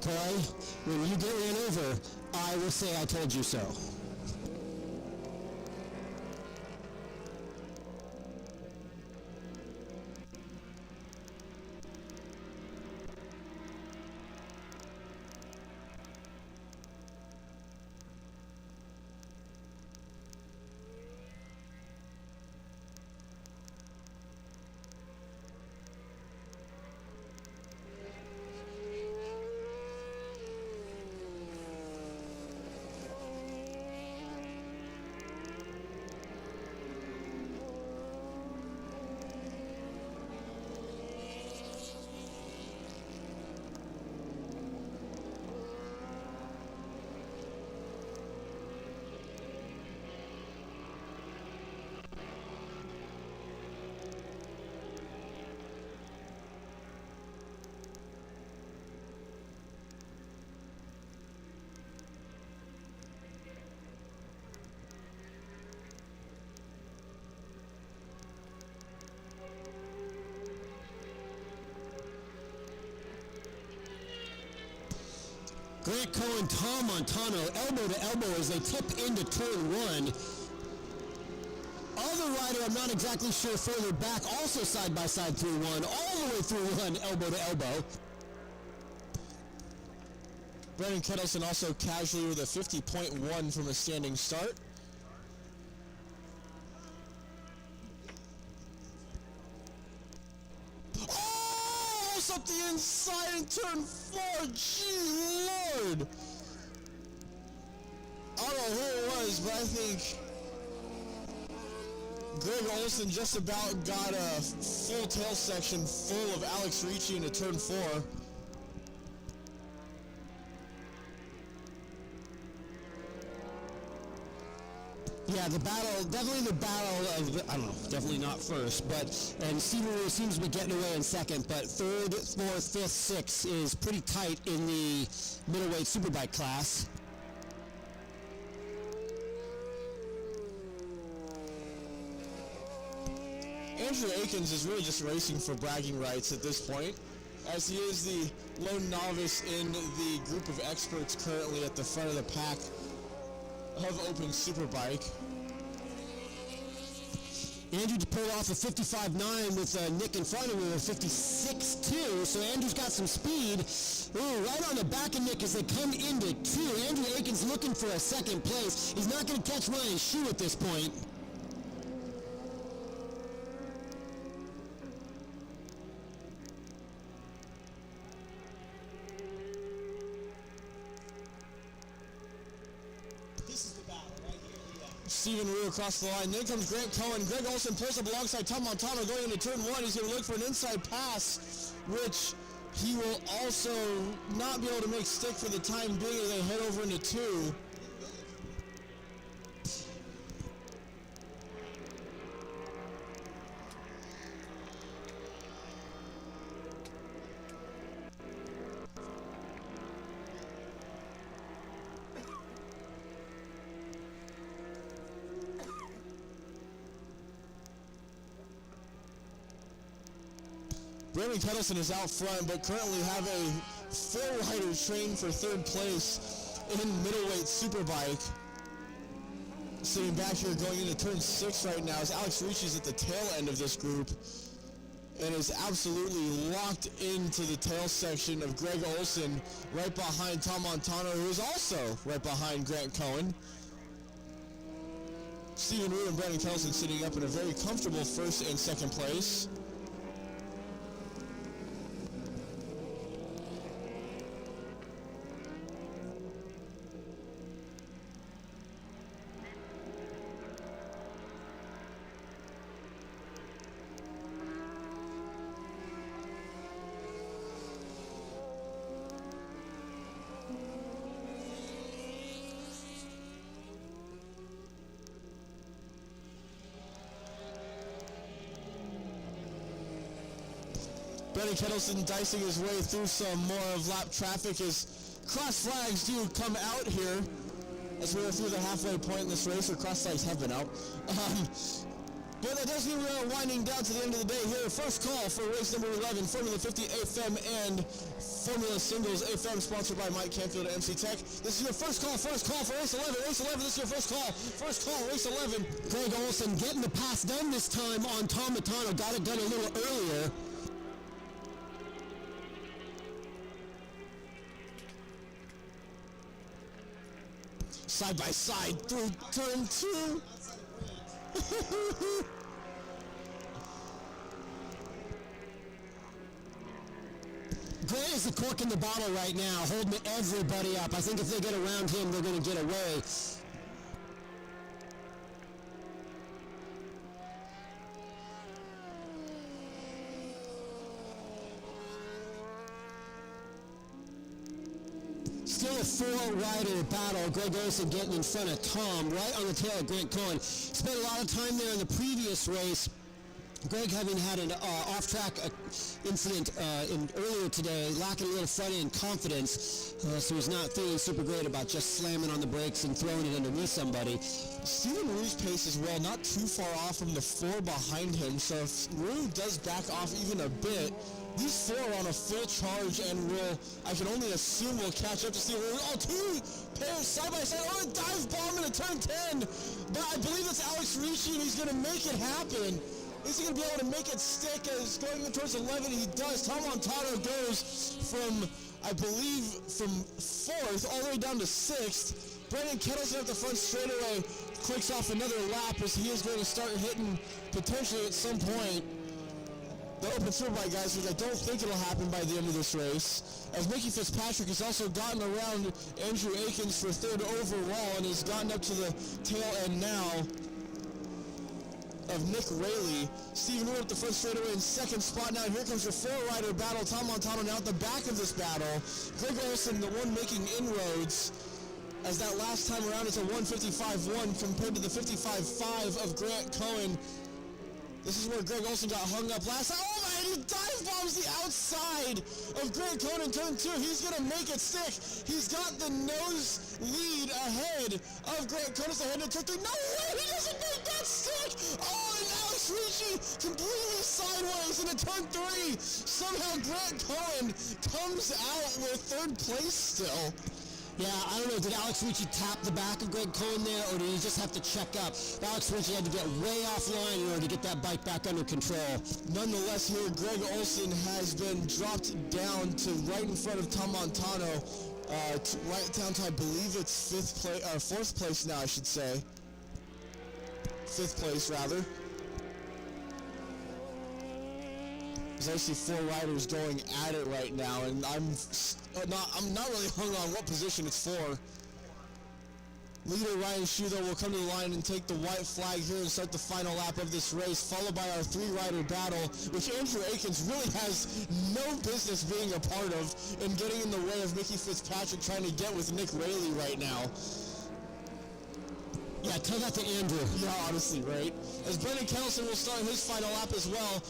Speaker 2: Okay, when you get ran over, I will say I told you so. Grant Cohen, Tom Montano, elbow to elbow as they tip into turn 1. Other rider, I'm not exactly sure, further back, also side by side through 1, all the way through 1, elbow to elbow. Brendan Kettleson also casually with a 50.1 from a standing start. Up the inside in turn 4, gee Lord! I don't know who it was, but I think Greg Olson just about got a full tail section full of Alex Ricci into turn 4. Yeah, the battle, definitely the battle of, I don't know, definitely not first, but, and Stephen Rue seems to be getting away in second, but third, fourth, fifth, sixth is pretty tight in the middleweight Superbike class.
Speaker 3: Andrew Akins is really just racing for bragging rights at this point, as he is the lone novice in the group of experts currently at the front of the pack of Open Superbike.
Speaker 2: Andrew pulled off a 55.9 with Nick in front of him, a 56.2, so Andrew's got some speed. Ooh, right on the back of Nick as they come into 2. Andrew Akins looking for a second place. He's not going to catch Ryan's shoe at this point.
Speaker 3: Stephen Rue across the line. Then comes Grant Cohen. Greg Olson pulls up alongside Tom Montano going into turn 1. He's going to look for an inside pass, which he will also not be able to make stick for the time being as they head over into 2. Brandon Kettleson is out front, but currently have a 4-rider trained for 3rd place in middleweight Superbike. Sitting back here going into turn 6 right now as Alex Ricci's at the tail end of this group and is absolutely locked into the tail section of Greg Olson right behind Tom Montano, who is also right behind Grant Cohen. Stephen Rue and Brandon Kettleson sitting up in a very comfortable 1st and 2nd place. Brandon Kettleson dicing his way through some more of lap traffic as cross flags do come out here as we're through the halfway point in this race, or cross flags have been out. But that does mean we're winding down to the end of the day here. First call for race number 11, Formula 50 AFM and Formula Singles AFM, sponsored by Mike Canfield at MC Tech. This is your first call for race 11. Race 11, this is your first call, race 11.
Speaker 2: Greg Olson getting the pass done this time on Tom Montano. Got it done a little earlier.
Speaker 3: Side by side through turn 2.
Speaker 2: Grant is the cork in the bottle right now, holding everybody up. I think if they get around him, they're going to get away. Still a 4-rider battle. Greg Olson getting in front of Tom, right on the tail of Grant Cohen. Spent a lot of time there in the previous race. Greg having had an off-track incident earlier today, lacking a little front-end confidence, so he's not feeling super great about just slamming on the brakes and throwing it underneath somebody.
Speaker 3: Stephen Rue's pace as well, not too far off from the 4 behind him, so if Rue does back off even a bit, these 4 are on a full charge and I can only assume will catch up to Stephen Rue. Oh, 2 pairs side by side. Oh, a dive bomb into turn 10. But I believe it's Alex Ricci, and he's going to make it happen. Is he going to be able to make it stick as going towards 11? He does. Tom Montano goes from, I believe, from 4th all the way down to 6th. Brandon Kettleson at the front straightaway clicks off another lap as he is going to start hitting potentially at some point the Open Superbike guys, which I don't think it'll happen by the end of this race. As Mickey Fitzpatrick has also gotten around Andrew Akins for 3rd overall and has gotten up to the tail end now of Nick Rayleigh. Stephen Rue at the front straightaway in 2nd spot. Now here comes your 4-rider battle. Tom Montano now at the back of this battle. Greg Olson, the one making inroads, as that last time around it's a 155.1 compared to the 55.5 of Grant Cohen. This is where Greg Olson got hung up last time. Oh man, he dive bombs the outside of Grant Cohen in turn 2. He's going to make it stick. He's got the nose lead ahead of Grant Cohen ahead of turn 3. No way, he doesn't make that stick. Oh, and Alex Alex Ricci completely sideways into turn 3. Somehow Grant Cohen comes out with 3rd place still.
Speaker 2: Yeah, I don't know. Did Alex Ricci tap the back of Greg Cohen there, or did he just have to check up? Alex Ricci had to get way offline in order to get that bike back under control.
Speaker 3: Nonetheless, here Greg Olson has been dropped down to right in front of Tom Montano, right down to I believe it's 4th place now, I should say. 5th place rather. There's actually 4 riders going at it right now, and I'm not really hung on what position it's for. Leader Ryan Shue, though, will come to the line and take the white flag here and start the final lap of this race, followed by our 3-rider battle, which Andrew Akins really has no business being a part of and getting in the way of Mickey Fitzpatrick trying to get with Nick Raley right now.
Speaker 2: Yeah, tell that to Andrew.
Speaker 3: Yeah, honestly, right? As Brendan Kettleson will start his final lap as well.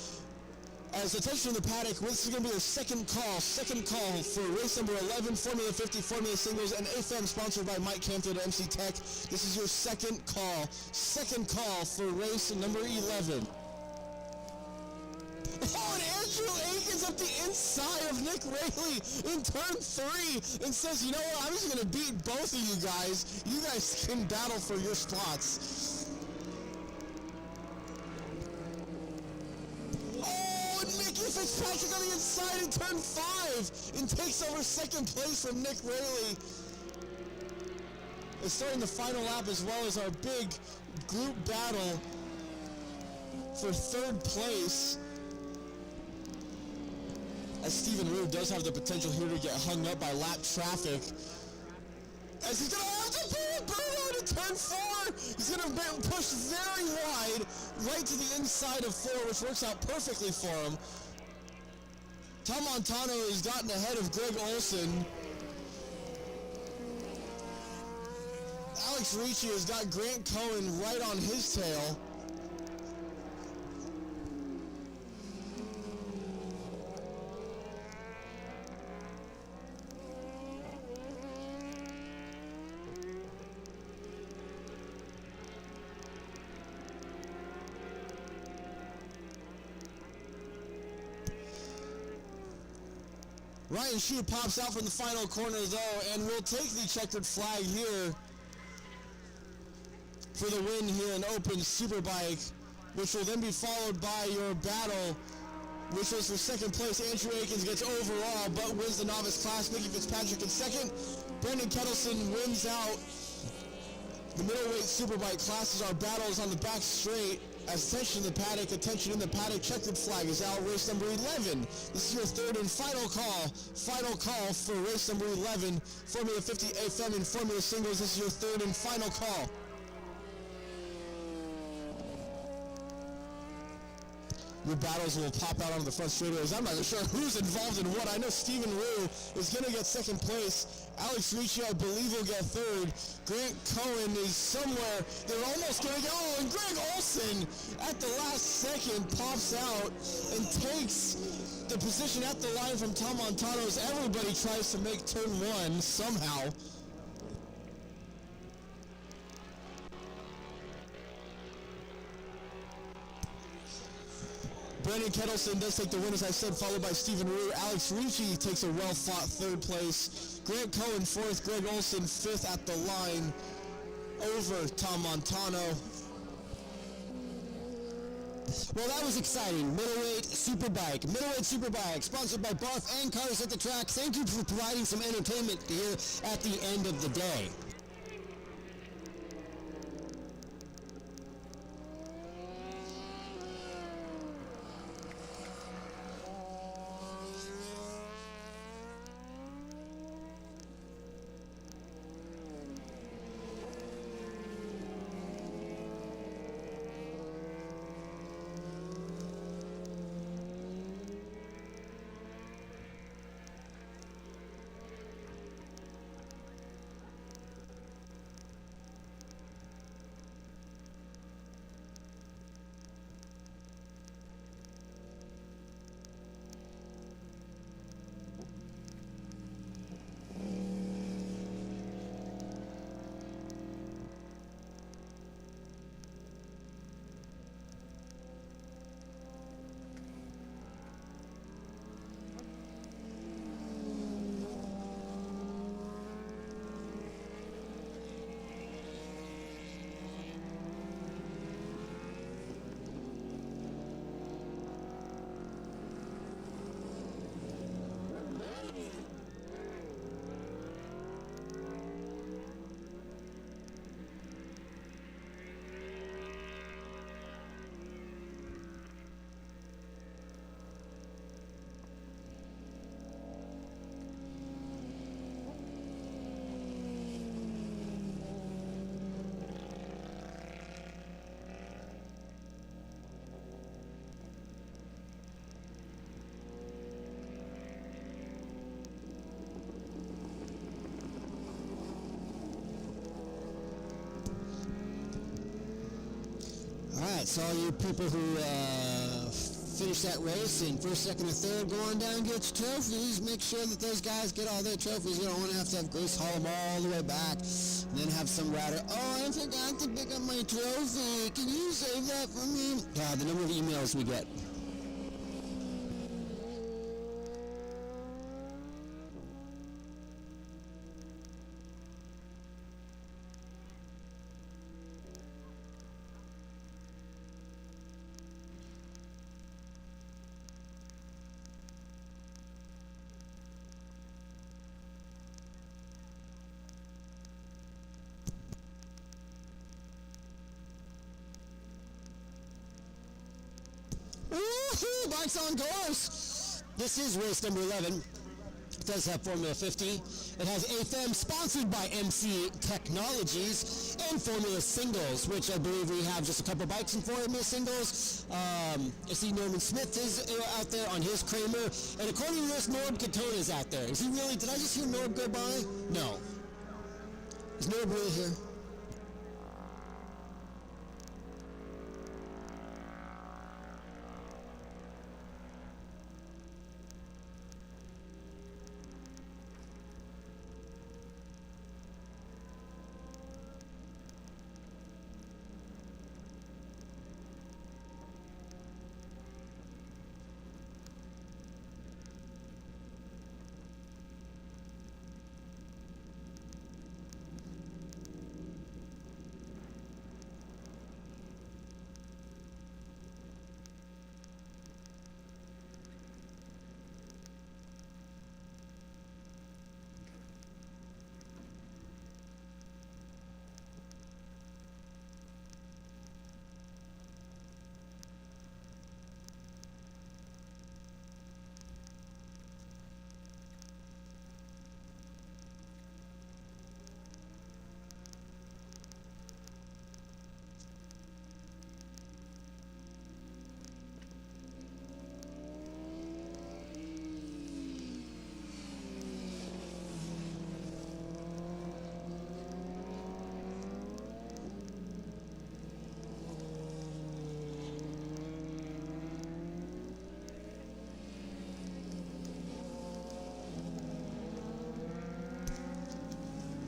Speaker 3: As attention to the paddock, this is going to be the second call for race number 11, Formula 50, Formula Singles, and AFM sponsored by Mike Canfield at MC Tech. This is your second call for race number 11. Oh, and Andrew Akins up the inside of Nick Raley in turn 3 and says, you know what, I'm just going to beat both of you guys. You guys can battle for your spots. Mickey Fitzpatrick on the inside in turn 5 and takes over 2nd place from Nick Raley. It's starting the final lap as well as our big group battle for 3rd place. As Stephen Rue does have the potential here to get hung up by lap traffic. As he's going to have to pull a burnout in turn 4. He's going to push very wide right to the inside of 4, which works out perfectly for him. Tom Montano has gotten ahead of Greg Olson. Alex Ricci has got Grant Cohen right on his tail. Ryan Shue pops out from the final corner, though, and will take the checkered flag here for the win here in Open Superbike, which will then be followed by your battle, which was for 2nd place. Andrew Akins gets overall, but wins the novice class. Mickey Fitzpatrick in 2nd. Brendan Kettleson wins out the middleweight Superbike classes. Our battle is on the back straight. As attention in the paddock, checkered flag is out, race number 11. This is your 3rd and final call for race number 11, Formula 50 AFM and Formula Singles. This is your 3rd and final call. Your battles will pop out on the front straightaways. I'm not sure who's involved in what. I know Stephen Rue is going to get 2nd place. Alex Ricci, I believe, will get 3rd. Grant Cohen is somewhere. They're almost going to go. Oh, and Greg Olson, at the last second, pops out and takes the position at the line from Tom Montano as everybody tries to make turn 1 somehow. Brendan Kettleson does take the win, as I said, followed by Stephen Rue. Alex Ricci takes a well-fought 3rd place. Grant Cohen 4th, Greg Olson 5th at the line over Tom Montano.
Speaker 2: Well, that was exciting. Middleweight Superbike, sponsored by Barth and Cars at the Track. Thank you for providing some entertainment here at the end of the day. to all you people who finish that race in first, second, or third. Go on down and get your trophies. Make sure that those guys get all their trophies. You don't want to have Grace haul them all the way back and then have some rider, oh, I forgot to pick up my trophy. Can you save that for me? The number of emails we get. Woohoo! Bikes on course! This is race number 11. It does have Formula 50. It has AFM, sponsored by MC Technologies, and Formula Singles, which I believe we have just a couple bikes in Formula Singles. I see Norman Smith is out there on his Kramer, and according to this, Norb Katona is out there. Is he really? Did I just hear Norb go by? No. Is Norb really here?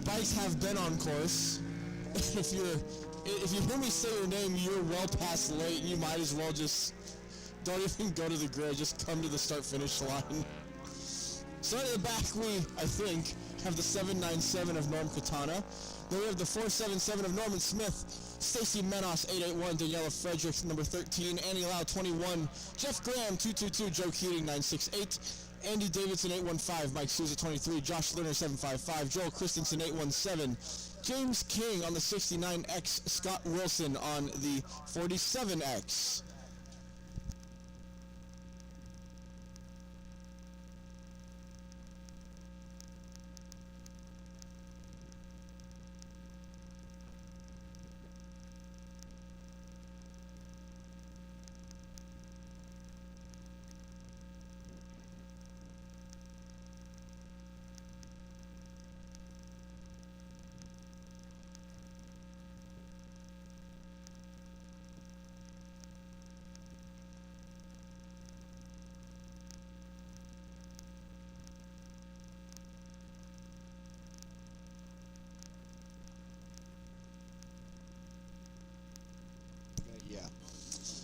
Speaker 2: Bikes have been on course. If you hear me say your name, you're well past late. You might as well just don't even go to the grid. Just come to the start-finish line. So at the back, we, I think, have the 797 of Norm Katana. Then we have the 477 of Norman Smith, Stacy Menos 881, Daniela Frederick number 13, Annie Lau 21, Jeff Graham 222, Joe Keating 968. Andy Davidson 815, Mike Souza 23, Josh Lerner 755, Joel Christensen 817, James King on the 69X, Scott Wilson on the 47X.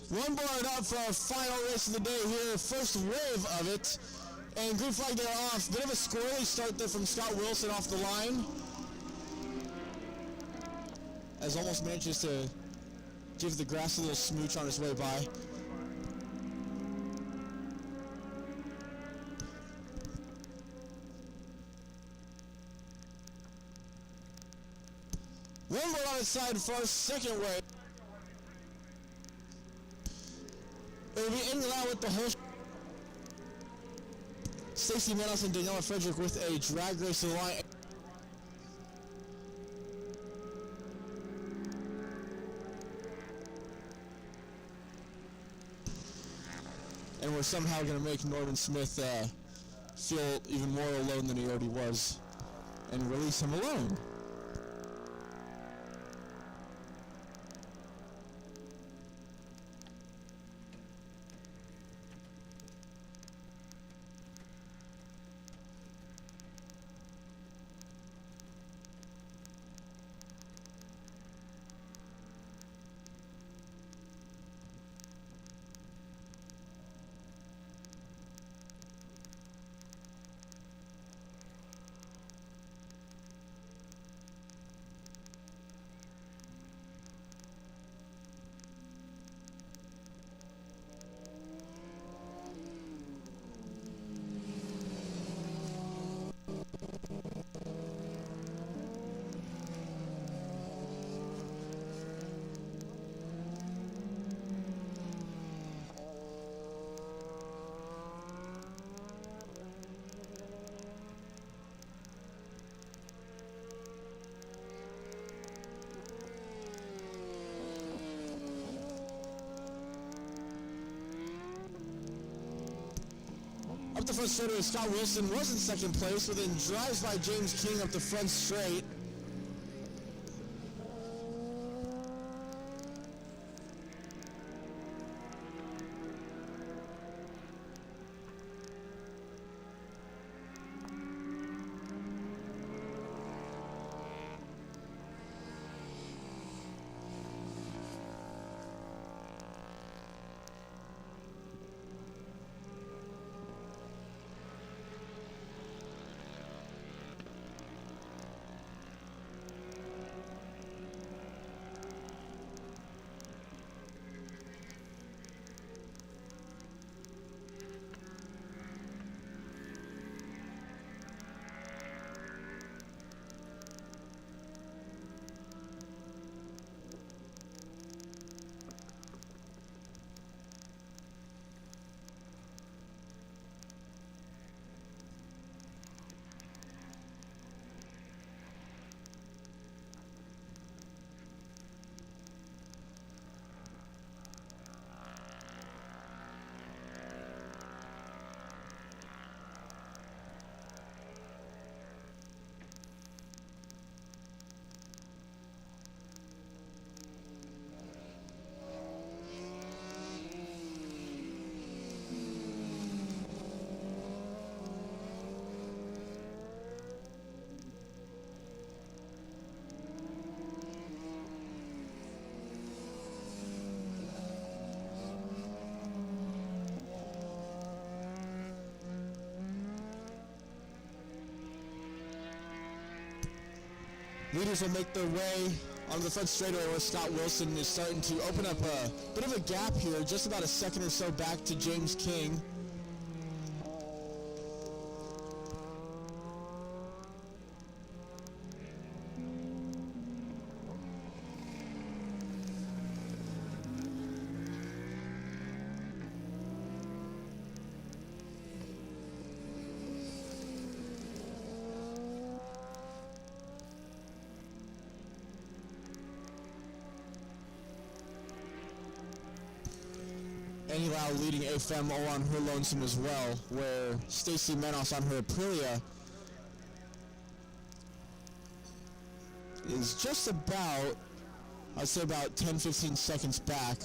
Speaker 2: One board up for our final race of the day here, first wave of it, and green flag there off. Bit of a squirrely start there from Scott Wilson off the line, as almost manages to give the grass a little smooch on his way by. One board on its side for our second wave. It'll be in and out with the whole. Stacy Menos and Daniela Frederick with a drag race to the line. And we're somehow going to make Norman Smith feel even more alone than he already was and release him alone.
Speaker 3: Up the front straightaway, Scott Wilson was in second place, but then drives by James King up the front straight. Leaders will make their way onto the front straightaway where Scott Wilson is starting to open up a bit of a gap here, just about a second or so back to James King. Annie Lau leading AFM all on her lonesome as well, where Stacy Menos on her Aprilia is just about, I'd say about 10-15 seconds back.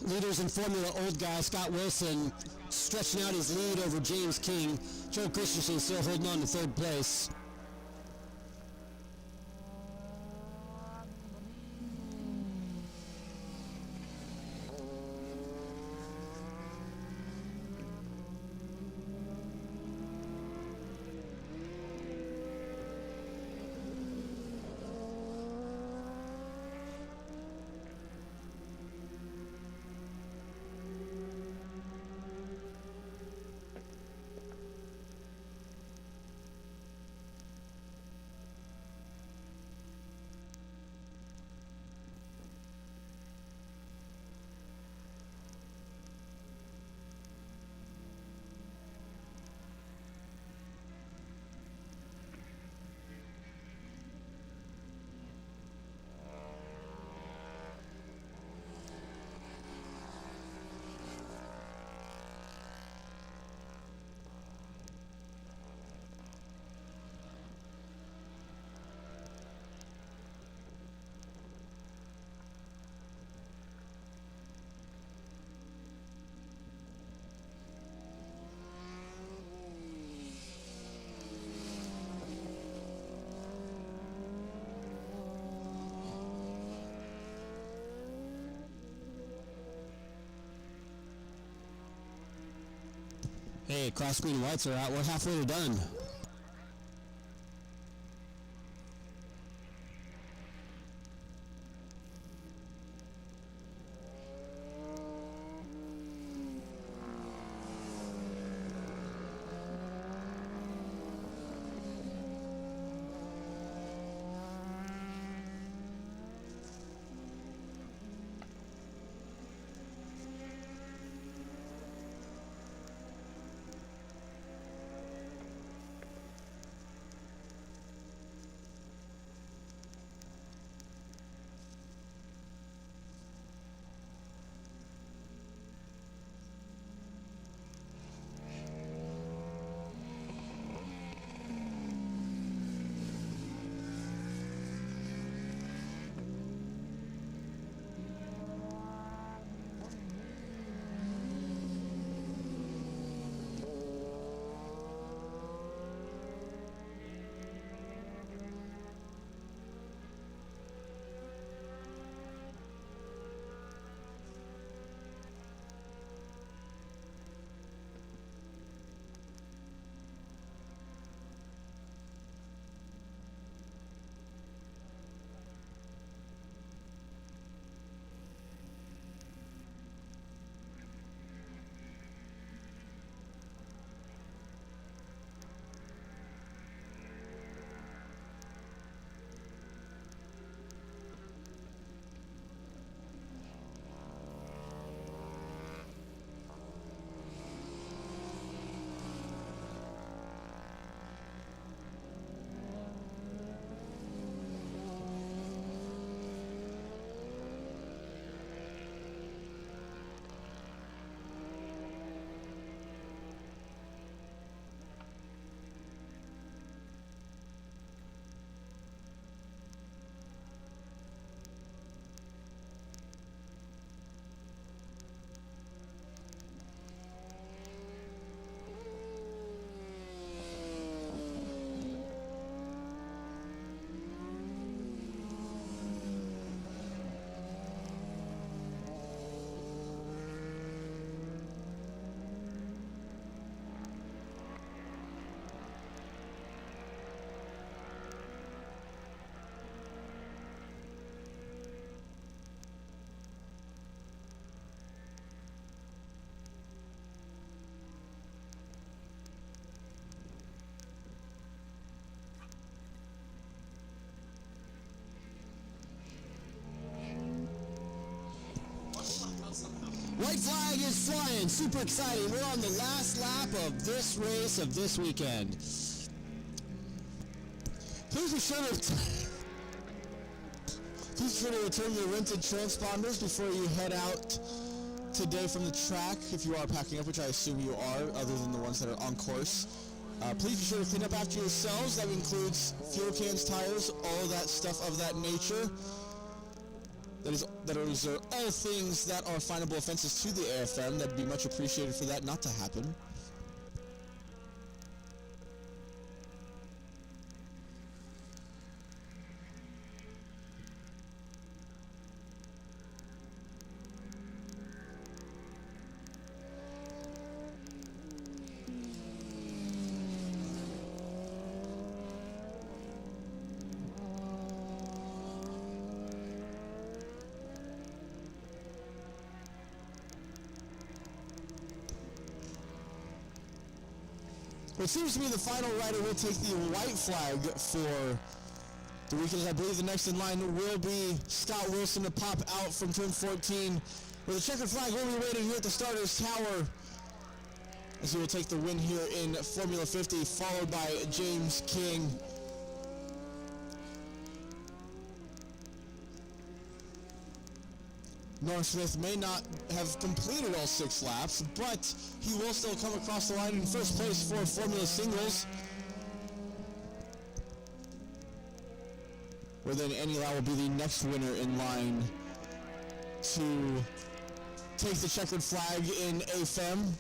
Speaker 2: Leaders in Formula Old Guy, Scott Wilson stretching out his lead over James King. Joe Christensen still holding on to third place. Hey, cross green and whites are out. We're halfway done. White flag is flying. Super exciting. We're on the last lap of this race of this weekend. Please be sure to return your rented transponders before you head out today from the track, if you are packing up, which I assume you are, other than the ones that are on course. Please be sure to clean up after yourselves. That includes fuel cans, tires, all that stuff of that nature. Those are all things that are finable offenses to the AFM. That'd be much appreciated for that not to happen. It seems to be the final rider will take the white flag for the weekend. I believe the next in line will be Scott Wilson to pop out from turn 14, where the checkered flag will be waiting here at the starter's tower, as he will take the win here in Formula 50, followed by James King. Norm Smith may not have completed all 6 laps, but he will still come across the line in first place for Formula Singles, where then Andy Lau will be the next winner in line to take the checkered flag in AFM.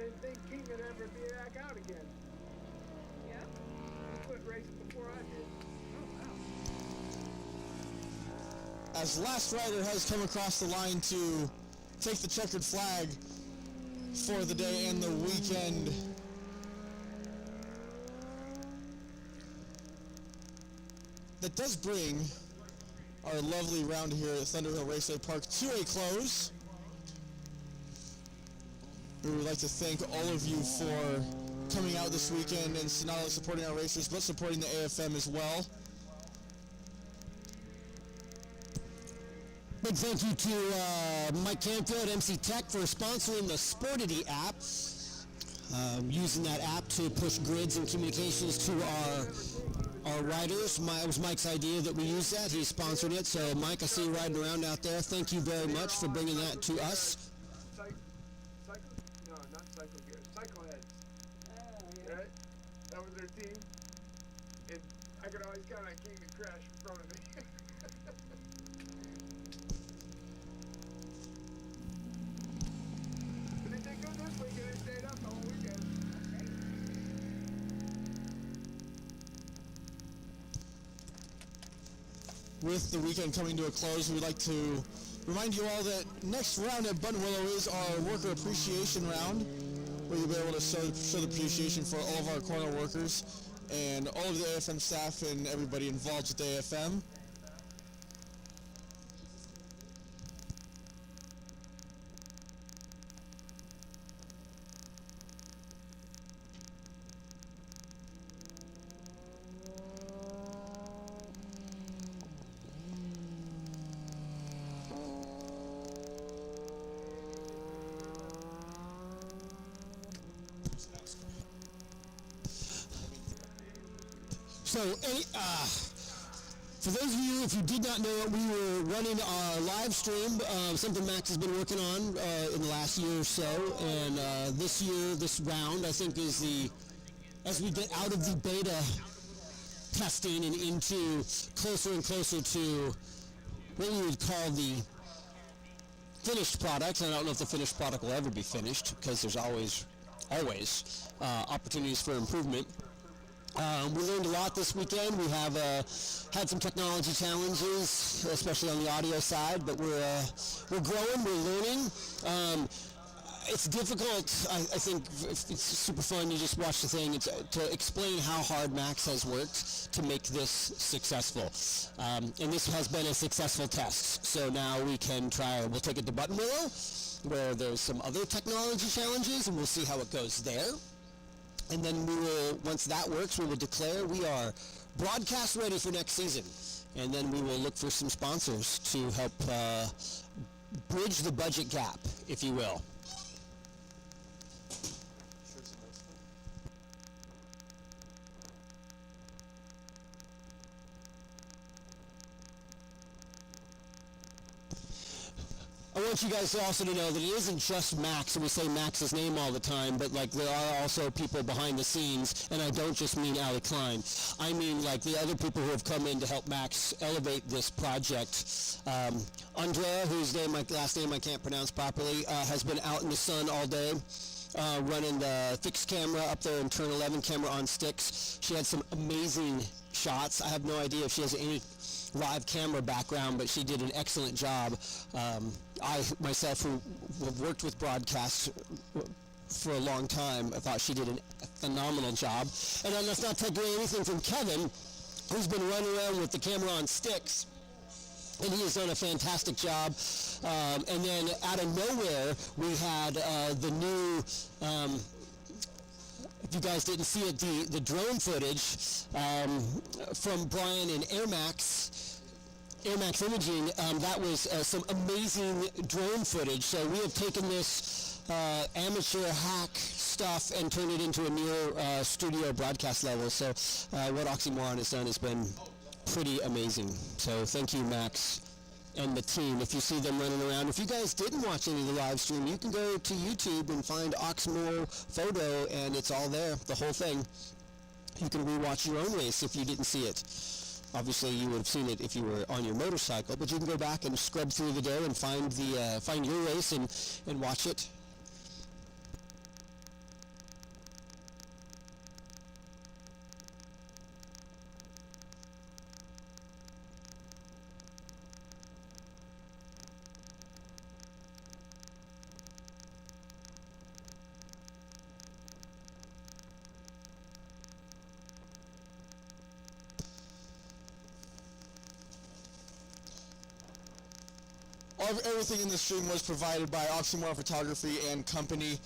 Speaker 5: didn't think King would ever be back out again.
Speaker 7: Yeah?
Speaker 5: He quit racing before I did.
Speaker 3: As last rider has come across the line to take the checkered flag for the day and the weekend. That does bring our lovely round here at Thunderhill Raceway Park to a close. We would like to thank all of you for coming out this weekend and not only supporting our racers, but supporting the AFM as well.
Speaker 2: Big thank you to Mike Canfield, MC Tech, for sponsoring the Sportity app. Using that app to push grids and communications to our riders. It was Mike's idea that we use that. He sponsored it. So, Mike, I see you riding around out there. Thank you very much for bringing that to us.
Speaker 5: Cycle gears. Cycle heads. Right? That was their team. And I could always count on King to crash in front of me. But they did good this weekend. They stayed up the whole weekend.
Speaker 3: With the weekend coming to a close, we'd like to remind you all that next round at Buttonwillow is our worker appreciation round, where you'll be able to show the appreciation for all of our corner workers and all of the AFM staff and everybody involved with the AFM.
Speaker 2: So, for those of you, if you did not know it, we were running our live stream, something Max has been working on in the last year or so, and this year, this round, I think is as we get out of the beta testing and into closer and closer to what we would call the finished product. I don't know if the finished product will ever be finished, because there's always opportunities for improvement. We learned a lot this weekend. We have had some technology challenges, especially on the audio side, but we're growing, we're learning. It's difficult. I think it's super fun to just watch the thing. To explain how hard Max has worked to make this successful. And this has been a successful test. So now we'll take it to Buttonwillow, where there's some other technology challenges, and we'll see how it goes there. And then once that works, we will declare we are broadcast ready for next season. And then we will look for some sponsors to help bridge the budget gap, if you will. I want you guys also to know that it isn't just Max, and we say Max's name all the time, but there are also people behind the scenes, and I don't just mean Allie Klein. I mean the other people who have come in to help Max elevate this project. Andrea, whose last name I can't pronounce properly, has been out in the sun all day. Running the fixed camera up there and turn 11 camera on sticks. She had some amazing shots. I have no idea if she has any live camera background, but she did an excellent job. I myself, who have worked with broadcasts for a long time, I thought she did a phenomenal job. And then let's not take away anything from Kevin, who's been running around with the camera on sticks. And he has done a fantastic job. And then out of nowhere, we had the new, if you guys didn't see it, the drone footage from Brian and Air Max Imaging. That was some amazing drone footage. So we have taken this amateur hack stuff and turned it into a near studio broadcast level. So what Oxymoron has done has been pretty amazing. So thank you, Max, and the team. If you see them running around, if you guys didn't watch any of the live stream, you can go to YouTube and find Oxmoor photo, and it's all there, the whole thing. You can rewatch your own race if you didn't see it. Obviously, you would have seen it if you were on your motorcycle, but you can go back and scrub through the day and find your race and watch it.
Speaker 3: everything in the stream was provided by Oxymoron Photography and Company,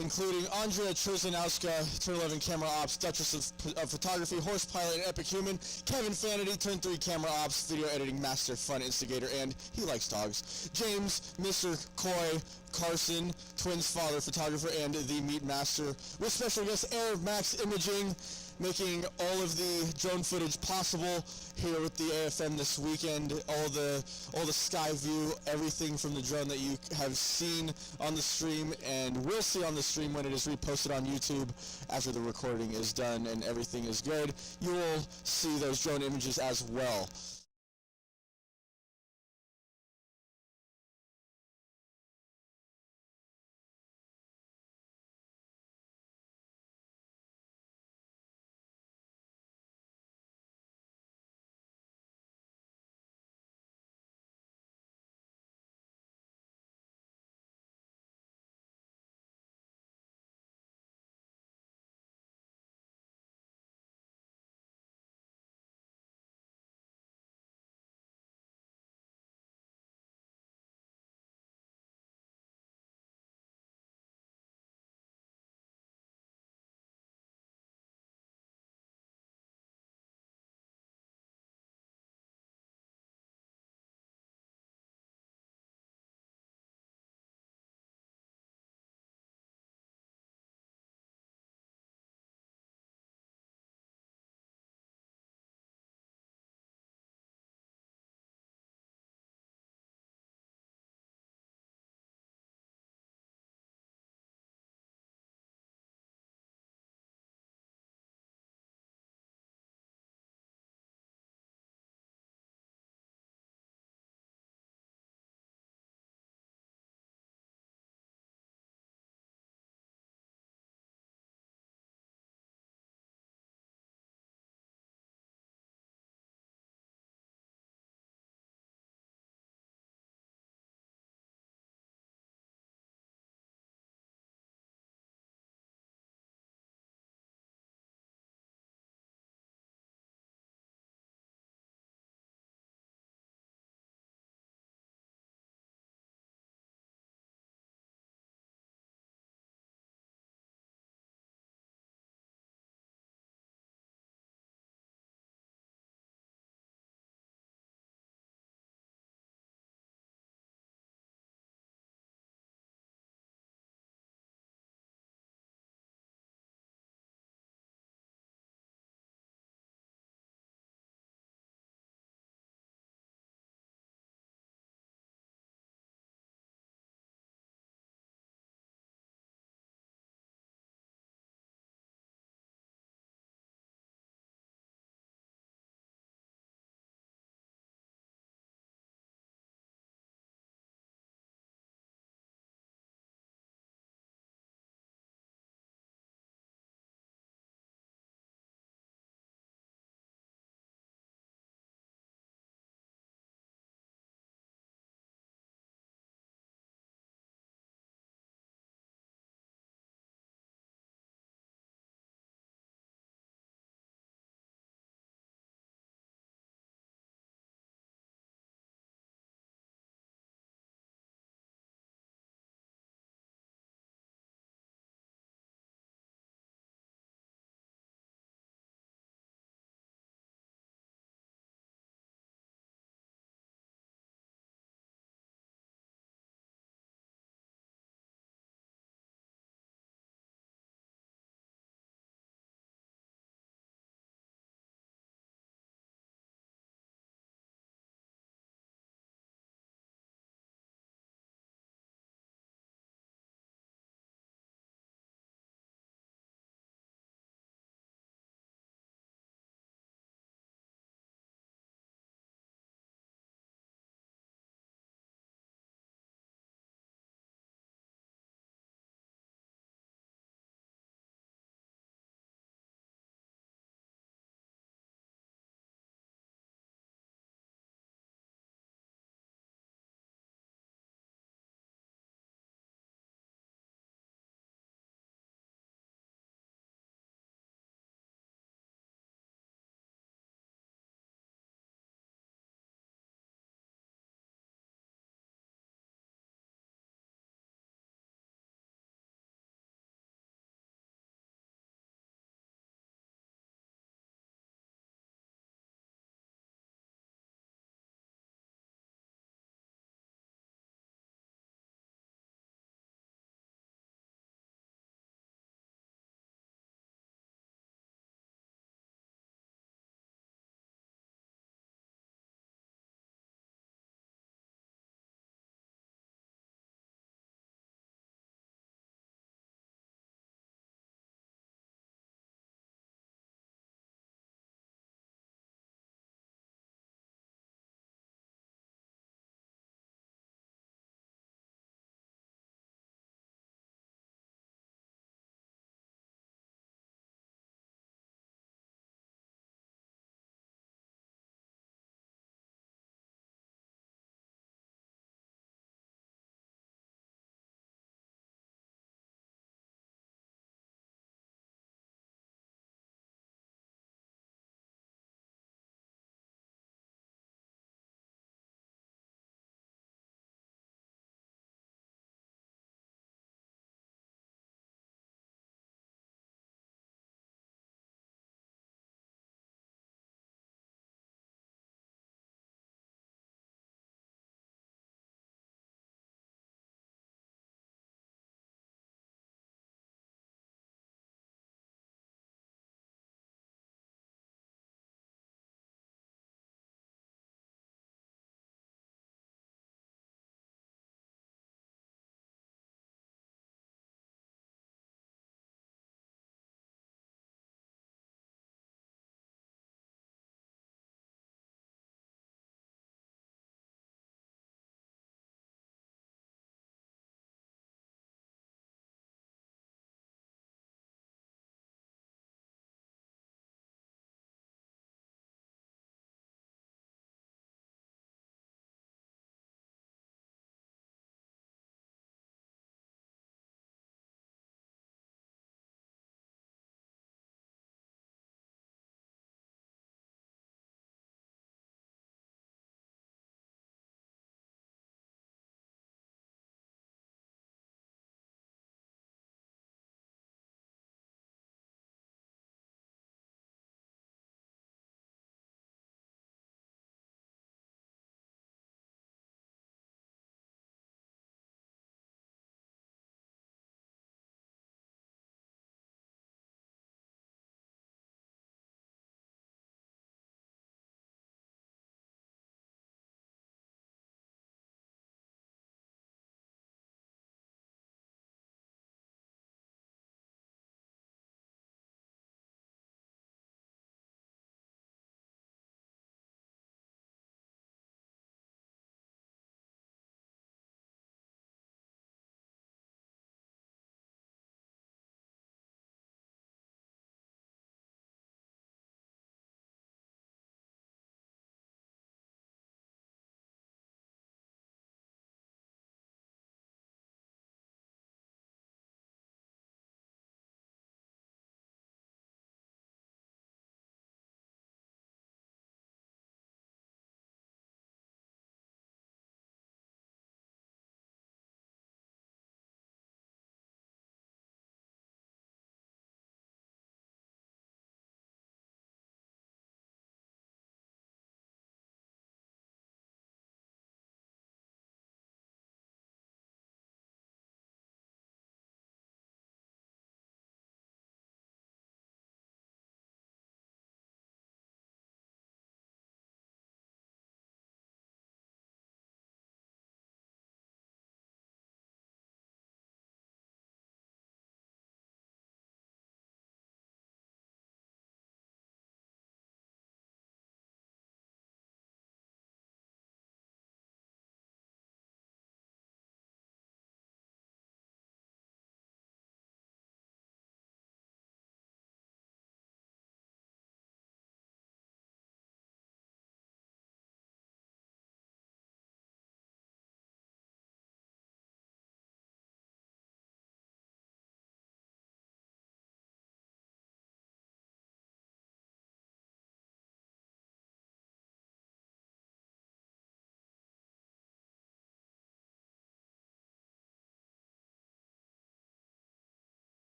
Speaker 3: including Andrea Trzynowska, Turn 11 Camera Ops, Duchess of Photography, Horse Pilot, and Epic Human, Kevin Fanity, Turn 3 Camera Ops, Video Editing Master, Fun Instigator, and he likes dogs, James, Mr. Coy, Carson, Twins Father Photographer, and the Meat Master, with special guest Air Max Imaging, making all of the drone footage possible here with the AFM this weekend. All the sky view, everything from the drone that you have seen on the stream and will see on the stream when it is reposted on YouTube after the recording is done and everything is good. You will see those drone images as well.